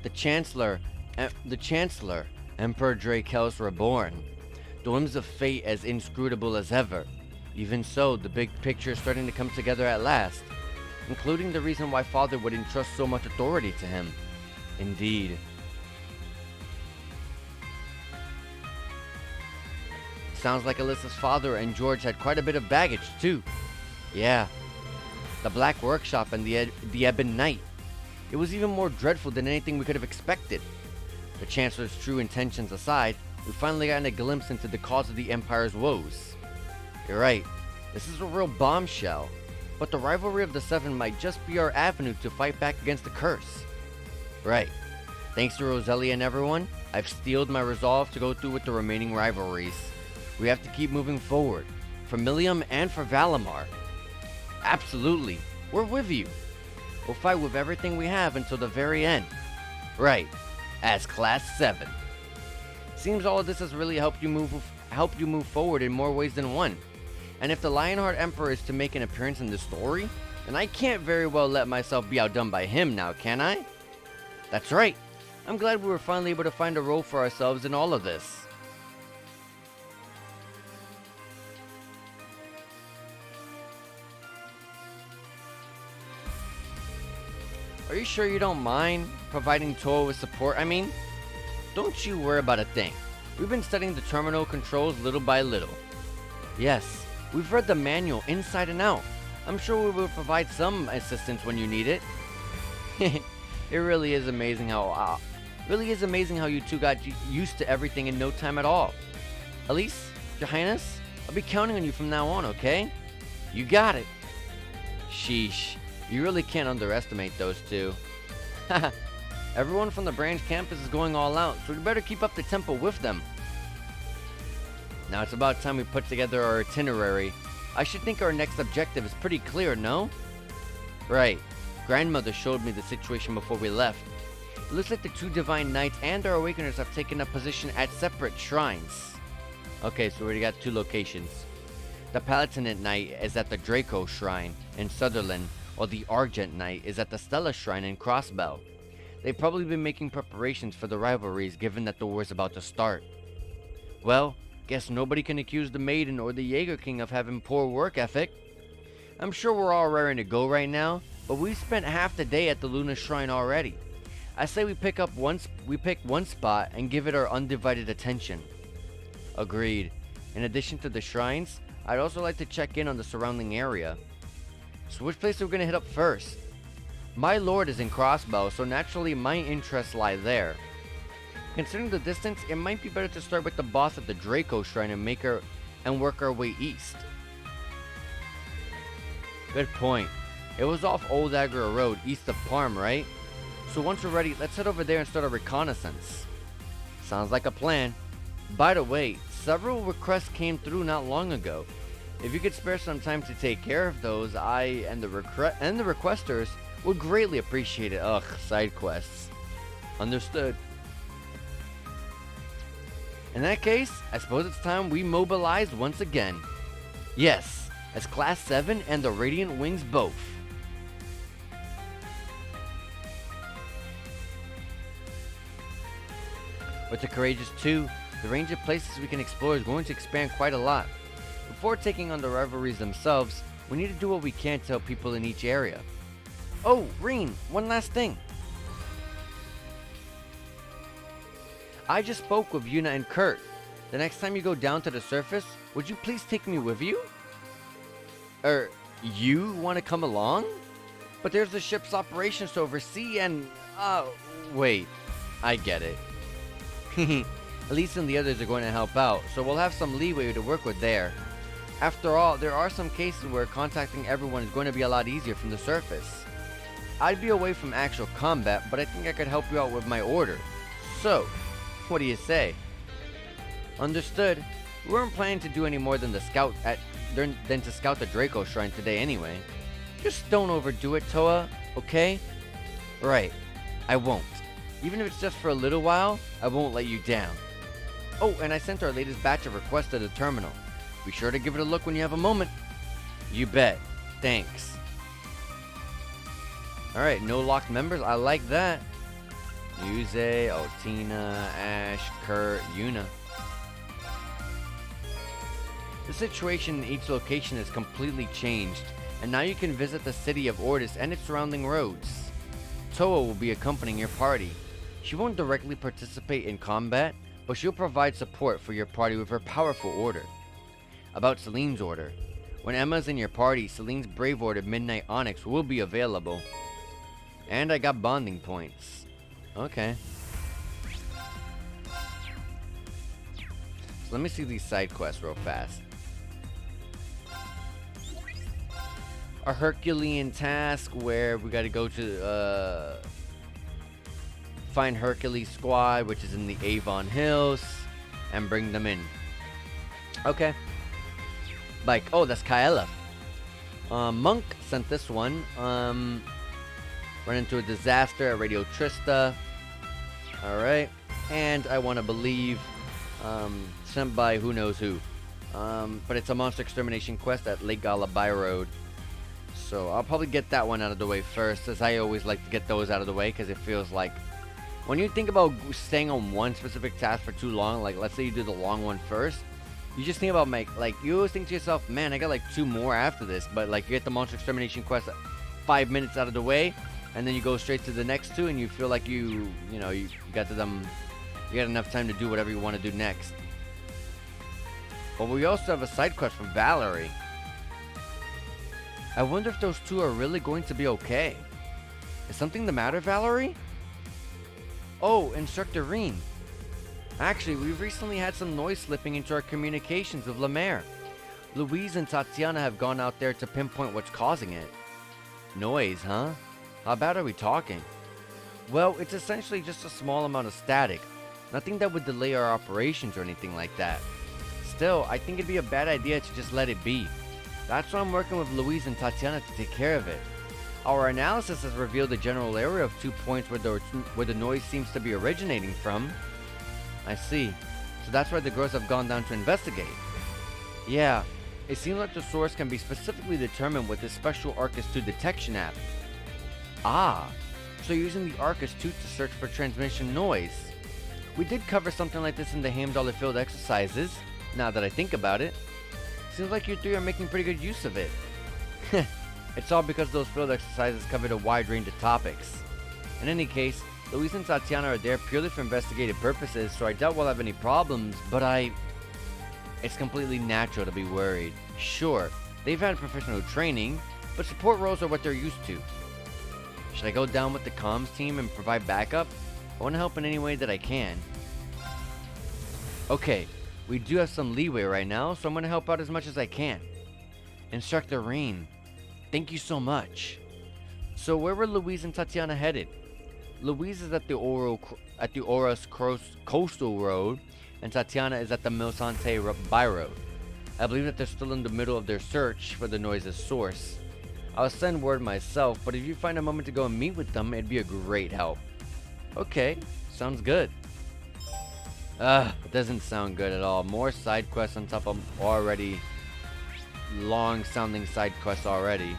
The Chancellor, Emperor Drakelos Reborn. The whims of fate as inscrutable as ever. Even so, the big picture is starting to come together at last, including the reason why Father would entrust so much authority to him. Indeed. Sounds like Alyssa's father and George had quite a bit of baggage, too. Yeah. The Black Workshop and the Ebon Knight. It was even more dreadful than anything we could have expected. The Chancellor's true intentions aside, we finally gotten a glimpse into the cause of the Empire's woes. You're right, this is a real bombshell, but the rivalry of the Seven might just be our avenue to fight back against the curse. Right. Thanks to Roselia and everyone, I've steeled my resolve to go through with the remaining rivalries. We have to keep moving forward, for Milium and for Valimar. Absolutely, we're with you. We'll fight with everything we have until the very end. Right, as Class 7. Seems all of this has really helped you move forward in more ways than one. And if the Lionheart Emperor is to make an appearance in this story, then I can't very well let myself be outdone by him now, can I? That's right. I'm glad we were finally able to find a role for ourselves in all of this. Are you sure you don't mind providing Toa with support? I mean, don't you worry about a thing. We've been studying the terminal controls little by little. Yes, we've read the manual inside and out. I'm sure we will provide some assistance when you need it. It really is amazing how you two got used to everything in no time at all. Elise, Your Highness, I'll be counting on you from now on, okay? You got it. Sheesh, you really can't underestimate those two. Everyone from the branch campus is going all out, so we better keep up the tempo with them. Now it's about time we put together our itinerary. I should think our next objective is pretty clear, no? Right. Grandmother showed me the situation before we left. It looks like the two Divine Knights and our Awakeners have taken up position at separate shrines. Okay, so we already got two locations. The Palatinate Knight is at the Draco Shrine in Sutherland, while the Argent Knight is at the Stella Shrine in Crossbell. They've probably been making preparations for the rivalries given that the war's about to start. Well, guess nobody can accuse the Maiden or the Jaeger King of having poor work ethic. I'm sure we're all raring to go right now, but we've spent half the day at the Luna Shrine already. I say we pick one spot and give it our undivided attention. Agreed. In addition to the shrines, I'd also like to check in on the surrounding area. So which place are we going to hit up first? My lord is in Crossbow, so naturally my interests lie there. Considering the distance, it might be better to start with the boss at the Draco Shrine and work our way east. Good point. It was off Old Agra Road, east of Parm, right? So once we're ready, let's head over there and start a reconnaissance. Sounds like a plan. By the way, several requests came through not long ago. If you could spare some time to take care of those, I and the requesters would greatly appreciate it. Ugh, side quests. Understood. In that case, I suppose it's time we mobilize once again. Yes, as Class 7 and the Radiant Wings both. With the Courageous 2, the range of places we can explore is going to expand quite a lot. Before taking on the rivalries themselves, we need to do what we can to help people in each area. Oh, Reen, one last thing. I just spoke with Yuna and Kurt. The next time you go down to the surface, would you please take me with you? You want to come along? But there's the ship's operations to oversee and, wait, I get it. Elise and the others are going to help out, so we'll have some leeway to work with there. After all, there are some cases where contacting everyone is going to be a lot easier from the surface. I'd be away from actual combat, but I think I could help you out with my order. So, what do you say? Understood. We weren't planning to do any more than to scout the Draco Shrine today anyway. Just don't overdo it, Toa, okay? Right, I won't. Even if it's just for a little while, I won't let you down. Oh, and I sent our latest batch of requests to the terminal. Be sure to give it a look when you have a moment. You bet. Thanks. Alright, no locked members. I like that. Yuze, Altina, Ash, Kurt, Yuna. The situation in each location has completely changed, and now you can visit the city of Ordis and its surrounding roads. Toa will be accompanying your party. She won't directly participate in combat, but she'll provide support for your party with her powerful order. About Celine's order. When Emma's in your party, Celine's Brave Order Midnight Onyx will be available. And I got bonding points. Okay. So let me see these side quests real fast. A Herculean task where we gotta go to find Hercules Squad, which is in the Avon Hills, and bring them in. Okay. Like, oh, that's Kaela. Monk sent this one. Run into a disaster at Radio Trista. Alright. And I want to believe sent by who knows who. But it's a monster extermination quest at Lake Galabai Road. So I'll probably get that one out of the way first, as I always like to get those out of the way, because it feels like when you think about staying on one specific task for too long, like let's say you do the long one first, you just think about you always think to yourself, man, I got like 2 more after this, but like you get the monster extermination quest 5 minutes out of the way, and then you go straight to the next 2, and you feel like you got enough time to do whatever you want to do next. But we also have a side quest from Valerie. I wonder if those 2 are really going to be okay. Is something the matter, Valerie? Oh, Instructor Reen. Actually, we've recently had some noise slipping into our communications with Lemaire. Louise and Tatiana have gone out there to pinpoint what's causing it. Noise, huh? How bad are we talking? Well, it's essentially just a small amount of static. Nothing that would delay our operations or anything like that. Still, I think it'd be a bad idea to just let it be. That's why I'm working with Louise and Tatiana to take care of it. Our analysis has revealed a general area of 2 points where the noise seems to be originating from. I see. So that's why the girls have gone down to investigate. Yeah, it seems like the source can be specifically determined with this special Arcus 2 detection app. Ah, so you're using the Arcus 2 to search for transmission noise. We did cover something like this in the Hamdollar Field exercises, now that I think about it. Seems like you 3 are making pretty good use of it. It's all because those field exercises covered a wide range of topics. In any case, Louise and Tatiana are there purely for investigative purposes, so I doubt we'll have any problems, but it's completely natural to be worried. Sure, they've had professional training, but support roles are what they're used to. Should I go down with the comms team and provide backup? I want to help in any way that I can. Okay, we do have some leeway right now, so I'm going to help out as much as I can. Instructor Reen, thank you so much. So where were Louise and Tatiana headed? Louise is at the Oros Coastal Road, and Tatiana is at the Milsante By Road. I believe that they're still in the middle of their search for the noise's source. I'll send word myself, but if you find a moment to go and meet with them, it'd be a great help. Okay, sounds good. It doesn't sound good at all. More side quests on top of already long-sounding side quests already.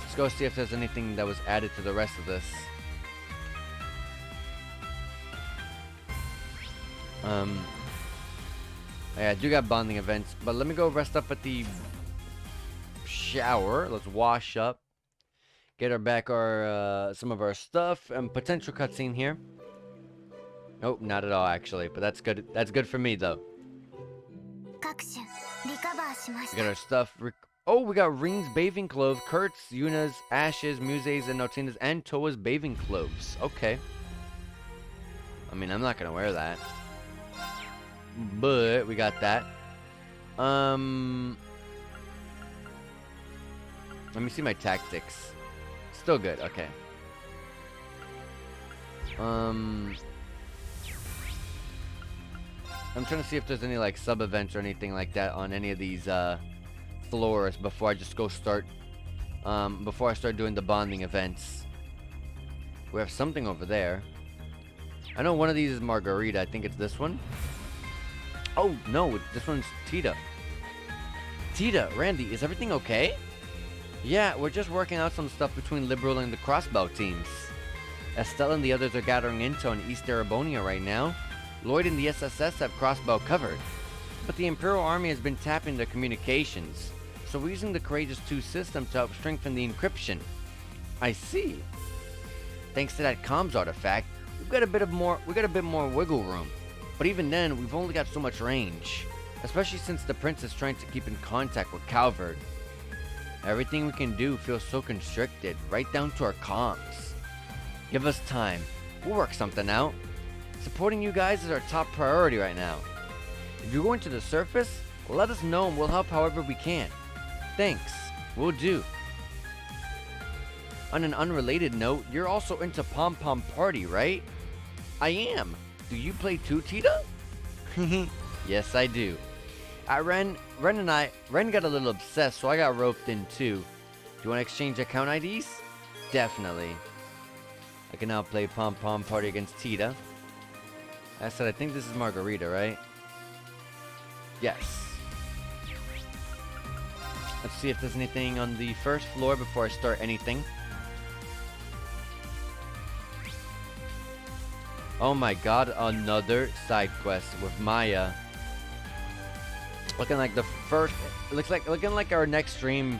Let's go see if there's anything that was added to the rest of this. Yeah, I do got bonding events, but let me go rest up at the shower. Let's wash up, get our back some of our stuff, and potential cutscene here. Nope, not at all actually, but that's good. That's good for me though. We got our stuff. Oh, we got Reen's bathing clothes, Kurt's, Yuna's, Ash's, Muse's, and Notina's, and Toa's bathing clothes. Okay. I mean, I'm not gonna wear that, but we got that. Let me see my tactics. Still good. Okay. I'm trying to see if there's any like sub events or anything like that on any of these floors before I just go start before I start doing the bonding events. We have something over there. I know one of these is Margarita. I think it's this one. Oh no, this one's Tita. Tita, Randy, is everything okay? Yeah, we're just working out some stuff between Liberal and the Crossbow teams. Estelle and the others are gathering intel in East Arabonia right now. Lloyd and the SSS have Crossbow covered. But the Imperial Army has been tapping their communications, so we're using the Courageous 2 system to help strengthen the encryption. I see. Thanks to that comms artifact, we've got a bit more wiggle room. But even then, we've only got so much range, especially since the prince is trying to keep in contact with Calvert. Everything we can do feels so constricted, right down to our comms. Give us time. We'll work something out. Supporting you guys is our top priority right now. If you're going to the surface, let us know and we'll help however we can. Thanks. Will do. On an unrelated note, you're also into Pom Pom Party, right? I am. Do you play too, Tita? Yes, I do. Ren got a little obsessed, so I got roped in too. Do you want to exchange account IDs? Definitely. I can now play Pom Pom Party against Tita. I said I think this is Margarita, right? Yes. Let's see if there's anything on the first floor before I start anything. Oh my god, another side quest with Maya. Looking like looking like our next stream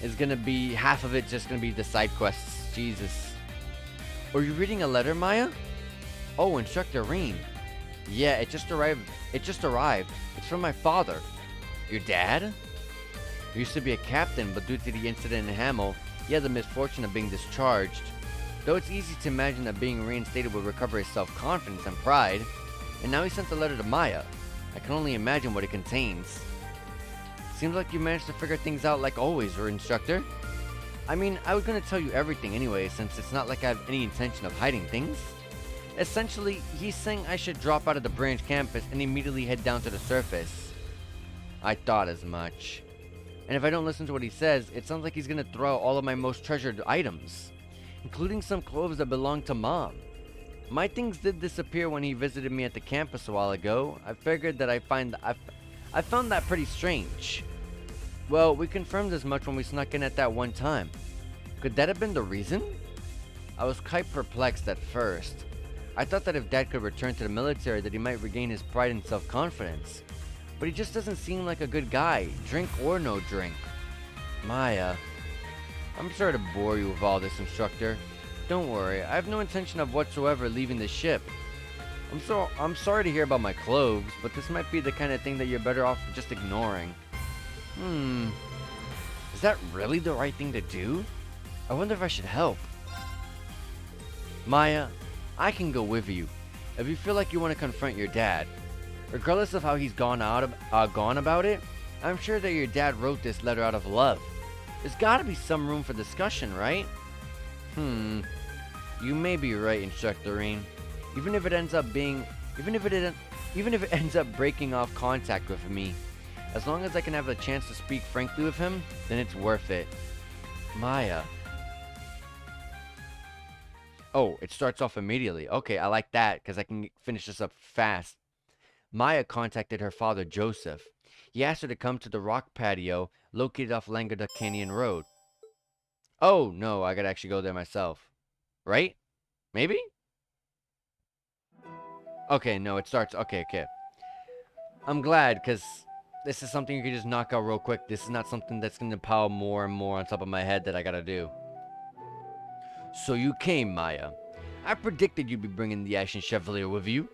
is gonna be half of it just gonna be the side quests. Jesus. Are you reading a letter, Maya? Oh, Instructor Reen. Yeah, it just arrived. It's from my father. Your dad? He used to be a captain, but due to the incident in Hamel, he had the misfortune of being discharged. Though it's easy to imagine that being reinstated would recover his self-confidence and pride. And now he sent a letter to Maya. I can only imagine what it contains. Seems like you managed to figure things out like always, Instructor. I mean, I was going to tell you everything anyway, since it's not like I have any intention of hiding things. Essentially, he's saying I should drop out of the branch campus and immediately head down to the surface. I thought as much. And if I don't listen to what he says, it sounds like he's going to throw out all of my most treasured items, including some clothes that belong to Mom. My things did disappear when he visited me at the campus a while ago. I figured that I found that pretty strange. Well, we confirmed as much when we snuck in at that one time. Could that have been the reason? I was quite perplexed at first. I thought that if Dad could return to the military that he might regain his pride and self-confidence. But he just doesn't seem like a good guy, drink or no drink. Maya. I'm sorry to bore you with all this, Instructor. Don't worry, I have no intention of whatsoever leaving the ship. I'm sorry to hear about my clothes, but this might be the kind of thing that you're better off just ignoring. Is that really the right thing to do? I wonder if I should help. Maya, I can go with you, if you feel like you want to confront your dad. Regardless of how he's gone about it, I'm sure that your dad wrote this letter out of love. There's gotta be some room for discussion, right? You may be right, Instructor Reen. Even if it ends up breaking off contact with me, as long as I can have a chance to speak frankly with him, then it's worth it. Maya. Oh, it starts off immediately. Okay, I like that, because I can finish this up fast. Maya contacted her father, Joseph. He asked her to come to the rock patio located off Languedoc Canyon Road. Oh, no, I gotta actually go there myself. Right? Maybe? Okay, no, it starts... Okay. I'm glad, because this is something you can just knock out real quick. This is not something that's going to pile more and more on top of my head that I gotta do. So you came, Maya. I predicted you'd be bringing the Ashen Chevalier with you.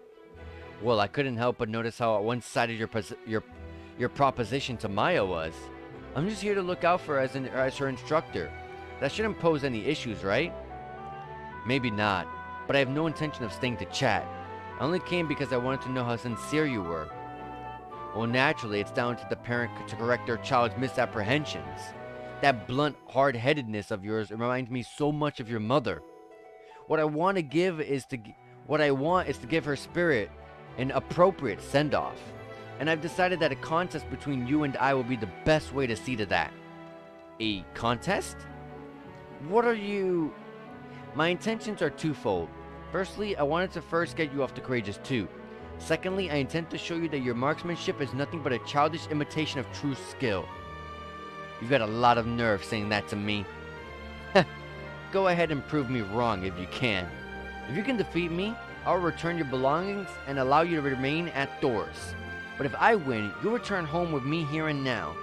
Well, I couldn't help but notice how one-sided your proposition to Maya was. I'm just here to look out for her as her instructor. That shouldn't pose any issues, right? Maybe not, but I have no intention of staying to chat. I only came because I wanted to know how sincere you were. Well, naturally, it's down to the parent to correct their child's misapprehensions. That blunt hard-headedness of yours reminds me so much of your mother. What I want is to give her spirit an appropriate send-off. And I've decided that a contest between you and I will be the best way to see to that. A contest? What are you... My intentions are twofold. Firstly, I wanted to first get you off the Courageous 2. Secondly, I intend to show you that your marksmanship is nothing but a childish imitation of true skill. You got a lot of nerve saying that to me. Go ahead and prove me wrong if you can. If you can defeat me, I'll return your belongings and allow you to remain at doors. But if I win, you'll return home with me here and now.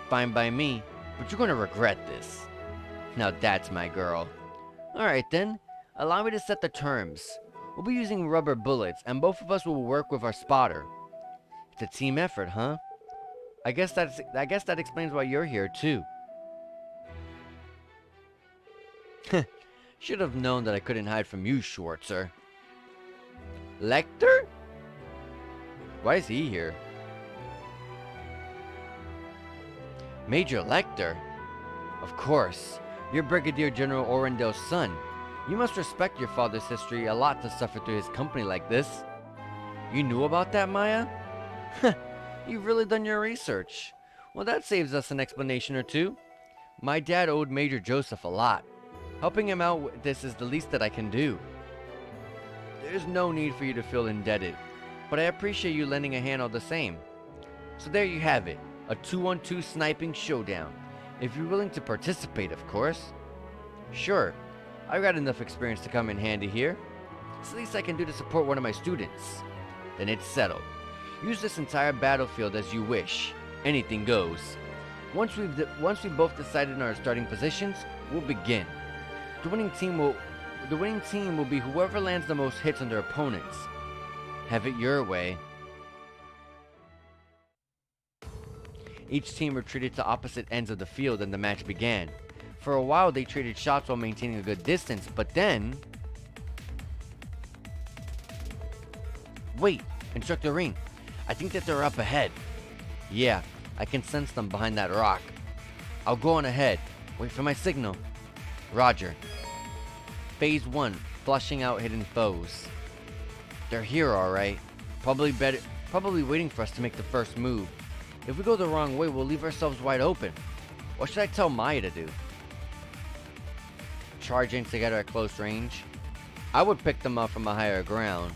Fine by me, but you're gonna regret this. Now that's my girl. Alright then, allow me to set the terms. We'll be using rubber bullets, and both of us will work with our spotter. It's a team effort, huh? I guess that explains why you're here too. Should have known that I couldn't hide from you, Schwarzer. Lecter? Why is he here? Major Lecter? Of course. You're Brigadier General Orendel's son. You must respect your father's history a lot to suffer through his company like this. You knew about that, Maya? You've really done your research. Well, that saves us an explanation or two. My dad owed Major Joseph a lot. Helping him out with this is the least that I can do. There's no need for you to feel indebted, but I appreciate you lending a hand all the same. So there you have it, a 2-on-2 sniping showdown. If you're willing to participate, of course. Sure, I've got enough experience to come in handy here. It's the least I can do to support one of my students. Then it's settled. Use this entire battlefield as you wish. Anything goes. Once we've both decided on our starting positions, we'll begin. The winning team will be whoever lands the most hits on their opponents. Have it your way. Each team retreated to opposite ends of the field and the match began. For a while they traded shots while maintaining a good distance, but then... Wait, Instructor Ring. I think that they're up ahead. Yeah, I can sense them behind that rock. I'll go on ahead. Wait for my signal. Roger. Phase 1, flushing out hidden foes. They're here, alright. Probably waiting for us to make the first move. If we go the wrong way, we'll leave ourselves wide open. What should I tell Maya to do? Charging together at close range? I would pick them up from a higher ground.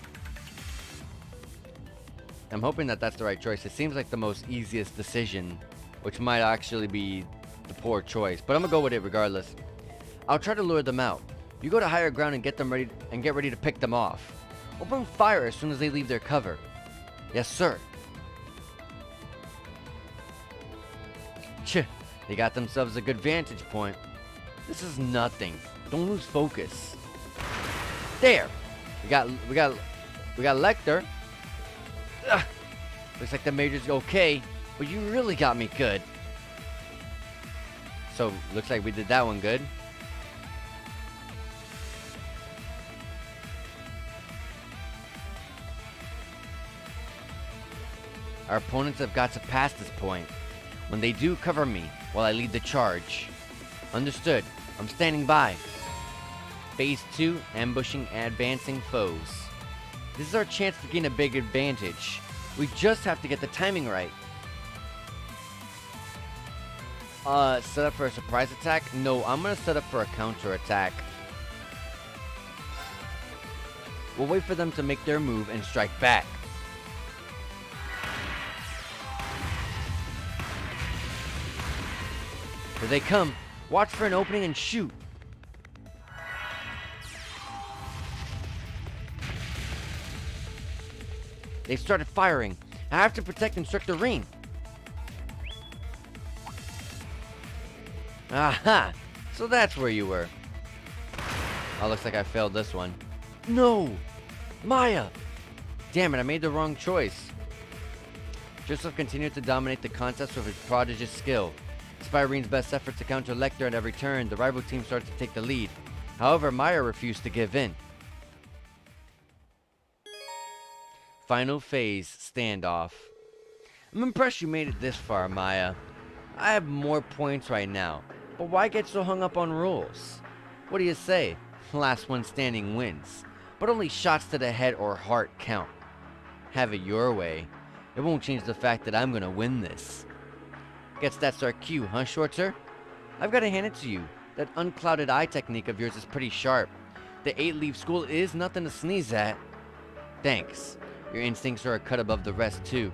I'm hoping that that's the right choice. It seems like the most easiest decision, which might actually be the poor choice, but I'm gonna go with it regardless. I'll try to lure them out. You go to higher ground and get ready to pick them off. Open fire as soon as they leave their cover. Yes, sir. Tch, they got themselves a good vantage point. This is nothing. Don't lose focus. There. We got Lecter. Ugh. Looks like the Major's okay, but you really got me good. So, looks like we did that one good. Our opponents have got to pass this point. When they do, cover me while I lead the charge. Understood. I'm standing by. Phase 2, ambushing advancing foes. This is our chance to gain a big advantage. We just have to get the timing right. Set up for a surprise attack? No, I'm gonna set up for a counter attack. We'll wait for them to make their move and strike back. Here they come. Watch for an opening and shoot. They've started firing. I have to protect Instructor Ring. Aha! So that's where you were. Oh, looks like I failed this one. No! Maya! Damn it, I made the wrong choice. Joseph continued to dominate the contest with his prodigious skill. Despite Reen's best efforts to counter Lecter at every turn, the rival team started to take the lead. However, Maya refused to give in. Final phase, standoff. I'm impressed you made it this far, Maya. I have more points right now, but why get so hung up on rules? What do you say? Last one standing wins, but only shots to the head or heart count. Have it your way. It won't change the fact that I'm gonna win this. Guess that's our cue, huh, Schwarzer? I've got to hand it to you. That unclouded eye technique of yours is pretty sharp. The 8-leaf school is nothing to sneeze at. Thanks. Your instincts are a cut above the rest, too.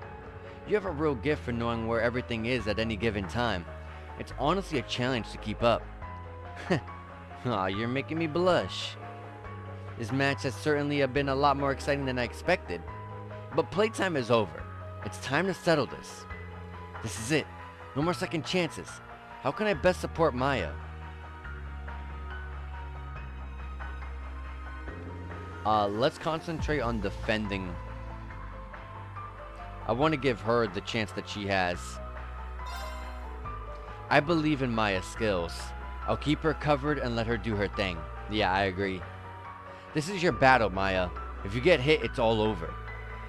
You have a real gift for knowing where everything is at any given time. It's honestly a challenge to keep up. Aw, you're making me blush. This match has certainly been a lot more exciting than I expected. But playtime is over. It's time to settle this. This is it. No more second chances. How can I best support Maya? Let's concentrate on defending. I want to give her the chance that she has. I believe in Maya's skills. I'll keep her covered and let her do her thing. Yeah, I agree. This is your battle, Maya. If you get hit, it's all over.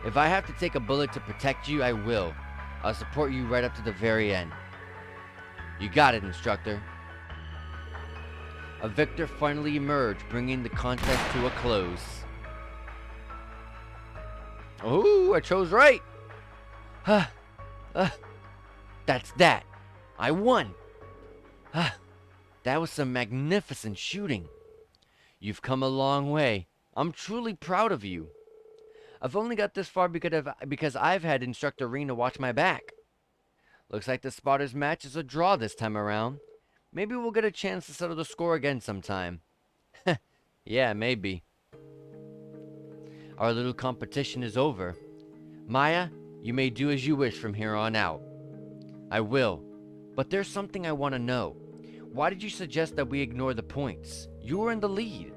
If I have to take a bullet to protect you, I will. I'll support you right up to the very end. You got it, instructor. A victor finally emerged, bringing the contest to a close. Oh, I chose right. That's that. I won. That was some magnificent shooting. You've come a long way. I'm truly proud of you. I've only got this far because I've had Instructor Rena watch my back. Looks like the spotters match is a draw this time around. Maybe we'll get a chance to settle the score again sometime. Yeah, maybe. Our little competition is over. Maya, you may do as you wish from here on out. I will. But there's something I want to know. Why did you suggest that we ignore the points? You were in the lead.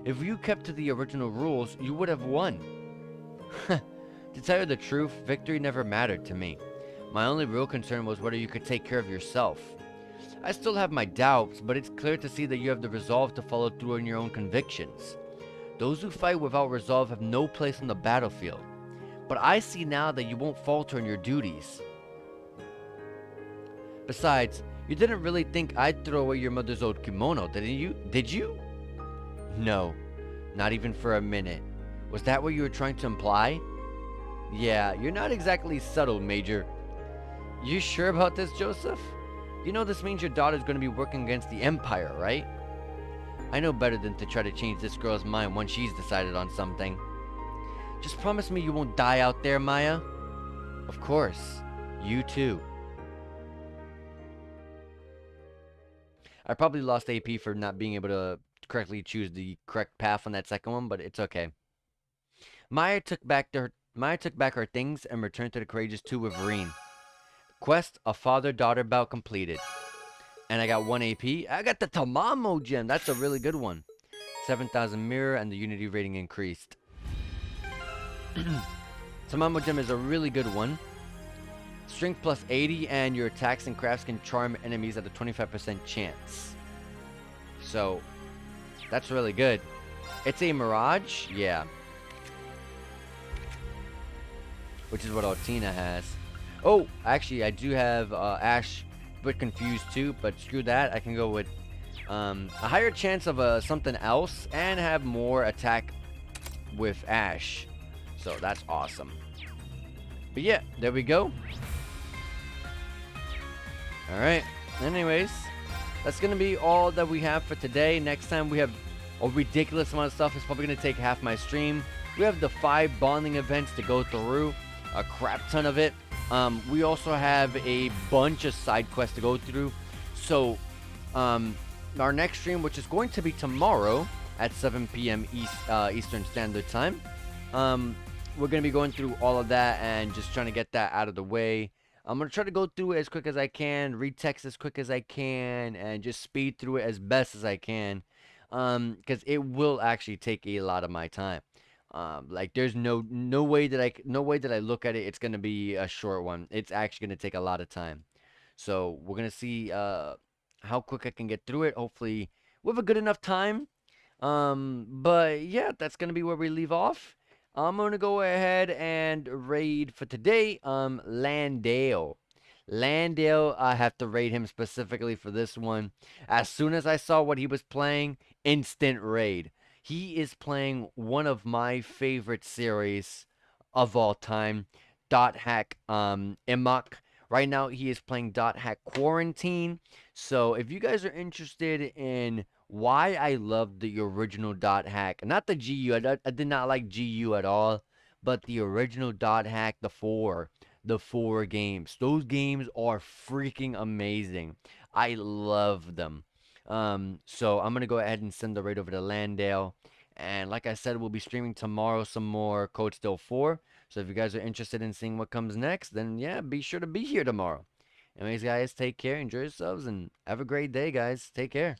If you kept to the original rules, you would have won. To tell you the truth, victory never mattered to me. My only real concern was whether you could take care of yourself. I still have my doubts, but it's clear to see that you have the resolve to follow through on your own convictions. Those who fight without resolve have no place on the battlefield. But I see now that you won't falter in your duties. Besides, you didn't really think I'd throw away your mother's old kimono, didn't you? Did you? No, not even for a minute. Was that what you were trying to imply? Yeah, you're not exactly subtle, Major. You sure about this, Joseph? You know this means your daughter's going to be working against the Empire, right? I know better than to try to change this girl's mind once she's decided on something. Just promise me you won't die out there, Maya. Of course. You too. I probably lost AP for not being able to correctly choose the correct path on that second one, but it's okay. Maya took back her things and returned to the Courageous 2 with Vereen. Quest, a father-daughter bout completed. And I got 1 AP. I got the Tamamo gem. That's a really good one. 7,000 mirror and the unity rating increased. Tamamo gem is a really good one. Strength plus 80 and your attacks and crafts can charm enemies at a 25% chance. So, that's really good. It's a Mirage? Yeah. Which is what Altina has. Oh, actually, I do have Ash, but confused too, but screw that. I can go with a higher chance of something else and have more attack with Ash. So that's awesome. But yeah, there we go. Alright, anyways, that's going to be all that we have for today. Next time we have a ridiculous amount of stuff. It's probably going to take half my stream. We have the 5 bonding events to go through. A crap ton of it. We also have a bunch of side quests to go through. So, our next stream, which is going to be tomorrow at 7 p.m. Eastern Standard Time, we're going to be going through all of that and just trying to get that out of the way. I'm going to try to go through it as quick as I can, read text as quick as I can, and just speed through it as best as I can. Because it will actually take a lot of my time. Like there's no way that I look at it, it's gonna be a short one. It's actually gonna take a lot of time. So we're gonna see how quick I can get through it. Hopefully with a good enough time. But yeah, that's gonna be where we leave off. I'm gonna go ahead and raid for today. Landale. Landale, I have to raid him specifically for this one. As soon as I saw what he was playing, instant raid. He is playing one of my favorite series of all time, Dot Hack Imok. Right now, he is playing Dot Hack Quarantine. So, if you guys are interested in why I love the original Dot Hack, not the GU, I did not like GU at all, but the original Dot Hack, the 4, the 4 games. Those games are freaking amazing. I love them. So I'm gonna go ahead and send the raid over to Landale. And like I said, we'll be streaming tomorrow some more Code Steel 4. So if you guys are interested in seeing what comes next, then yeah, be sure to be here tomorrow. Anyways, guys, take care, enjoy yourselves, and have a great day, guys. Take care.